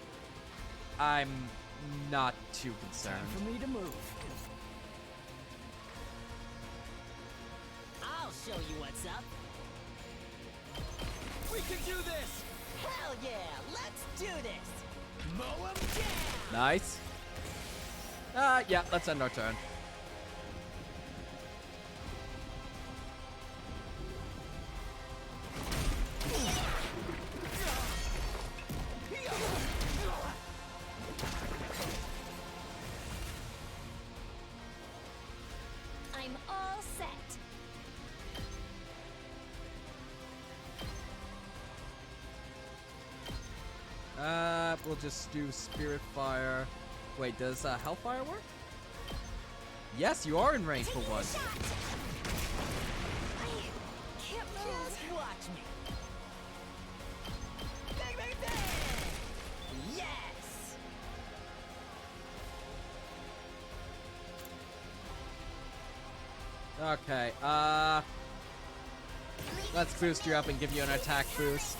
I'm not too concerned. Time for me to move. I'll show you what's up. We can do this. Hell yeah, let's do this. Mow 'em down. Nice. Yeah, let's end our turn. I'm all set. We'll just do Spirit Fire. Wait, does Hellfire work? Yes, you are in range for Taking one. a shot. Can't move. Just watch Okay, let's boost you up and give you an attack boost.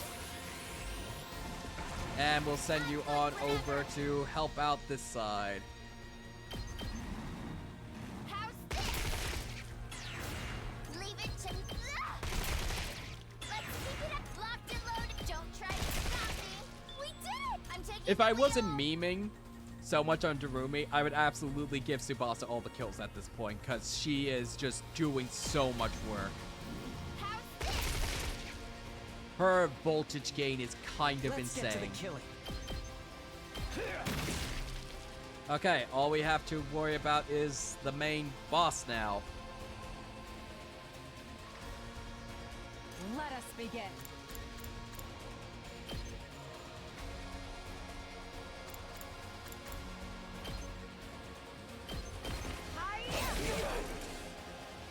And we'll send you on over to help out this side. How's this? Leave it to me. Let's keep it up. Locked and loaded. Don't try to stop me. We did! I'm taking If I the wasn't wheel. memeing so much on Darumi, I would absolutely give Tsubasa all the kills at this point, because she is just doing so much work. How's this? Her voltage gain is kind of Let's get to the insane. killing. Okay, all we have to worry about is the main boss now. Let us begin.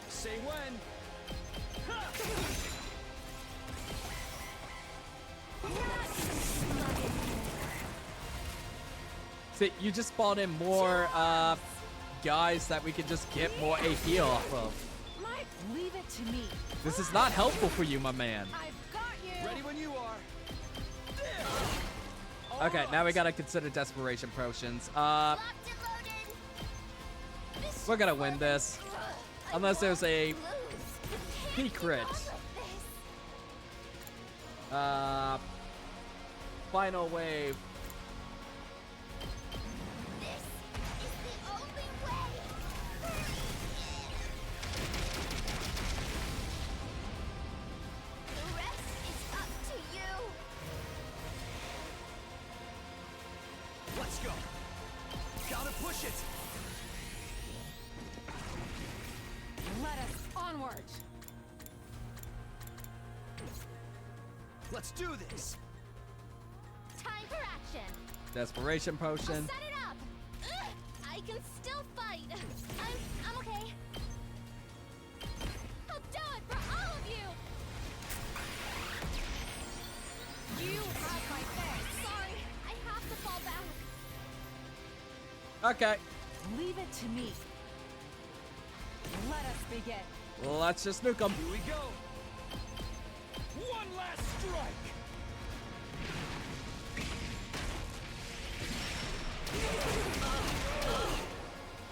Say when. See, you just spawn in more guys that we can just get more AP off of. Leave it to me. This is not helpful for you, my man. I've got you. Ready when you are. Okay, now we gotta consider desperation potions. Locked and loaded. We're gonna win this. Unless there's a Lose. P crit. Final wave. This is the only way. The rest is up to you. Let's go. Gotta push it. Let us onward. Let's do this. Time for action. Desperation I'll potion. set it up. Ugh, I can still fight. I'm okay. I'll do it for all of you. You have my thanks. Sorry, I have to fall back. Okay, Leave it to me. Let us begin. let's just nuke them. Here we go. One last strike.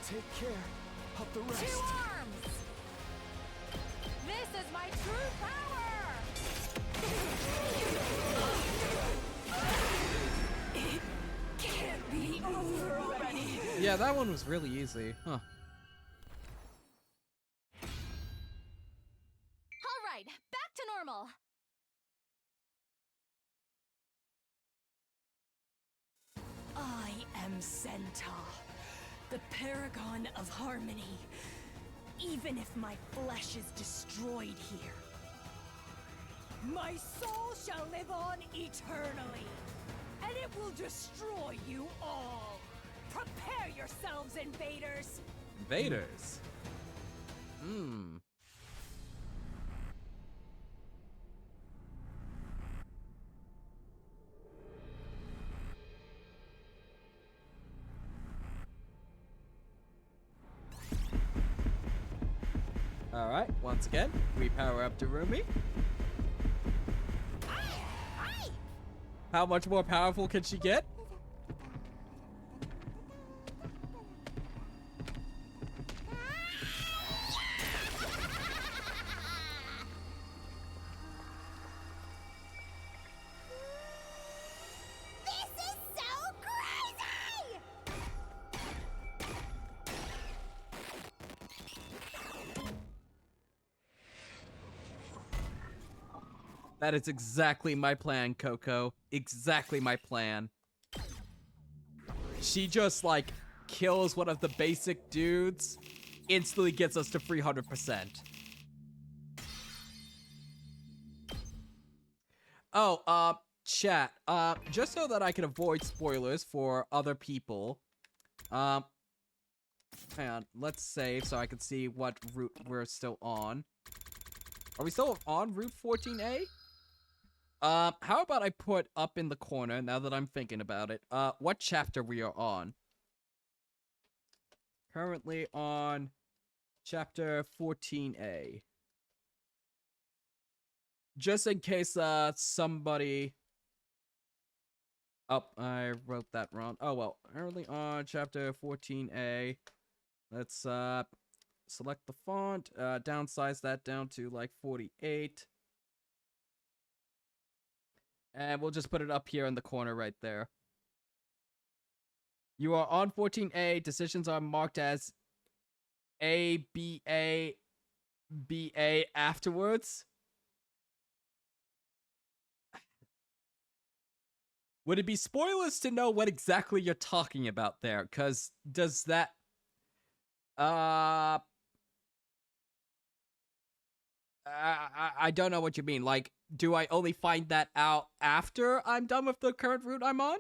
Take care of the Two rest. arms. This is my true power. It can't be over already. Yeah, that one was really easy. Huh. All right, back to normal. I am Centaur, the paragon of harmony. Even if my flesh is destroyed here, my soul shall live on eternally, and it will destroy you all. Prepare yourselves, invaders! Invaders. Hmm. Alright, once again, we power up to Rumi. How much more powerful can she get? This is so crazy! That is exactly my plan, Coco. Exactly my plan. She just, like, kills one of the basic dudes, instantly gets us to 300%. Oh, chat, just so that I can avoid spoilers for other people, hang on, let's save so I can see what route we're still on. Are we still on Route 14A? How about I put up in the corner, now that I'm thinking about it, what chapter we are on. Currently on Chapter 14A. Just in case somebody... Oh, I wrote that wrong. Oh well, early on, chapter 14A. Let's select the font, downsize that down to like 48. And we'll just put it up here in the corner right there. You are on 14A. Decisions are marked as A, B, A, B, A afterwards. Would it be spoilers to know what exactly you're talking about there? Because does that... I don't know what you mean. Like, do I only find that out after I'm done with the current route I'm on?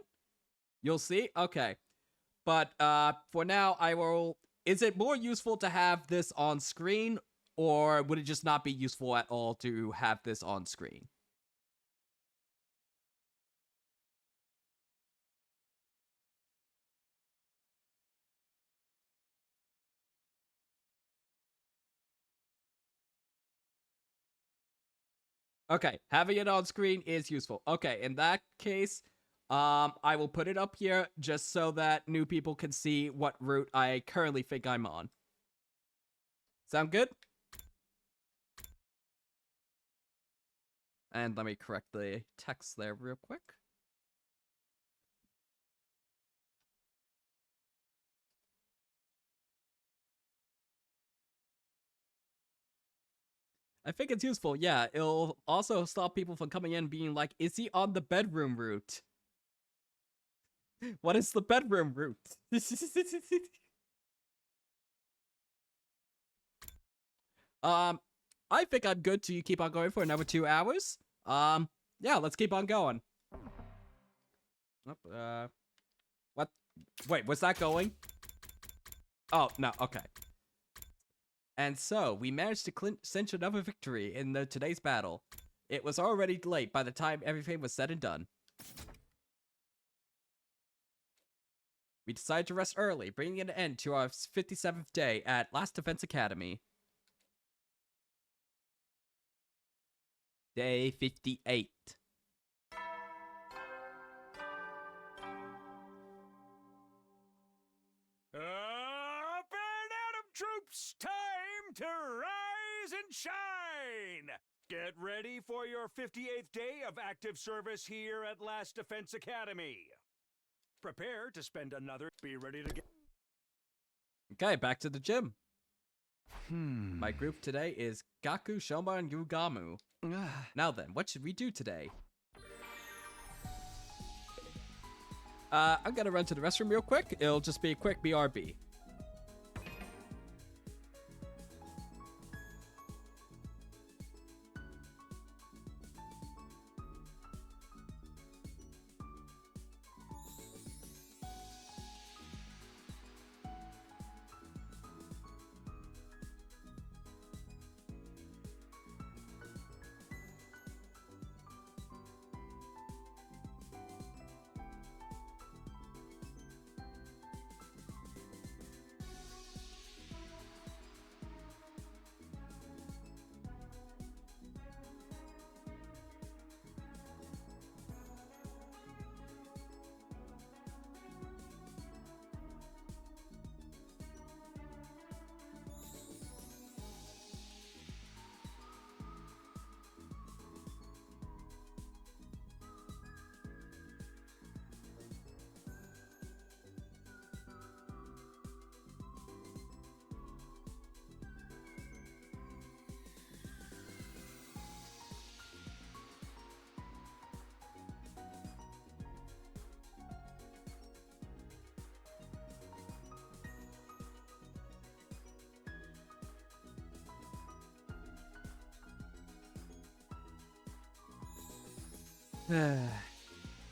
You'll see? Okay. But for now, I will... Is it more useful to have this on screen, or would it just not be useful at all to have this on screen? Okay, having it on screen is useful. Okay, in that case, I will put it up here just so that new people can see what route I currently think I'm on. Sound good? And let me correct the text there real quick. I think it's useful, yeah. It'll also stop people from coming in being like, is he on the bedroom route? What is the bedroom route? I think I'm good to keep on going for another 2 hours. Yeah, let's keep on going. What? Wait, was that going? Oh, no, okay. And so, we managed to cinch another victory in today's battle. It was already late by the time everything was said and done. We decided to rest early, bringing an end to our 57th day at Last Defense Academy. Day 58. Up and at 'em, troops! Time to rise and shine! Get ready for your 58th day of active service here at Last Defense Academy. Prepare to spend another... Be ready to get... Okay, back to the gym. My group today is Gaku, Shoma, and Yugamu. Now then, what should we do today? I'm gonna run to the restroom real quick. It'll just be a quick BRB.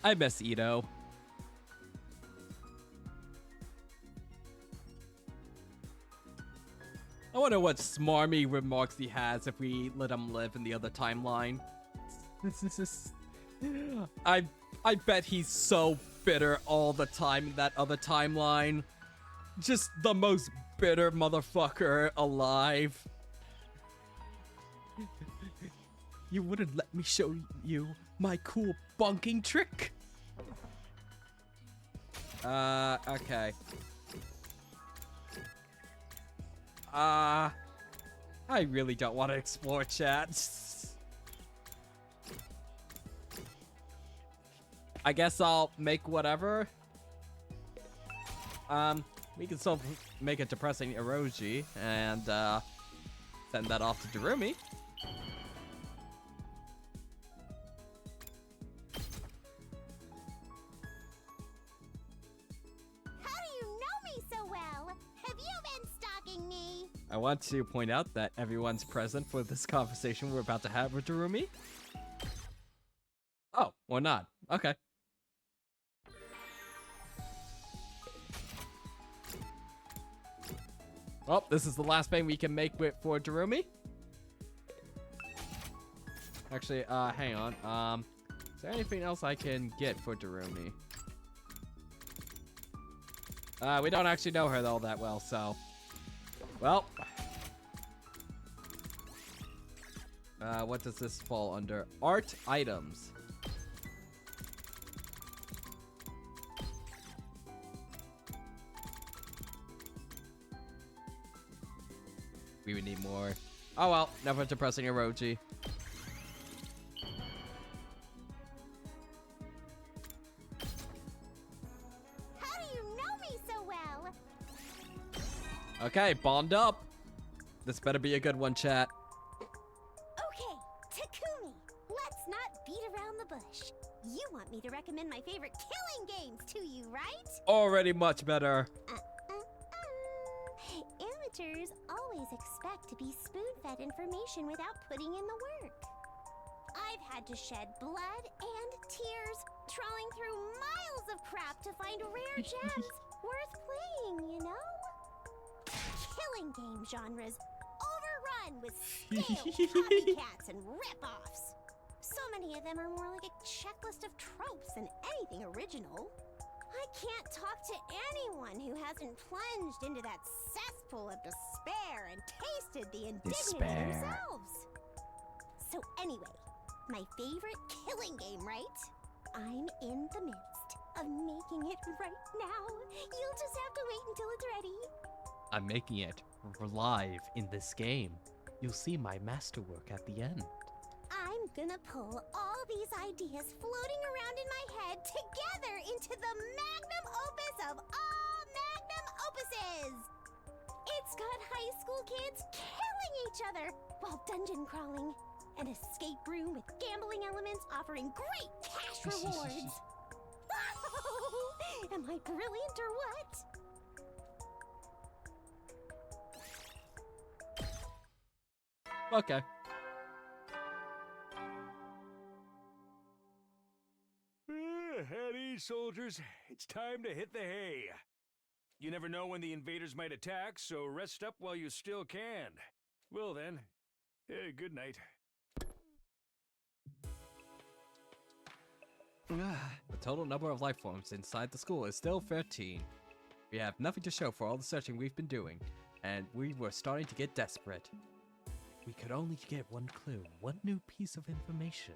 I miss Ito. I wonder what smarmy remarks he has if we let him live in the other timeline. I bet he's so bitter all the time in that other timeline. Just the most bitter motherfucker alive. You wouldn't let me show you my cool bonking trick. Okay. I really don't want to explore chat. I guess I'll make whatever. We can still make a depressing emoji and send that off to Darumi. How do you know me so well? Have you been stalking me? I want to point out that everyone's present for this conversation we're about to have with Darumi. Oh, or not. Okay. Oh, this is the last thing we can make for Darumi. Actually, hang on. Is there anything else I can get for Darumi? We don't actually know her all that well, so... Well... what does this fall under? Art items. We would need more. Oh well, never depressing emoji. How do you know me so well? Okay, bond up. This better be a good one, chat. Okay, Takumi, let's not beat around the bush. You want me to recommend my favorite killing games to you, right? Already much better. Amateurs always expect to be spoon-fed information without putting in the work. I've had to shed blood and tears, trawling through miles of crap to find rare gems worth playing, you know? Killing game genres overrun with stale copycats and rip-offs. So many of them are more like a checklist of tropes than anything original. I can't talk to anyone who hasn't plunged into that cesspool of despair and tasted the indignity themselves. So anyway, my favorite killing game, right? I'm in the midst of making it right now. You'll just have to wait until it's ready. I'm making it live in this game. You'll see my masterwork at the end. I'm gonna pull all these ideas floating around in my head together into the magnum opus of all magnum opuses! It's got high school kids killing each other while dungeon crawling, an escape room with gambling elements offering great cash rewards. Am I brilliant or what? Okay. At ease, soldiers. It's time to hit the hay. You never know when the invaders might attack, so rest up while you still can. Well then, good night. The total number of life forms inside the school is still 13. We have nothing to show for all the searching we've been doing, and we were starting to get desperate. We could only get one clue, one new piece of information.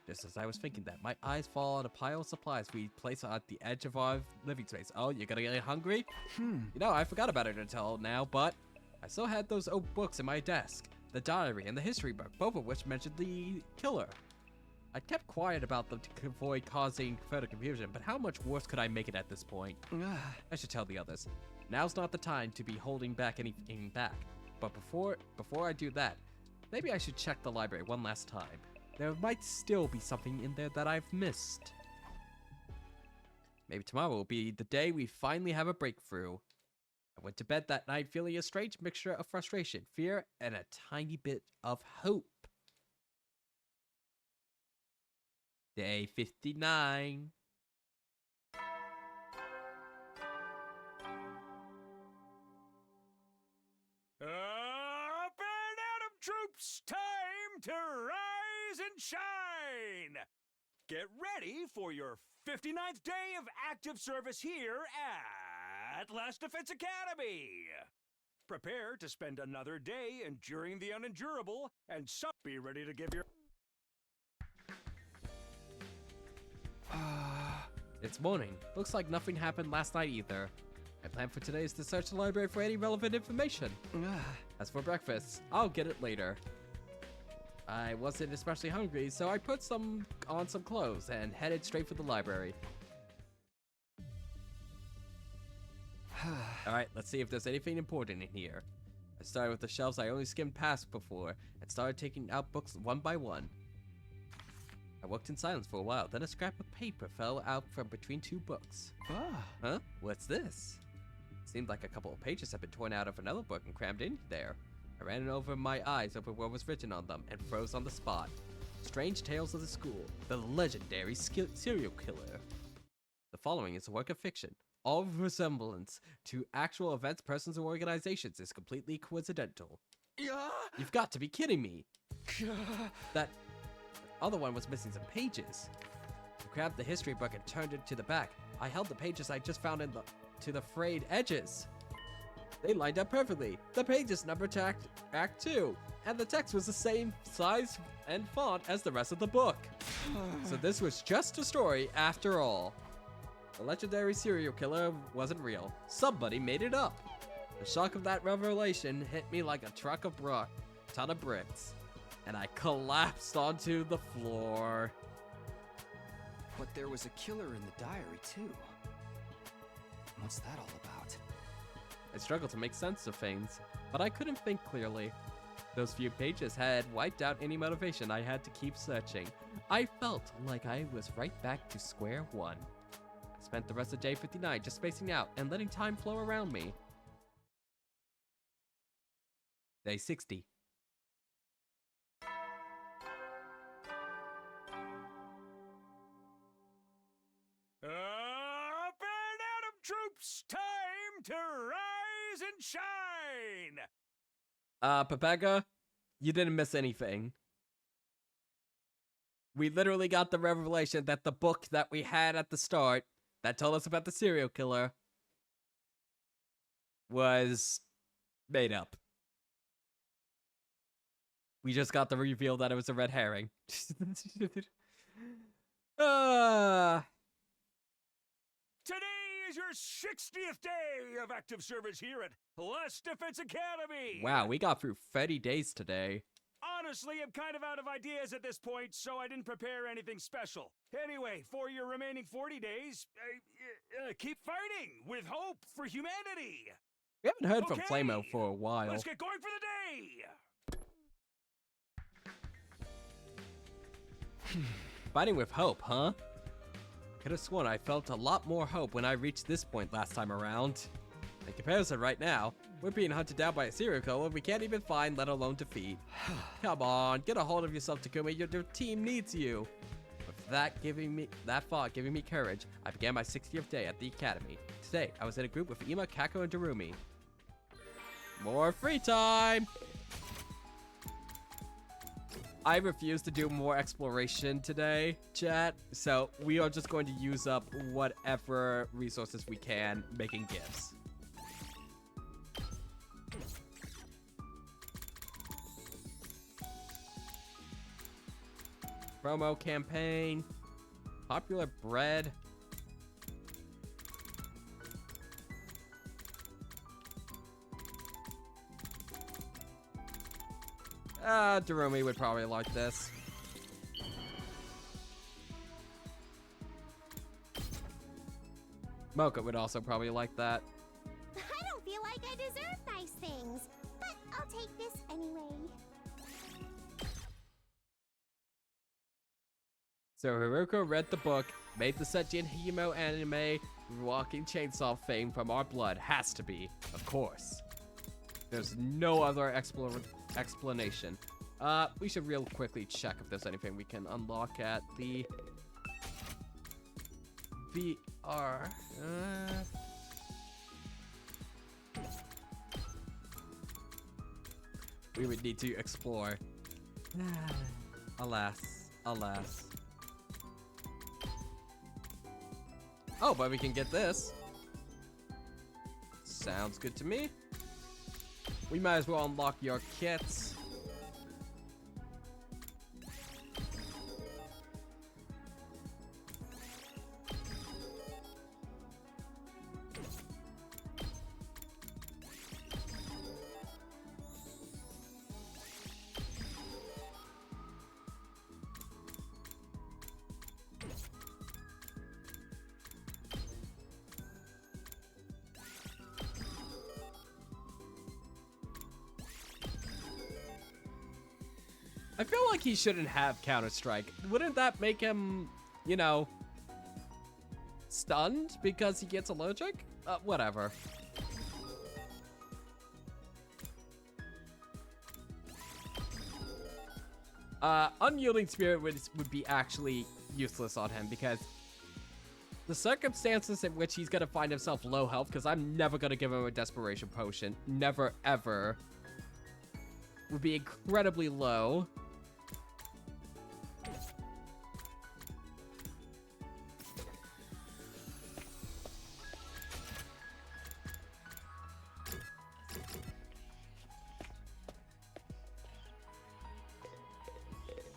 Just as I was thinking that, my eyes fall on a pile of supplies we place at the edge of our living space. Oh, you're gonna get hungry? You know, I forgot about it until now, but I still had those old books in my desk. The diary and the history book, both of which mentioned the killer. I kept quiet about them to avoid causing further confusion, but how much worse could I make it at this point? I should tell the others. Now's not the time to be holding back anything back. But before I do that, maybe I should check the library one last time. There might still be something in there that I've missed. Maybe tomorrow will be the day we finally have a breakthrough. I went to bed that night feeling a strange mixture of frustration, fear, and a tiny bit of hope. Day 59. Up and Atom troops! Time to rise and shine! Get ready for your 59th day of active service here at Last Defense Academy. Prepare to spend another day enduring the unendurable, and be ready to give your... It's morning. Looks like nothing happened last night either. My plan for today is to search the library for any relevant information. As for breakfast, I'll get it later. I wasn't especially hungry, so I put on some clothes and headed straight for the library. Alright, let's see if there's anything important in here. I started with the shelves I only skimmed past before, and started taking out books one by one. I walked in silence for a while, then a scrap of paper fell out from between two books. Huh? What's this? It seemed like a couple of pages had been torn out of another book and crammed in there. I ran over my eyes over what was written on them and froze on the spot. Strange Tales of the School, the legendary serial killer. The following is a work of fiction. All resemblance to actual events, persons, or organizations is completely coincidental. You've got to be kidding me! That other one was missing some pages. I grabbed the history book and turned it to the back. I held the pages I just found to the frayed edges. They lined up perfectly. The pages numbered to Act 2, and the text was the same size and font as the rest of the book. So this was just a story after all. The legendary serial killer wasn't real. Somebody made it up. The shock of that revelation hit me like a ton of bricks, and I collapsed onto the floor. But there was a killer in the diary, too. What's that all about? I struggled to make sense of things, but I couldn't think clearly. Those few pages had wiped out any motivation I had to keep searching. I felt like I was right back to square one. I spent the rest of day 59 just spacing out and letting time flow around me. Day 60. Up and at 'em, troops! Time to rise and shine! Pepega, you didn't miss anything. We literally got the revelation that the book that we had at the start that told us about the serial killer was made up. We just got the reveal that it was a red herring. Today is your 60th day of active service here at Last Defense Academy! Wow, we got through 30 days today. Honestly, I'm kind of out of ideas at this point, so I didn't prepare anything special. Anyway, for your remaining 40 days, keep fighting with hope for humanity! We haven't heard from Flamo for a while. Let's get going for the day! Fighting with hope, huh? Could have sworn I felt a lot more hope when I reached this point last time around. In comparison, right now, we're being hunted down by a serial killer we can't even find, let alone defeat. Come on, get a hold of yourself, Takumi. Your team needs you. With that thought giving me courage, I began my 60th day at the academy. Today, I was in a group with Ima, Kako, and Darumi. More free time! I refuse to do more exploration today, chat, so we are just going to use up whatever resources we can making gifts. Promo campaign, popular bread. Darumi would probably like this. Mocha would also probably like that. I don't feel like I deserve nice things, but I'll take this anyway. So Hiruko read the book, made the Seijin Himo anime, walking chainsaw fame from our blood. Has to be, of course. There's no other explanation. We should real quickly check if there's anything we can unlock at the VR. We would need to explore. Alas, alas. Oh, but we can get this. Sounds good to me. We might as well unlock your kits. I feel like he shouldn't have Counter-Strike. Wouldn't that make him, you know, stunned because he gets allergic? Whatever. Unyielding Spirit would be actually useless on him because the circumstances in which he's gonna find himself low health, because I'm never gonna give him a Desperation Potion, never ever, would be incredibly low.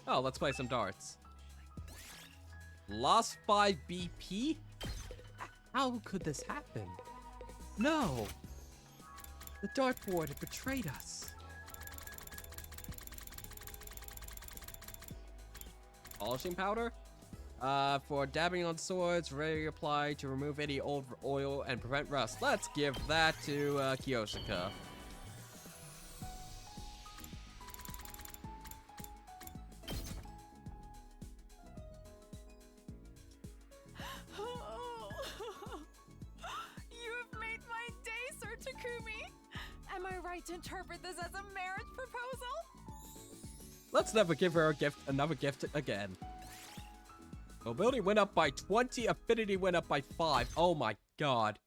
Oh, let's play some darts. Lost 5 BP? How could this happen? No! The dartboard had betrayed us. Polishing powder? For dabbing on swords, ready apply to remove any old oil and prevent rust. Let's give that to Kiyoshika. To interpret this as a marriage proposal? Let's never give her another gift again. Mobility went up by 20, affinity went up by 5. Oh my god.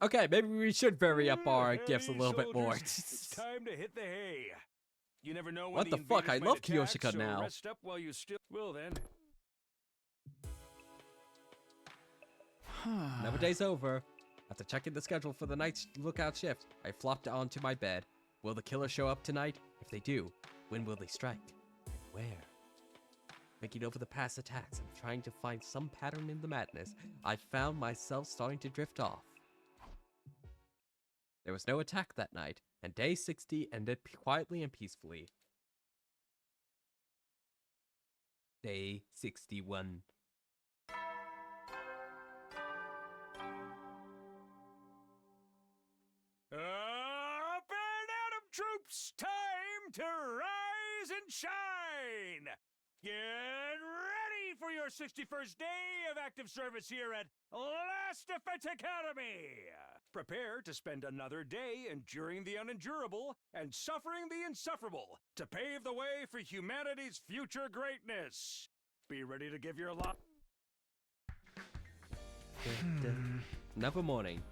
Okay, maybe we should vary up our gifts a little bit more. It's time to hit the hay. You never know when What the fuck? I love Kiyoshika now. Rest up while you still will then. Another day's over. After checking the schedule for the night's lookout shift, I flopped onto my bed. Will the killer show up tonight? If they do, when will they strike? And where? Thinking over the past attacks and trying to find some pattern in the madness, I found myself starting to drift off. There was no attack that night, and day 60 ended quietly and peacefully. Day 61. Up and Atom troops, time to rise and shine! Get ready for your 61st day of active service here at Last Defense Academy! Prepare to spend another day enduring the unendurable and suffering the insufferable to pave the way for humanity's future greatness. Be ready to give your life. Another morning.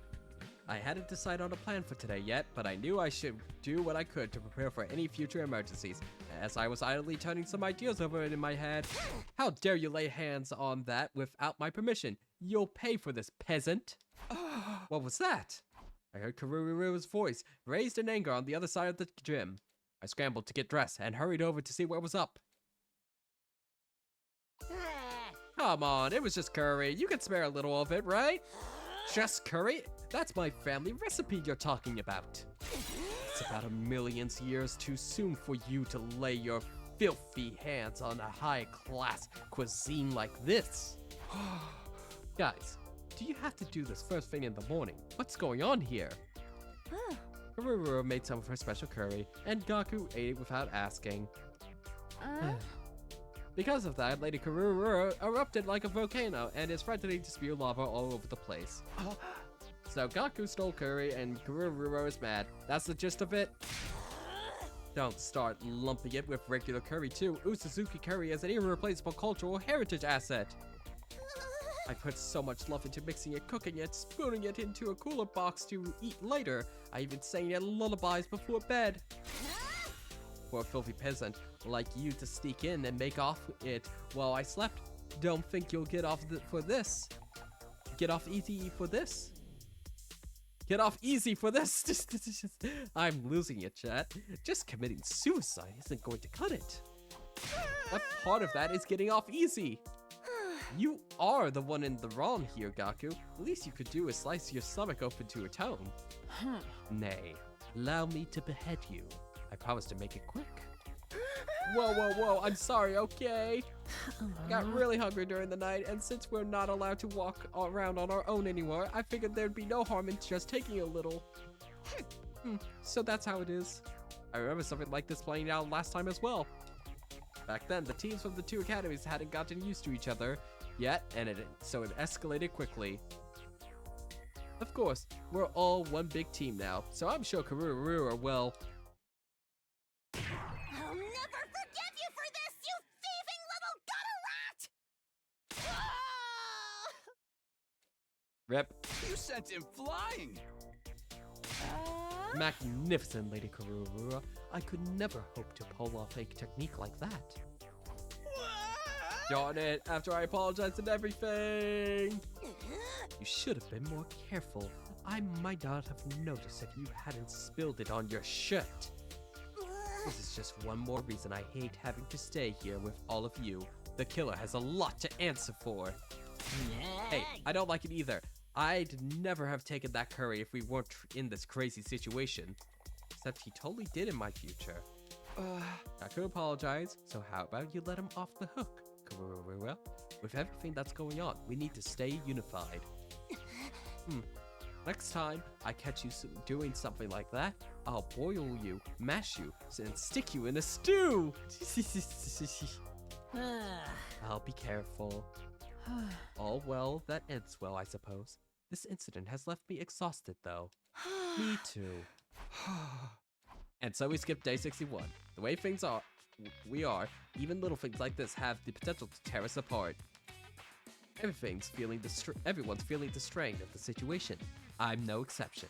I hadn't decided on a plan for today yet, but I knew I should do what I could to prepare for any future emergencies. As I was idly turning some ideas over in my head, how dare you lay hands on that without my permission? You'll pay for this, peasant. What was that? I heard Karuru's voice, raised in anger on the other side of the gym. I scrambled to get dressed and hurried over to see what was up. Come on, it was just curry. You can spare a little of it, right? Just curry? That's my family recipe you're talking about. It's about a million years too soon for you to lay your filthy hands on a high-class cuisine like this. Guys, do you have to do this first thing in the morning? What's going on here? Karuru made some of her special curry, and Gaku ate it without asking. Because of that, Lady Karuru erupted like a volcano and is threatening to spew lava all over the place. So Gaku stole curry and Karuru is mad. That's the gist of it? Don't start lumping it with regular curry too. Usuzuki curry is an irreplaceable cultural heritage asset. I put so much love into mixing it, cooking it, spooning it into a cooler box to eat later. I even sang it lullabies before bed. For a filthy peasant like you to sneak in and make off it while I slept, don't think you'll get off for this. get off easy for this. Get off easy for this. I'm losing it, chat. Just committing suicide isn't going to cut it. A part of that is getting off easy. You are the one in the wrong here, Gaku. The least you could do is slice your stomach open to atone. Nay, allow me to behead you. I promise to make it quick. Whoa, I'm sorry, okay? I got really hungry during the night, and since we're not allowed to walk around on our own anymore, I figured there'd be no harm in just taking a little. So that's how it is. I remember something like this playing out last time as well. Back then, the teams from the two academies hadn't gotten used to each other yet, and so it escalated quickly. Of course, we're all one big team now, so I'm sure Karuru will... I'll never forgive you for this, you thieving little gutter rat! Rip. You sent him flying! Magnificent, Lady Karuru. I could never hope to pull off a technique like that. Darn it, after I apologized and everything! You should have been more careful. I might not have noticed if you hadn't spilled it on your shirt. This is just one more reason I hate having to stay here with all of you. The killer has a lot to answer for. Hey, I don't like it either. I'd never have taken that curry if we weren't in this crazy situation. Except he totally did in my future. I could apologize, so how about you let him off the hook, Karuru? With everything that's going on, we need to stay unified. Next time I catch you doing something like that, I'll boil you, mash you, and stick you in a stew! I'll be careful. All well that ends well, I suppose. This incident has left me exhausted, though. Me too. And so we skip day 61. The way things are, even little things like this have the potential to tear us apart. Everyone's feeling the strain of the situation. I'm no exception.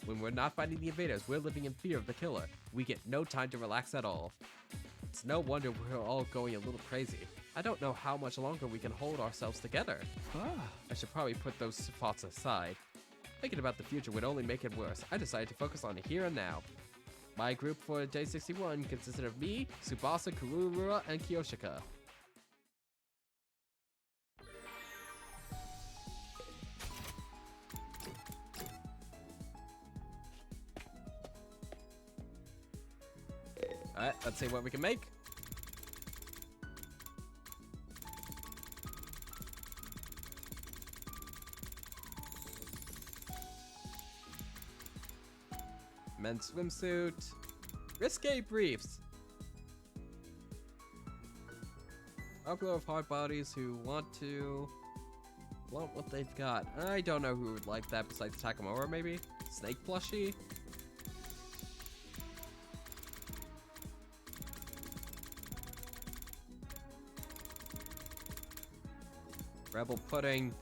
When we're not fighting the invaders, we're living in fear of the killer. We get no time to relax at all. It's no wonder we're all going a little crazy. I don't know how much longer we can hold ourselves together. I should probably put those thoughts aside. Thinking about the future would only make it worse. I decided to focus on the here and now. My group for day 61 consisted of me, Tsubasa, Kururura, and Kiyoshika. Alright, let's see what we can make. Men's swimsuit. Risque briefs. Popular of hard bodies who want what they've got. I don't know who would like that besides Takamura, maybe? Snake plushie? Rebel pudding.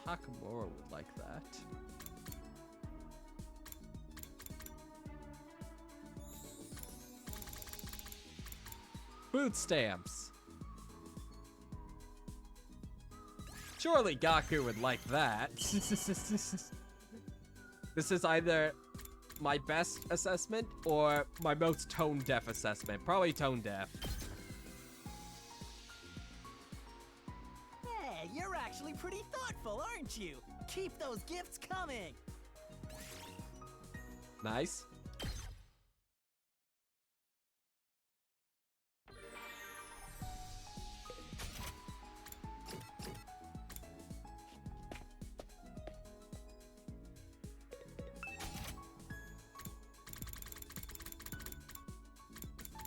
Takamura would like that. Food stamps. Surely Gaku would like that. This is either my best assessment or my most tone-deaf assessment. Probably tone-deaf. Hey, you're actually pretty thoughtful, aren't you? Keep those gifts coming. Nice.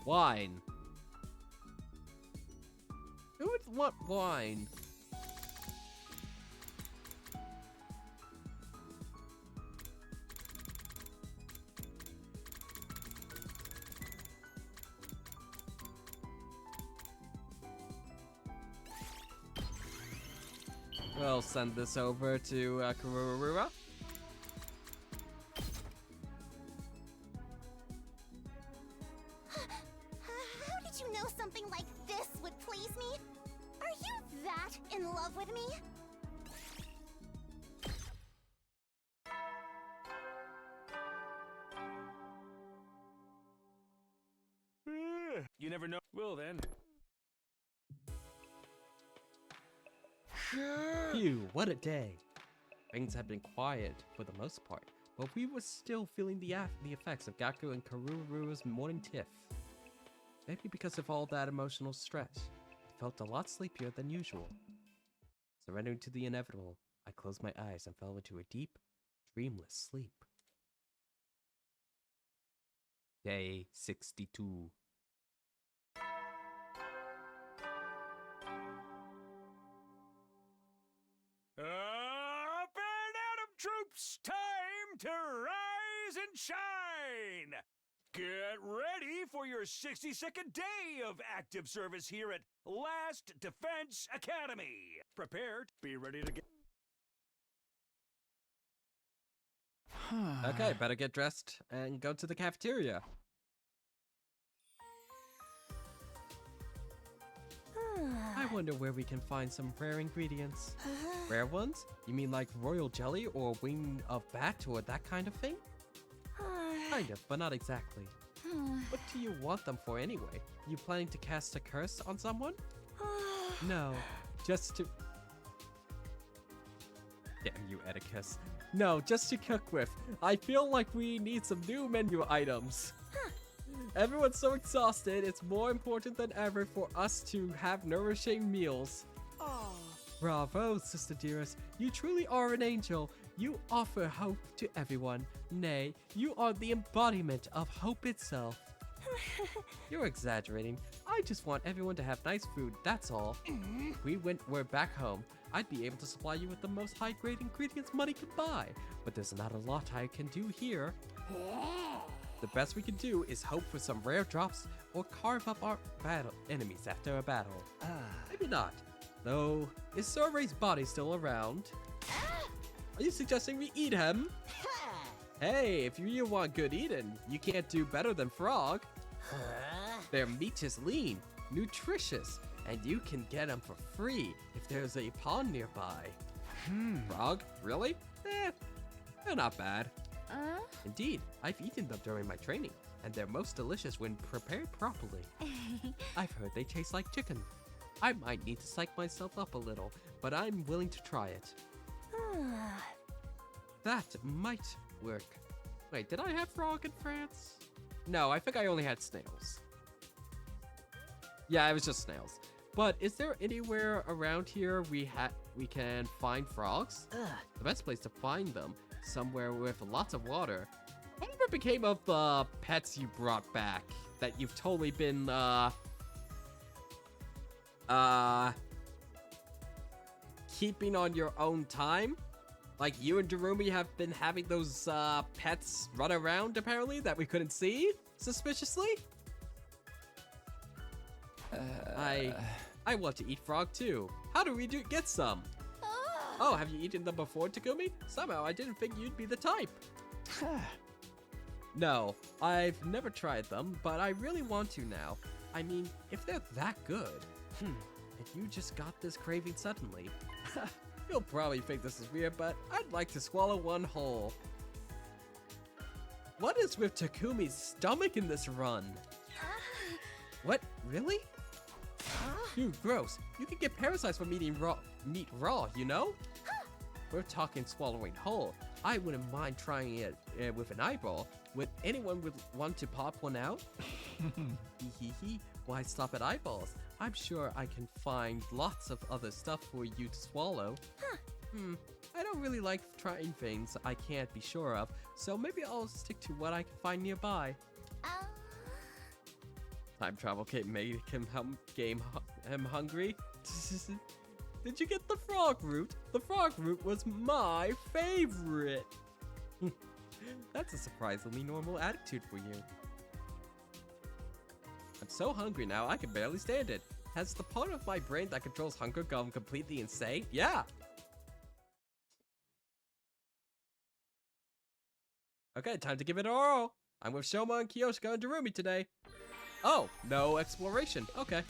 Wine. Who would want wine? We'll send this over to Kururura. How did you know something like this would please me? Are you that in love with me? You never know. Well then. Phew, what a day. Things had been quiet for the most part, but we were still feeling the effects of Gaku and Karuru's morning tiff. Maybe because of all that emotional stress, I felt a lot sleepier than usual. Surrendering to the inevitable, I closed my eyes and fell into a deep, dreamless sleep. Day 62. Up and Atom troops, time to rise and shine! Get ready for your 62nd day of active service here at Last Defense Academy. Prepared, be ready to get... Okay, better get dressed and go to the cafeteria. I wonder where we can find some rare ingredients. Rare ones? You mean like royal jelly or wing of bat or that kind of thing? Kind of, but not exactly. What do you want them for anyway? You planning to cast a curse on someone? No, just to... Damn you, Edicus. No, just to cook with. I feel like we need some new menu items. Everyone's so exhausted, it's more important than ever for us to have nourishing meals. Bravo, Sister Dearest. You truly are an angel. You offer hope to everyone. Nay, you are the embodiment of hope itself. You're exaggerating. I just want everyone to have nice food, that's all. If we're back home, I'd be able to supply you with the most high-grade ingredients money can buy. But there's not a lot I can do here. The best we can do is hope for some rare drops or carve up our enemies after a battle. Maybe not. Though, is Soray's body still around? Are you suggesting we eat him? Hey, if you want good eating, you can't do better than Frog. Their meat is lean, nutritious, and you can get them for free if there's a pond nearby. Frog? Really? They're not bad. Indeed, I've eaten them during my training, and they're most delicious when prepared properly. I've heard they taste like chicken. I might need to psych myself up a little, but I'm willing to try it. That might work. Wait, did I have frog in France? No, I think I only had snails. Yeah, it was just snails. But is there anywhere around here we can find frogs? The best place to find them, somewhere with lots of water. Whatever became of the pets you brought back that you've totally been keeping on your own time? Like you and Darumi have been having those pets run around apparently that we couldn't see suspiciously? I want to eat frog too. How do we get some? Oh, have you eaten them before, Takumi? Somehow I didn't think you'd be the type. No, I've never tried them, but I really want to now. I mean, if they're that good. And you just got this craving suddenly. You'll probably think this is weird, but I'd like to swallow one whole. What is with Takumi's stomach in this run? What? Really? Dude, gross. You can get parasites from eating meat raw, you know? We're talking swallowing whole. I wouldn't mind trying it with an eyeball. Would anyone want to pop one out? Why stop at eyeballs? I'm sure I can find lots of other stuff for you to swallow. I don't really like trying things I can't be sure of, so maybe I'll stick to what I can find nearby. Time travel made him hungry. Did you get the frog root? The frog root was my favorite. That's a surprisingly normal attitude for you. I'm so hungry now, I can barely stand it. Has the part of my brain that controls hunger gone completely insane? Yeah! Okay, time to give it a whirl. I'm with Shoma and Kyoshika and Darumi today. Oh, no exploration. Okay.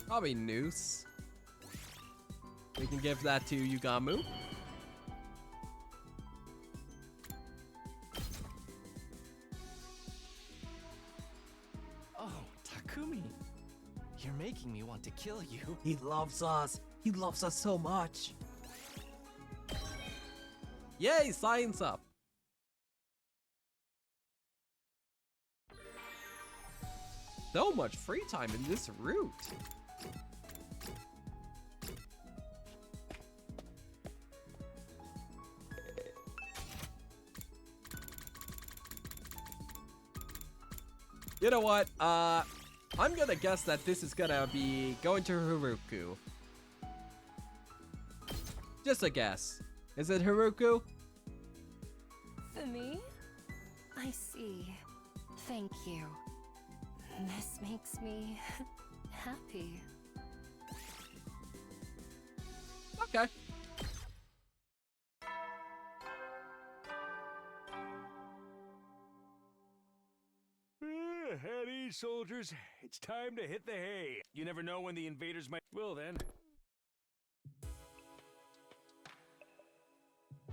Probably Noose. We can give that to Yugamu. Oh, Takumi. You're making me want to kill you. He loves us. He loves us so much. Yay, science up. So much free time in this route. You know what? I'm gonna guess that this is gonna be going to Haruku. Just a guess. Is it Haruku? For me? I see. Thank you. This makes me happy. Okay. At ease, soldiers. It's time to hit the hay. You never know when the invaders might. Well, then.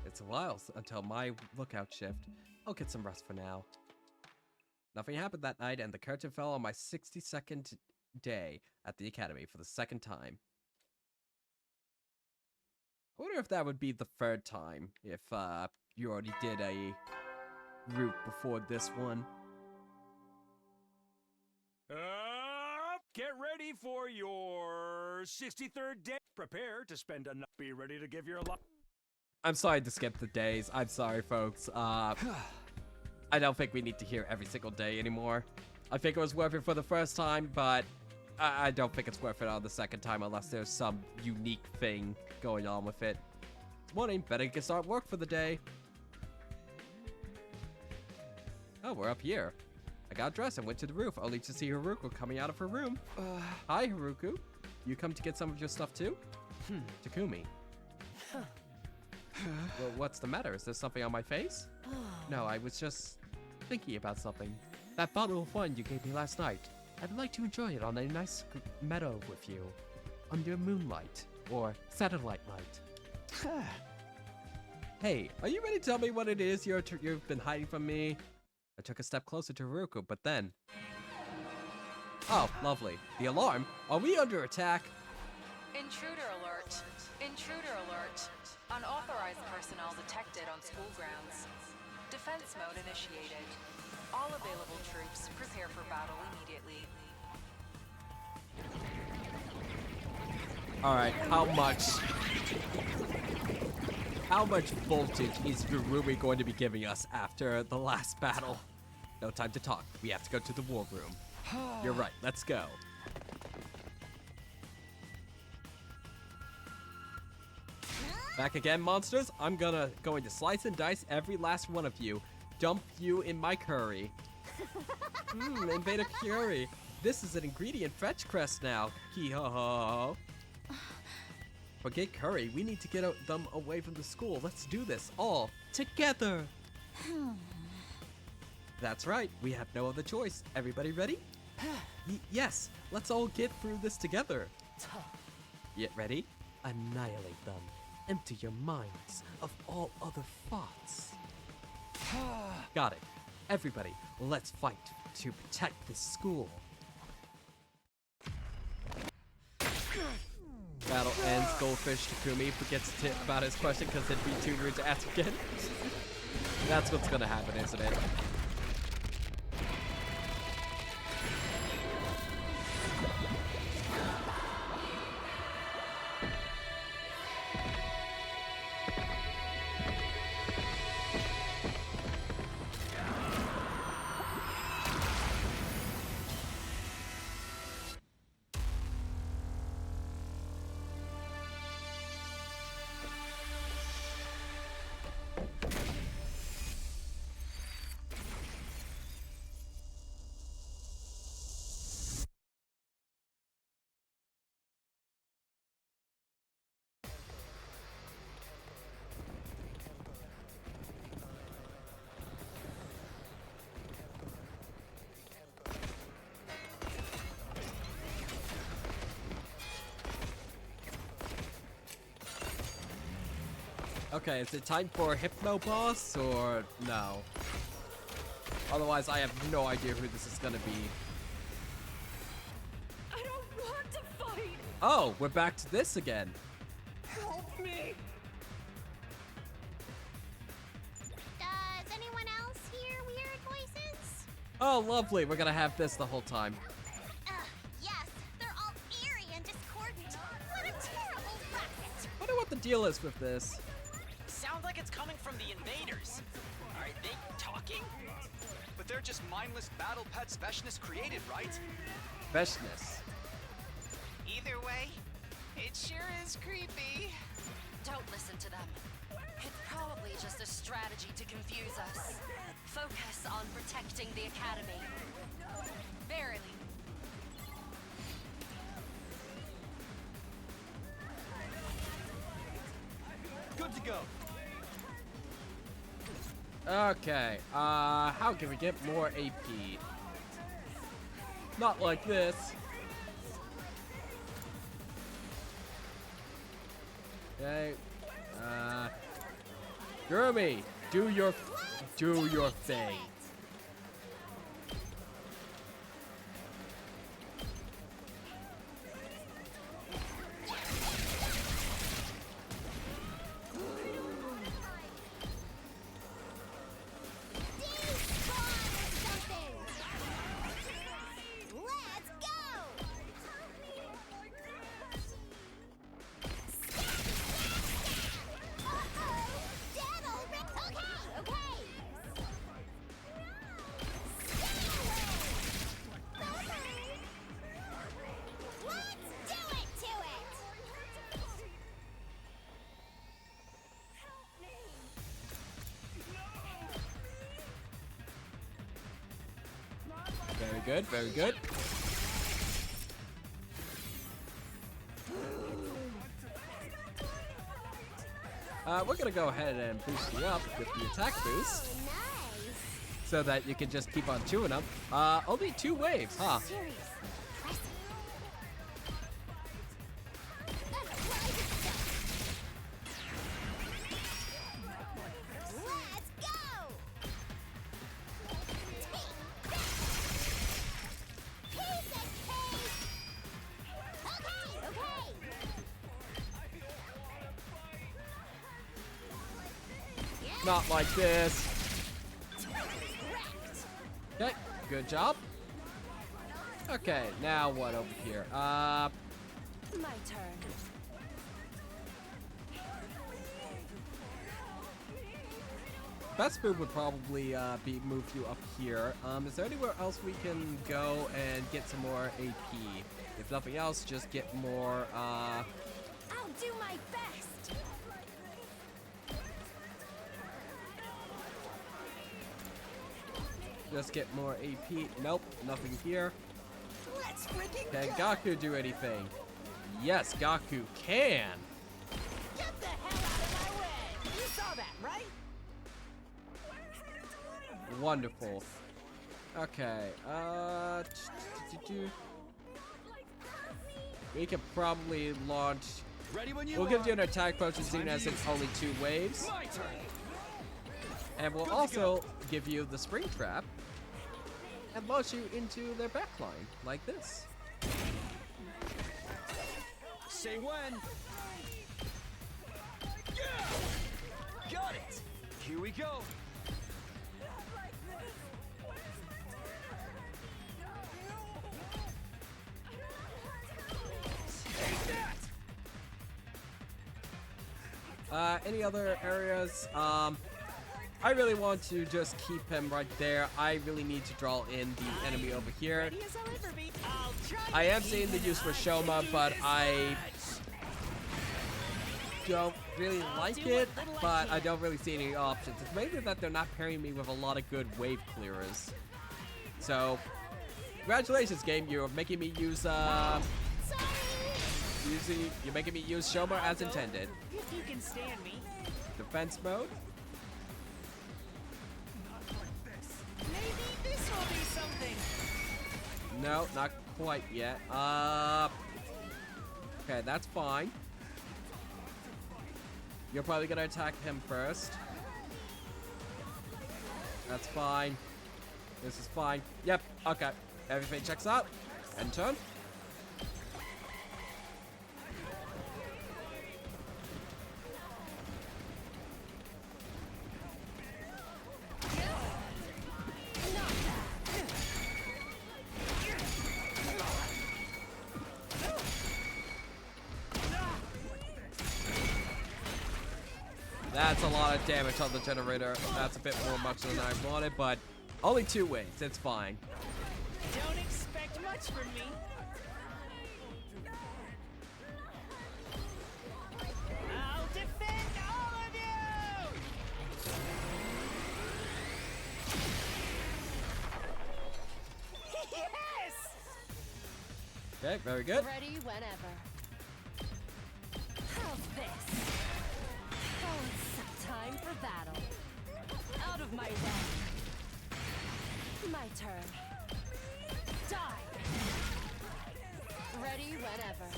It's a while until my lookout shift. I'll get some rest for now. Nothing happened that night, and the curtain fell on my 62nd day at the academy for the second time. I wonder if that would be the third time, if you already did a route before this one. Get ready for your 63rd day. Prepare to spend a night. Be ready to give your life. I'm sorry to skip the days. I'm sorry, folks. I don't think we need to hear every single day anymore. I think it was worth it for the first time, but I don't think it's worth it on the second time unless there's some unique thing going on with it. It's morning, better get start work for the day. Oh, we're up here. I got dressed and went to the roof, only to see Haruko coming out of her room. Hi, Haruko. You come to get some of your stuff too? Takumi. Well, what's the matter? Is there something on my face? No, I was just thinking about something. That bottle of wine you gave me last night. I'd like to enjoy it on a nice meadow with you. Under moonlight. Or satellite light. Hey, are you ready to tell me what it is you've been hiding from me? I took a step closer to Haruko, but then... Oh, lovely. The alarm? Are we under attack? Intruder alert. Intruder alert. Unauthorized personnel detected on school grounds. Defense mode initiated. All available troops prepare for battle immediately. Alright, how much voltage is Virumi going to be giving us after the last battle? No time to talk. We have to go to the war room. You're right. Let's go. Back again, monsters. I'm going to slice and dice every last one of you. Dump you in my curry. Invader curry. This is an ingredient fetch quest now. Hee-ho-ho. Forget curry. We need to get them away from the school. Let's do this all together. That's right. We have no other choice. Everybody ready? Yes. Let's all get through this together. Yet ready? Annihilate them. Empty your minds of all other thoughts. Got it. Everybody, let's fight to protect this school. Battle ends. Goldfish Takumi forgets to about his question because it'd be too rude to ask again. That's what's gonna happen, isn't it? Okay, is it time for Hypno Boss or no? Otherwise, I have no idea who this is gonna be. I don't want to fight! Oh, we're back to this again. Help me! Does anyone else hear weird voices? Oh, lovely. We're gonna have this the whole time. Yes, they're all eerie and discordant. What a terrible racket! Wonder what the deal is with this. Sounds like it's coming from the invaders. Are they talking? But they're just mindless battle pet specialists created, right? Beshness. Either way, it sure is creepy. Don't listen to them. It's probably just a strategy to confuse us. Focus on protecting the Academy. Verily. Good to go. Okay, how can we get more AP? Not like this. Okay, Gurumi, do your thing. Let's go! Dead already? Okay! Let's do it to it! Very good, very good. We're gonna go ahead and boost you up with the attack boost, Nice! so that you can just keep on chewing them. Only 2 waves, huh? Serious. Impressive. Let's go! Take that! Piece of cake! Okay! Not like this. Okay, good job. Okay, now what over here? My turn. Best move would probably be move you up here. Is there anywhere else we can go and get some more AP? If nothing else, just get more, I'll do my best! just get more AP. Nope, nothing here. Let's freaking Can go! Gaku do anything? Yes, Gaku can. Get the hell out of my way! You saw that, right? Wonderful. Okay, we could probably launch. Ready when you We'll give are. you an attack potion soon as it's only 2 waves. My turn. And we'll also give you the spring trap and launch you into their backline, like this. Say when. Yeah! Got it. Here we go. Take that. Any other areas? I really want to just keep him right there. I really need to draw in the enemy over here. Ready as I'll ever be. I'll try I am seeing the use for Shoma, but I don't really like it, but I don't really see any options. It's mainly that they're not pairing me with a lot of good wave clearers. So, congratulations, game. You're making me use, you're making me use Shoma as intended. If you can stand me. Defense mode. Maybe this will be something. No, not quite yet. Okay, that's fine. You're probably gonna attack him first. That's fine. This is fine. Yep, okay. Everything checks out. End turn. That's a lot of damage on the generator. That's a bit more much than I wanted, but only 2 waves. It's fine. Don't expect much from me. I'll defend all of you! Yes! Okay, very good. Ready whenever. How's this? Oh, it's time for battle. Out of my way. My turn. Die. Ready whenever.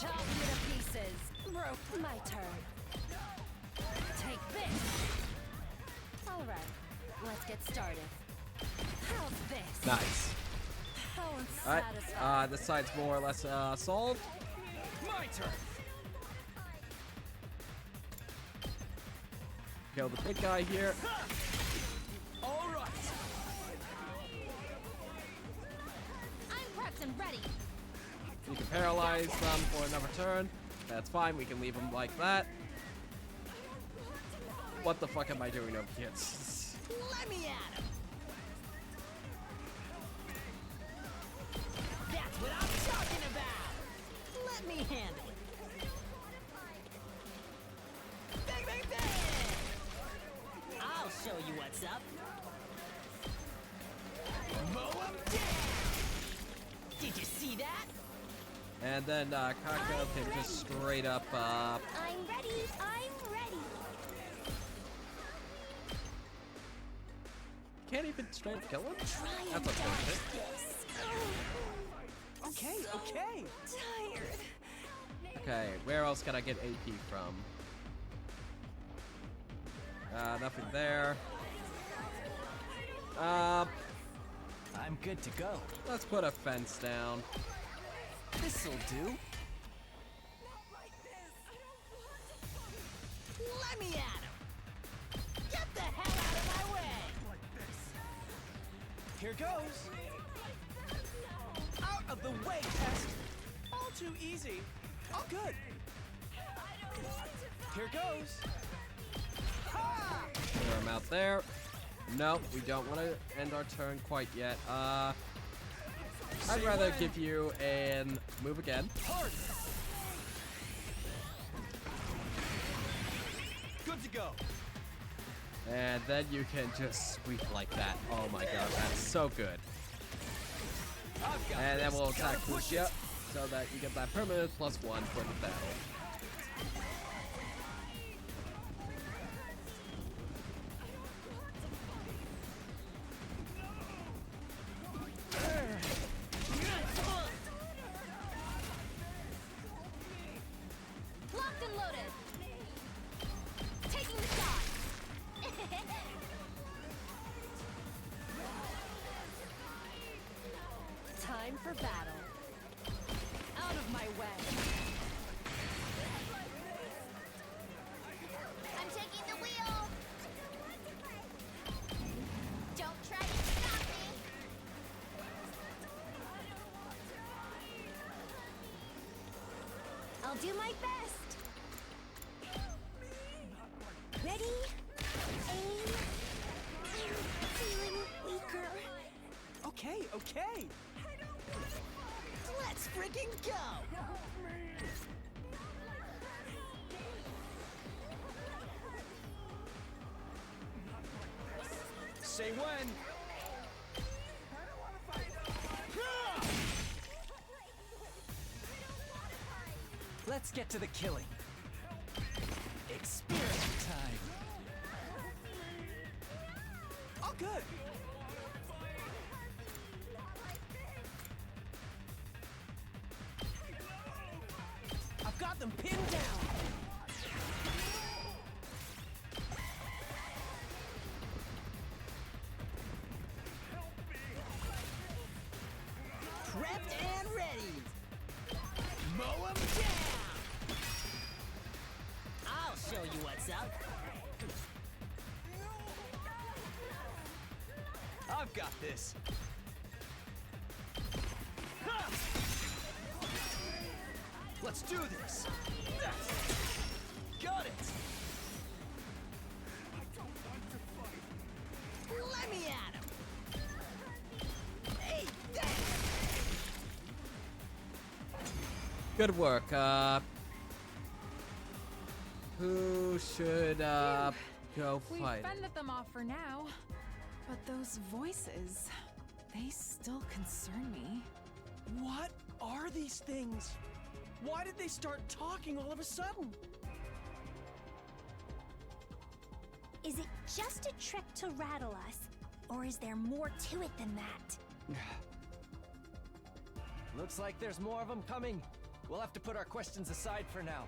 Chop you to pieces. Broke. My turn. Take this. All right, let's get started. How's this? Nice. How Alright, unsatisfying. this side's more or less solved. My turn! Kill the big guy here. All right! I'm prepped and ready. You can paralyze them for another turn. That's fine, we can leave them like that. What the fuck am I doing over here? Let me at him! That's what I'm talking about! Let me handle it! Bang, bang, bang! I'll show you what's up! Mow 'em down! Did you see that? And then Kako can just straight up I'm ready. I'm ready. can't even straight up kill him? Try and That's dodge unfortunate. this. Okay, So okay. tired. Okay, where else can I get AP from? Nothing there. I'm good to go. Let's put a fence down. This'll do. Let me at him! Get the hell out of my way! Here goes! Out of the way, pest! All too easy. All good. Here goes! Ha! Clear him out there. No, we don't want to end our turn quite yet. I'd Say rather when. give you an move again. Hard. Good to go. And then you can just sweep like that. Oh my god, that's so good. I've got And then this. we'll attack Gotta push Lucia it. so that you get that permanent +1 for the battle. Locked and loaded. Taking the shot. Time for battle. Out of my way. I'm taking the wheel. Don't try to stop me. I'll do my best. Ready? Aim. Feeling weaker. Okay, okay. Let's freaking go! Say when. Let's get to the killing. Experiment time. All good. them pinned down. Prepped and ready. Mow 'em down. I'll show you what's up. I've got this. Let's do this. Got it. Let me at him. Hey, damn. Good work. Who should go We've fight? fended them off for now. But those voices, they still concern me. What are these things? Why did they start talking all of a sudden? Is it just a trick to rattle us? Or is there more to it than that? Looks like there's more of them coming. We'll have to put our questions aside for now.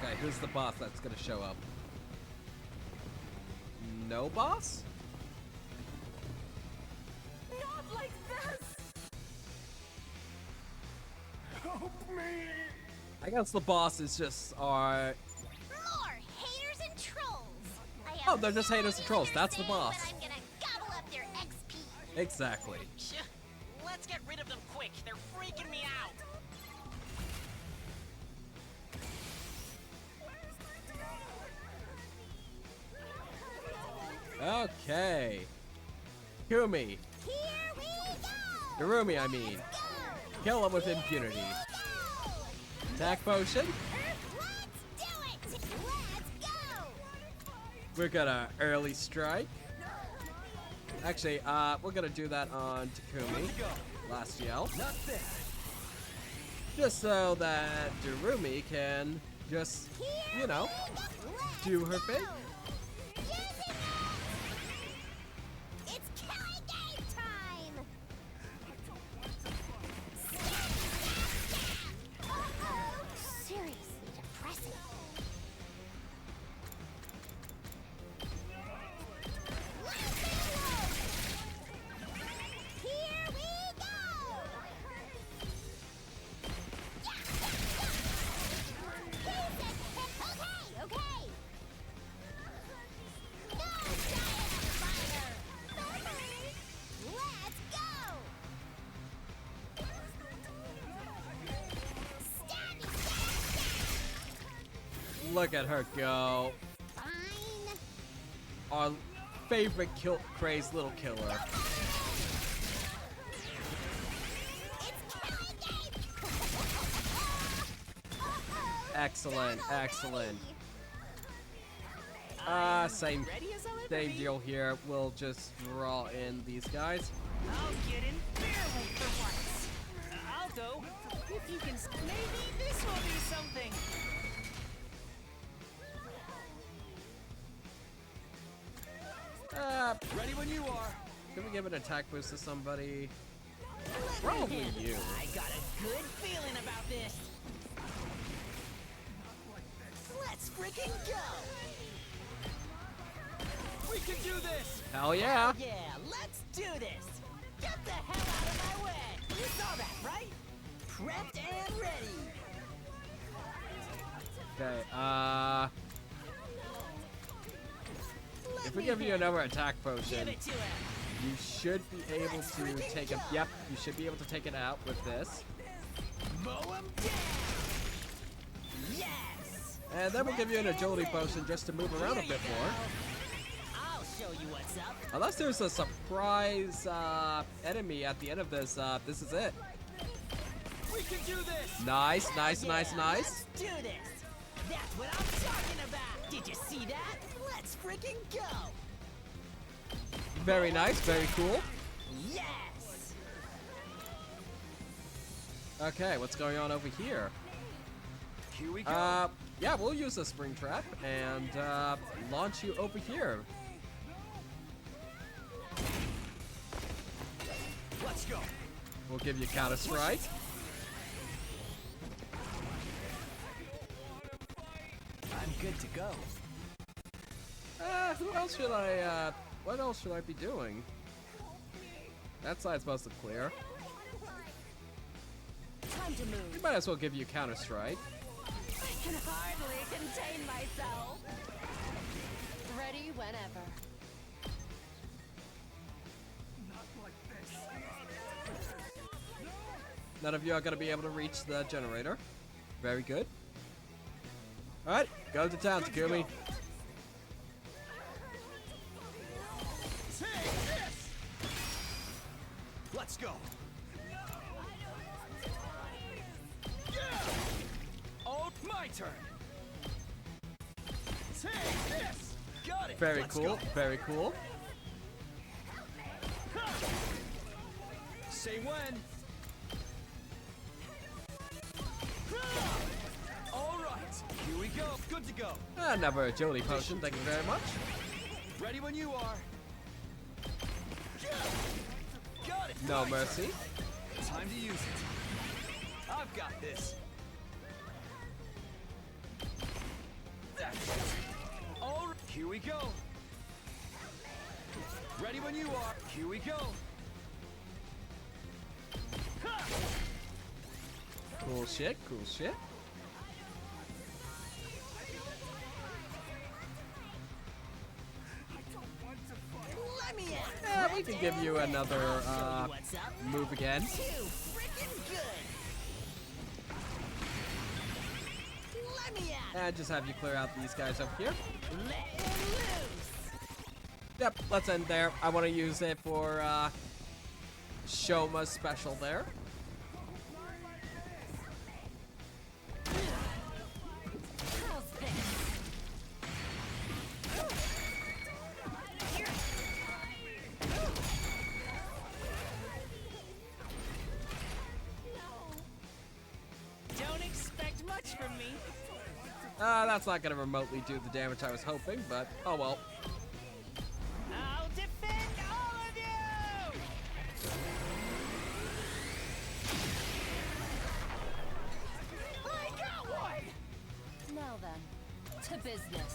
Okay, who's the boss that's gonna show up? No boss? Not like this! Help me! I guess the boss is just our. More haters and trolls! I have Oh, they're just haters and trolls. That's the understand, boss. but I'm gonna gobble up their XP. Exactly. Let's get rid of them quick. They're freaking me out. Okay. Kumi. Here we go! Narumi, I mean. Kill him with impunity. Attack potion. Let's do it! Let's go! We're gonna early strike. Actually, we're gonna do that on Takumi. Last yell. Not bad. Just so that Narumi can just, you know, do her thing. It's killing game time! Uh-oh! Seriously depressing. Here we go! Okay, okay! No giant fire! Let's go! Stabby, stab, Look at her go. stab! Fine. Our favorite crazed little killer. It's killing game! Excellent, excellent. Same deal here. We'll just draw in these guys. I'll get in barely for once. I'll go. If you can, maybe this will be something. Ready when you are. Can we give an attack boost to somebody? Let Probably me handle you. it. I got a good feeling about this. Let's freaking go! We can do this. Hell yeah! Yeah, let's do this! Get the hell out of my way! You saw that, right? Prepped and ready! Okay, if we give you another attack Give potion, it to him! you should be able to take it. Yep, you should be able to take it out with this. Mow him down! Yes! And then we'll give you an agility potion just to move around a bit more. I'll show you what's up. Unless there's a surprise enemy at the end of this, this is it. We can do this. Nice, nice, nice, nice. Let's do this! That's what I'm talking about! Did you see that? Let's freaking go! Very nice, very cool. Yes! Okay, what's going on over here? Here we go. Yeah, we'll use a spring trap and launch you over here. Let's go. We'll give you counter strike. good to go. Who else should I, what else should I be doing? That side's mostly clear. Time to move. We might as well give you Counter-Strike. I can hardly contain myself. Ready whenever. None of you are going to be able to reach the generator. Very good. Alright, go to town, Takumi. Let's go. Oh, my turn. Take this. Got it. Very Let's cool, go. very cool. Say when. All right, here we go. Good to go. Another agility potion, thank you very much. Ready when you are. Got it. No My mercy. turn. Time to use it. I've got this. That's it. All right, here we go. Ready when you are. Here we go. Ha! Cool shit, cool shit. Let me at it. Yeah, we can give you another What's up? move again. Too freaking good. Let me at And just have you clear out these guys up here. it. Let it loose. Yep, let's end there. I want to use it for Shoma's special there. How's this? Don't expect much from me. That's not going to remotely do the damage I was hoping, but oh well. I'll defend all of you! I got one! Now then, to business.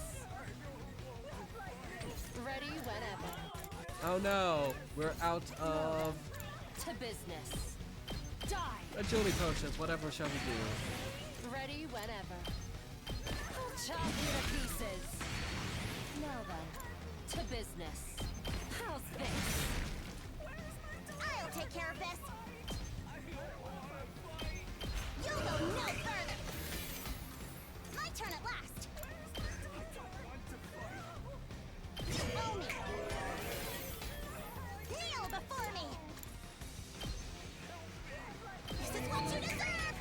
Ready whenever. Oh no, we're out of To business. Die. agility potions. Whatever shall we do? Ready whenever. Chop you to pieces. Now then, to business. How's this? I'll take care of this. You'll go no further. My turn at last. Own me. Kneel before me. This is what you deserve.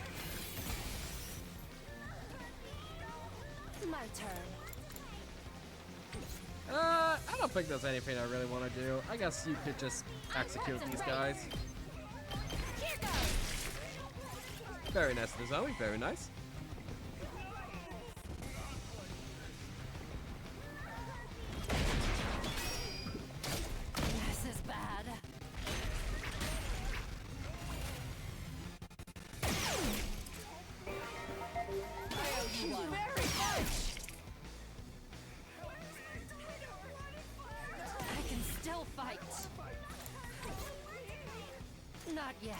My turn. I don't think there's anything I really want to do. I guess you could just execute these guys. Here goes. Very nice, Zoe. Very nice. This is bad. I owe you one. Very much! I can still fight. Not yet.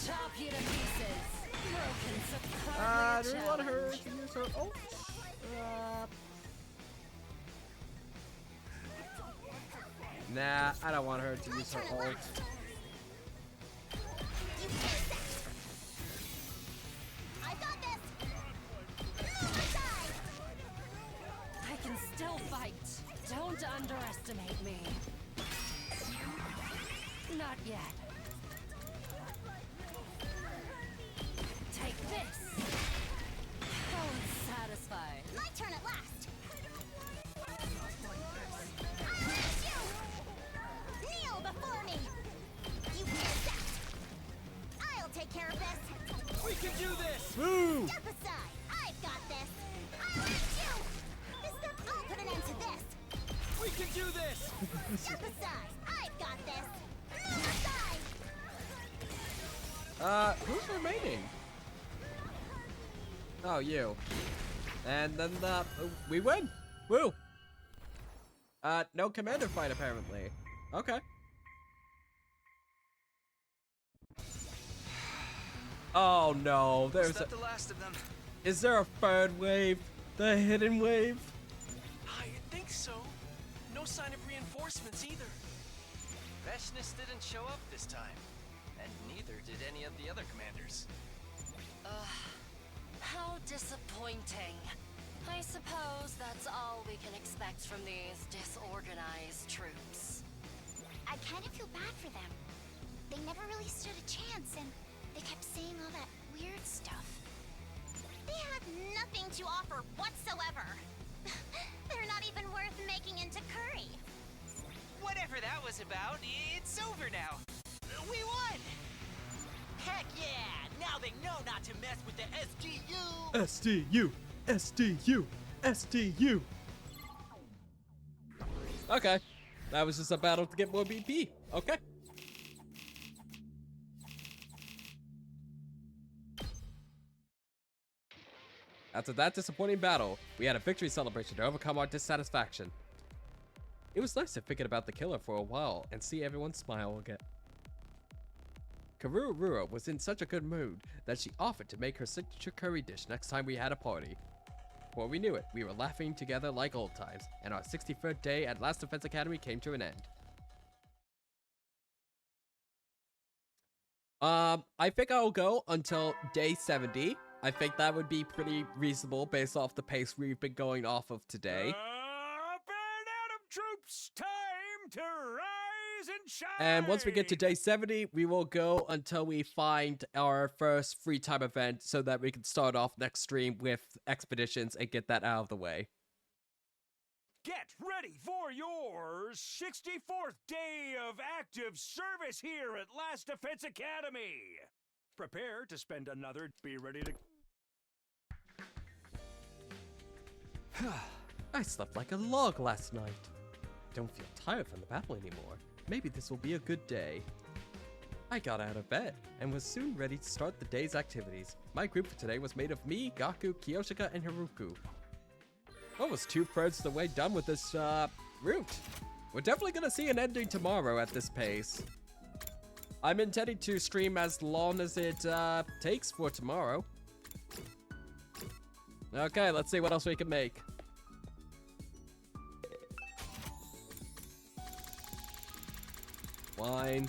Chop you to pieces. Broken, so hardly a Do we want her challenge. to use her ult? Nah, I don't want her to use her ult. You can't set. I got this. Move aside. I can still fight. Don't underestimate me. Not yet. Take this. Don't satisfy. My turn at last. I'll hit you. Kneel before me. You can't set. I'll take care of this. We can do this. Woo! Step aside. I've got this. I'll hit you. I'll put an end to this. We can do this. Step aside. I've got this. Move aside. Who's remaining? Oh, you. And then we win. Woo. No commander fight apparently. Okay. Oh no, Is that the last of them? Is there a third wave? The hidden wave? I think so. No sign of reinforcements either. Veshnus didn't show up this time, and neither did any of the other commanders. How disappointing. I suppose that's all we can expect from these disorganized troops. I kind of feel bad for them. They never really stood a chance, and they kept saying all that weird stuff. They had nothing to offer whatsoever. They're not even worth making into curry. Whatever that was about, it's over now. We won! Heck yeah! Now they know not to mess with the SDU! SDU! SDU! SDU! Okay. That was just a battle to get more BP. Okay. After that disappointing battle, we had a victory celebration to overcome our dissatisfaction. It was nice to forget about the killer for a while and see everyone smile again. Karurura was in such a good mood that she offered to make her signature curry dish next time we had a party. Before we knew it, we were laughing together like old times, and our 63rd day at Last Defense Academy came to an end. I think I'll go until day 70. I think that would be pretty reasonable based off the pace we've been going off of today. Up and at 'em, troops! Time to rise and shine! And once we get to day 70, we will go until we find our first free time event so that we can start off next stream with expeditions and get that out of the way. Get ready for your 64th day of active service here at Last Defense Academy. Prepare to spend another. Be ready to. I slept like a log last night. Don't feel tired from the battle anymore. Maybe this will be a good day. I got out of bed and was soon ready to start the day's activities. My group for today was made of me, Gaku, Kiyoshika, and Haruku. Almost 2/3 of the way done with this route. We're definitely gonna see an ending tomorrow at this pace. I'm intending to stream as long as it takes for tomorrow. Okay, let's see what else we can make. Wine.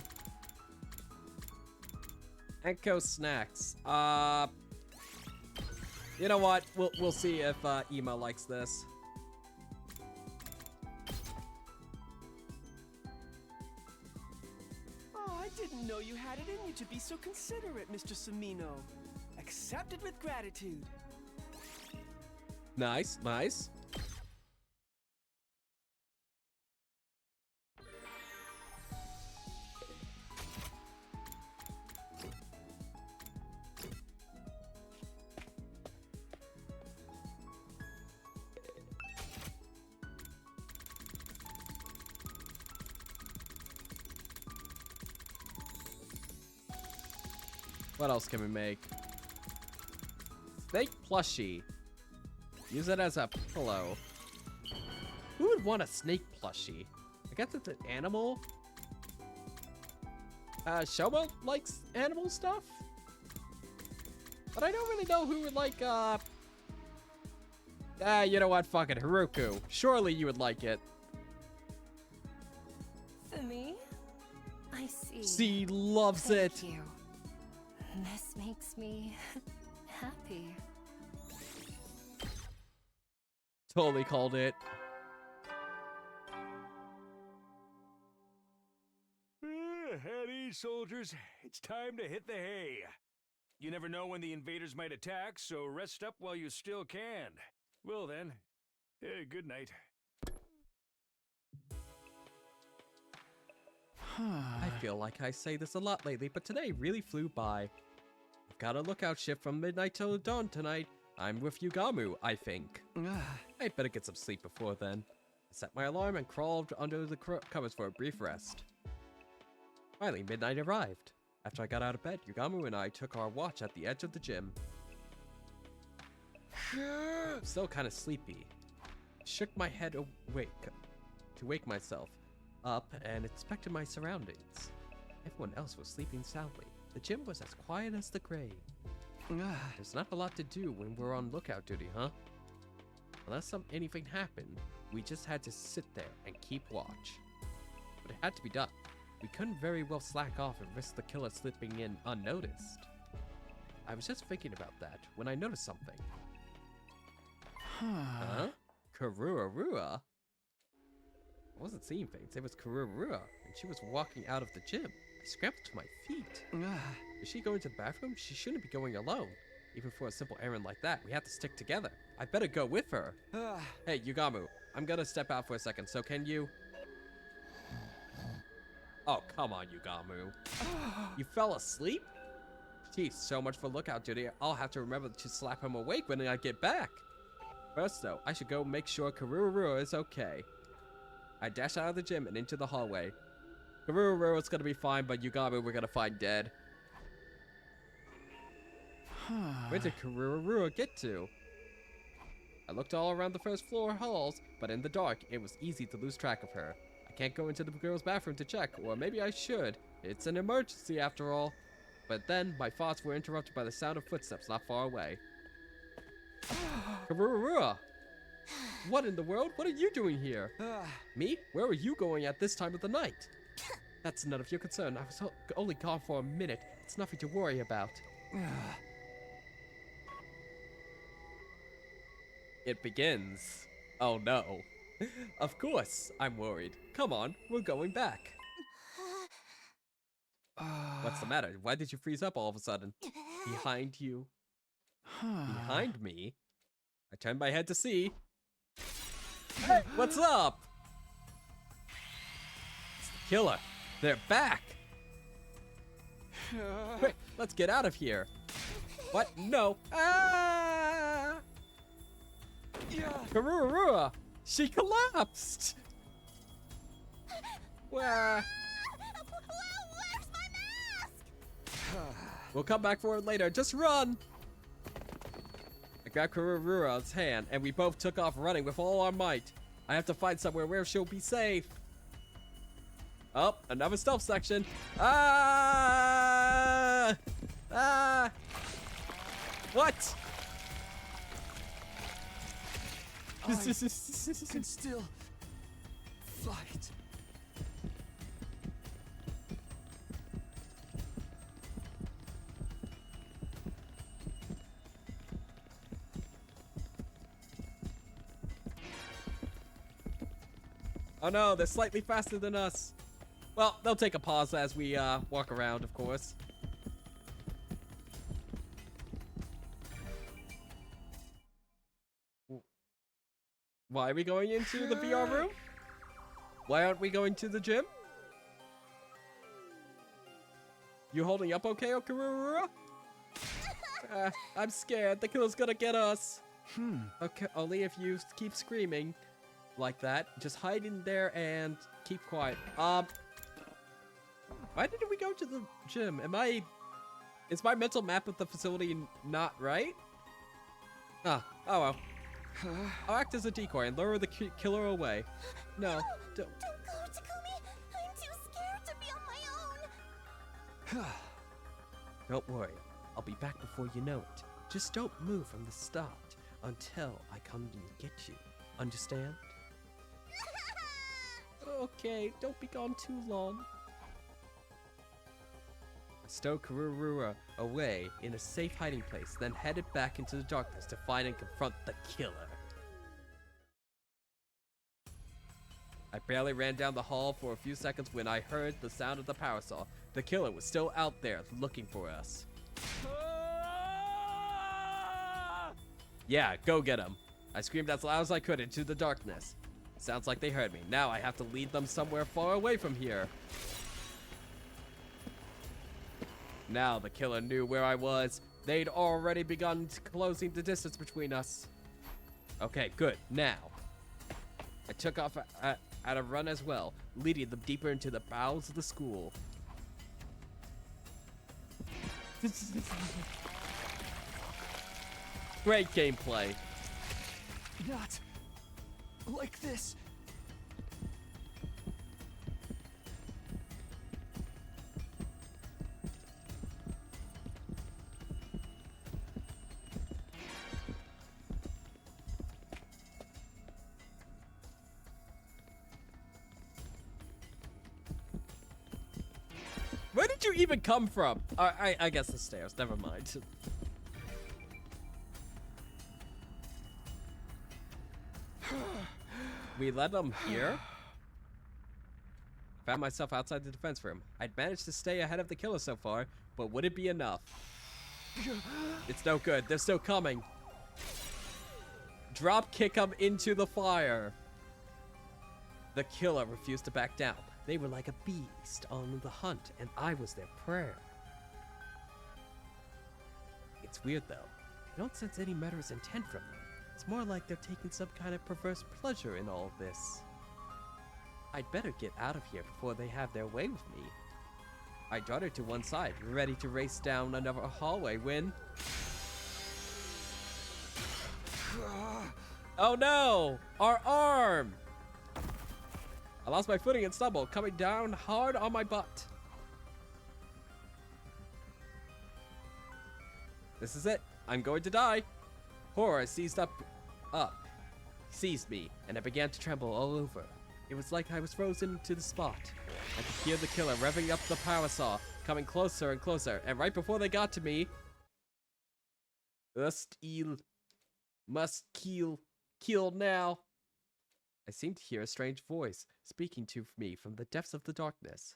Echo snacks. You know what? We'll see if Ema likes this. Oh, I didn't know you had it in you to be so considerate, Mr. Samino. Accepted with gratitude. Nice, nice. What else can we make? Snake plushie. Use it as a pillow. Who would want a snake plushie? I guess it's an animal. Shoma likes animal stuff. But I don't really know who would like, you know what? Fuck it. Haruku. Surely you would like it. For me? I see. She loves it. Thank you. This makes me happy. Totally called it. At ease, soldiers. It's time to hit the hay. You never know when the invaders might attack, so rest up while you still can. Well then, good night. I feel like I say this a lot lately, but today really flew by. I've got a lookout shift from midnight till dawn tonight. I'm with Yugamu, I think. I'd better get some sleep before then. I set my alarm and crawled under the covers for a brief rest. Finally, midnight arrived. After I got out of bed, Yugamu and I took our watch at the edge of the gym. I'm still kind of sleepy. Shook my head awake to wake myself up and inspected my surroundings. Everyone else was sleeping soundly. The gym was as quiet as the grave. There's not a lot to do when we're on lookout duty, huh? Unless anything happened, we just had to sit there and keep watch. But it had to be done. We couldn't very well slack off and risk the killer slipping in unnoticed. I was just thinking about that when I noticed something. Huh? Karurarua? I wasn't seeing things. It was Karurarua, and she was walking out of the gym. I scrambled to my feet. Is she going to the bathroom? She shouldn't be going alone. Even for a simple errand like that, we have to stick together. I better go with her. Hey, Yugamu, I'm gonna step out for a second, so can you... Oh, come on, Yugamu. You fell asleep? Geez, so much for lookout duty. I'll have to remember to slap him awake when I get back. First, though, I should go make sure Karurarua is okay. I dash out of the gym and into the hallway. Karurua's gonna be fine, but Yugamu we're gonna find dead. Where did Karurarua get to? I looked all around the first floor halls, but in the dark, it was easy to lose track of her. I can't go into the girls' bathroom to check, or maybe I should. It's an emergency after all. But then, my thoughts were interrupted by the sound of footsteps not far away. Karurarua! What in the world? What are you doing here? Me? Where are you going at this time of the night? That's none of your concern. I was only gone for a minute. It's nothing to worry about. It begins. Oh no. Of course, I'm worried. Come on, we're going back. What's the matter? Why did you freeze up all of a sudden? Behind you? Behind me? I turned my head to see. Hey, what's up? It's the killer. They're back. Quick, let's get out of here. What? No. Ah! Karurarua! She collapsed! Where? Where's my mask? We'll come back for it later. Just run! I grabbed Karurua's hand, and we both took off running with all our might. I have to find somewhere where she'll be safe. Oh, another stealth section. Ah! Ah! What? I can still fight. Oh no, they're slightly faster than us. Well, they'll take a pause as we walk around, of course. Why are we going into the VR room? Why aren't we going to the gym? You holding up okay, Karurarua? I'm scared. The killer's gonna get us. Okay, only if you keep screaming like that. Just hide in there and keep quiet. Why didn't we go to the gym? Is my mental map of the facility not right? Oh well. I'll act as a decoy and lure the killer away. No, don't. Don't go, Takumi. I'm too scared to be on my own. Don't worry. I'll be back before you know it. Just don't move from the start until I come and get you. Understand? Okay, don't be gone too long. I stowed Karurarua away in a safe hiding place, then headed back into the darkness to find and confront the killer. I barely ran down the hall for a few seconds when I heard the sound of the power saw. The killer was still out there looking for us. Yeah, go get him. I screamed as loud as I could into the darkness. Sounds like they heard me. Now I have to lead them somewhere far away from here. Now the killer knew where I was. They'd already begun closing the distance between us. Okay, good. Now, I took off at a run as well, leading them deeper into the bowels of the school. Great gameplay. Not like this. Where did you even come from? I guess the stairs. Never mind. We led them here. Found myself outside the defense room. I'd managed to stay ahead of the killer so far, but would it be enough? It's no good. They're still coming. Drop kick them into the fire. The killer refused to back down. They were like a beast on the hunt, and I was their prey. It's weird, though. I don't sense any murderous intent from them. It's more like they're taking some kind of perverse pleasure in all this. I'd better get out of here before they have their way with me. I darted to one side, ready to race down another hallway when... Oh no! Our arm! I lost my footing and stumbled, coming down hard on my butt. This is it. I'm going to die. Horror seized me, and I began to tremble all over. It was like I was frozen to the spot. I could hear the killer revving up the power saw, coming closer and closer, and right before they got to me, must kill now. I seemed to hear a strange voice speaking to me from the depths of the darkness.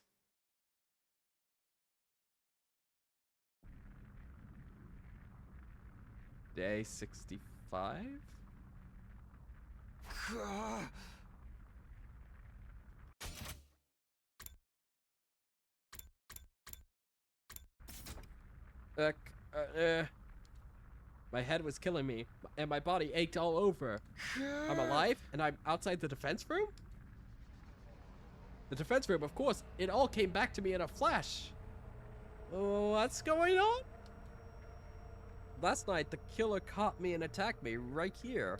Day 65? My head was killing me, and my body ached all over. I'm alive, and I'm outside the defense room? The defense room, of course, it all came back to me in a flash. What's going on? Last night, the killer caught me and attacked me right here.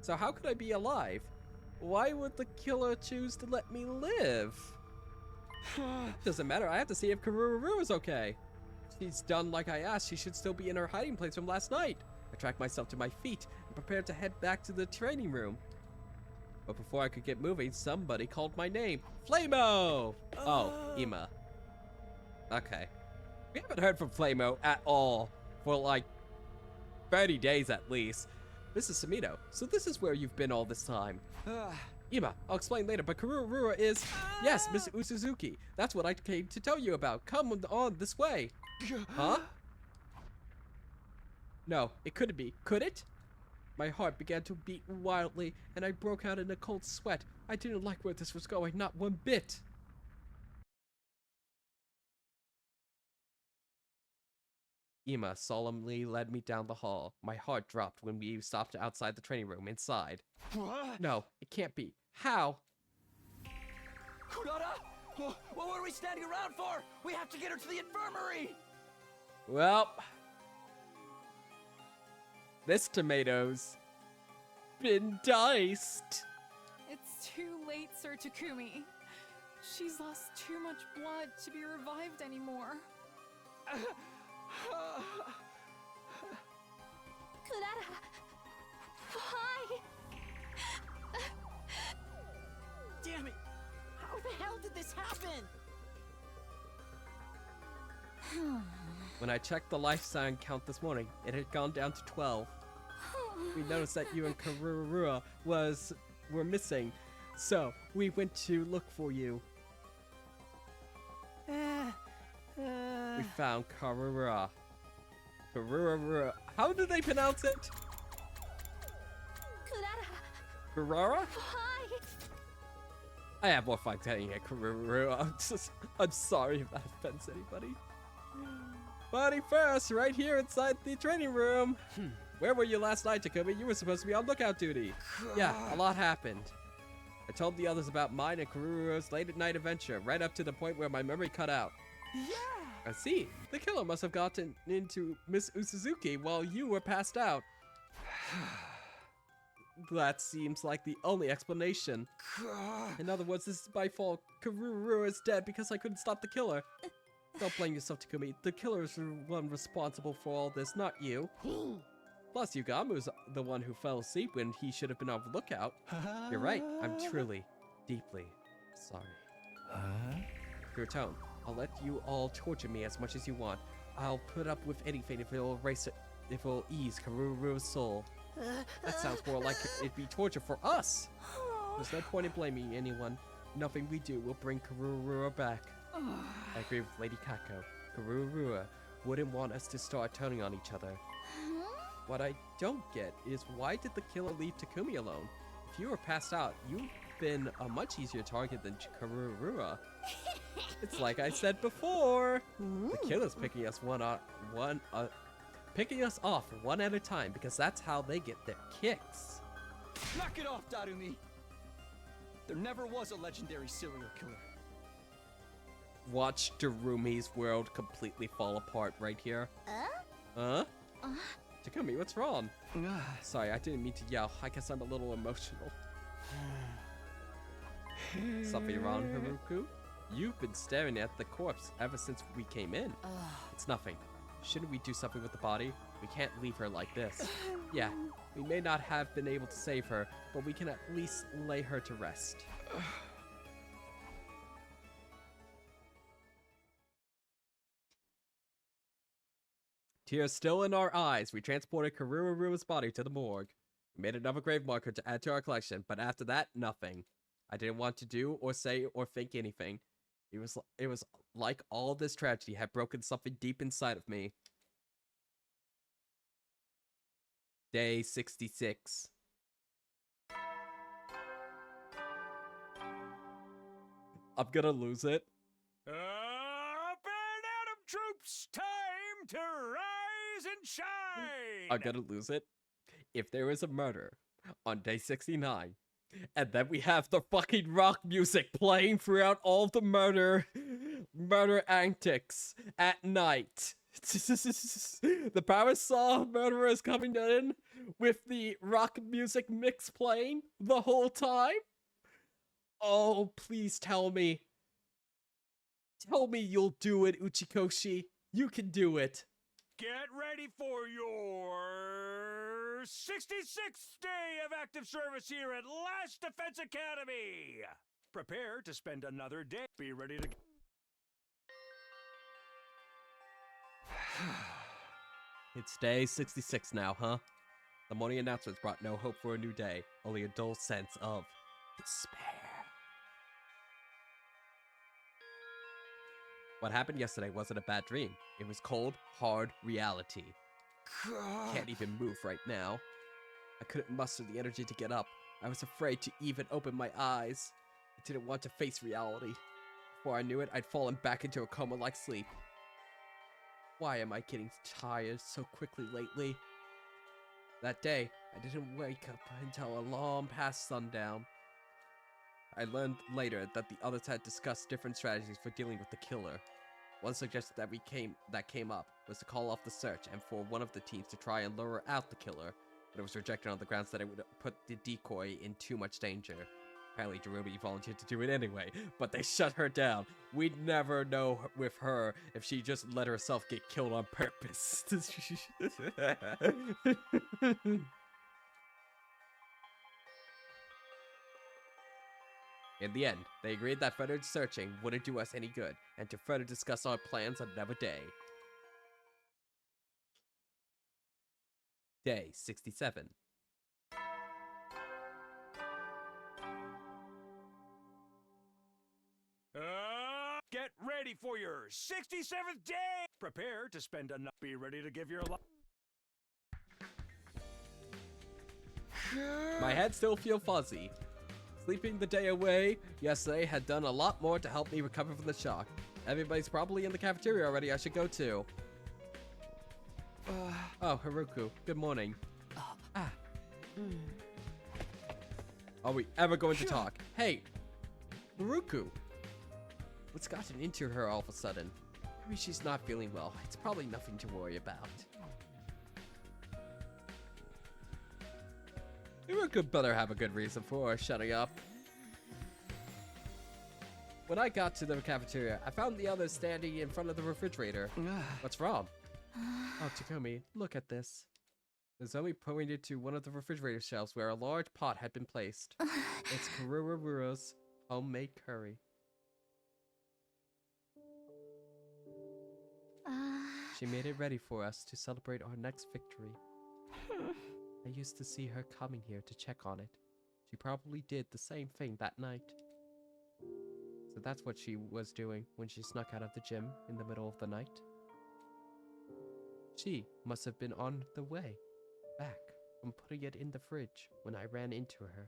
So how could I be alive? Why would the killer choose to let me live? Doesn't matter, I have to see if Karuru is okay. She's done like I asked, she should still be in her hiding place from last night. I tracked myself to my feet and prepared to head back to the training room. But before I could get moving, somebody called my name. Flamo! Oh, Ima. Okay. We haven't heard from Flamo at all for like 30 days at least. Mrs. Samino, so this is where you've been all this time. Ima, I'll explain later, but Karurura is... Yes, Miss Usuzuki. That's what I came to tell you about. Come on this way. Huh? No, it couldn't be. Could it? My heart began to beat wildly, and I broke out in a cold sweat. I didn't like where this was going, not one bit. Ima solemnly led me down the hall. My heart dropped when we stopped outside the training room inside. What? No, it can't be. How? Kurata? What were we standing around for? We have to get her to the infirmary! Well, this tomato's been diced. It's too late, Sir Takumi. She's lost too much blood to be revived anymore. Kurata, why? Damn it! How the hell did this happen? When I checked the life sign count this morning, it had gone down to 12. We noticed that you and Karurura were missing, so we went to look for you. We found Karurura. Karurura. How do they pronounce it? Kurata, Karura? why? I have more fun saying it, Karurura. I'm sorry if that offends anybody. Buddy first, right here inside the training room. Where were you last night, Takumi? You were supposed to be on lookout duty. Yeah, a lot happened. I told the others about mine and Karurura's late-at-night adventure, right up to the point where my memory cut out. Yeah! I see. The killer must have gotten into Miss Usuzuki while you were passed out. That seems like the only explanation. In other words, this is my fault. Karuru is dead because I couldn't stop the killer. Don't blame yourself, Takumi. The killer is the one responsible for all this, not you. Plus, Yugamu's the one who fell asleep when he should have been on the lookout. You're right. I'm truly, deeply sorry. Your tone. I'll let you all torture me as much as you want. I'll put up with anything if it'll erase it, if it'll ease Karuru's soul. That sounds more like it'd be torture for us. There's no point in blaming anyone. Nothing we do will bring Karurua back. I agree with Lady Kako. Karurua wouldn't want us to start turning on each other. What I don't get is why did the killer leave Takumi alone? If you were passed out, you've been a much easier target than Karurua. It's like I said before. The killer's picking us picking us off one at a time because that's how they get their kicks. Knock it off, Darumi! There never was a legendary serial killer. Watch Darumi's world completely fall apart right here. Huh? Takumi, what's wrong? Sorry, I didn't mean to yell. I guess I'm a little emotional. Something wrong, Haruku? You've been staring at the corpse ever since we came in. It's nothing. Shouldn't we do something with the body? We can't leave her like this. Yeah, we may not have been able to save her, but we can at least lay her to rest. Tears still in our eyes, we transported Karuru's body to the morgue. We made another grave marker to add to our collection, but after that, nothing. I didn't want to do or say or think anything. It was like all this tragedy had broken something deep inside of me. Day 66. I'm gonna lose it. Up and Atom troops, time to rise and shine! I'm gonna lose it. If there is a murder on day 69, and then we have the fucking rock music playing throughout all the murder antics at night. The Parasaw murderer is coming in with the rock music mix playing the whole time. Oh, please tell me. Tell me you'll do it, Uchikoshi. You can do it. Get ready for your 66th day of active service here at Last Defense Academy. Prepare to spend another day. Be ready to... It's day 66 now, huh? The morning announcements brought no hope for a new day, only a dull sense of despair. What happened yesterday wasn't a bad dream. It was cold, hard reality. Can't even move right now. I couldn't muster the energy to get up. I was afraid to even open my eyes. I didn't want to face reality. Before I knew it, I'd fallen back into a coma-like sleep. Why am I getting tired so quickly lately? That day, I didn't wake up until a long past sundown. I learned later that the others had discussed different strategies for dealing with the killer. One suggestion that came up was to call off the search and for one of the teams to try and lure out the killer, but it was rejected on the grounds that it would put the decoy in too much danger. Apparently, Darumi volunteered to do it anyway, but they shut her down. We'd never know with her if she just let herself get killed on purpose. In the end, they agreed that further searching wouldn't do us any good, and to further discuss our plans another day. Day 67. Get ready for your 67th day! Prepare to spend enough. Be ready to give your life. My head still feels fuzzy. Sleeping the day away yesterday had done a lot more to help me recover from the shock. Everybody's probably in the cafeteria already. I should go too. Oh, Haruku, good morning. Are we ever going to talk? Hey, Haruku. What's gotten into her all of a sudden? Maybe she's not feeling well. It's probably nothing to worry about. You could better have a good reason for shutting up. When I got to the cafeteria, I found the others standing in front of the refrigerator. What's wrong? Oh, Takumi, look at this. Nozomi pointed to one of the refrigerator shelves where a large pot had been placed. It's Karuru's homemade curry. She made it ready for us to celebrate our next victory. I used to see her coming here to check on it. She probably did the same thing that night. So that's what she was doing when she snuck out of the gym in the middle of the night. She must have been on the way back from putting it in the fridge when I ran into her.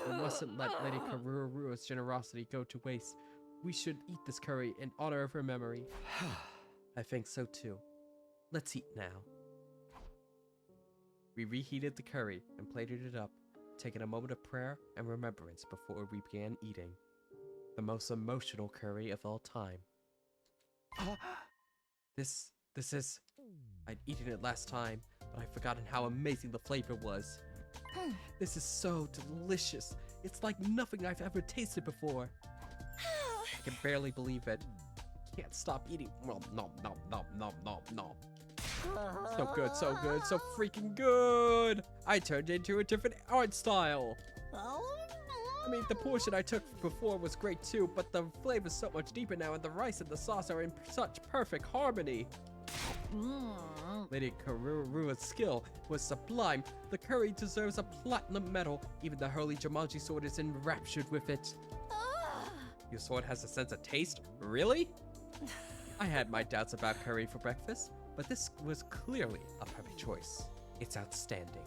We mustn't let Lady Karuru's generosity go to waste. We should eat this curry in honor of her memory. I think so too. Let's eat now. We reheated the curry and plated it up, taking a moment of prayer and remembrance before we began eating. The most emotional curry of all time. This is... I'd eaten it last time, but I'd forgotten how amazing the flavor was. This is so delicious. It's like nothing I've ever tasted before. I can barely believe it. Can't stop eating. Nom, nom, nom, nom, nom, nom, nom. So good, so good, so freaking good! I turned into a different art style! I mean, the portion I took before was great too, but the flavor's so much deeper now, and the rice and the sauce are in such perfect harmony. Lady Karuru's skill was sublime. The curry deserves a platinum medal. Even the holy Jumanji sword is enraptured with it. Your sword has a sense of taste? Really? I had my doubts about curry for breakfast, but this was clearly a perfect choice. It's outstanding.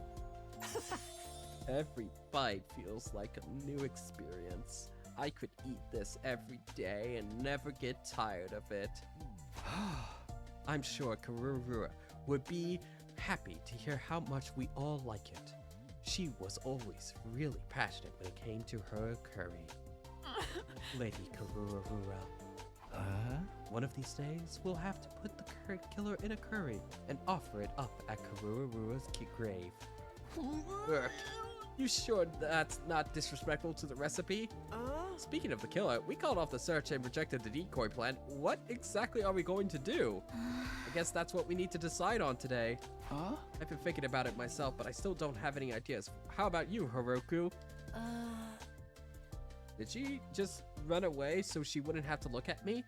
Every bite feels like a new experience. I could eat this every day and never get tired of it. I'm sure Karurura would be happy to hear how much we all like it. She was always really passionate when it came to her curry. Lady Karurura. One of these days, we'll have to put the curry killer in a curry and offer it up at Karurura's grave. You sure that's not disrespectful to the recipe? Speaking of the killer, we called off the search and rejected the decoy plan. What exactly are we going to do? I guess that's what we need to decide on today. I've been thinking about it myself, but I still don't have any ideas. How about you, Haruku? Did she just run away so she wouldn't have to look at me?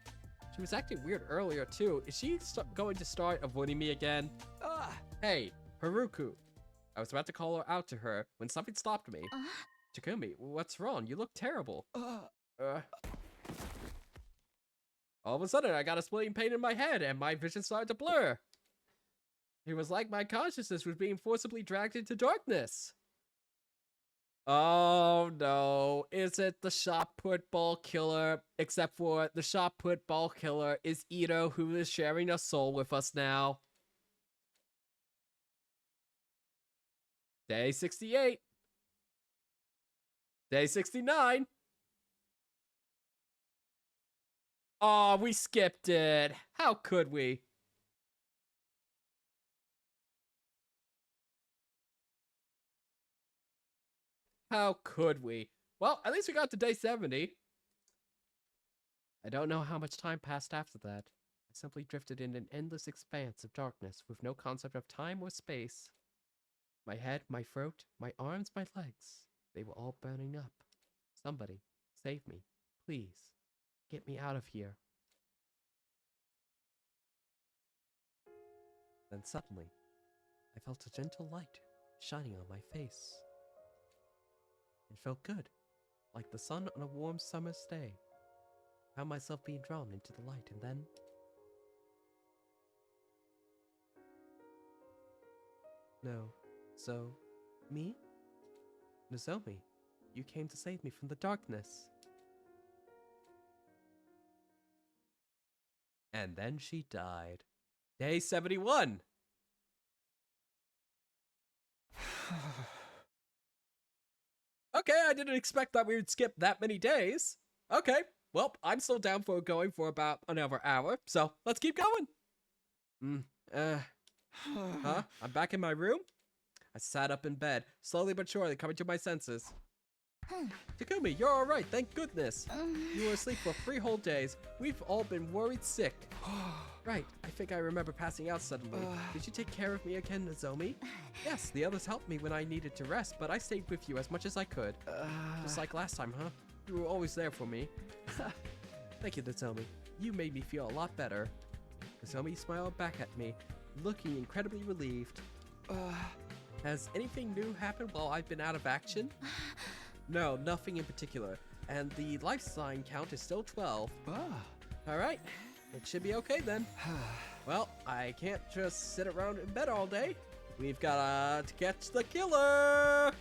She was acting weird earlier too. Is she going to start avoiding me again? Hey, Haruku. I was about to call her out to her when something stopped me. Takumi, what's wrong? You look terrible. All of a sudden, I got a splitting pain in my head and my vision started to blur. It was like my consciousness was being forcibly dragged into darkness. Oh no, is it the shot put ball killer? Except for the shot put ball killer is Ito, who is sharing a soul with us now. Day 68. Day 69. Aw, we skipped it. How could we? How could we? Well, at least we got to day 70. I don't know how much time passed after that. I simply drifted in an endless expanse of darkness with no concept of time or space. My head, my throat, my arms, my legs, they were all burning up. Somebody, save me, please. Get me out of here. Then suddenly, I felt a gentle light shining on my face. It felt good, like the sun on a warm summer's day. I found myself being drawn into the light, and then... No. So, me? Nozomi, you came to save me from the darkness. And then she died. Day 71! Okay, I didn't expect that we would skip that many days. Okay, well, I'm still down for going for about another hour, so let's keep going. I'm back in my room. I sat up in bed, slowly but surely coming to my senses. Takumi, you're alright, thank goodness. You were asleep for 3 whole days. We've all been worried sick. Right, I think I remember passing out suddenly. Did you take care of me again, Nozomi? Yes, the others helped me when I needed to rest, but I stayed with you as much as I could. Just like last time, huh? You were always there for me. Thank you, Nozomi. You made me feel a lot better. Nozomi smiled back at me, looking incredibly relieved. Has anything new happened while I've been out of action? No, nothing in particular. And the life sign count is still 12. Alright, it should be okay then. Well, I can't just sit around in bed all day. We've got to catch the killer!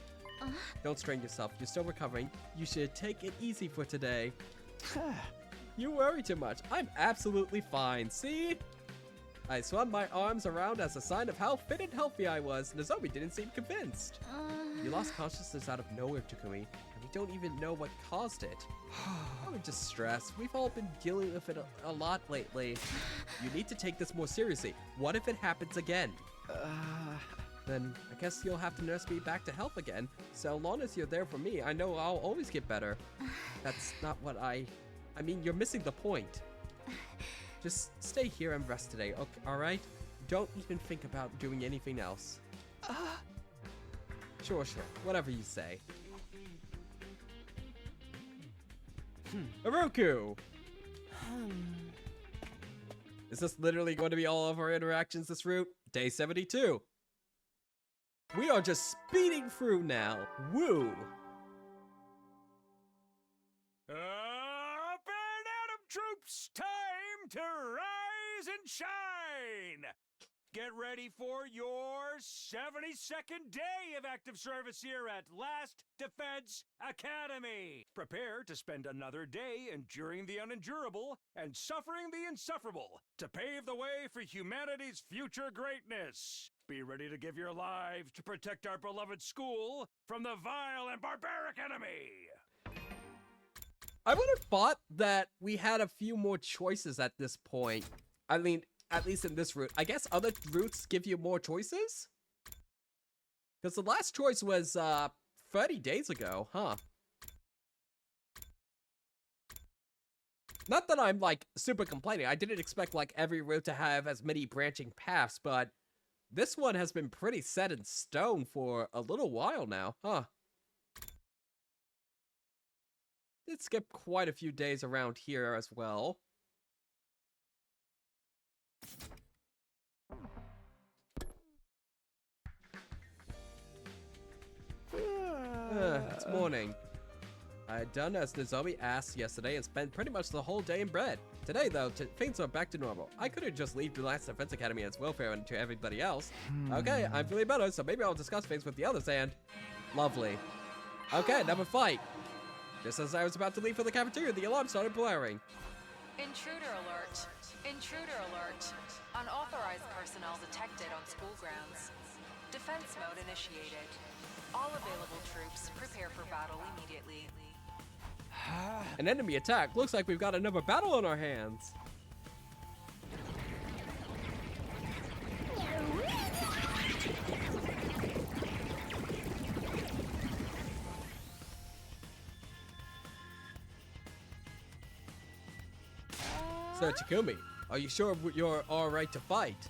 Don't strain yourself, you're still recovering. You should take it easy for today. You worry too much. I'm absolutely fine, see? I swung my arms around as a sign of how fit and healthy I was. Nozomi didn't seem convinced. You lost consciousness out of nowhere, Takumi, and we don't even know what caused it. Probably just stress. We've all been dealing with it a lot lately. You need to take this more seriously. What if it happens again? Then I guess you'll have to nurse me back to health again. So long as you're there for me, I know I'll always get better. That's not what I mean, you're missing the point. Just stay here and rest today, okay, alright? Don't even think about doing anything else. Sure, whatever you say. Haruku! Is this literally going to be all of our interactions this route? Day 72. We are just speeding through now. Woo! Up and at 'em, troops! Time to rise and shine! Get ready for your 72nd day of active service here at Last Defense Academy. Prepare to spend another day enduring the unendurable and suffering the insufferable to pave the way for humanity's future greatness. Be ready to give your lives to protect our beloved school from the vile and barbaric enemy. I would have thought that we had a few more choices at this point. I mean, at least in this route. I guess other routes give you more choices? Because the last choice was 30 days ago, huh? Not that I'm like super complaining. I didn't expect like every route to have as many branching paths, but this one has been pretty set in stone for a little while now, huh? Did skip quite a few days around here as well. It's morning. I had done as Nozomi asked yesterday and spent pretty much the whole day in bed. Today, though, things are back to normal. I couldn't just leave the Last Defense Academy and its welfare to everybody else. Okay, I'm feeling better, so maybe I'll discuss things with the others and... Lovely. Okay, another fight. Just as I was about to leave for the cafeteria, the alarm started blaring. Intruder alert. Intruder alert. Unauthorized personnel detected on school grounds. Defense mode initiated. All available troops prepare for battle immediately. An enemy attack. Looks like we've got another battle on our hands. So, Takumi, are you sure you're alright to fight?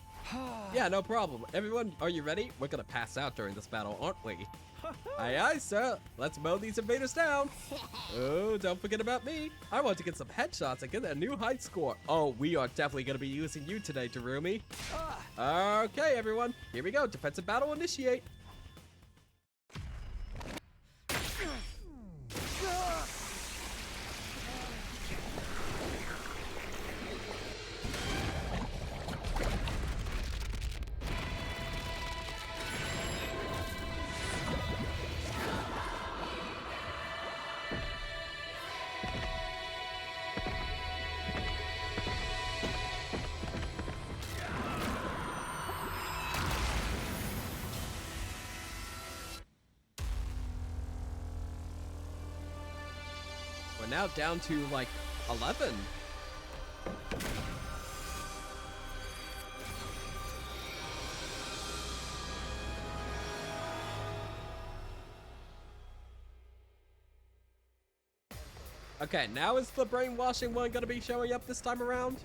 Yeah, no problem. Everyone, are you ready? We're gonna pass out during this battle, aren't we? Aye, aye, sir. Let's mow these invaders down. Oh, don't forget about me. I want to get some headshots and get a new high score. Oh, we are definitely gonna be using you today, Darumi. Okay, everyone. Here we go. Defensive battle initiate. We're now down to like 11. Okay, now is the brainwashing one gonna be showing up this time around?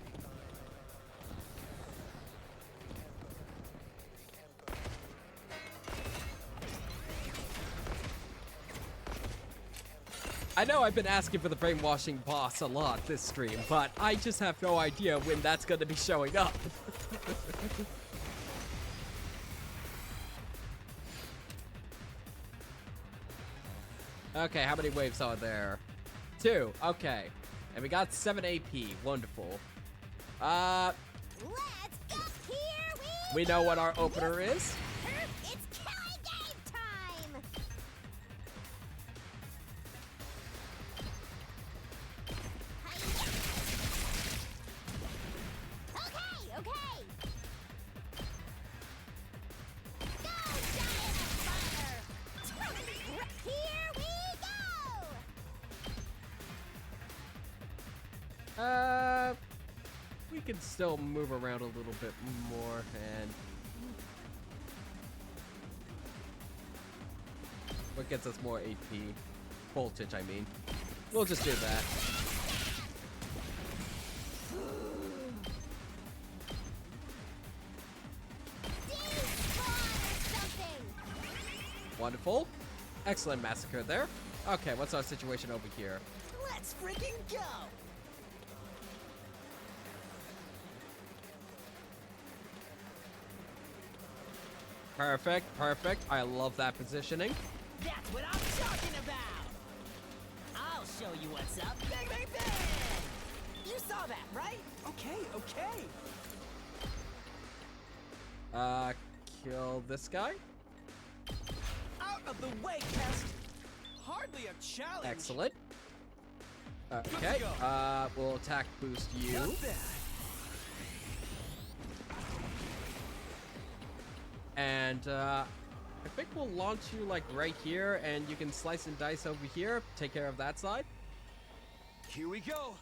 I know I've been asking for the brainwashing boss a lot this stream, but I just have no idea when that's gonna be showing up. Okay, how many waves are there? 2, okay. And we got 7 AP, wonderful. Let's go! Here We know what our opener is. It's killing game time! Okay, okay! Go, giant of fire! Here we go! We can still move around a little bit more and what gets us more AP? Voltage, I mean. We'll just do that. Wonderful. Excellent massacre there. Okay, what's our situation over here? Let's freaking go! Perfect, perfect. I love that positioning. That's what I'm talking about! I'll show you what's up. Bang, bang, bang! You saw that, right? Okay, okay. Kill this guy. Out of the way, Pest. Hardly a challenge. Excellent. Okay, we'll attack boost you. Not bad. And I think we'll launch you like right here, and you can slice and dice over here. Take care of that side. Here we go.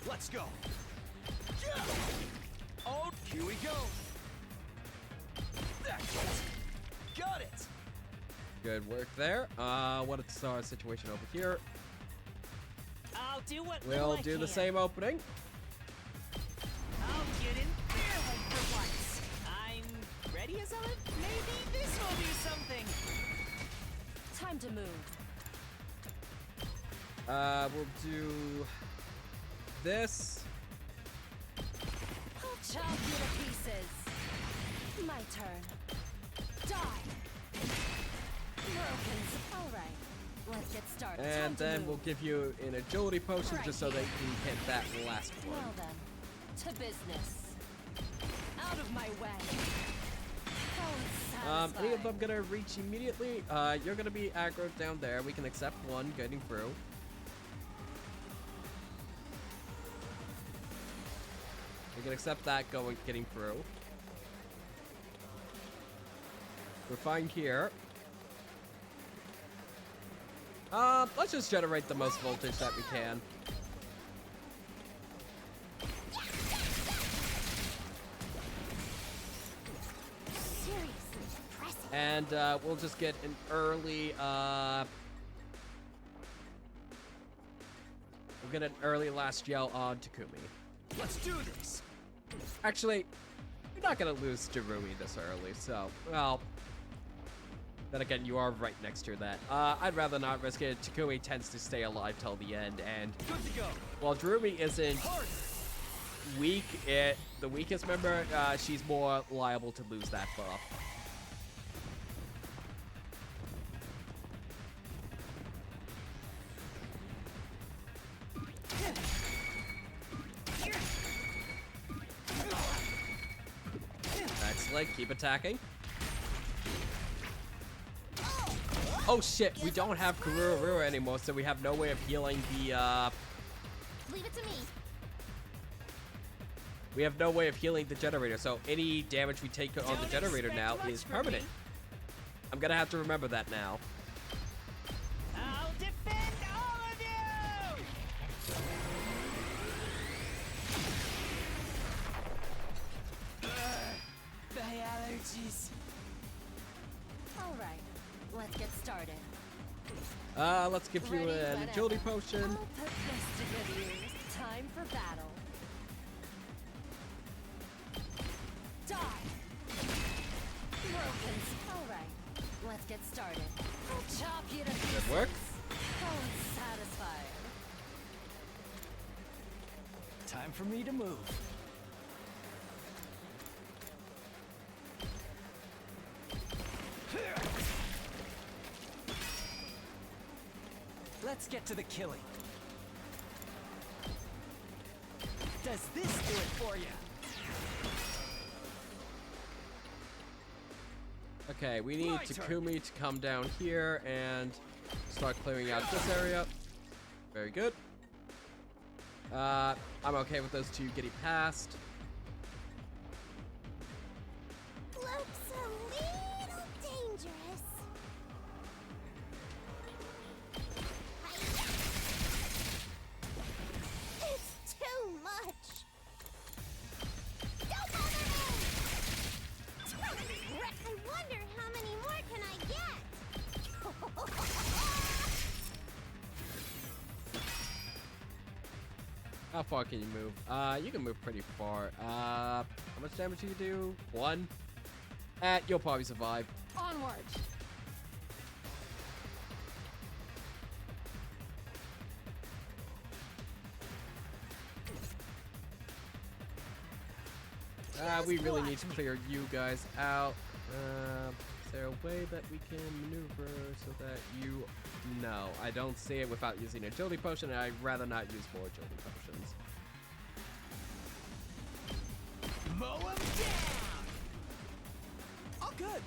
Let's go. Yeah. Oh, here we go. That's it. Got it. Good work there. What's our situation over here? I'll do what We'll little I do the can. same opening. I'll get in bare head for once. I'm ready as ever. Maybe this will be something. Time to move. We'll do this. I'll chop you to pieces. My turn. Die. Brokens. All right. Let's get started. And then we'll give you an agility potion just so that you can hit that last one. Well then, to business. Out of my way. Any of them gonna reach immediately? You're gonna be aggroed down there. We can accept one getting through. We can accept that getting through. We're fine here. Let's just generate the most voltage that we can. And we'll just get an early we'll get an early last gel on Takumi. Let's do this. Actually, you're not gonna lose Jarumi this early, so well. Then again, you are right next to that. I'd rather not risk it. Takumi tends to stay alive till the end, and Good to go. while Jarumi isn't weak, the weakest member, she's more liable to lose that buff. Excellent, keep attacking. Oh shit, we don't have Kururu anymore, so we have no way of healing the, Leave it to me. we have no way of healing the generator, so any damage we take on the generator now is permanent. I'm gonna have to remember that now. I'll defend all of you! My allergies. All Let's give you an agility potion. I'll put this to good use. Time for battle. Die! Broken. Alright, let's get started. I'll chop you to pieces. Good work. Oh, it's satisfying. Time for me to move. Let's get to the killing. Does this do it for you? Okay, we need Takumi to come down here and start clearing out this area. Very good. I'm okay with those two getting past. Looks a little dangerous. It's too much. Don't bother me! I wonder how many more can I get? How far can you move? You can move pretty far. How much damage do you do? 1. You'll probably survive. Onward. We really need to clear you guys out. Is there a way that we can maneuver so that you... No, I don't see it without using agility potion, and I'd rather not use more agility potions. Mow him down! All good.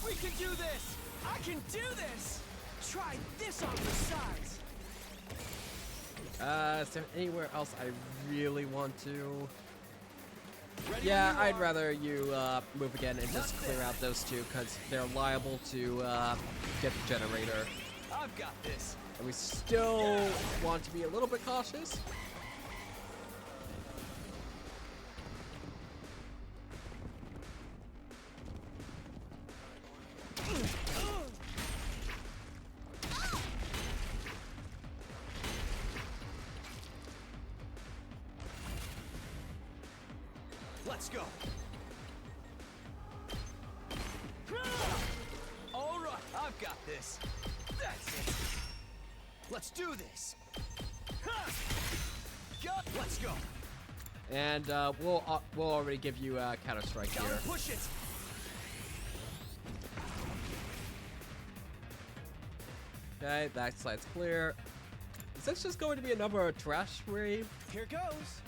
We can do this! I can do this! Try this on the sides! Is there anywhere else I really want to? Yeah, I'd rather you move again and just clear out those two, because they're liable to get the generator. I've got this. And we still want to be a little bit cautious. Let's go. All right, I've got this. That's it. Let's do this. Let's go. And we'll already give you a counter strike here. Push it. Okay, that side's clear. Is this just going to be another trash wave? Here goes.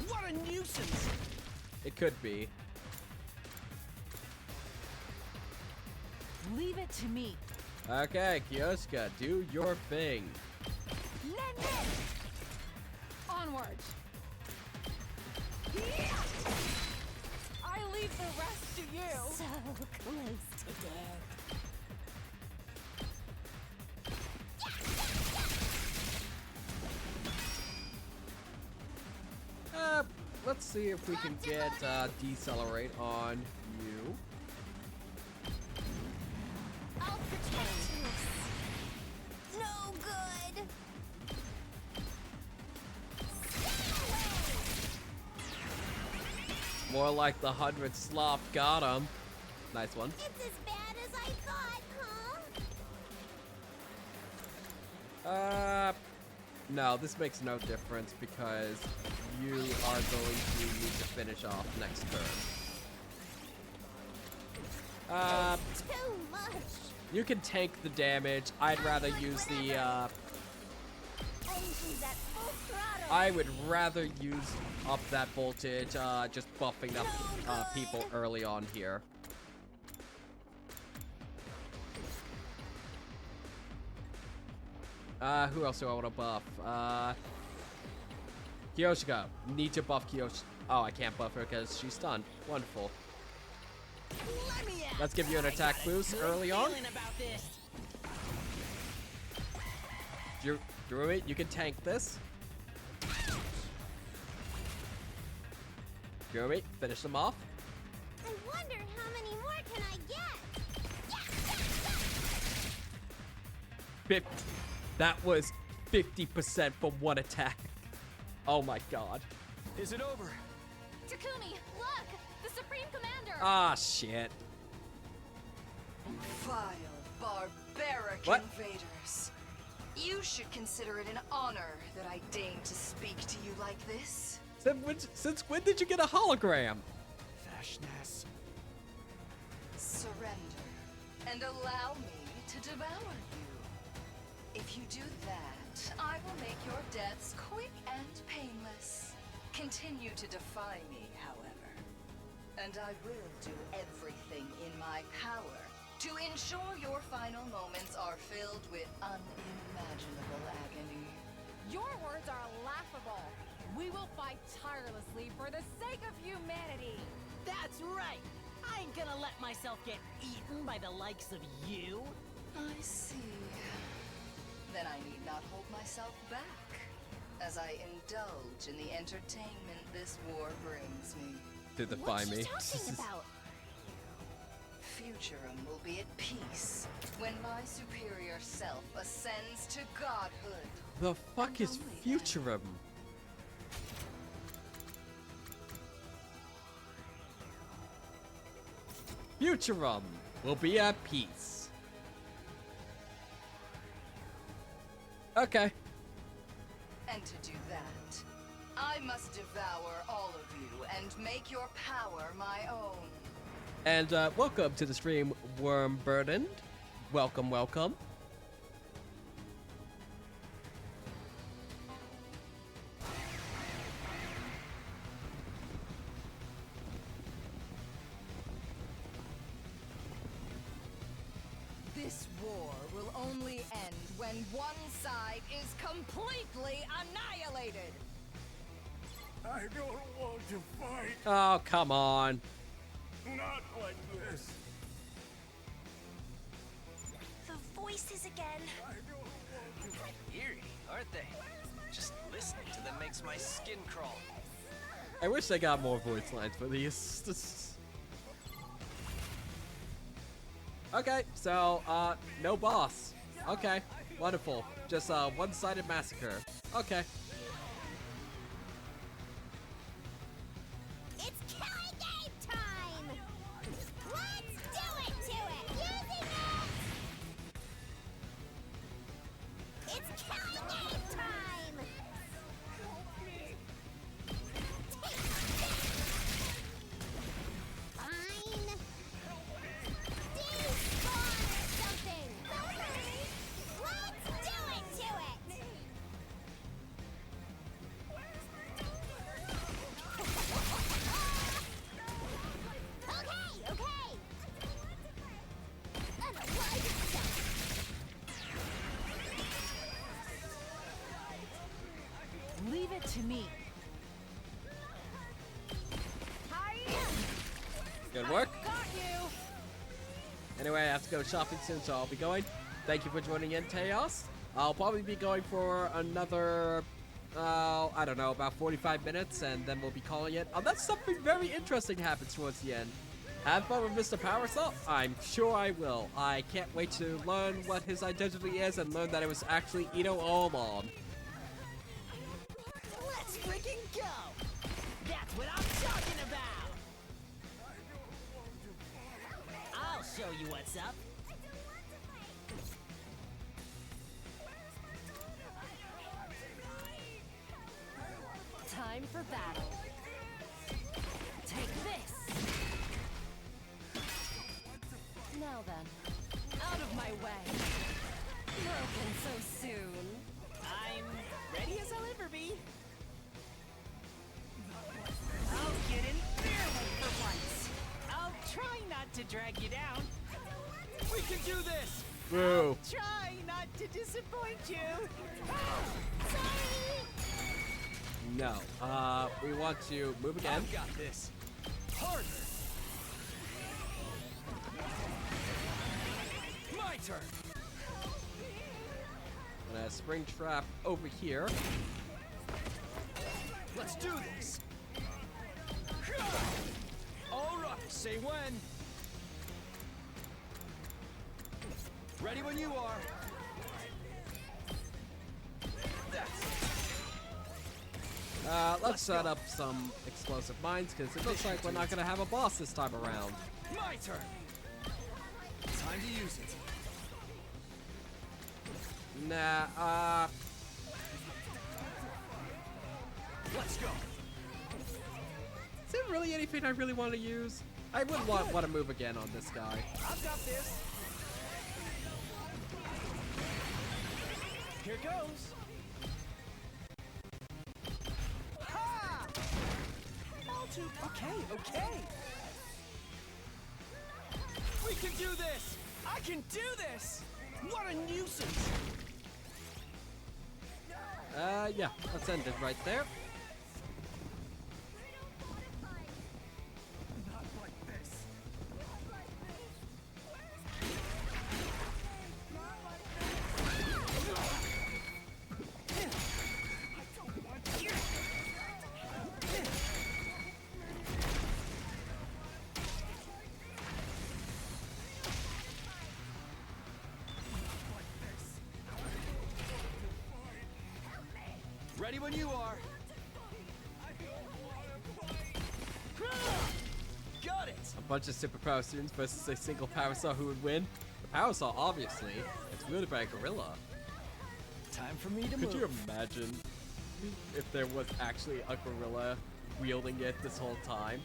What a nuisance. It could be. Leave it to me. Okay, Kyoshka, do your thing. Onward. I leave the rest to you. So close to death. Let's see if we can get decelerate on you. I'll protect you. No good. More like the 100 slop got him. Nice one. It's as bad as I thought, huh? No, this makes no difference because you are going to need to finish off next turn. Too much. You can tank the damage. I'd rather use the, Engines at full throttle. I would rather use up that voltage, just buffing up people early on here. Who else do I want to buff? Kyoshika. Need to buff Kyoshika. Oh, I can't buff her because she's stunned. Wonderful. Let's give you an attack boost early on. Druid, you can tank this. Druid, finish them off. I wonder how many more can I get? That was 50% for one attack. Oh my god. Is it over? Takumi, look! The Supreme Commander! Ah, shit. Vile, barbaric What? invaders. You should consider it an honor that I deign to speak to you like this. Since when did you get a hologram? Fashness. Surrender and allow me to devour you. If you do that, I will make your deaths quick and painless. Continue to defy me, however, and I will do everything in my power to ensure your final moments are filled with unimaginable agony. Your words are laughable. We will fight tirelessly for the sake of humanity. That's right. I ain't gonna let myself get eaten by the likes of you. I see. Then I need not hold myself back, as I indulge in the entertainment this war brings me. To defy me. What's she talking about? Futurum will be at peace when my superior self ascends to godhood. The fuck is Futurum? Futurum will be at peace. Okay. And to do that, I must devour all of you and make your power my own. And welcome to the stream, Worm Burdened. Welcome, welcome. This war will only end when one side is completely annihilated. I don't want to fight. Oh, come on. Not like this. The voices again. I don't want to. Eerie, aren't they? Just listening to them makes my skin crawl. I wish I got more voice lines for these. Okay, so, no boss. Okay, wonderful. Just a one-sided massacre. Okay. It's killing game time! Let's do it to it! Using it! It's killing game time! Fine. Despawn or something! Let's do it to it! Okay, okay! Unalive itself! Leave it to me. Good work. Got you. Anyway, I have to go shopping soon, so I'll be going. Thank you for joining in, Teos. I'll probably be going for another, I don't know, about 45 minutes, and then we'll be calling it. Unless something very interesting happens towards the end. Have fun with Mr. Power Assault? I'm sure I will. I can't wait to learn what his identity is and learn that it was actually Ito Omon. Let's freaking go! That's what I'm talking about! I'll show you what's up. Time for battle. Take this. Now then, out of my way. Broken so soon. I'm ready as I'll ever be. I'll get in fairly for once. I'll try not to drag you down. We can do this! Woo. Try not to disappoint you. No. We want to move again. I've got this. Harder. My turn. Gonna spring trap over here. Let's do this. All right, say when. Ready when you are. Let's set up some explosive mines because it looks like we're not gonna have a boss this time around. My turn. Time to use it. Nah, Let's go. is there really anything I really want to use? I would want to move again on this guy. I've got this. Here goes. Ha! All too okay. We can do this. I can do this. What a nuisance. Yeah, let's end it right there. Not like this. Ready when you are. Got it. A bunch of superpower students versus a single power saw who would win. The power saw, obviously. It's wielded by a gorilla. Time for me to Could move. you imagine if there was actually a gorilla wielding it this whole time?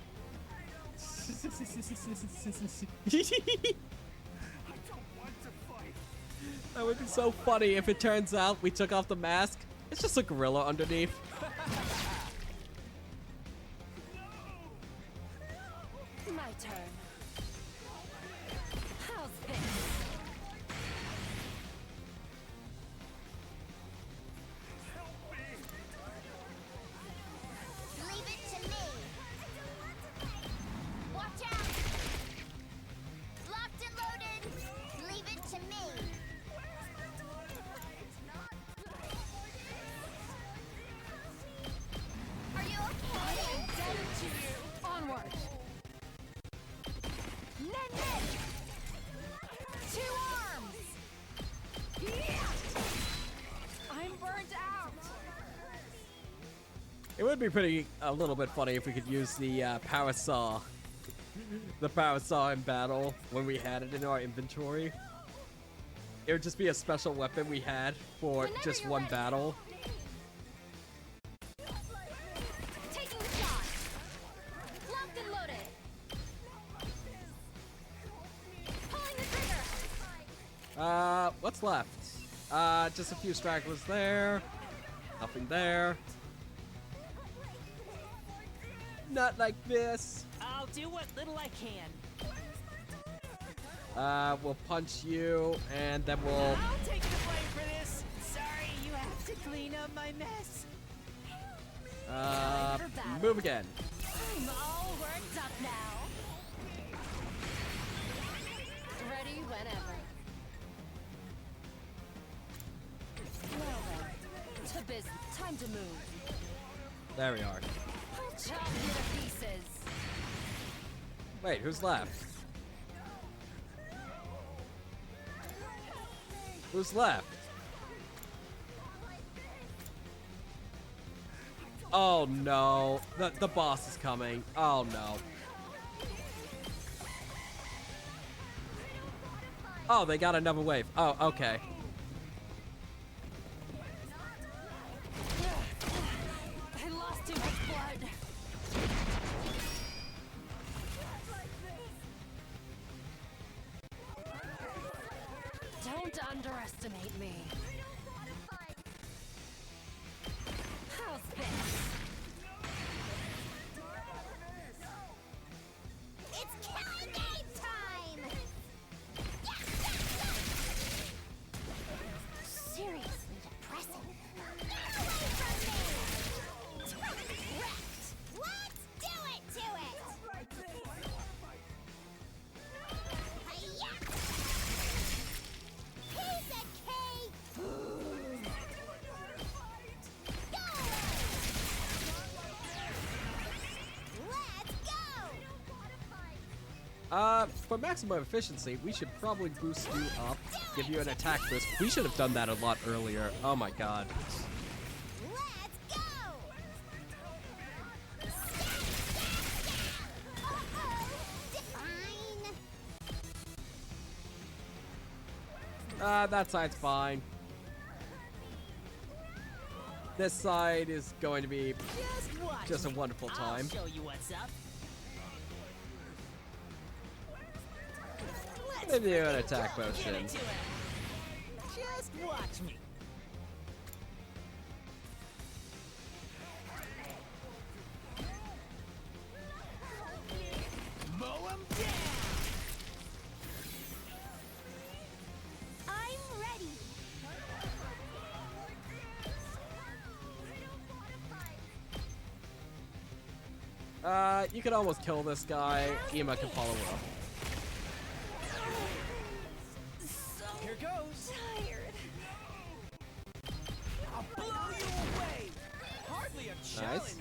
That would be so funny if it turns out we took off the mask. It's just a gorilla underneath. My turn. How's this? Leave it to me. Watch out. Locked and loaded. Leave it to me. Are you okay? Indebted to you. Onward. Nen. Two arms. I'm burnt out. It would be a little bit funny if we could use the power saw. The power saw in battle when we had it in our inventory. It would just be a special weapon we had for just one battle. Taking the shot. Locked and loaded. Pulling the trigger. What's left? Just a few stragglers there. Nothing there. Not like this. I'll do what little I can. We'll punch you, and then we'll... I'll take the blame for this. Sorry, you have to clean up my mess. Move again. I'm all worked up now. Ready whenever. Well then, to business. Time to move. There we are. I'll chop you to pieces. Wait, who's left? Who's left? Oh no, the boss is coming. Oh no. Oh, they got another wave. Oh, okay. I lost too much blood. Don't underestimate me. How's this? It's killing game time! Seriously depressing. Get away from me! Wrecked! Let's do it to it! Hi-ya! Piece of cake! For maximum efficiency, we should probably boost you up, give you an attack boost. We should have done that a lot earlier. Oh my god. Let's go! Fine. That side's fine. This side is going to be just a wonderful time. I'll show you what's up. Give you an attack Get potion. into it. Just watch me. Mow 'em down. I'm ready. You could almost kill this guy. Ema can follow up. Here goes. Tired. I'll blow you away. Hardly a challenge.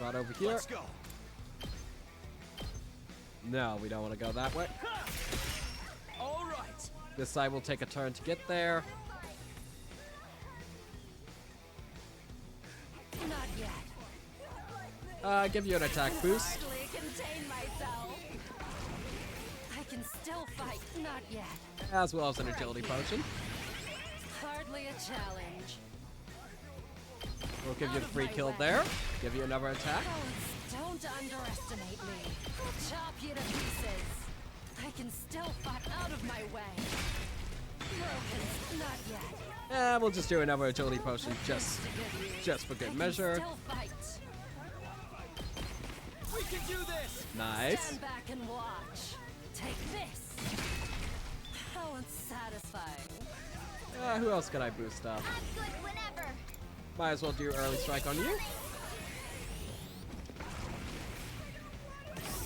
Right over here. Let's go. No, we don't want to go that way. All right. This side will take a turn to get there. Not yet. Give you an attack boost. Hardly contain myself. I can still fight. Not yet. As well as an agility potion. Hardly a challenge. We'll give you the free kill there. Give you another attack. Don't underestimate me. I'll chop you to pieces. I can still fight out of my way. Broken. Not yet. We'll just do another agility potion just for good measure. Still fight. We can do this. Nice. Stand back and watch. Take this. How unsatisfying. Who else can I boost up? I'm good whenever. Might as well do early strike on you.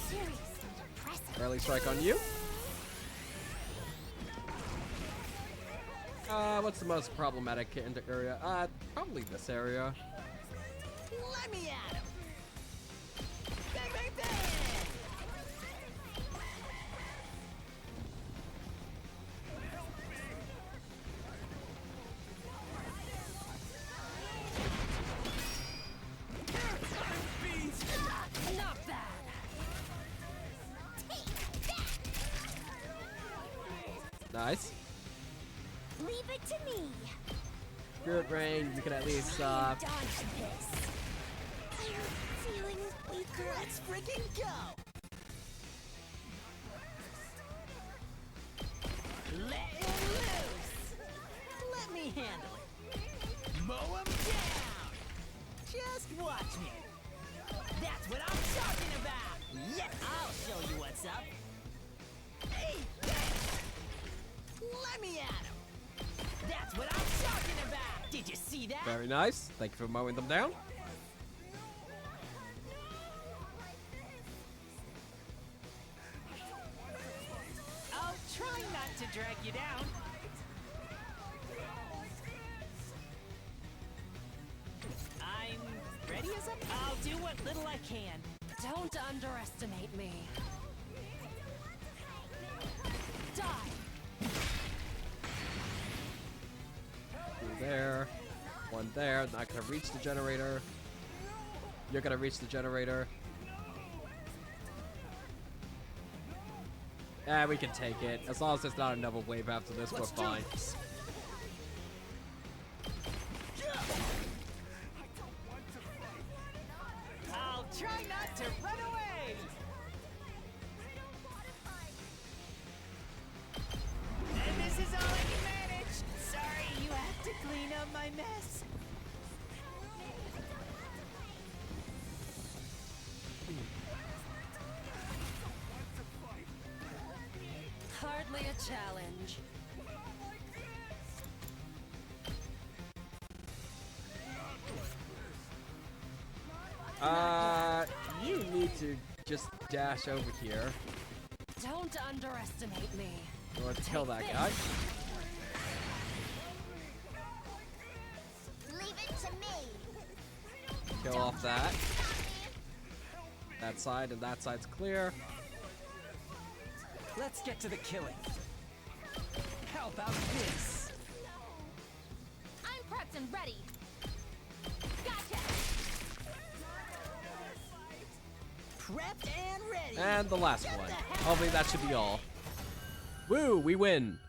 Seriously depressing. Early strike on you. What's the most problematic in the area? Probably this area. Let me at him. Bang, bang, bang. Not bad. Nice. Leave it to me. Spirit Rain, you can at least, Dodge this. Feeling weaker. Let's freaking go. Let it loose. Let me handle it. Mow 'em down. Just watch me. That's what I'm talking about. Yes, I'll show you what's up. Hey, let me at him. That's what I'm talking about. Did you see that? very nice. Thank you for mowing them down. I'll try not to drag you down. I'm ready as I'll do what little I can. Don't underestimate me. Die. Two there. One there. Not gonna reach the generator. You're gonna reach the generator. We can take it. As long as there's not another wave after this, we're fine. I'll try not to run away. And this is all I can manage. Sorry, you have to clean up my mess. Hardly a challenge. You need to just dash over here. Don't underestimate me. in order to kill that guy. Leave it to me. Kill off that. That side and that side's clear. Let's get to the killing. How about this? I'm prepped and ready. Gotcha. Prepped and ready. And the last Get one. the hell Hopefully out that of should be the way. all. Woo, we win.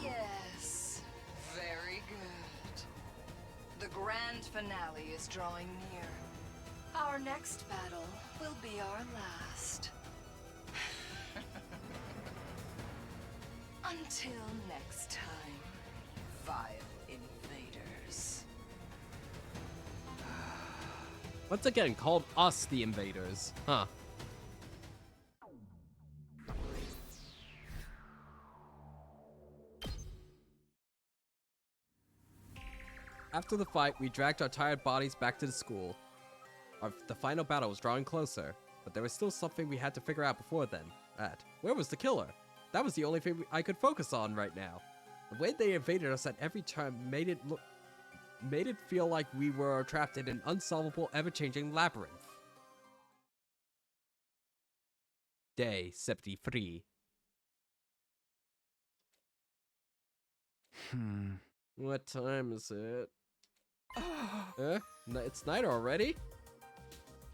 Yes, very good. The grand finale is drawing near. Our next battle will be our last. Until next time, vile invaders. Once again, called us the invaders. Huh. After the fight, we dragged our tired bodies back to the school. The final battle was drawing closer, but there was still something we had to figure out before then. Where was the killer? That was the only thing I could focus on right now. The way they invaded us at every turn made it feel like we were trapped in an unsolvable, ever-changing labyrinth. Day 73. What time is it? It's night already?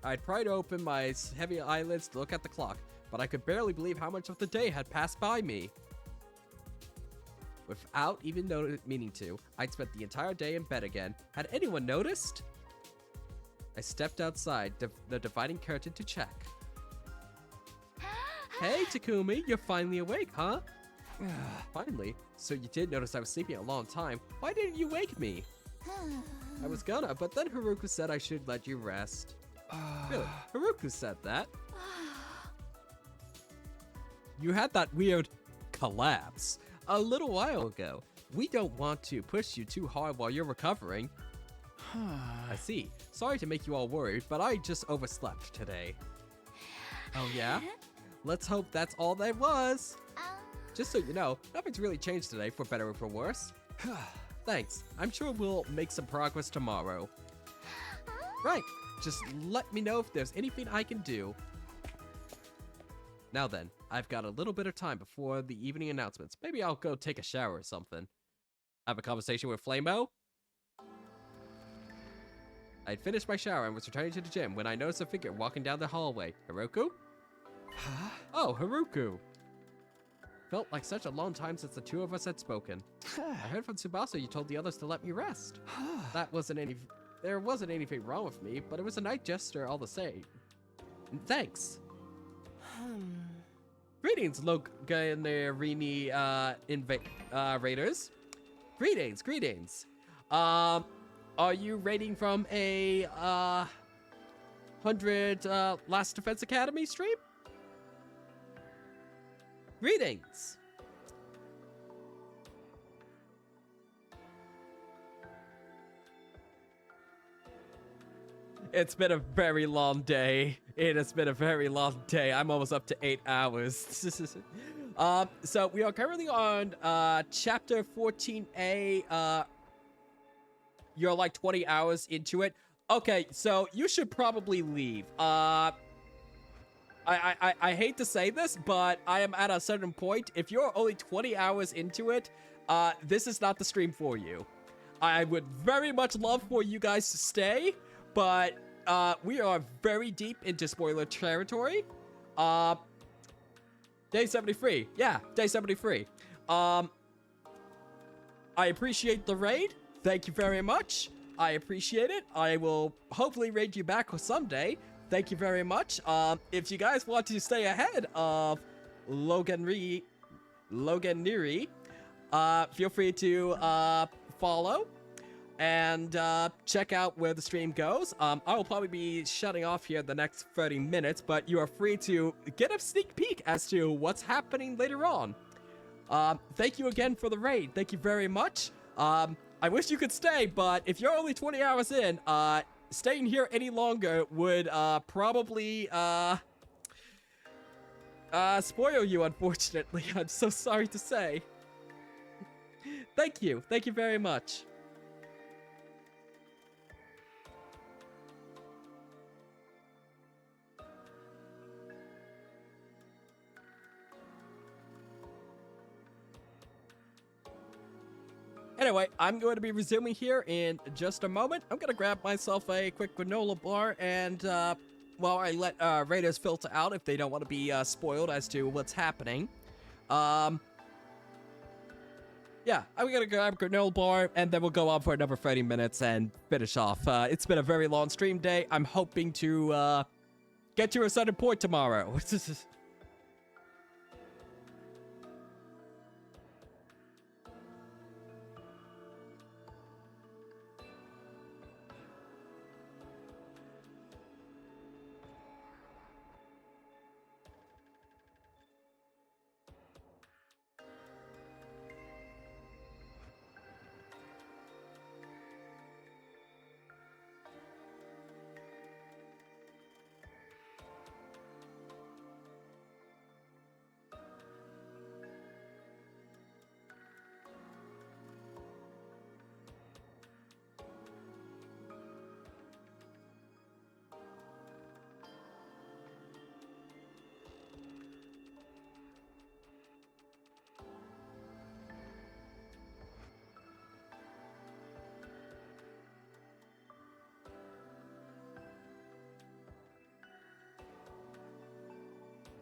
I'd tried to open my heavy eyelids to look at the clock, but I could barely believe how much of the day had passed by me. Without even meaning to, I'd spent the entire day in bed again. Had anyone noticed? I stepped outside the dividing curtain to check. Hey, Takumi, you're finally awake, huh? Finally? So you did notice I was sleeping a long time. Why didn't you wake me? I was gonna, but then Haruka said I should let you rest. Really? Haruka said that? You had that weird collapse a little while ago. We don't want to push you too hard while you're recovering. I see. Sorry to make you all worried, but I just overslept today. Oh yeah? Let's hope that's all there was. Just so you know, nothing's really changed today, for better or for worse. Thanks. I'm sure we'll make some progress tomorrow. Right. Just let me know if there's anything I can do. Now then, I've got a little bit of time before the evening announcements. Maybe I'll go take a shower or something. Have a conversation with Flameo? I'd finished my shower and was returning to the gym when I noticed a figure walking down the hallway. Haruka? Huh? Oh, Haruka. Felt like such a long time since the two of us had spoken. I heard from Tsubasa you told the others to let me rest. There wasn't anything wrong with me, but it was a nice gesture all the same. And thanks. Greetings, Loganerini, raiders. Greetings. Are you raiding from a 100 Last Defense Academy stream? Greetings. It's been a very long day. It has been a very long day. I'm almost up to 8 hours. So we are currently on chapter 14A. You're like 20 hours into it. Okay, so you should probably leave. I hate to say this, but I am at a certain point. If you're only 20 hours into it, this is not the stream for you. I would very much love for you guys to stay, but we are very deep into spoiler territory. Day 73. Yeah, day 73. I appreciate the raid. Thank you very much. I appreciate it. I will hopefully raid you back someday. Thank you very much. If you guys want to stay ahead of Loganiri, feel free to follow and check out where the stream goes. I will probably be shutting off here the next 30 minutes, but you are free to get a sneak peek as to what's happening later on. Thank you again for the raid. Thank you very much. I wish you could stay, but if you're only 20 hours in, staying here any longer would probably spoil you, unfortunately. I'm so sorry to say. Thank you very much. Anyway, I'm going to be resuming here in just a moment. I'm going to grab myself a quick granola bar and, while I let Raiders filter out if they don't want to be spoiled as to what's happening. Yeah, I'm going to grab a granola bar and then we'll go on for another 30 minutes and finish off. It's been a very long stream day. I'm hoping to get to a certain point tomorrow.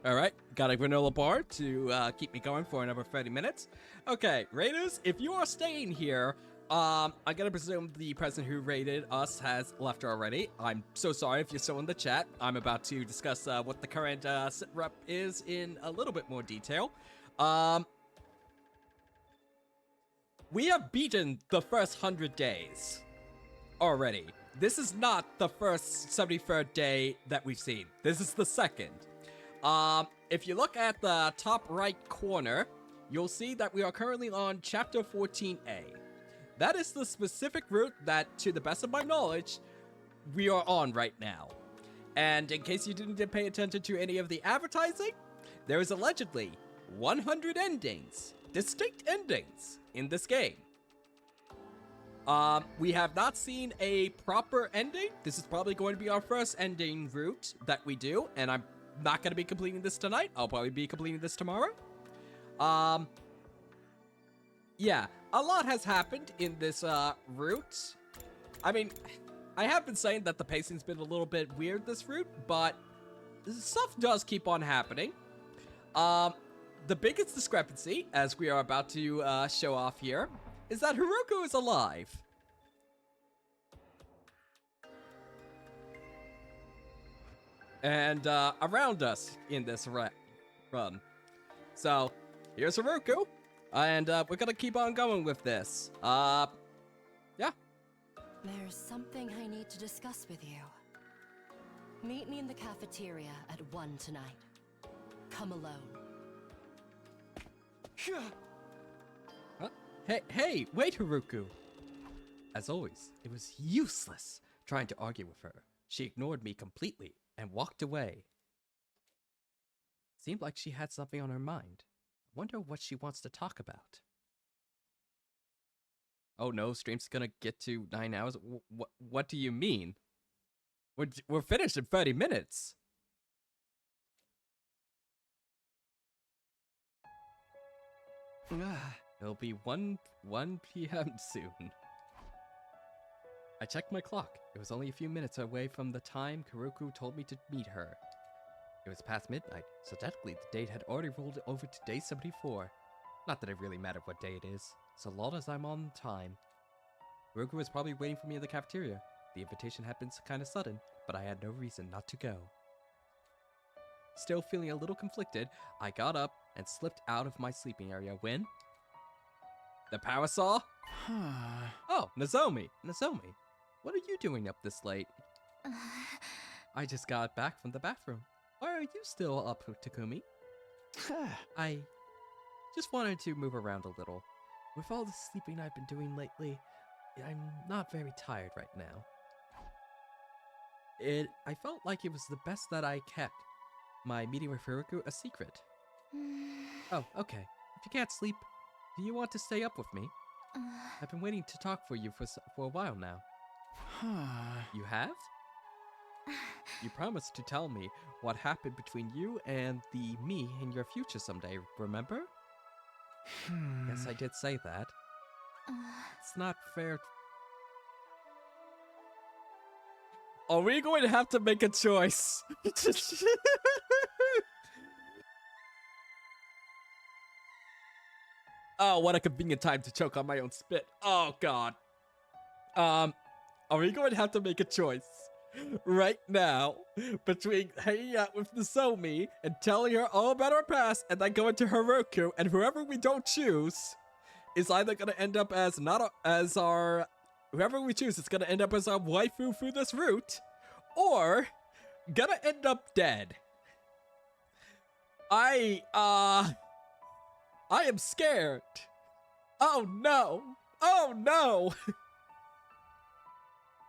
Alright, got a granola bar to keep me going for another 30 minutes. Okay, Raiders, if you are staying here, I'm gonna presume the person who raided us has left already. I'm so sorry if you're still in the chat. I'm about to discuss what the current sit rep is in a little bit more detail. We have beaten the first 100 days already. This is not the first 73rd day that we've seen. This is the second. If you look at the top right corner, you'll see that we are currently on Chapter 14A. That is the specific route that, to the best of my knowledge, we are on right now. And in case you didn't pay attention to any of the advertising, there is allegedly 100 endings, distinct endings, in this game. We have not seen a proper ending. This is probably going to be our first ending route that we do, and I'm not going to be completing this tonight. I'll probably be completing this tomorrow. Yeah, a lot has happened in this route. I mean, I have been saying that the pacing's been a little bit weird this route, but stuff does keep on happening. The biggest discrepancy, as we are about to show off here, is that Haruko is alive. And around us in this run. So, here's Haruko, and we're gonna keep on going with this. Yeah. There's something I need to discuss with you. Meet me in the cafeteria at 1 tonight. Come alone. Huh? Hey, wait, Haruko. As always, it was useless trying to argue with her. She ignored me completely and walked away. Seemed like she had something on her mind. I wonder what she wants to talk about. Oh no, stream's gonna get to 9 hours? What do you mean? We're finished in 30 minutes. It'll be 1 p.m. soon. I checked my clock. It was only a few minutes away from the time Haruko told me to meet her. It was past midnight, so technically the date had already rolled over to day 74. Not that it really mattered what day it is, so long as I'm on time. Haruko was probably waiting for me in the cafeteria. The invitation had been kind of sudden, but I had no reason not to go. Still feeling a little conflicted, I got up and slipped out of my sleeping area when... The power saw? Oh, Nozomi. What are you doing up this late? I just got back from the bathroom. Why are you still up, Takumi? I just wanted to move around a little. With all the sleeping I've been doing lately, I'm not very tired right now. I felt like it was the best that I kept my meeting with Haruko a secret. Oh, okay. If you can't sleep, do you want to stay up with me? I've been waiting to talk for you for a while now. You have? You promised to tell me what happened between you and me in your future someday, remember? Yes, I did say that. It's not fair. Are we going to have to make a choice? Oh, what a convenient time to choke on my own spit. Oh, God. Are we going to have to make a choice right now between hanging out with Nozomi and telling her all about our past and then going to Heroku, and whoever we don't choose is either going to end up as whoever we choose is going to end up as our waifu through this route, or gonna end up dead. I am scared. Oh no. Oh no.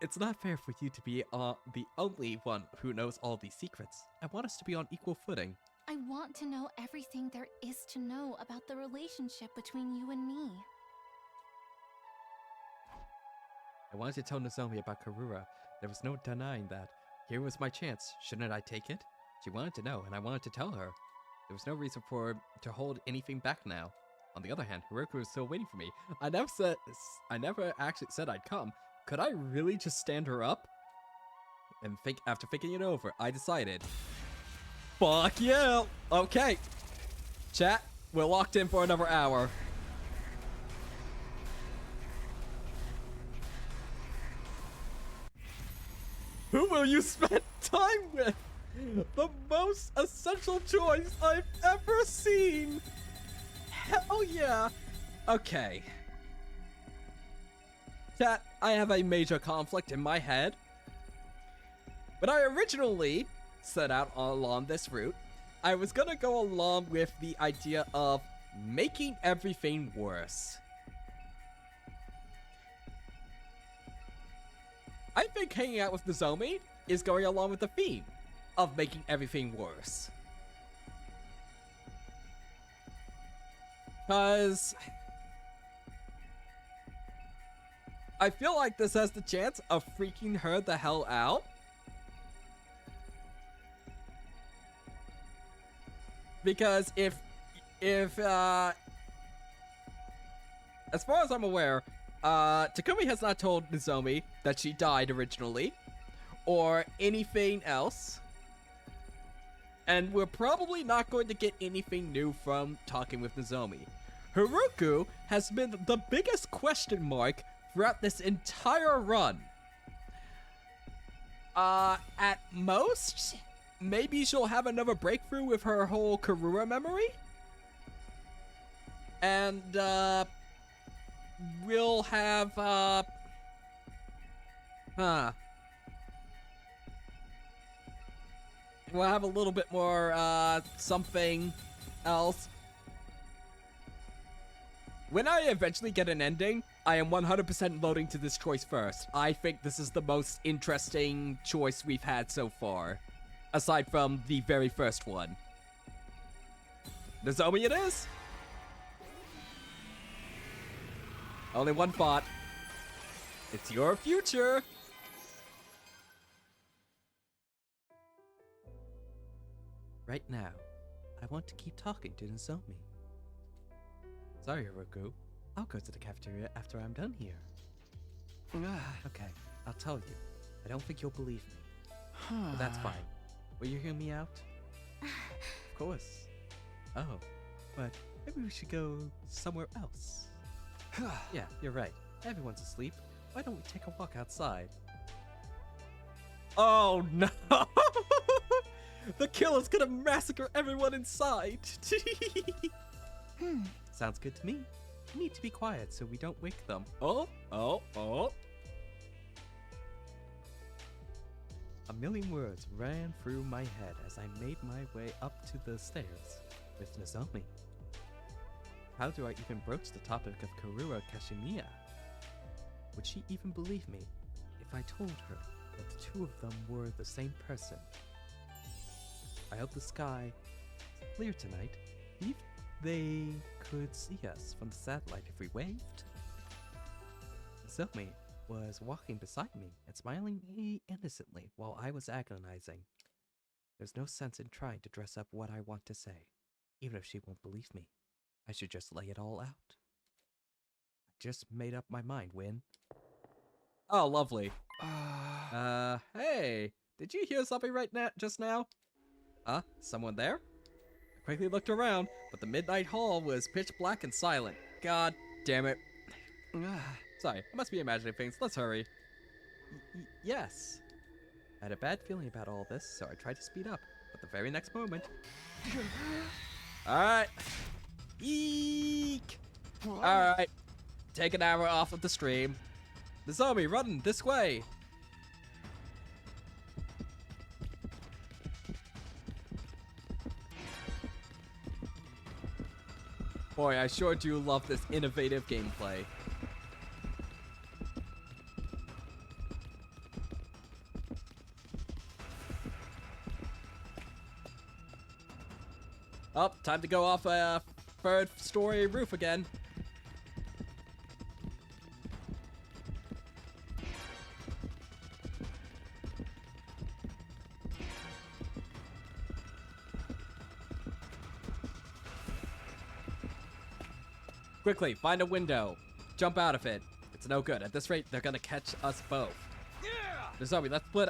It's not fair for you to be the only one who knows all these secrets. I want us to be on equal footing. I want to know everything there is to know about the relationship between you and me. I wanted to tell Nozomi about Karura. There was no denying that. Here was my chance. Shouldn't I take it? She wanted to know, and I wanted to tell her. There was no reason for her to hold anything back now. On the other hand, Heroku was still waiting for me. I never actually said I'd come. Could I really just stand her up? And after thinking it over, I decided. Fuck yeah! Okay. Chat, we're locked in for another hour. Who will you spend time with? The most essential choice I've ever seen. Hell yeah. Okay. Chat, I have a major conflict in my head. When I originally set out along this route, I was gonna go along with the idea of making everything worse. I think hanging out with Nozomi is going along with the theme of making everything worse. Because I feel like this has the chance of freaking her the hell out. Because if as far as I'm aware, Takumi has not told Nozomi that she died originally, or anything else. And we're probably not going to get anything new from talking with Nozomi. Heroku has been the biggest question mark throughout this entire run. At most, maybe she'll have another breakthrough with her whole Karura memory. And, we'll have, we'll have a little bit more, something else. When I eventually get an ending, I am 100% voting to this choice first. I think this is the most interesting choice we've had so far, aside from the very first one. Nozomi it is! Only one thought. It's your future! Right now, I want to keep talking to Nozomi. Sorry, Heroku. I'll go to the cafeteria after I'm done here. Okay, I'll tell you. I don't think you'll believe me. But that's fine. Will you hear me out? Of course. Oh, but maybe we should go somewhere else. Yeah, you're right. Everyone's asleep. Why don't we take a walk outside? Oh no! The killer's gonna massacre everyone inside! Sounds good to me. We need to be quiet so we don't wake them. Oh. A million words ran through my head as I made my way up to the stairs with Nozomi. How do I even broach the topic of Karura Kashimiya? Would she even believe me if I told her that the two of them were the same person? I hope the sky is clear tonight. If they could see us from the satellite if we waved. Nozomi was walking beside me and smiling innocently while I was agonizing. There's no sense in trying to dress up what I want to say, even if she won't believe me. I should just lay it all out. just made up my mind, Win. Oh, lovely. Hey, did you hear something right now, just now? Huh? Someone there? I quickly looked around, but the Midnight Hall was pitch black and silent. God damn it. Sorry, I must be imagining things. Let's hurry. Yes. I had a bad feeling about all this, so I tried to speed up. But the very next moment... Alright. Eek! Alright. Take an hour off of the stream. Nozomi, run this way! Boy, I sure do love this innovative gameplay. Oh, time to go off a third story roof again. Quickly, find a window. Jump out of it. It's no good. At this rate, they're gonna catch us both. Yeah! Nozomi, let's split.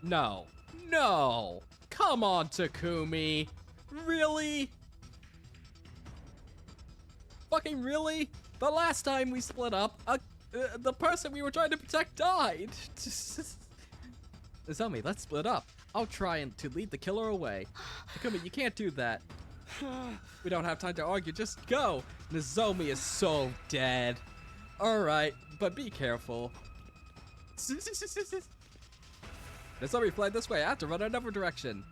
No. No! Come on, Takumi! Really? Fucking really? The last time we split up, the person we were trying to protect died. Nozomi, let's split up. I'll try to lead the killer away. Takumi, you can't do that. We don't have time to argue, just go. Nozomi is so dead. Alright, but be careful. Nozomi fled this way, I have to run another direction.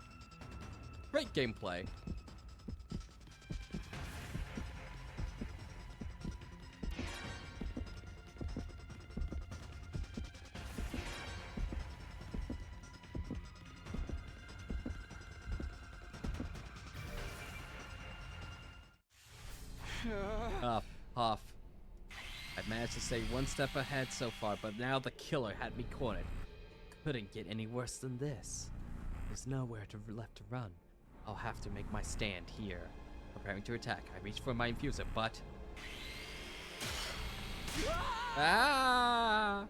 Great gameplay. Huff. I've managed to stay one step ahead so far, but now the killer had me cornered. Couldn't get any worse than this. There's nowhere left to run. I'll have to make my stand here. Preparing to attack, I reach for my infuser, but... Ah!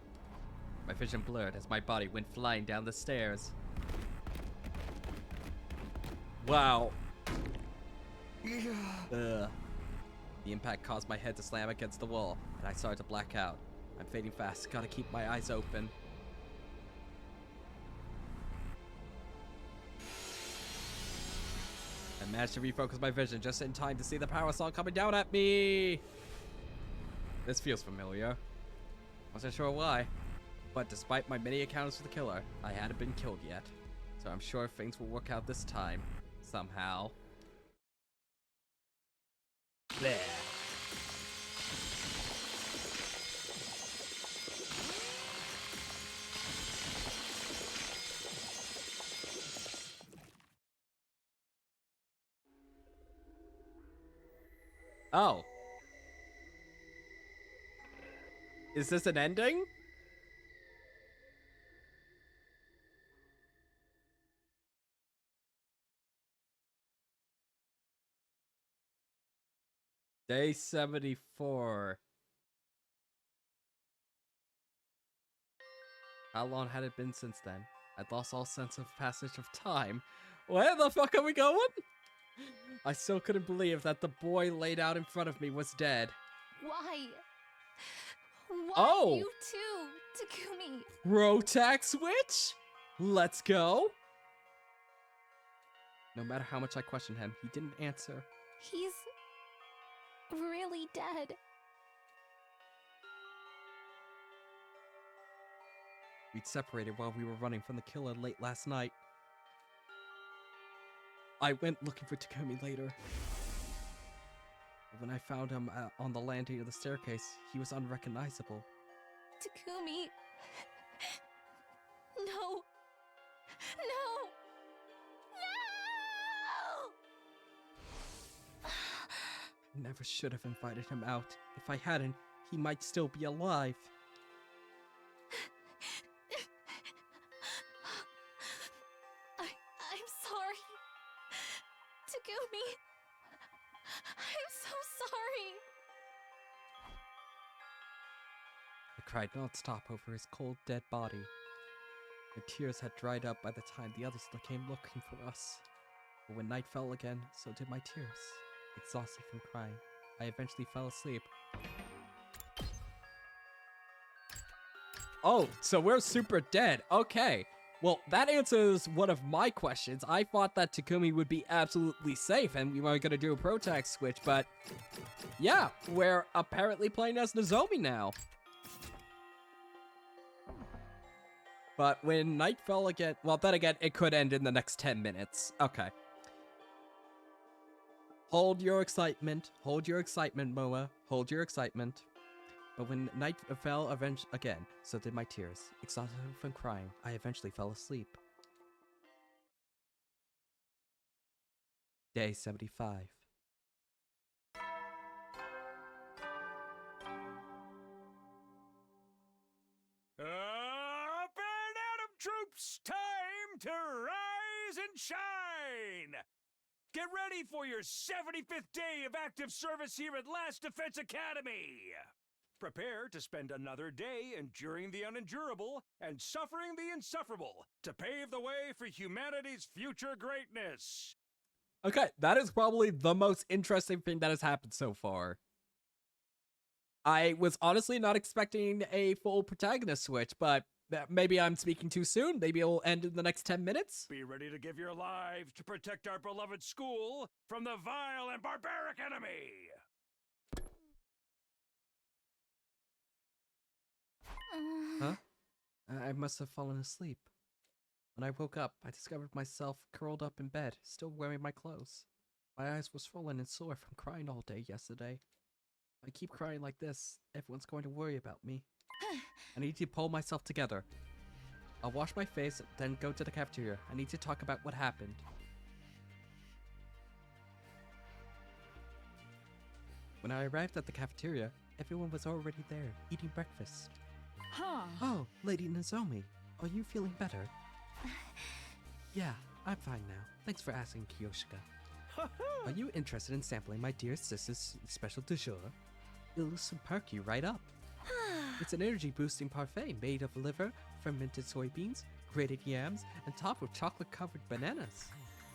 My vision blurred as my body went flying down the stairs. Wow. Ugh. The impact caused my head to slam against the wall, and I started to black out. I'm fading fast, gotta keep my eyes open. I managed to refocus my vision just in time to see the power saw coming down at me! This feels familiar. Wasn't sure why, but despite my many encounters with the killer, I hadn't been killed yet. So I'm sure things will work out this time, somehow. Bleh. Oh. Is this an ending? Day 74. How long had it been since then? I'd lost all sense of passage of time. Where the fuck are we going? I still couldn't believe that the boy laid out in front of me was dead. Why? Why Oh! you too, Takumi? Rotax switch? Let's go. No matter how much I questioned him, he didn't answer. He's really dead. We'd separated while we were running from the killer late last night. I went looking for Takumi later. When I found him on the landing of the staircase, he was unrecognizable. Takumi. No. No. No! I never should have invited him out. If I hadn't, he might still be alive. I'm sorry. Takumi. I'm so sorry. cried non-stop over his cold, dead body. My tears had dried up by the time the others came looking for us. But when night fell again, so did my tears. Exhausted from crying, I eventually fell asleep. Oh, so we're super dead. Okay. Well, that answers one of my questions. I thought that Takumi would be absolutely safe and we were going to do a protag switch, but yeah, we're apparently playing as Nozomi now. But when night fell again, well, then again, it could end in the next 10 minutes. Okay. Hold your excitement. Hold your excitement, Moa. Hold your excitement. But when night fell again, so did my tears. Exhausted from crying, I eventually fell asleep. Day 75. Up and at 'em, troops! Time to rise and shine! Get ready for your 75th day of active service here at Last Defense Academy! Prepare to spend another day enduring the unendurable and suffering the insufferable to pave the way for humanity's future greatness. Okay, that is probably the most interesting thing that has happened so far. I was honestly not expecting a full protagonist switch, but maybe I'm speaking too soon. Maybe it will end in the next 10 minutes. Be ready to give your lives to protect our beloved school from the vile and barbaric enemy. Huh? I must have fallen asleep. When I woke up, I discovered myself curled up in bed, still wearing my clothes. My eyes were swollen and sore from crying all day yesterday. If I keep crying like this, everyone's going to worry about me. I need to pull myself together. I'll wash my face, then go to the cafeteria. I need to talk about what happened. When I arrived at the cafeteria, everyone was already there, eating breakfast. Huh. Oh, Lady Nozomi, are you feeling better? Yeah, I'm fine now. Thanks for asking, Kiyoshika. Are you interested in sampling my dear sister's special du jour? It'll perk you right up. It's an energy-boosting parfait made of liver, fermented soybeans, grated yams, and topped with chocolate-covered bananas.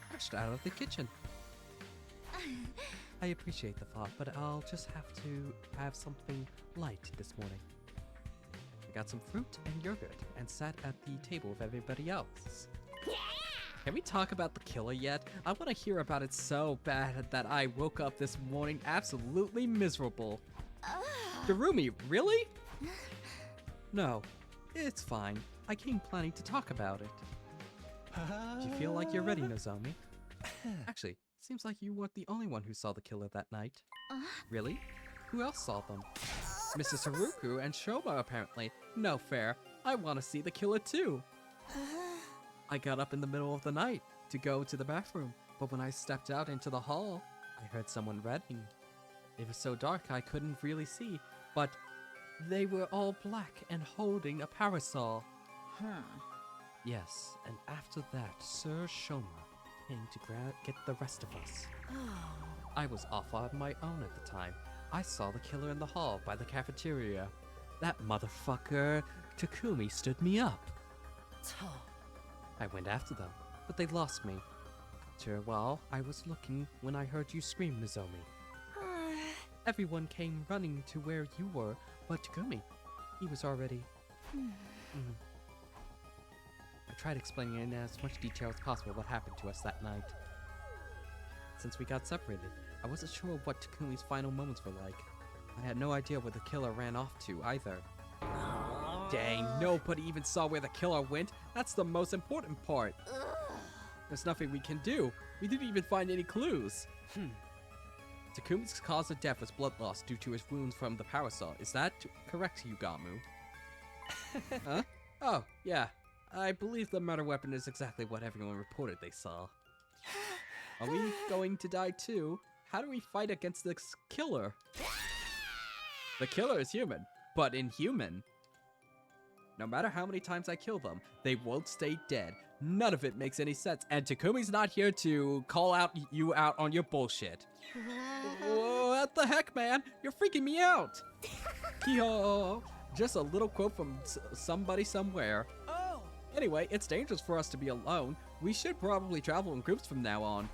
Fresh out of the kitchen. I appreciate the thought, but I'll just have to have something light this morning. I got some fruit and yogurt and sat at the table with everybody else. Can we talk about the killer yet? I want to hear about it so bad that I woke up this morning absolutely miserable. Darumi, really? No, it's fine. I came planning to talk about it. Do you feel like you're ready, Nozomi? Actually, seems like you weren't the only one who saw the killer that night. Really? Who else saw them? Mrs. Haruku and Shoma, apparently. No fair. I want to see the killer too. I got up in the middle of the night to go to the bathroom, but when I stepped out into the hall, I heard someone running. It was so dark I couldn't really see, but they were all black and holding a parasol. Yes, and after that, Sir Shoma came to get the rest of us. I was off on my own at the time. I saw the killer in the hall by the cafeteria. That motherfucker Takumi stood me up. I went after them, but they lost me. After a while, I was looking when I heard you scream, Nozomi. Everyone came running to where you were, but Takumi, he was already... I tried explaining in as much detail as possible what happened to us that night. Since we got separated, I wasn't sure what Takumi's final moments were like. I had no idea where the killer ran off to either. Dang, nobody even saw where the killer went. That's the most important part. There's nothing we can do. We didn't even find any clues. Takumi's cause of death was blood loss due to his wounds from the parasol. Is that correct, Yugamu? Huh? Oh, yeah. I believe the murder weapon is exactly what everyone reported they saw. Are we going to die too? How do we fight against this killer? The killer is human, but inhuman. No matter how many times I kill them, they won't stay dead. None of it makes any sense, and Takumi's not here to call you out on your bullshit. What the heck, man? You're freaking me out. Kiho, Just a little quote from somebody somewhere. Oh! Anyway, it's dangerous for us to be alone. We should probably travel in groups from now on.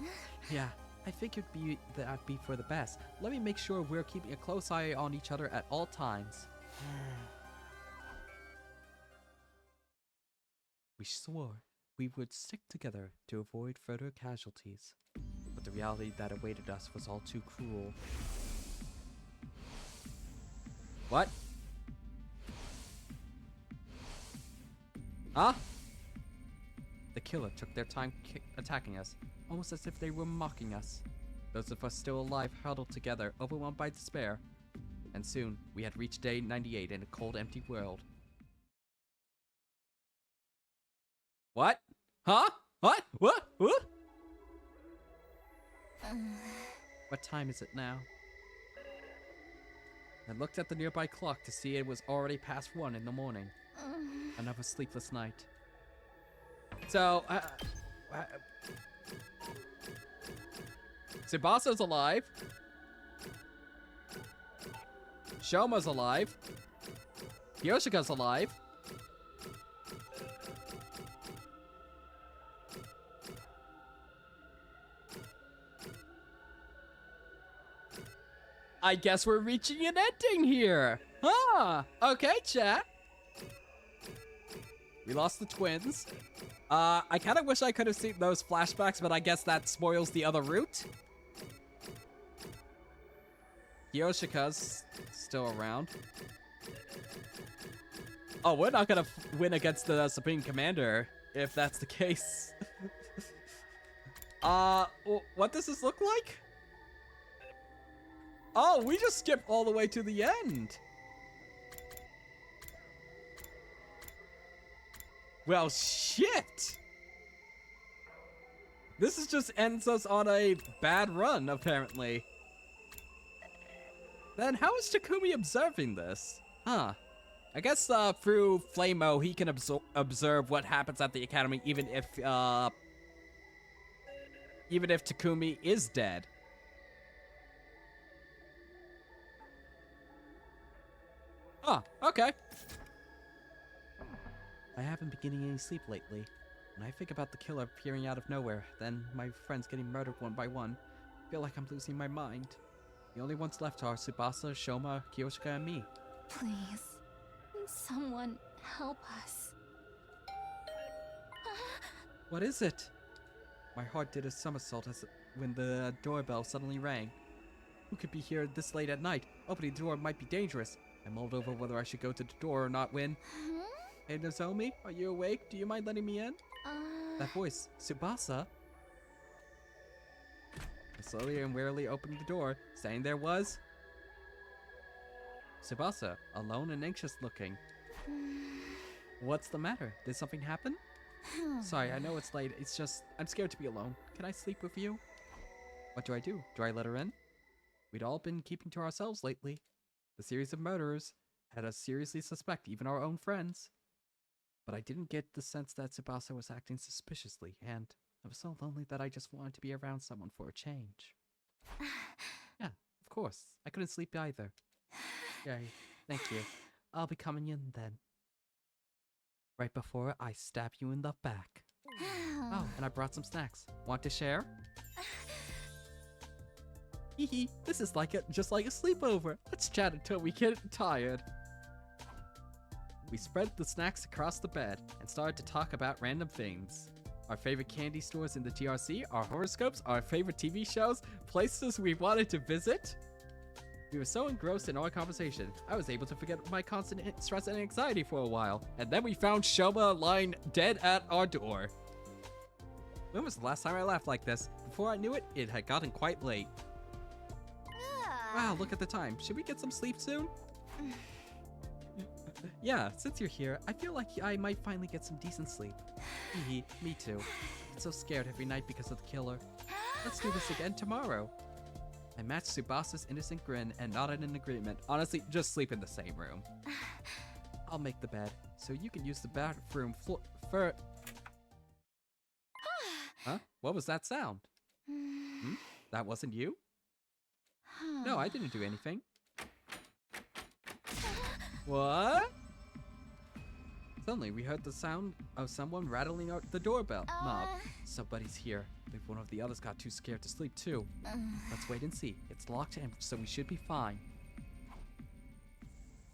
Yeah, I figured that'd be for the best. Let me make sure we're keeping a close eye on each other at all times. We swore we would stick together to avoid further casualties. But the reality that awaited us was all too cruel. What? Huh? The killer took their time attacking us, almost as if they were mocking us. Those of us still alive huddled together, overwhelmed by despair. And soon, we had reached day 98 in a cold, empty world. What? Huh? What? What? What? What time is it now? I looked at the nearby clock to see it was already past 1 in the morning. Another sleepless night. So, Tsubasa's alive. Shoma's alive. Yoshika's alive. I guess we're reaching an ending here. Huh. Okay, chat. We lost the twins. I kind of wish I could have seen those flashbacks, but I guess that spoils the other route. Yoshika's still around. Oh, we're not gonna win against the Supreme Commander if that's the case. What does this look like? Oh, we just skipped all the way to the end. Well, shit. This is just ends us on a bad run, apparently. Then how is Takumi observing this? Huh. I guess through Flamo, he can observe what happens at the academy, even if Takumi is dead. Oh, okay. I haven't been getting any sleep lately. When I think about the killer appearing out of nowhere, then my friends getting murdered one by one, I feel like I'm losing my mind. The only ones left are Tsubasa, Shoma, Kyoshika, and me. Please, someone help us. What is it? My heart did a somersault when the doorbell suddenly rang. Who could be here this late at night? Opening the door might be dangerous. I mulled over whether I should go to the door or not when... Hey, Nozomi, are you awake? Do you mind letting me in? That voice, Tsubasa? I slowly and warily opened the door. Standing there was... Tsubasa, alone and anxious looking. What's the matter? Did something happen? Sorry, I know it's late. It's just, I'm scared to be alone. Can I sleep with you? What do? Do I let her in? We'd all been keeping to ourselves lately. The series of murderers had us seriously suspect even our own friends. But I didn't get the sense that Tsubasa was acting suspiciously, and I was so lonely that I just wanted to be around someone for a change. Yeah, of course. I couldn't sleep either. Yay, thank you. I'll be coming in then. Right before I stab you in the back. Oh, and I brought some snacks. Want to share? Hehe, this is just like a sleepover. Let's chat until we get tired. We spread the snacks across the bed and started to talk about random things. Our favorite candy stores in the GRC, our horoscopes, our favorite TV shows, places we wanted to visit. We were so engrossed in our conversation, I was able to forget my constant stress and anxiety for a while, and then we found Shoma lying dead at our door. When was the last time I laughed like this? Before I knew it, it had gotten quite late. Wow, look at the time. Should we get some sleep soon? Yeah, since you're here, I feel like I might finally get some decent sleep. Hee, me too. I'm so scared every night because of the killer. Let's do this again tomorrow. I matched Tsubasa's innocent grin and nodded in agreement. Honestly, just sleep in the same room. I'll make the bed, so you can use the bathroom for... Huh? What was that sound? That wasn't you? No, I didn't do anything. What? Suddenly, we heard the sound of someone rattling out the doorbell knob. Somebody's here. If one of the others got too scared to sleep too. Let's wait and see. It's locked, and so we should be fine.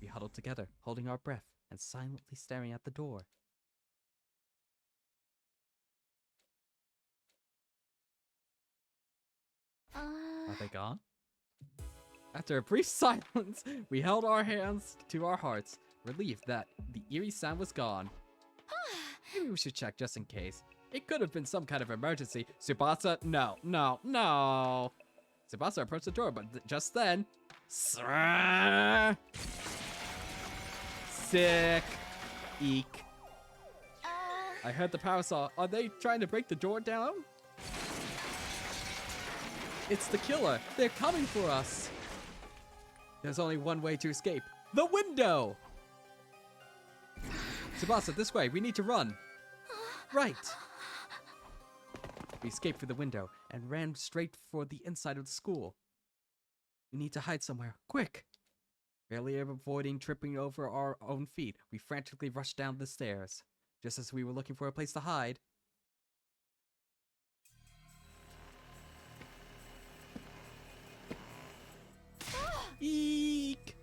We huddled together, holding our breath and silently staring at the door. Are they gone? After a brief silence, we held our hands to our hearts, relieved that the eerie sound was gone. Maybe we should check just in case. It could have been some kind of emergency. Tsubasa, no. Tsubasa approached the door, but just then... Sick. Eek. I heard the power saw. Are they trying to break the door down? It's the killer. They're coming for us. There's only one way to escape. The window! Tsubasa, this way. We need to run. Right. We escaped through the window and ran straight for the inside of the school. We need to hide somewhere. Quick! Barely avoiding tripping over our own feet, we frantically rushed down the stairs. Just as we were looking for a place to hide... Eek!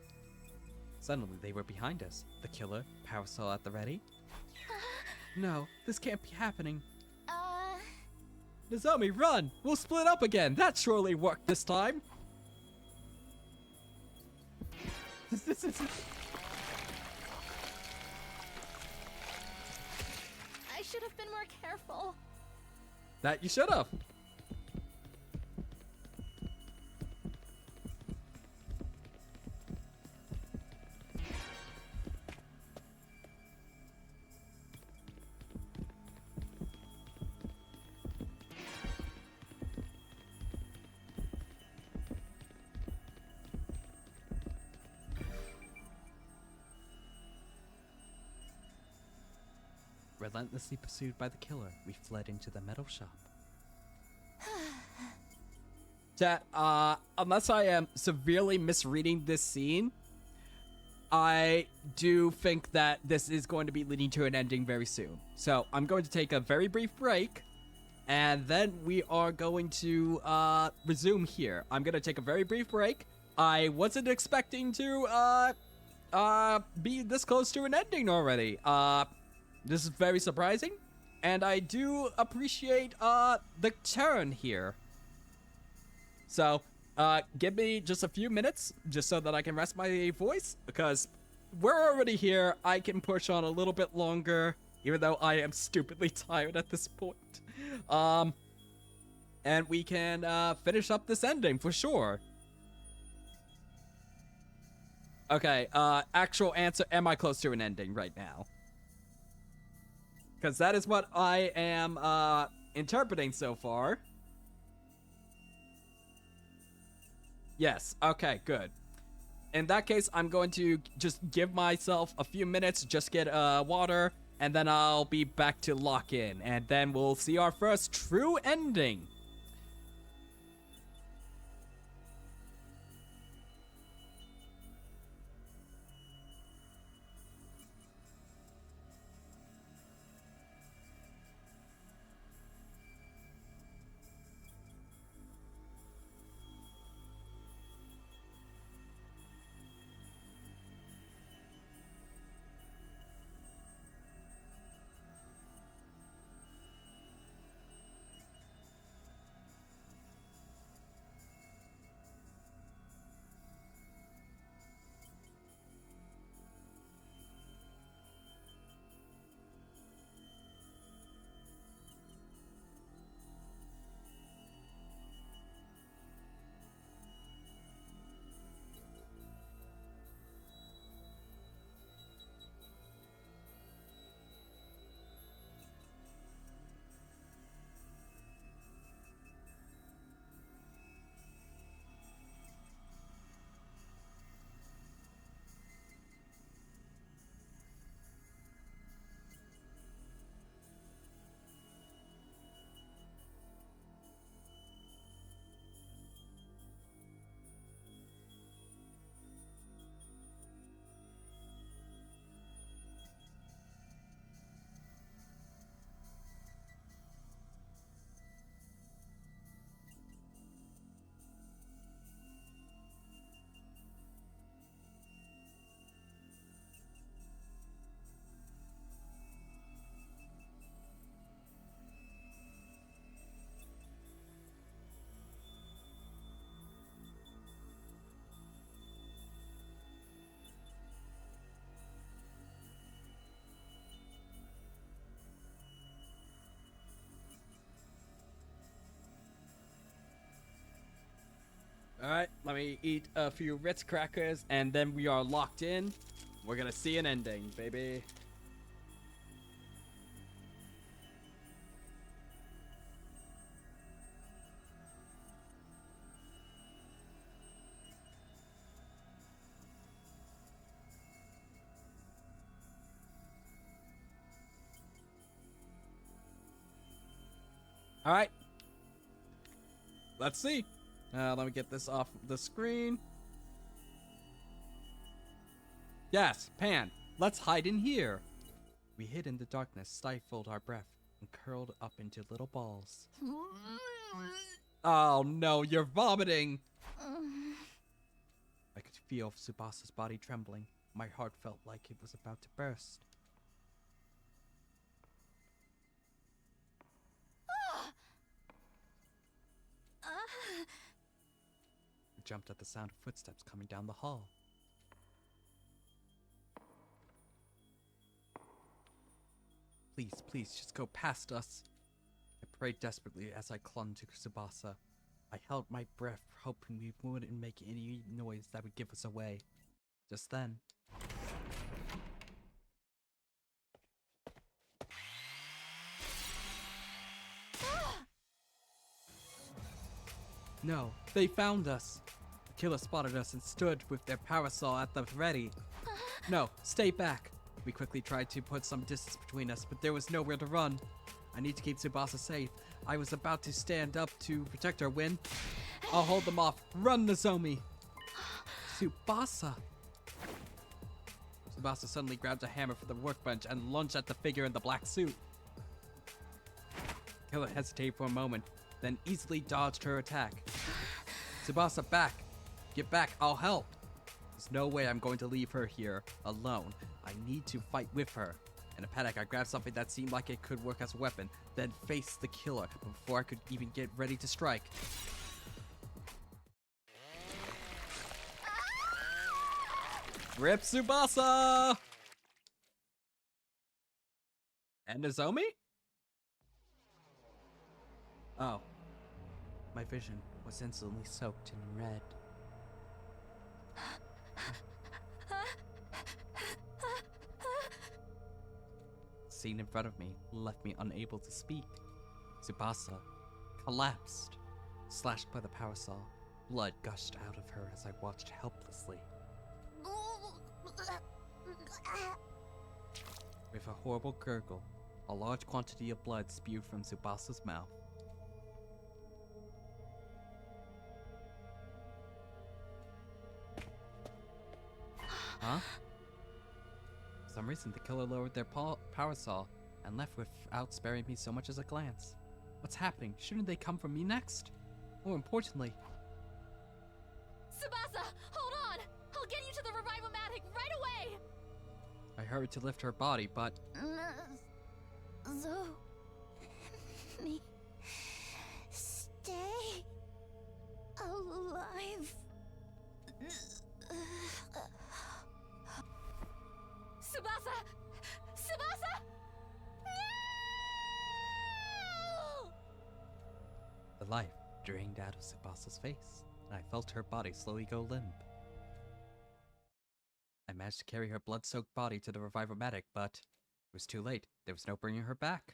Suddenly, they were behind us. The killer, parasol at the ready. No, this can't be happening. Nozomi, run! We'll split up again! That surely worked this time! I should have been more careful. That you should have! Relentlessly pursued by the killer, we fled into the metal shop. Chat, unless I am severely misreading this scene, I do think that this is going to be leading to an ending very soon. So I'm going to take a very brief break, and then we are going to resume here. I'm going to take a very brief break. I wasn't expecting to be this close to an ending already. This is very surprising, and I do appreciate the turn here. So, give me just a few minutes, just so that I can rest my voice, because we're already here. I can push on a little bit longer, even though I am stupidly tired at this point. And we can finish up this ending for sure. Okay, actual answer, am I close to an ending right now? Because that is what I am interpreting so far. Yes, okay, good. In that case, I'm going to just give myself a few minutes, just get water, and then I'll be back to lock in. And then we'll see our first true ending. we eat a few Ritz crackers, and then we are locked in. We're gonna see an ending, baby. All right. Let's see. Let me get this off the screen. Yes, Pan. Let's hide in here. We hid in the darkness, stifled our breath, and curled up into little balls. Oh no, you're vomiting! I could feel Tsubasa's body trembling. My heart felt like it was about to burst. I jumped at the sound of footsteps coming down the hall. Please, please, just go past us. I prayed desperately as I clung to Tsubasa. I held my breath, hoping we wouldn't make any noise that would give us away. Just then... No, they found us. The killer spotted us and stood with their parasol at the ready. No, stay back. We quickly tried to put some distance between us, but there was nowhere to run. I need to keep Tsubasa safe. I was about to stand up to protect her when... I'll hold them off. Run, Nozomi! Tsubasa! Tsubasa suddenly grabbed a hammer from the workbench and lunged at the figure in the black suit. Killer hesitated for a moment, then easily dodged her attack. Tsubasa, back! Get back, I'll help! There's no way I'm going to leave her here, alone. I need to fight with her. In a panic, I grabbed something that seemed like it could work as a weapon, then faced the killer before I could even get ready to strike. Rip Tsubasa! And Nozomi? Oh. My vision was instantly soaked in red. The scene in front of me left me unable to speak. Tsubasa collapsed, slashed by the parasol. Blood gushed out of her as I watched helplessly. With a horrible gurgle, a large quantity of blood spewed from Tsubasa's mouth. Huh? For some reason, the killer lowered their parasol and left without sparing me so much as a glance. What's happening? Shouldn't they come for me next? More importantly... Tsubasa, hold on! I'll get you to the Revive-O-Matic right away! I hurried to lift her body, but... Me stay alive. Tsubasa! Tsubasa! No! The life drained out of Tsubasa's face, and I felt her body slowly go limp. I managed to carry her blood-soaked body to the Revive-O-Matic, but it was too late. There was no bringing her back.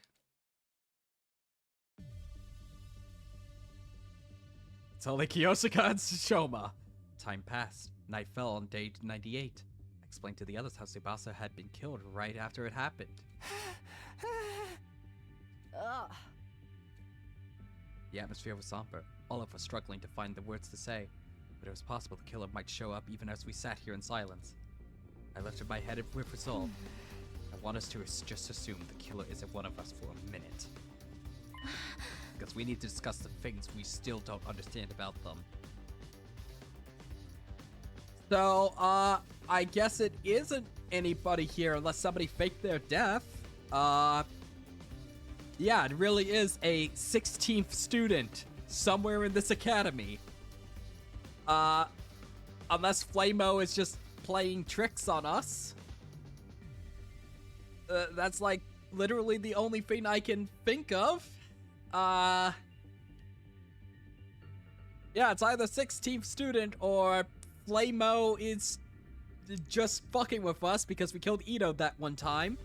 It's only Kiyosaka and Shoma. Time passed, and I fell on day 98. I explained to the others how Tsubasa had been killed right after it happened. Ugh. The atmosphere was somber. All of us struggling to find the words to say, but it was possible the killer might show up even as we sat here in silence. I lifted my head with resolve. I want us to just assume the killer isn't one of us for a minute. Because we need to discuss the things we still don't understand about them. So, I guess it isn't anybody here unless somebody faked their death. Yeah, it really is a 16th student somewhere in this academy. Unless Flamo is just playing tricks on us. That's like literally the only thing I can think of. Yeah, it's either 16th student or Flamo is just fucking with us because we killed Ito that one time.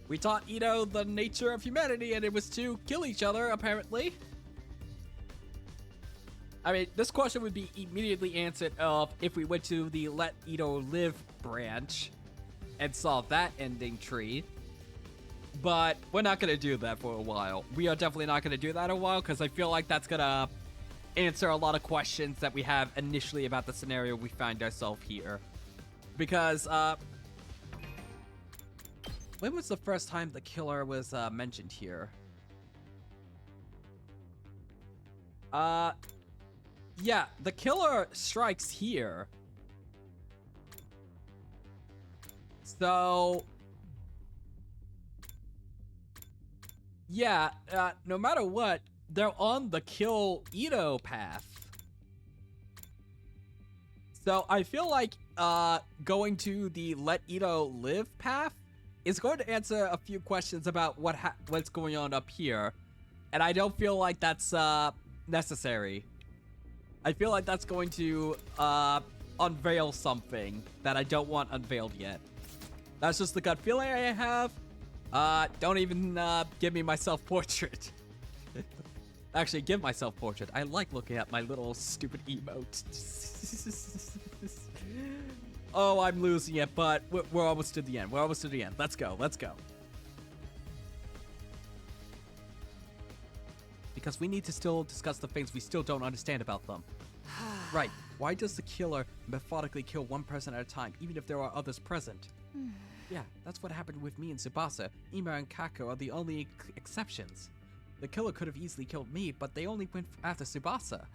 We taught Ito the nature of humanity and it was to kill each other, apparently. I mean, this question would be immediately answered if we went to the Let Ito Live branch and saw that ending tree. But we're not going to do that for a while. We are definitely not going to do that in a while because I feel like that's going to answer a lot of questions that we have initially about the scenario we find ourselves here. Because, when was the first time the killer was mentioned here? Yeah, the killer strikes here. So, yeah, no matter what, they're on the kill Ito path. So I feel like going to the Let Ito Live path is going to answer a few questions about what's going on up here. And I don't feel like that's necessary. I feel like that's going to unveil something that I don't want unveiled yet. That's just the gut feeling I have. Don't even give me my self-portrait. Actually, give my self-portrait. I like looking at my little stupid emote. Oh, I'm losing it, but we're almost to the end. We're almost to the end. Let's go. Let's go. Because we need to still discuss the things we still don't understand about them. Right. Why does the killer methodically kill one person at a time, even if there are others present? Yeah, that's what happened with me and Tsubasa. Ima and Kako are the only exceptions. The killer could have easily killed me, but they only went after Tsubasa.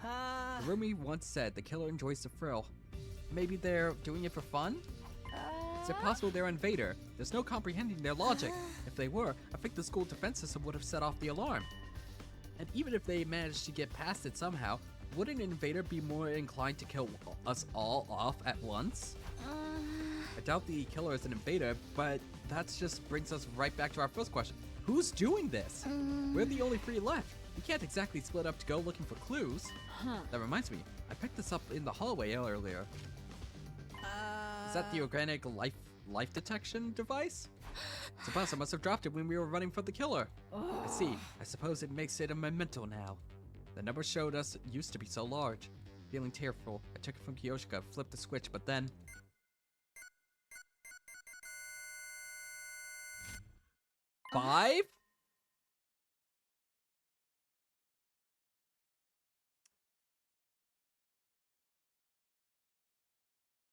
Rumi once said the killer enjoys the thrill. Maybe they're doing it for fun? Is it possible they're an invader? There's no comprehending their logic. If they were, I think the school defense system would have set off the alarm. And even if they managed to get past it somehow, wouldn't an invader be more inclined to kill us all off at once? I doubt the killer is an invader, but that just brings us right back to our first question. Who's doing this? We're the only three left. We can't exactly split up to go looking for clues. That reminds me, I picked this up in the hallway earlier. Is that the organic life detection device? Tsubasa must have dropped it when we were running for the killer. I see. I suppose it makes it a memento now. The number showed us it used to be so large. Feeling tearful, I took it from Kiyoshika, flipped the switch, but then... 5?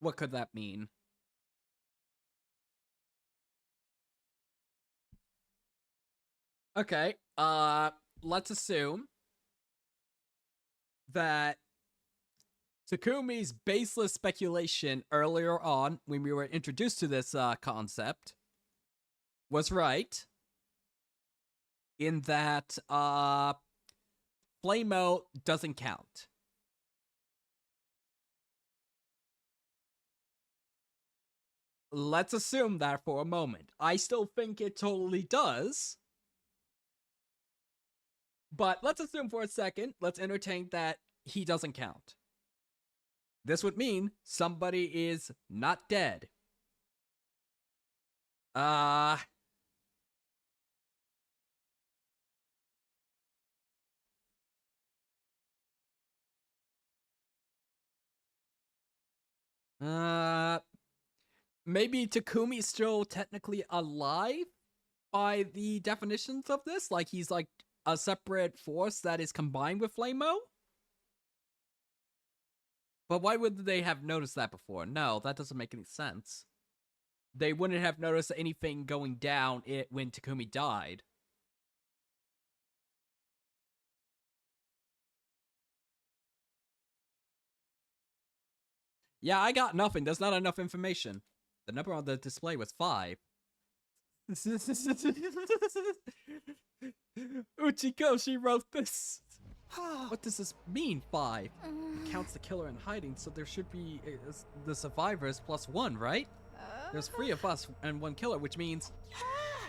What could that mean? Okay, let's assume that Takumi's baseless speculation earlier on, when we were introduced to this concept, was right. In that, Flamo doesn't count. Let's assume that for a moment. I still think it totally does. But let's assume for a second, let's entertain that he doesn't count. This would mean somebody is not dead. Maybe Takumi's still technically alive by the definitions of this? Like he's like a separate force that is combined with Flamo? But why would they have noticed that before? No, that doesn't make any sense. They wouldn't have noticed anything going down when Takumi died. Yeah, I got nothing. There's not enough information. The number on the display was 5. Uchiko, she wrote this. What does this mean, 5? It counts the killer in hiding, so there should be the survivors plus 1, right? There's 3 of us and 1 killer, which means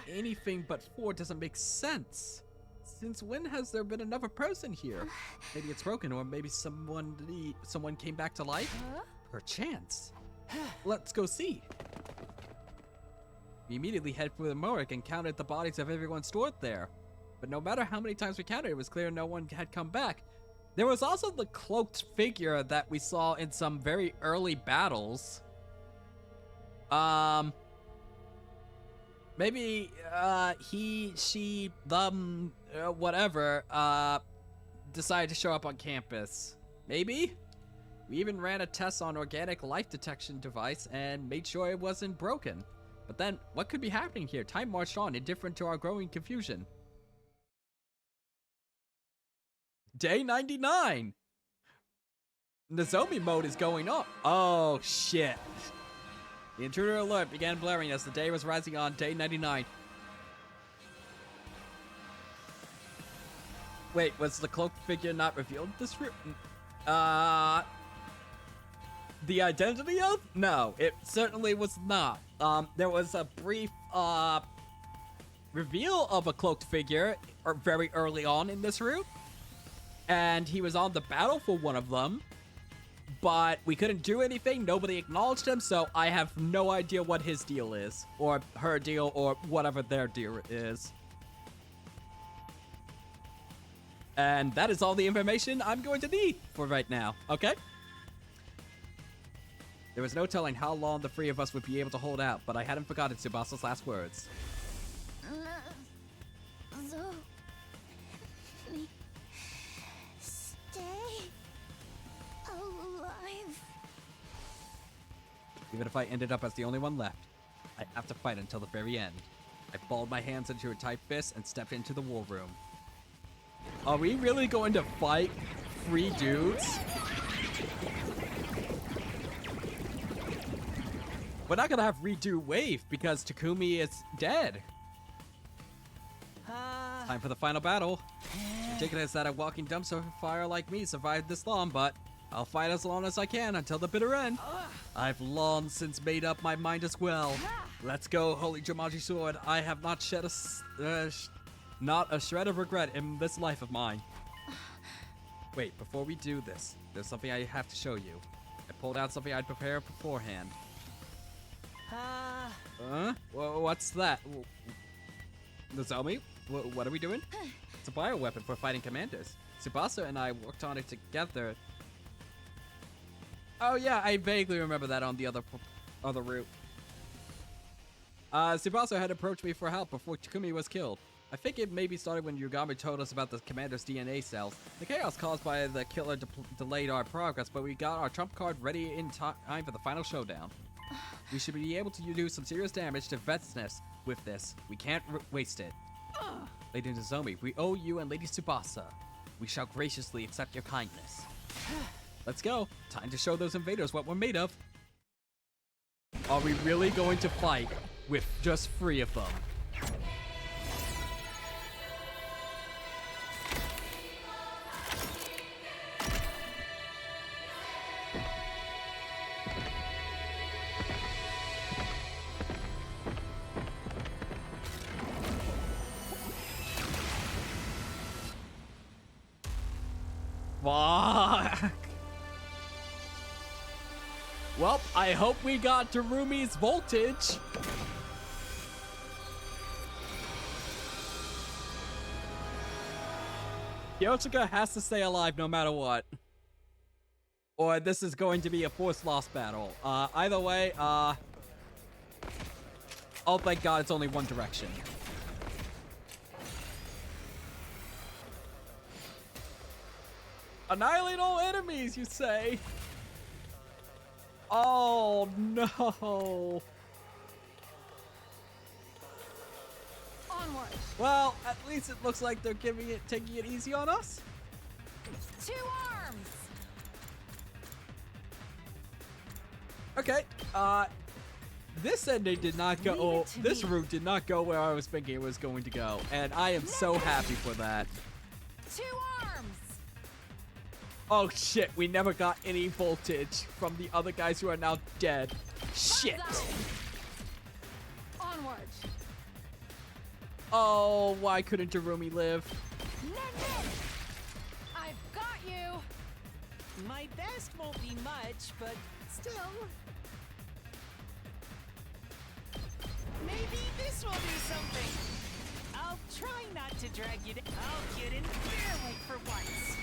anything but 4 doesn't make sense. Since when has there been another person here? Maybe it's broken, or maybe someone came back to life? Perchance. Let's go see. We immediately head for the morgue and counted the bodies of everyone stored there. But no matter how many times we counted, it was clear no one had come back. There was also the cloaked figure that we saw in some very early battles. Maybe, he, she, them, whatever, decided to show up on campus. Maybe? We even ran a test on organic life detection device and made sure it wasn't broken. But then, what could be happening here? Time marched on, indifferent to our growing confusion. Day 99! Nozomi mode is going up. Oh, shit. The intruder alert began blaring as the day was rising on day 99. Wait, was the cloaked figure not revealed this room? The identity of? No, it certainly was not. There was a brief, reveal of a cloaked figure very early on in this route. And he was on the battle for one of them. But we couldn't do anything, nobody acknowledged him, so I have no idea what his deal is. Or her deal, or whatever their deal is. And that is all the information I'm going to need for right now, okay? There was no telling how long the three of us would be able to hold out, but I hadn't forgotten Tsubasa's last words. Even if I ended up as the only one left, I have to fight until the very end. I balled my hands into a tight fist and stepped into the war room. Are we really going to fight 3 dudes? We're not gonna have redo wave because Takumi is dead. Time for the final battle. It's ridiculous that a walking dumpster fire like me survived this long, but I'll fight as long as I can until the bitter end. I've long since made up my mind as well. Let's go, Holy Jumanji Sword. I have not shed not a shred of regret in this life of mine. Wait, before we do this, there's something I have to show you. I pulled out something I'd prepared beforehand. What's that? Nozomi? What are we doing? It's a bioweapon for fighting commanders. Tsubasa and I worked on it together. Oh yeah, I vaguely remember that on the other route. Tsubasa had approached me for help before Takumi was killed. I think it maybe started when Yugami told us about the commander's DNA cells. The chaos caused by the killer delayed our progress, but we got our trump card ready in time for the final showdown. We should be able to do some serious damage to Vetsness with this. We can't waste it. Lady Nozomi, we owe you and Lady Tsubasa. We shall graciously accept your kindness. Let's go. Time to show those invaders what we're made of. Are we really going to fight with just 3 of them? Fuck. Well, I hope we got Terumi's voltage. Yoshika has to stay alive no matter what. Or this is going to be a forced loss battle. Either way, oh thank God it's only one direction. Annihilate all enemies, you say? Oh no. Onward. Well, at least it looks like they're taking it easy on us. 2 arms. Okay. This ending did not go. Oh, this route did not go where I was thinking it was going to go, and I am so happy for that. 2 arms. Oh shit, we never got any voltage from the other guys who are now dead. Shit. Onward. Oh, why couldn't Terumi live? I've got you! My best won't be much, but still. Maybe this will do something. I'll try not to drag you down. I'll get in fair weight for once.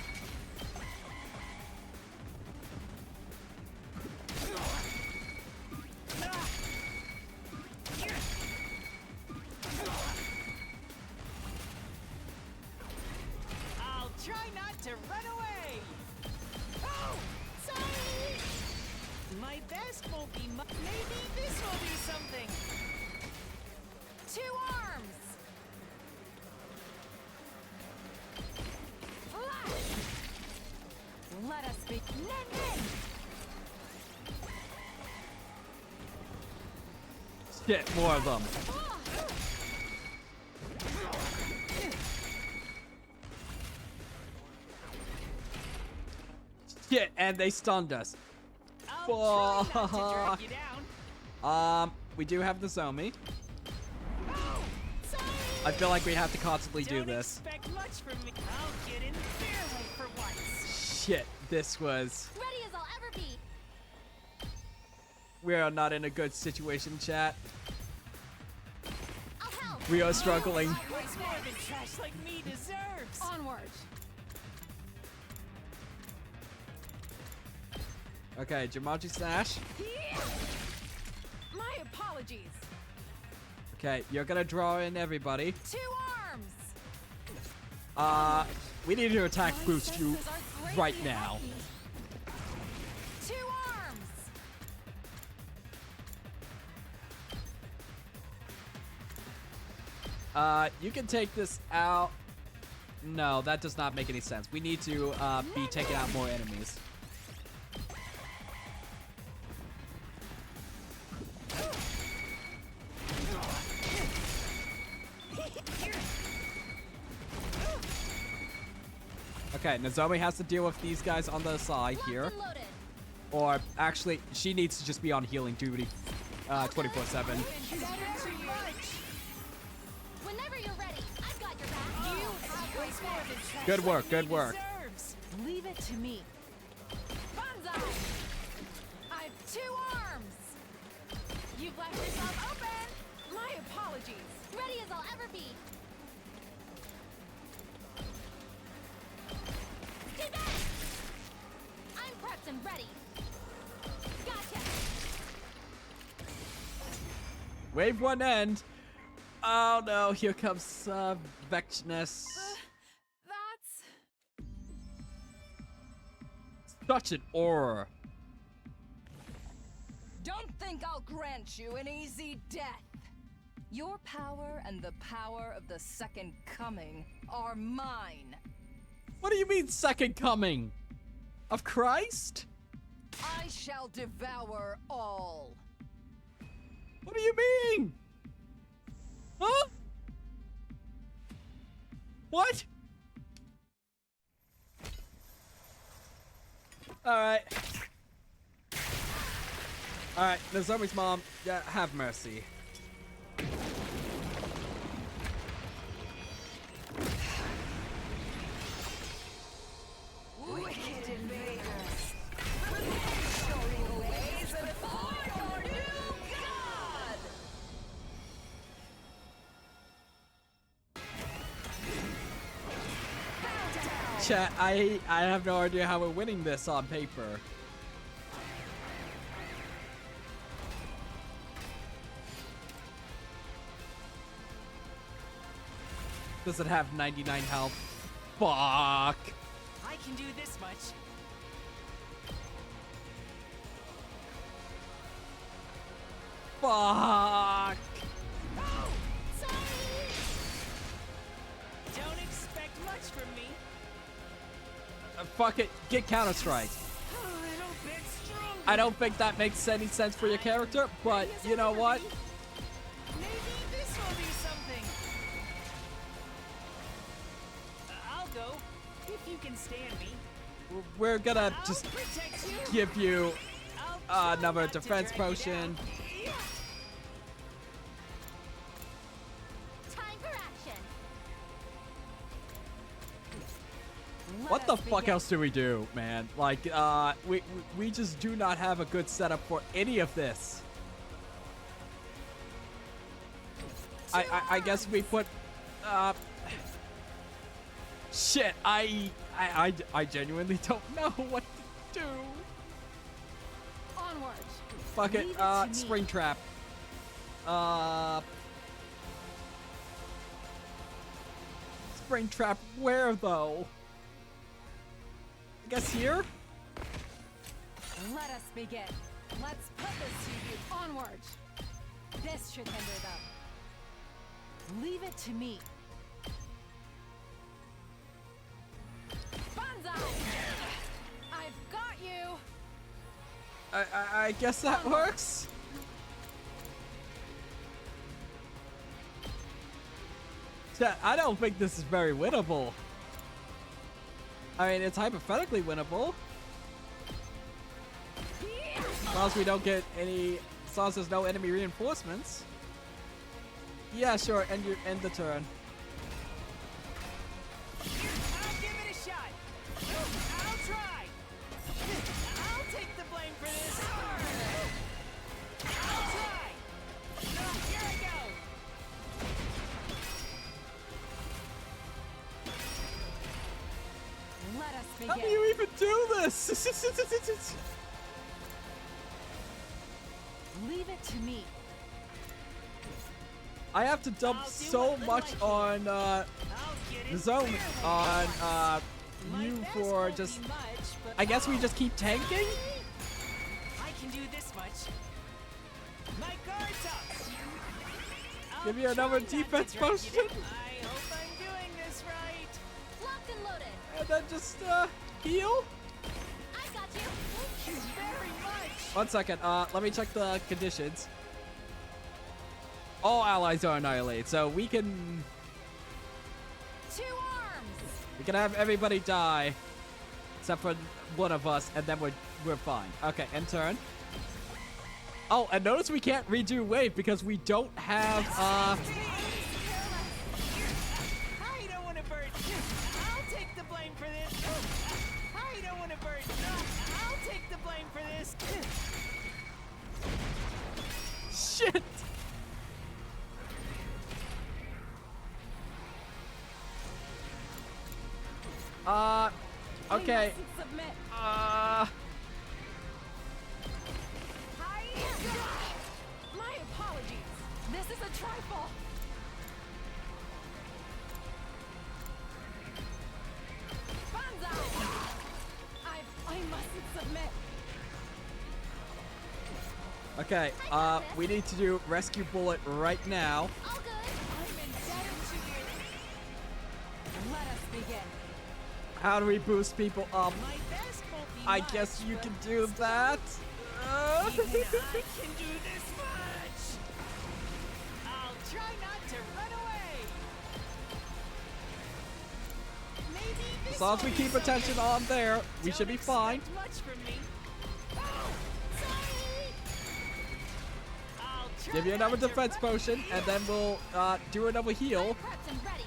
I'll try not to run away. Oh, sorry. My best won't be much. Maybe this will do something. 2 arms! Flash! Let us be. Nen! Shit, more of them. Shit, and they stunned us. I'll try not to drag you down. We do have the Zombie. Oh, sorry. I feel like we have to constantly do Don't this. expect much from me. I'll get in fair weight for once. Shit, this was... Ready as I'll ever be. We are not in a good situation, chat. I'll help. We are struggling. What's more than trash like me deserves? Onward! Okay, Jumanji Slash. My apologies. Okay, you're gonna draw in everybody. 2 arms! We need to attack My boost you senses are greatly right now. heightened. 2 arms! You can take this out. No, that does not make any sense. We need to be taking out more enemies. Okay, Nozomi has to deal with these guys on the side here. Or actually, she needs to just be on healing duty 24/7. Whenever you're ready, I've got your back. You have what's more than trash Good work, like good me work. deserves. Leave it to me. Banzai! I've 2 arms! You've left yourself open! My apologies. Ready as I'll ever be. Stay back! I'm prepped and ready. Gotcha. Wave 1 end. Oh no, here comes Vexness. That's... Such an aura. Don't think I'll grant you an easy death. Your power and the power of the Second Coming are mine. What do you mean, second coming? Of Christ? I shall devour all. What do you mean? Huh? What? Alright. Alright, Nozomi's mom, yeah, have mercy. Wicked invaders, show your ways before your new god! Chat, I have no idea how we're winning this on paper. Does it have 99 health? Fuck. I can do this much. Fuck. Oh, sorry. Don't expect much from me. Fuck it. Get Counter Strike. A little bit stronger. I don't think that makes any sense for your character, but you know what? Maybe this will do something. I'll go if you can stand me. We're gonna I'll just protect you. give you I'll try another not to defense drag you potion. down. Time for action. What the fuck else do we do, man? Like, we just do not have a good setup for any of this. I guess we put, shit, I genuinely don't know what to do. Onward. Fuck it, Leave to me. spring trap. Spring trap where, though? I guess here? Let us begin. Let's put this to you. Onward. This should hinder them. Leave it to me. Banzai! I've got you. I guess that works. Yeah, I don't think this is very winnable. I mean, it's hypothetically winnable. As long as we don't get any, as long as there's no enemy reinforcements. Yeah, sure, end the turn. I'll give it a shot. I'll try. I'll take the blame for this. I'll try. Here I go. Let us begin. How do you even do this? Leave it to me. I have to dump so much on the zone on you for just. I guess we just keep tanking. I can do this much. My guard's up. Give me another defense potion. I hope I'm doing this right. Locked and loaded. And then just heal. I got you. Thank you very much. 1 second. Let me check the conditions. All allies are annihilated, so we can 2 arms. have everybody die except for one of us, and then we're fine. Okay, end turn. Oh, and notice we can't redo wave because we don't have I don't want to burn. I'll take the blame for this. I don't want to burn. I'll take the blame for this. shit. Okay. Submit. My apologies. This is a trifle. Banzai! I mustn't submit. Okay, we need to do rescue bullet right now. All good. I'm indebted to you. Let us begin. How do we boost people up? My best won't be I much, guess you but can do that. even I can do this much. I'll try not to run away. Maybe this As long as we will be keep attention something. on there, we Don't should be fine. expect much from me. Oh, sorry. I'll try Give you another not to defense run potion, and then we'll do another heal. Prepped and ready.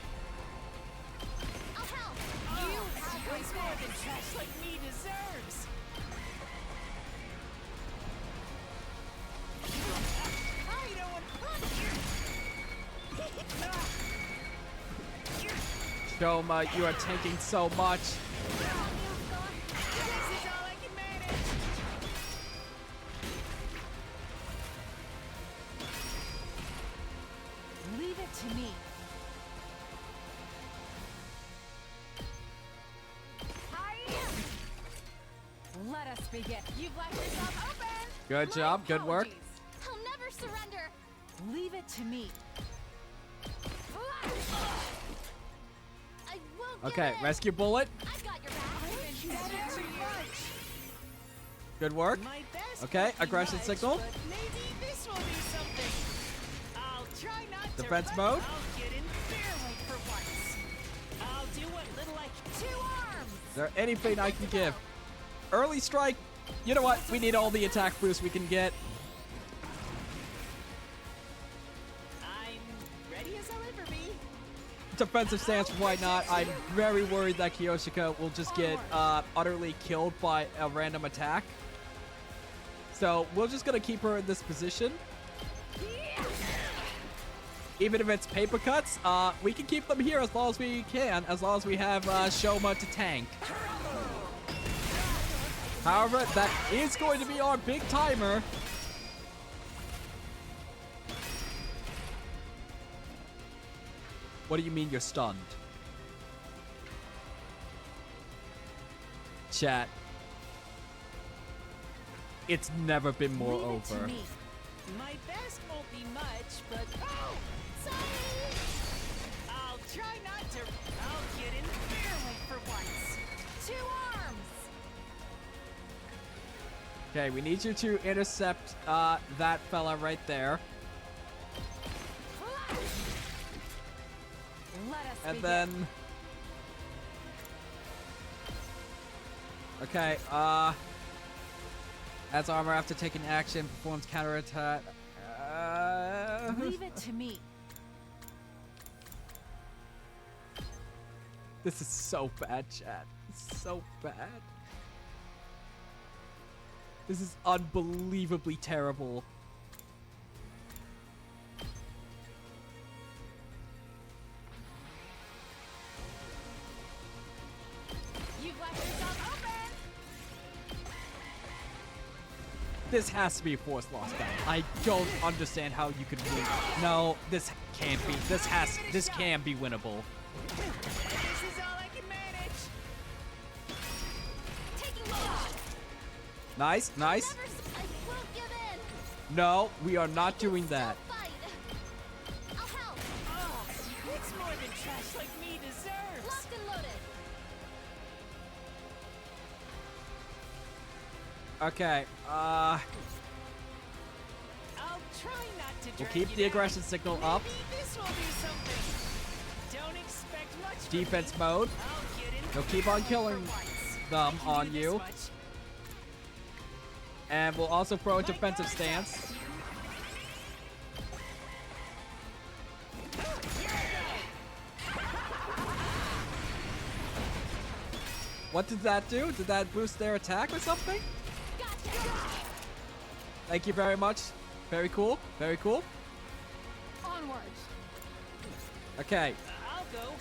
I'll help. You have more than trash like me deserves. I don't want Shoma, you are taking so much. This is all I can manage. Leave it to me. Let us begin. You've left yourself open. Good My job, good work. apologies. I'll never surrender. Leave it to me. I won't give Okay, in. rescue bullet. I've got your back. Indebted to you. Good work. My best Okay, won't be aggression much, signal. but maybe this will be something. I'll try not Defense to mode. I'll get in fair weight for once. I'll do what little I can. 2 arms. Is there anything I can give? Early strike. You know what? We need all the attack boost we can get. I'm ready as I'll ever be. defensive stance for Why Not. I'm very worried that Kiyoshika will just get utterly killed by a random attack. So we're just gonna keep her in this position. Even if it's paper cuts, we can keep them here as long as we can, as long as we have Shoma to tank. However, that is going to be our big timer. What do you mean you're stunned? Chat. It's never been more Leave it to over. me. My best won't be much, but oh, sorry. I'll try not to. I'll get in fairly for once. 2 arms. Okay, we need you to intercept that fella right there. Let us And begin. then... Okay, adds armor after taking action, performs counterattack. Leave it to me. This is so bad, chat. It's so bad. This is unbelievably terrible. You've left yourself open. This has to be a forced loss battle. I don't understand how you could win. No, this can't be. This can be winnable. This is all I can manage. Taking load. Nice, nice. I won't give in. No, we are not doing that. Fight. I'll help. Oh, it's more than trash like me deserves. Locked and loaded. Okay, I'll try not to we'll drag keep you the down. aggression signal up. Maybe this will do something. Don't expect much from Defense me. mode. I'll get in He'll keep on fairly killing for once. them I can on do this you. much. And we'll also throw a My defensive guard's stance. What did that do? Did that boost their attack or something? Thank you very much. Very cool. Very cool. Onward. Okay. I'll go.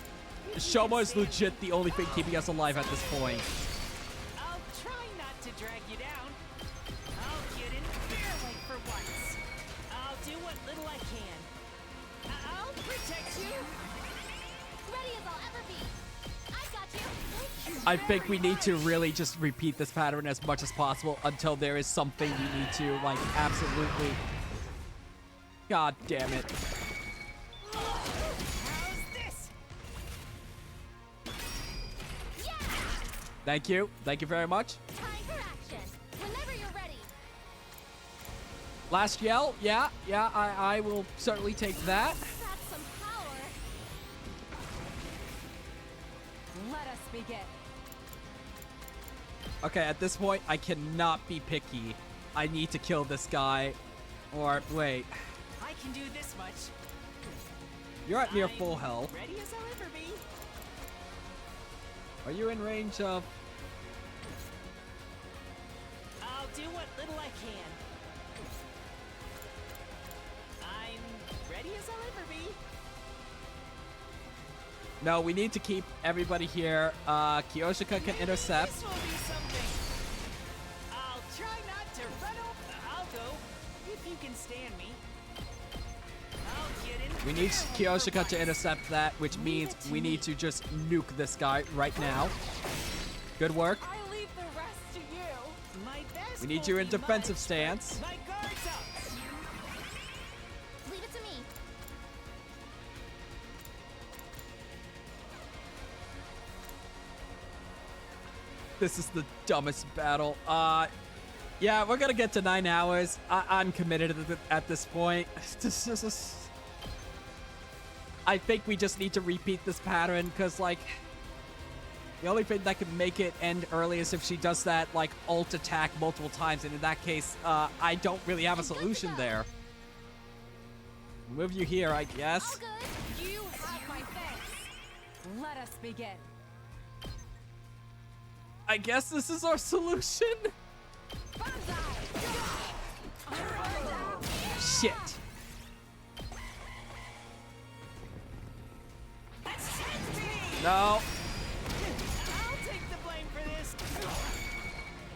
If you Shoma can is stand legit the only thing keeping us alive at this point. I'll try not to drag you down. I'll get in fairly for once. I'll do what little I can. I'll protect you. Ready as I'll ever be. I got you. I think we need to really just repeat this pattern as much as possible until there is something we need to, like, absolutely... God damn it. How's this? Thank you. Thank you very much. Time for action. Whenever you're ready. Last yell. Yeah, I will certainly take that. That's some power. Let us begin. Okay, at this point, I cannot be picky. I need to kill this guy. Or, wait. I can do this much. You're at near I'm full health. Ready as I'll ever be. Are you in range of... I'll do what little I can. I'm ready as I'll ever be. No, we need to keep everybody here. Kiyoshika can intercept. This will be something. I'll try not to run over. I'll go if you can stand me. I'll get in. We need fairly Kiyoshika for to once. intercept that, which means we need to just nuke this guy right now. Good work. I leave the rest to you. My best We need won't you in be defensive much, stance. but My guard's up. Leave it to me. This is the dumbest battle. Yeah, we're gonna get to 9 hours. I'm committed at this point. I think we just need to repeat this pattern, because, like, the only thing that could make it end early is if she does that, like, ult attack multiple times, and in that case, I don't really have a solution there. Move you here, I guess. All good. You have my thanks. us begin. I guess this is our solution. Shit. No. I'll take the blame for this.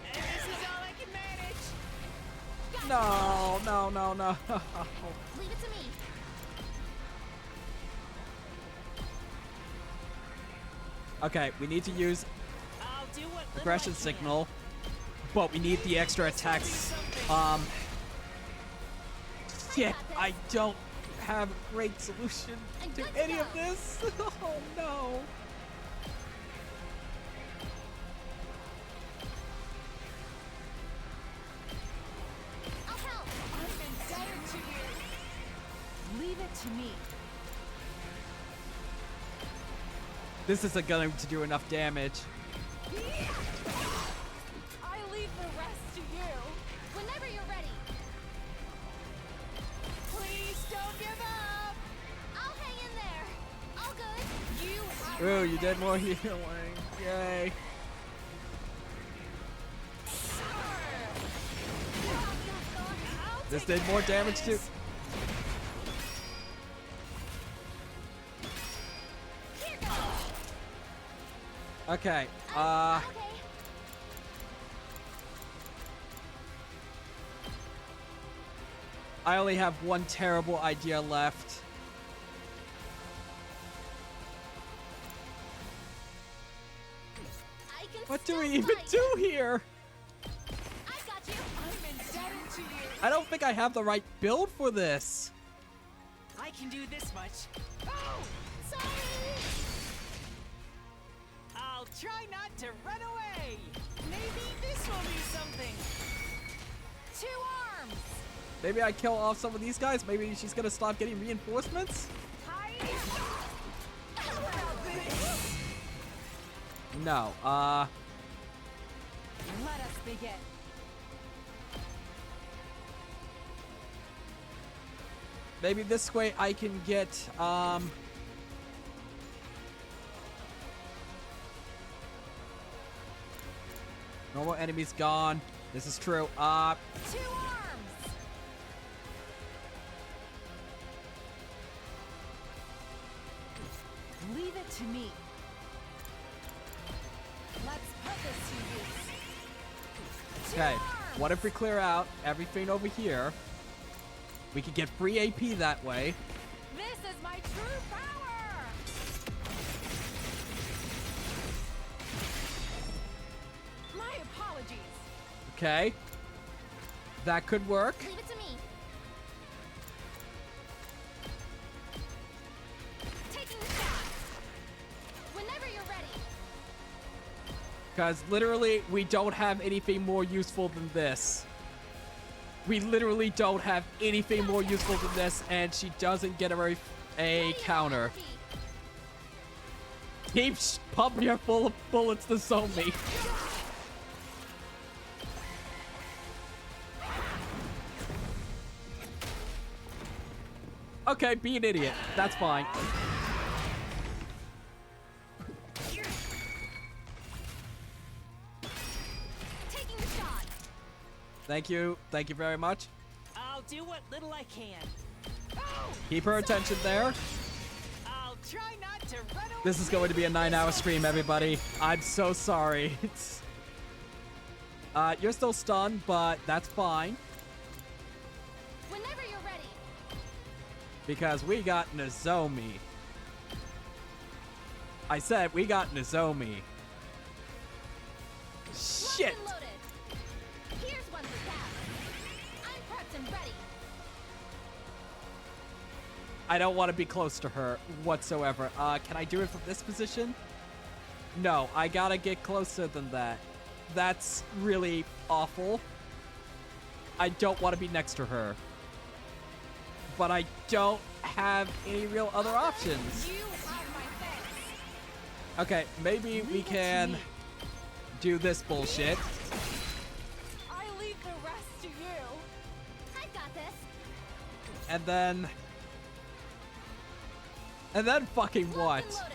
And this is all I can manage. No, no, no, no. Leave it to me. Okay, we need to use I'll do what little aggression I can. signal, but we need the extra attacks. Shit, I don't have a great solution to any of this. Oh no. I'll help. I'm indebted to you. Leave it to me. This isn't going to do enough damage. I leave the rest to you. Whenever you're ready. Please don't give up. I'll hang in there. All good. You have Ooh, you did more healing. Yay. This did more damage too. Okay, Okay. I only have one terrible idea left. I can What do still we even fight. do here? I got you. I'm indebted to you. I don't think I have the right build for this. I can do this much. Oh, sorry. I'll try not to run away. Maybe this will do something. 2 arms. Maybe I kill off some of these guys. Maybe she's gonna stop getting reinforcements. No, Let us begin. maybe this way I can get, normal enemies gone. This is true. 2 arms. Leave it to me. Let's put this to use. 2 Okay, arms. what if we clear out everything over here? We could get free AP that way. This is my true power. My apologies. Okay. That could work. Leave it to me. Taking the shot. Whenever you're ready. Because literally, we don't have anything more useful than this. We literally don't have anything more useful than this, and she doesn't get a counter. Keep pumping her full of bullets to zone me. Okay, be an idiot. That's fine. Taking the shot. Thank you. Thank you very much. I'll do what little I can. Keep her attention there. I'll try not to run away. This is going to be a 9-hour stream, everybody. I'm so sorry. You're still stunned, but that's fine. Whenever you're ready. Because we got Nozomi. I said we got Nozomi. Shit! Locked and loaded. Here's one for Cap. I'm prepped and ready. I don't want to be close to her whatsoever. Can I do it from this position? No, I gotta get closer than that. That's really awful. I don't want to be next to her. But I don't have any real other options. You have my thanks. Okay, maybe we can do this bullshit. I leave the rest to you. I've got this. And then fucking what? Locked and loaded.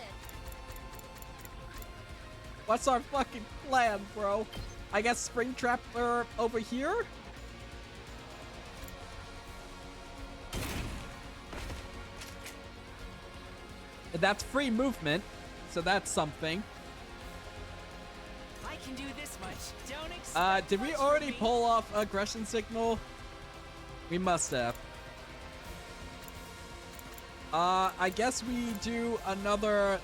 What's our fucking plan, bro? I guess Springtrap over here? That's free movement, so that's something. I can do this much. Don't expect Did we much already from me. pull off aggression signal? We must have. I guess we do another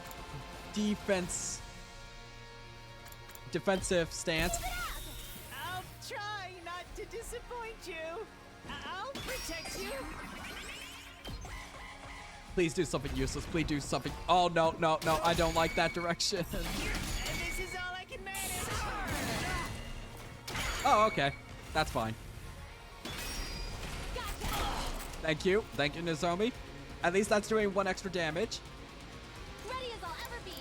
defensive stance. I'll try not to disappoint you. I'll protect you. Please do something useless. Please do something. Oh, no, no, no. I don't like that direction. And this is all I can manage. Oh, okay. That's fine. Thank you. Thank you, Nozomi. At least that's doing 1 extra damage. Ready as I'll ever be.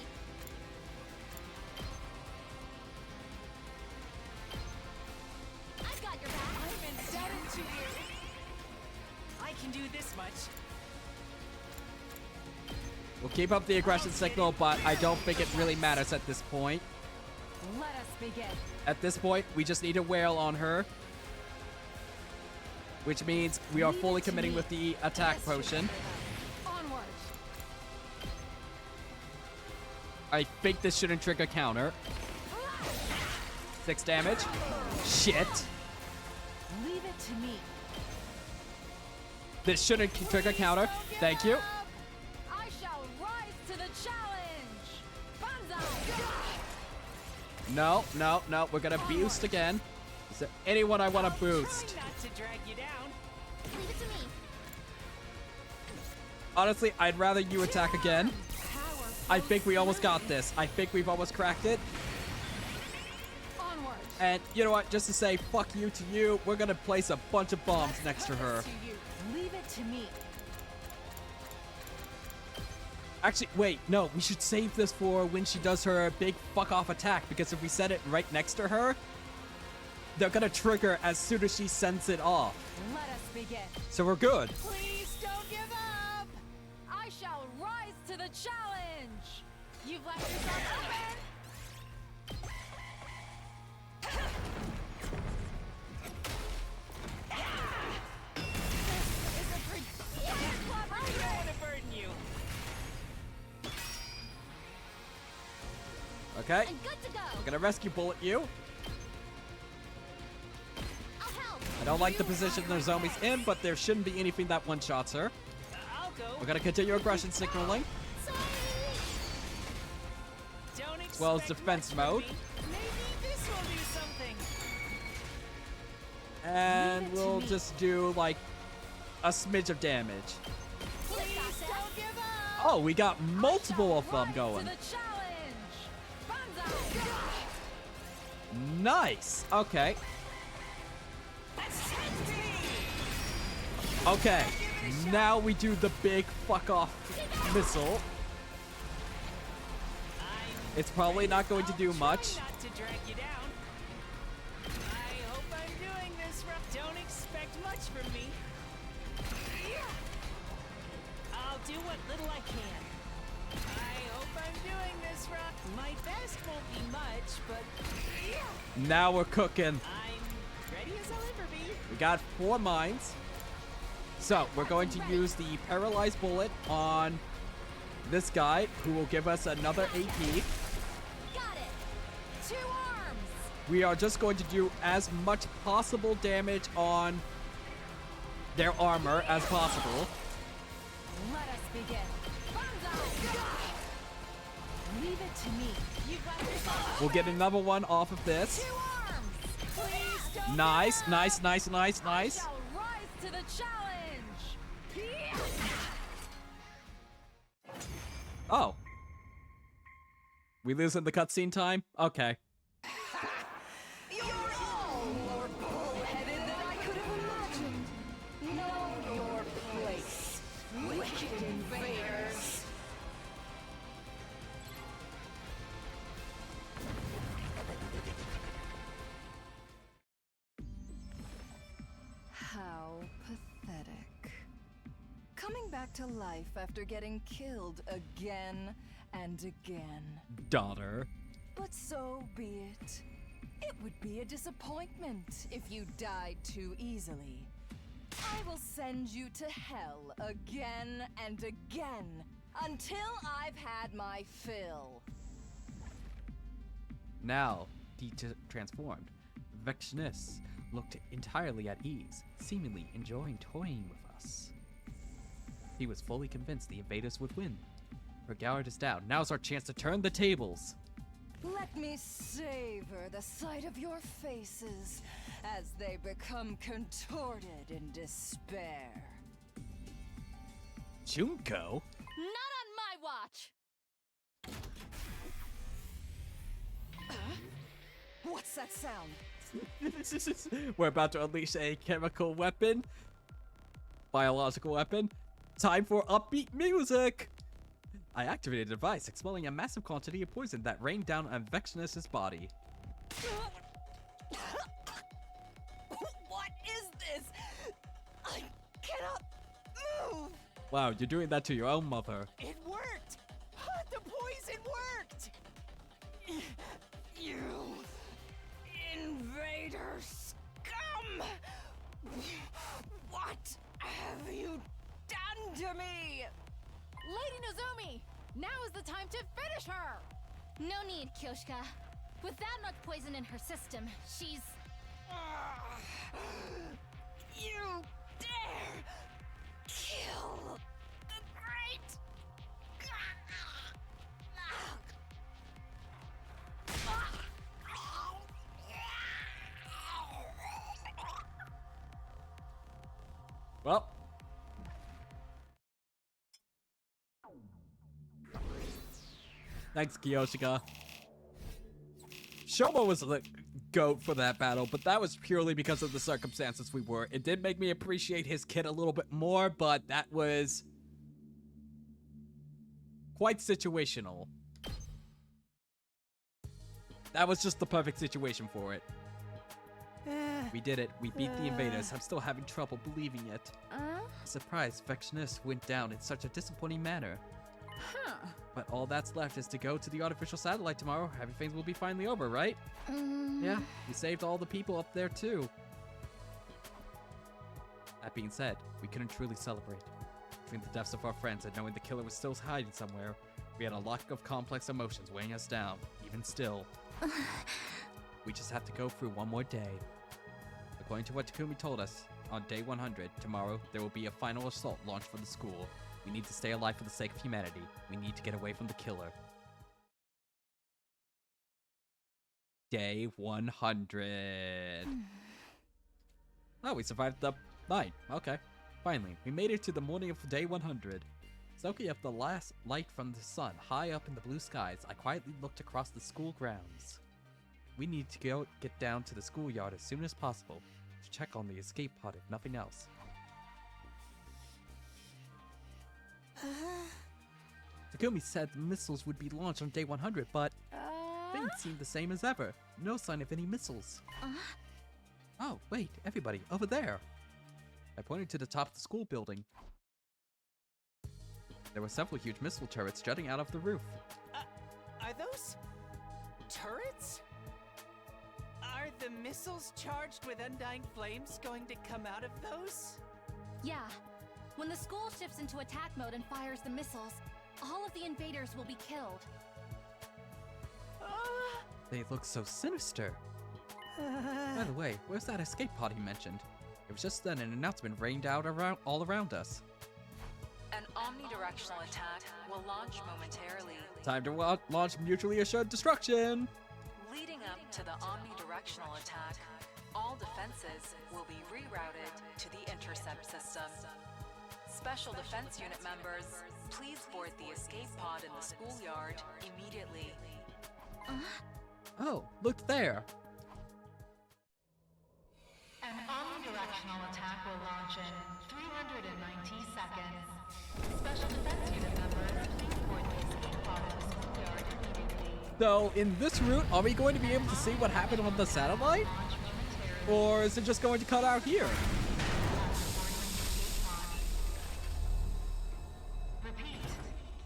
I've got your back. I'm indebted to you. I can do this much. We'll keep up the aggression signal, but I don't think it really matters at this point. Let us begin. At this point, we just need a whale on her. Which means we are fully committing with the attack potion. Onward. I think this shouldn't trigger counter. 6 damage. Shit. Leave it to me. This shouldn't trigger counter. Thank you. I shall rise to the challenge. Banzai. No, no, no. We're gonna boost again. Is there anyone I want to boost? Try not to drag you down. Leave it to me. Honestly, I'd rather you attack again. I think we almost got this. I think we've almost cracked it. Onward. And you know what? Just to say fuck you to you, we're gonna place a bunch of bombs next to her. To you. Leave it to me. Actually, wait, no, we should save this for when she does her big fuck off attack, because if we set it right next to her, they're gonna trigger as soon as she sends it off. Let us begin. So we're good. Please don't give up. I shall rise to the challenge. You've left yourself open. Is a I don't want to burden you. Okay, I'm good to go. we're gonna rescue bullet you. I'll help. I don't like the position their zombies in, but there shouldn't be anything that one-shots her. I'll go. We're gonna continue aggression signaling. Sorry. Don't expect well as defense much from mode. me. Maybe this will do something. And Leave it to we'll me. just do like a smidge of damage. Please don't give up. Oh, we got multiple of them rise going. to the challenge. Banzai. Nice. Okay. Okay. Now we do the big fuck off missile. It's probably not going to do much. Try not to drag you down. I hope I'm doing this right. Don't expect much from me. I'll do what little I can. I hope I'm doing this right. My best won't be much, but Now we're cooking. I'm ready as I'll ever be. We got 4 mines. So we're going to use the paralyzed bullet on this guy, who will give us another AP. Got it. 2 arms. We are just going to do as much possible damage on their armor as possible. Let us begin. Banzai. Leave it to me. You've left yourself We'll get another one off of this. 2 arms. Please don't Nice, give up. nice, nice, nice, I nice. shall rise to the challenge. Oh. We losing the cutscene time? Okay. You're all more bullheaded than I could have imagined. Know your place, wicked invaders. How pathetic. Coming back to life after getting killed again and again. Daughter. but so be it. It would be a disappointment if you died too easily. I will send you to hell again and again until I've had my fill. Now, transformed, Vexness looked entirely at ease, seemingly enjoying toying with us. He was fully convinced the invaders would win. Her guard is down. Now's our chance to turn the tables. Let me savor the sight of your faces as they become contorted in despair. Junko? Not on my watch! What's that sound? We're about to unleash a chemical weapon. Biological weapon. Time for upbeat music! I activated a device expelling a massive quantity of poison that rained down on Vexness' body. What is this? I cannot move! Wow, you're doing that to your own mother. It worked! The poison worked! You invader scum! What have you done to me? Lady Nozomi! Now is the time to finish her! No need, Kyoshika. With that much poison in her system, she's... You dare kill the great... Well. Thanks, Kyoshika. Shoma was the GOAT for that battle, but that was purely because of the circumstances we were. It did make me appreciate his kid a little bit more, but that was quite situational. That was just the perfect situation for it. We did it. We beat the invaders. I'm still having trouble believing it. Surprised Vexness went down in such a disappointing manner. Huh. But all that's left is to go to the artificial satellite tomorrow. Everything will be finally over, right? Yeah, we saved all the people up there too. That being said, we couldn't truly celebrate. Between the deaths of our friends and knowing the killer was still hiding somewhere, we had a lot of complex emotions weighing us down. Even still, we just have to go through one more day. According to what Takumi told us, on day 100, tomorrow, there will be a final assault launched for the school. We need to stay alive for the sake of humanity. We need to get away from the killer. Day 100. Oh, we survived the night. Okay. Finally, we made it to the morning of day 100. Soaking up the last light from the sun high up in the blue skies, I quietly looked across the school grounds. We need to get down to the schoolyard as soon as possible to check on the escape pod if nothing else. Takumi said the missiles would be launched on day 100, but things seem the same as ever. No sign of any missiles. Oh, wait, everybody, over there. I pointed to the top of the school building. There were several huge missile turrets jutting out of the roof. Are those turrets? Are the missiles charged with undying flames going to come out of those? Yeah. When the school shifts into attack mode and fires the missiles, all of the invaders will be killed. They look so sinister. By the way, where's that escape pod he mentioned? It was just then an announcement rained out all around us. An omnidirectional attack will launch momentarily. Time to launch mutually assured destruction! Leading up to the omnidirectional attack, all defenses will be rerouted to the intercept system. Special Defense Unit members, please board the escape pod in the schoolyard immediately. Oh, look there! An omnidirectional attack will launch in 390 seconds. Special Defense Unit members, please board the escape pod in the schoolyard immediately. So, in this route, are we going to be able to see what happened on the satellite? Or is it just going to cut out here? Repeat, an omnidirectional attack will launch momentarily. 390 seconds. Special Defense Unit members, please board the escape pod in the schoolyard immediately. So, in this route, are we going to be able to see what happened on the satellite? Or is it just going to cut out here? Repeat,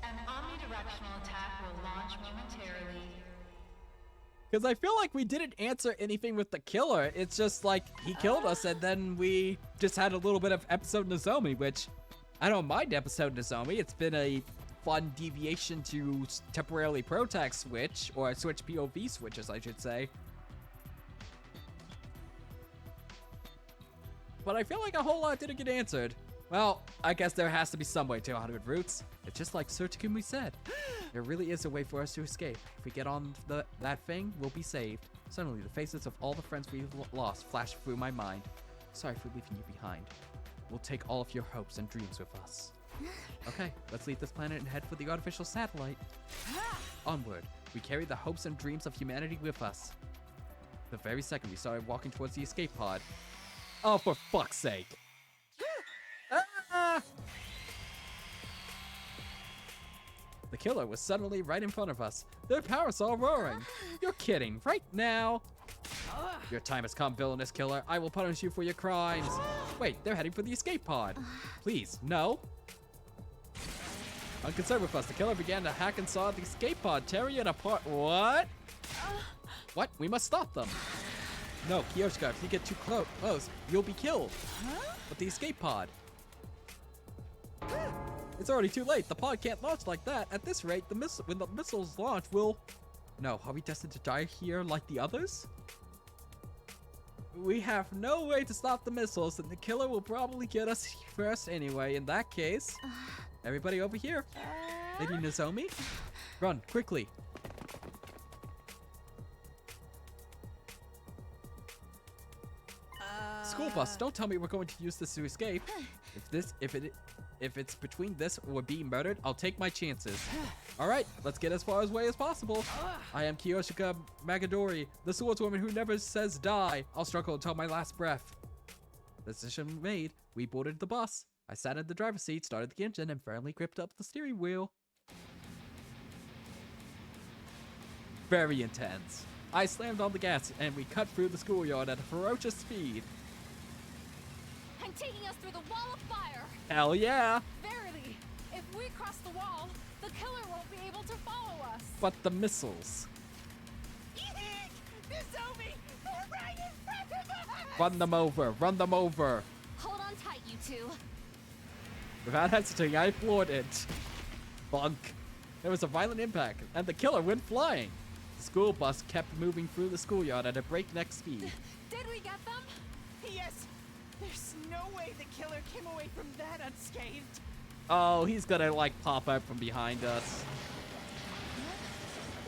an omnidirectional attack will launch momentarily. Because I feel like we didn't answer anything with the killer. It's just like he killed us and then we just had a little bit of episode Nozomi, which I don't mind episode Nozomi. It's been a fun deviation to temporarily protag switch, or switch POV switches, I should say. But I feel like a whole lot didn't get answered. Well, I guess there has to be some way to 100 routes. It's just like Sir Takumi said. There really is a way for us to escape. If we get on that thing, we'll be saved. Suddenly, the faces of all the friends we've lost flashed through my mind. Sorry for leaving you behind. We'll take all of your hopes and dreams with us. Okay, let's leave this planet and head for the artificial satellite. Onward, we carry the hopes and dreams of humanity with us. The very second we started walking towards the escape pod. Oh, for fuck's sake. The killer was suddenly right in front of us. Their parasol roaring. You're kidding, right now? Your time has come, villainous killer. I will punish you for your crimes. Wait, they're heading for the escape pod. Please, no. Unconcerned with us, the killer began to hack and saw at the escape pod, tearing it apart. What? What? We must stop them. No, Kiyoshika, if you get too close, you'll be killed. But the escape pod. It's already too late. The pod can't launch like that. At this rate, when the missiles launch, we'll... No, are we destined to die here like the others? We have no way to stop the missiles, and the killer will probably get us first anyway. In that case, everybody over here. Lady Nozomi, run, quickly. School bus, don't tell me we're going to use this to escape. If it's between this or being murdered, I'll take my chances. All right, let's get as far away as possible. I am Kiyoshika Magadori, the swordswoman who never says die. I'll struggle until my last breath. Decision made. We boarded the bus. I sat in the driver's seat, started the engine, and firmly gripped up the steering wheel. Very intense. I slammed on the gas, and we cut through the schoolyard at a ferocious speed. I'm taking us through the wall of fire. Hell yeah! Verily, if we cross the wall, the killer won't be able to follow us. But the missiles. Eek! Nozomi! They're right in front of us! Run them over! Run them over! Hold on tight, you two. Without hesitating, I floored it. Bunk. There was a violent impact, and the killer went flying. The school bus kept moving through the schoolyard at a breakneck speed. Did we get them? Yes! There's no way the killer came away from that unscathed. Oh, he's gonna like pop out from behind us.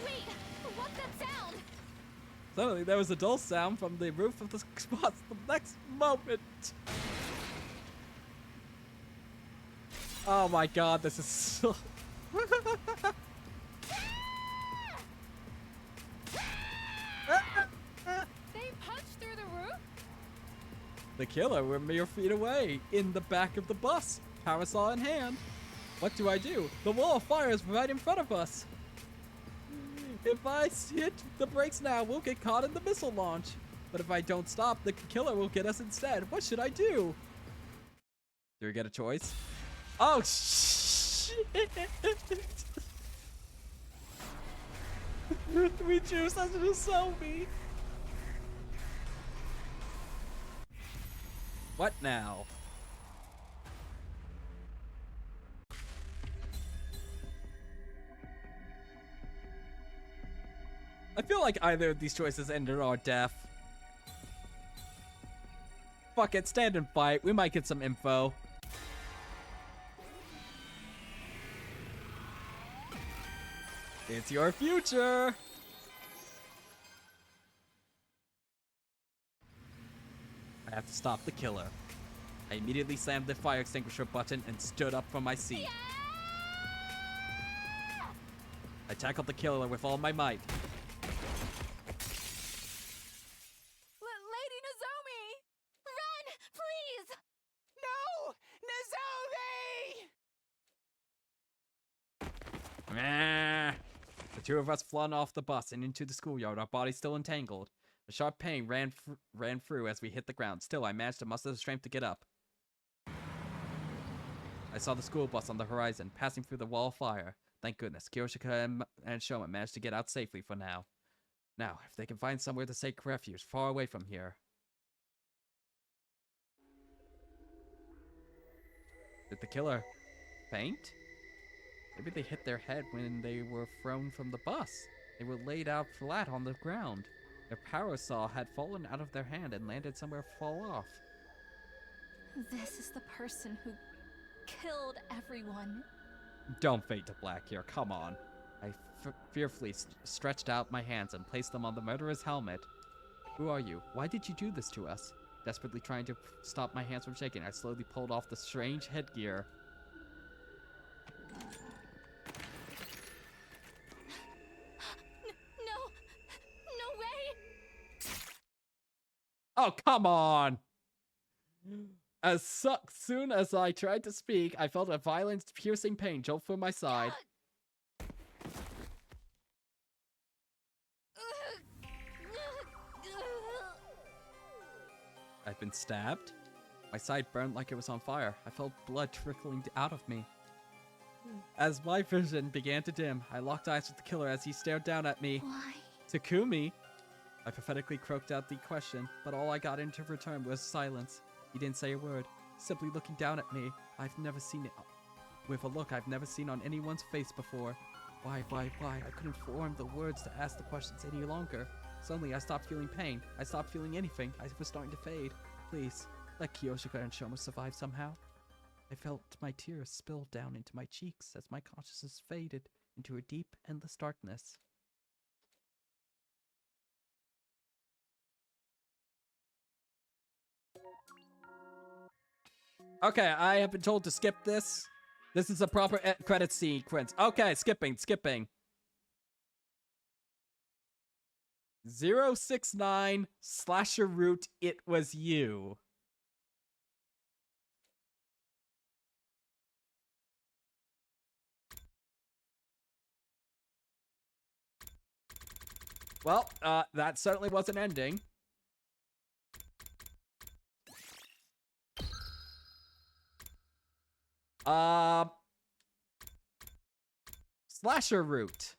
Wait, what's that sound? Suddenly, there was a dull sound from the roof of the bus the next moment. Oh my god, this is so... They punched through the roof? The killer were mere feet away, in the back of the bus, parasol in hand. What do I do? The wall of fire is right in front of us. If I hit the brakes now, we'll get caught in the missile launch. But if I don't stop, the killer will get us instead. What should I do? Do we get a choice? Oh, shit! We choose as an Nozomi. What now? I feel like either of these choices ended our death. Fuck it, stand and fight. We might get some info. It's your future! I have to stop the killer. I immediately slammed the fire extinguisher button and stood up from my seat. I tackled the killer with all my might. Lady Nozomi! Run, please! No! Nozomi! Nah. The two of us flung off the bus and into the schoolyard, our bodies still entangled. A sharp pain ran through as we hit the ground. Still, I managed to muster the strength to get up. I saw the school bus on the horizon, passing through the wall of fire. Thank goodness, Kiyoshika and Shoma managed to get out safely for now. Now, if they can find somewhere to take refuge far away from here. Did the killer faint? Maybe they hit their head when they were thrown from the bus. They were laid out flat on the ground. Their power saw had fallen out of their hand and landed somewhere far off. This is the person who killed everyone. Don't fade to black here, come on. I fearfully stretched out my hands and placed them on the murderer's helmet. Who are you? Why did you do this to us? Desperately trying to stop my hands from shaking, I slowly pulled off the strange headgear. No way! Oh, come on! As soon as I tried to speak, I felt a violent, piercing pain jolt through my side. I've been stabbed? My side burned like it was on fire. I felt blood trickling out of me. As my vision began to dim, I locked eyes with the killer as he stared down at me. Why? Takumi? I pathetically croaked out the question, but all I got in return was silence. He didn't say a word, simply looking down at me. I've never seen it with a look I've never seen on anyone's face before. Why? I couldn't form the words to ask the questions any longer. Suddenly, I stopped feeling pain. I stopped feeling anything. I was starting to fade. Please, let Kiyoshika and Shoma survive somehow. I felt my tears spill down into my cheeks as my consciousness faded into a deep, endless darkness. Okay, I have been told to skip this. This is a proper credit sequence. Okay, skipping. 069 slasher root, it was you. Well, that certainly was an ending. Slasher root.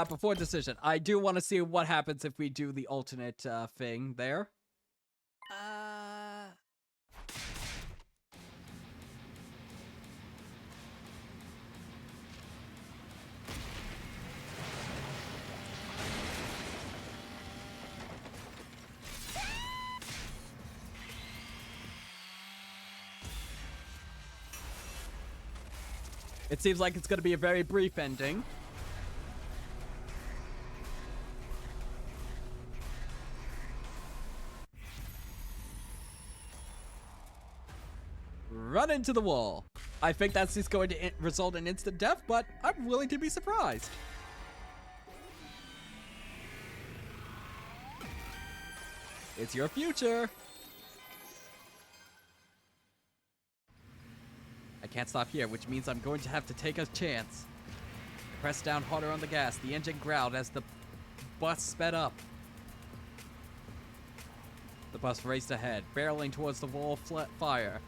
Before decision, I do want to see what happens if we do the alternate thing there. It seems like it's going to be a very brief ending. Run into the wall. I think that's just going to result in instant death, but I'm willing to be surprised. It's your future. I can't stop here, which means I'm going to have to take a chance. I pressed down harder on the gas. The engine growled as the bus sped up. The bus raced ahead, barreling towards the wall of fire.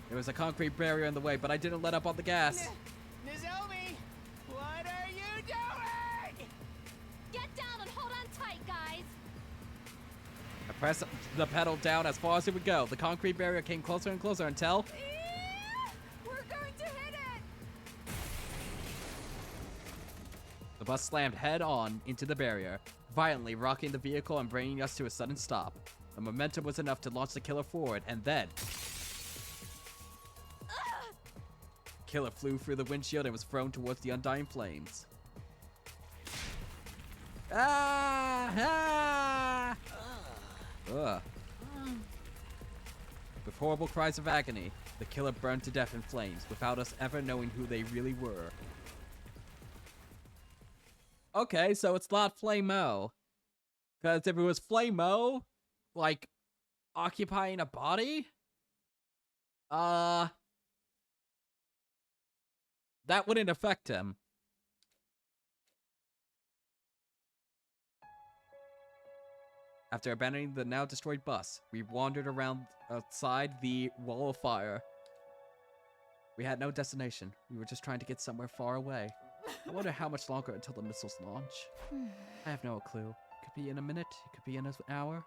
There was a concrete barrier in the way, but I didn't let up on the gas. Nozomi, what are you doing? Get down and hold on tight, guys. I pressed the pedal down as far as it would go. The concrete barrier came closer and closer until... We're going to hit it! The bus slammed head-on into the barrier, violently rocking the vehicle and bringing us to a sudden stop. The momentum was enough to launch the killer forward, and then... Killer flew through the windshield and was thrown towards the undying flames. Ugh. With horrible cries of agony, the killer burned to death in flames without us ever knowing who they really were. Okay, so it's not Flame-O. Because if it was Flame-O, like, occupying a body, that wouldn't affect him. After abandoning the now destroyed bus, we wandered around outside the wall of fire. We had no destination. We were just trying to get somewhere far away. I wonder how much longer until the missiles launch. I have no clue. It could be in a minute. It could be in an hour.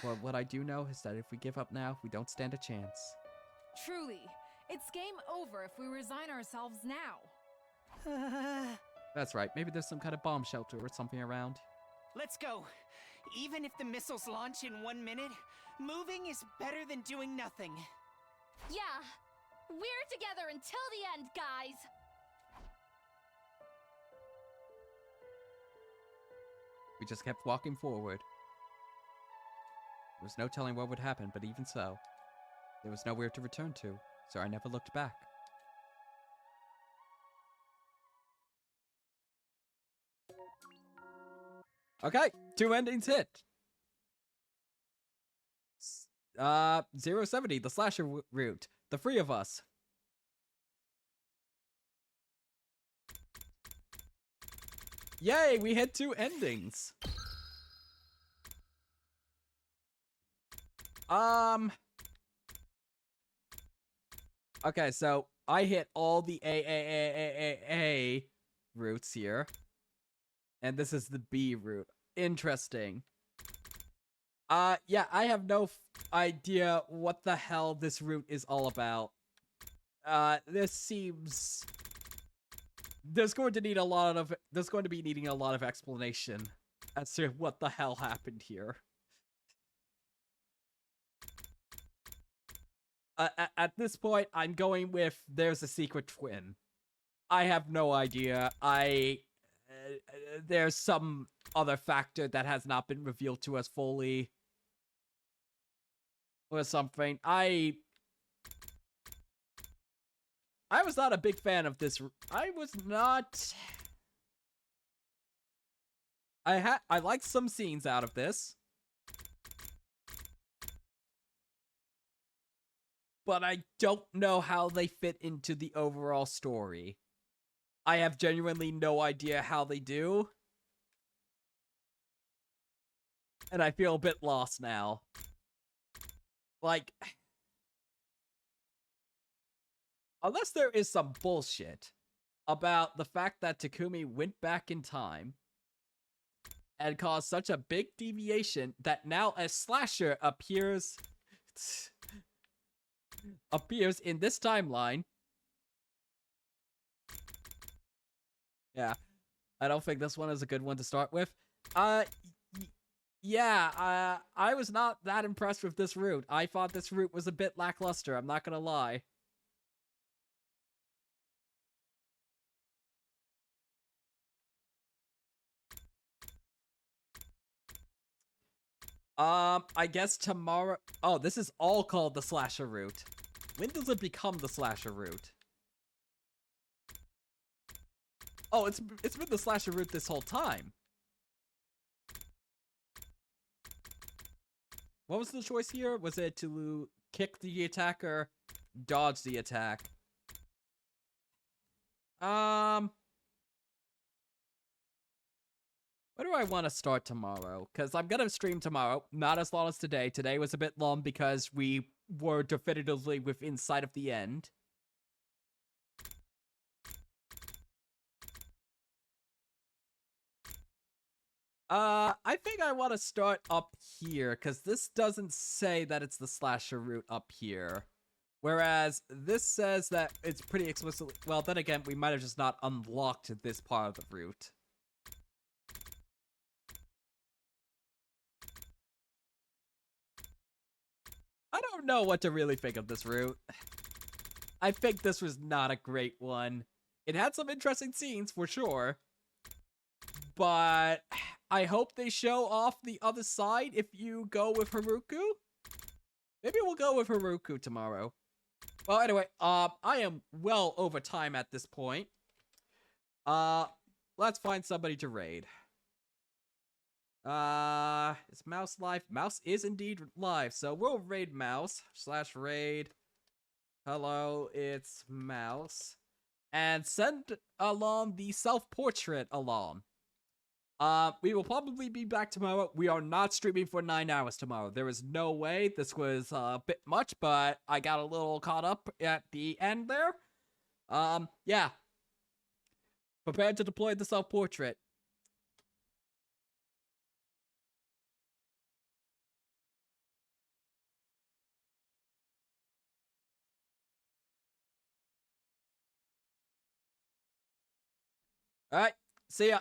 But what I do know is that if we give up now, we don't stand a chance. Truly, it's game over if we resign ourselves now. That's right. Maybe there's some kind of bomb shelter or something around. Let's go. Even if the missiles launch in 1 minute, moving is better than doing nothing. Yeah, we're together until the end, guys. We just kept walking forward. There was no telling what would happen, but even so, there was nowhere to return to, so I never looked back. Okay, 2 endings hit. 070, the slasher route. The 3 of us. Yay, we hit 2 endings. Okay, so I hit all the A routes here. And this is the B route. Interesting. Yeah, I have no idea what the hell this route is all about. This seems... There's going to be needing a lot of explanation as to what the hell happened here. At this point, I'm going with there's a secret twin. I have no idea. There's some other factor that has not been revealed to us fully. Or something. I was not a big fan of this. I was not... I liked some scenes out of this. But I don't know how they fit into the overall story. I have genuinely no idea how they do. And I feel a bit lost now. Like... Unless there is some bullshit about the fact that Takumi went back in time and caused such a big deviation that now a slasher appears in this timeline. Yeah, I don't think this one is a good one to start with. Yeah, I was not that impressed with this route. I thought this route was a bit lackluster, I'm not gonna lie. I guess tomorrow... Oh, this is all called the slasher route. When does it become the slasher route? Oh, it's been the slasher route this whole time. What was the choice here? Was it to kick the attacker, dodge the attack? Where do I want to start tomorrow? Because I'm going to stream tomorrow. Not as long as today. Today was a bit long because we were definitively within sight of the end. I think I want to start up here, because this doesn't say that it's the slasher route up here. Whereas this says that it's pretty explicitly... Well, then again, we might have just not unlocked this part of the route. I don't know what to really think of this route. I think this was not a great one. It had some interesting scenes, for sure. But I hope they show off the other side if you go with Haruku. Maybe we'll go with Haruku tomorrow. Well, anyway, I am well over time at this point. Let's find somebody to raid. Is Mouse live? Mouse is indeed live, so we'll raid Mouse / raid. Hello, it's Mouse. And send along the self-portrait along. We will probably be back tomorrow. We are not streaming for 9 hours tomorrow. There is no way. This was a bit much, but I got a little caught up at the end there. Yeah. Prepare to deploy the self-portrait. Alright, see ya.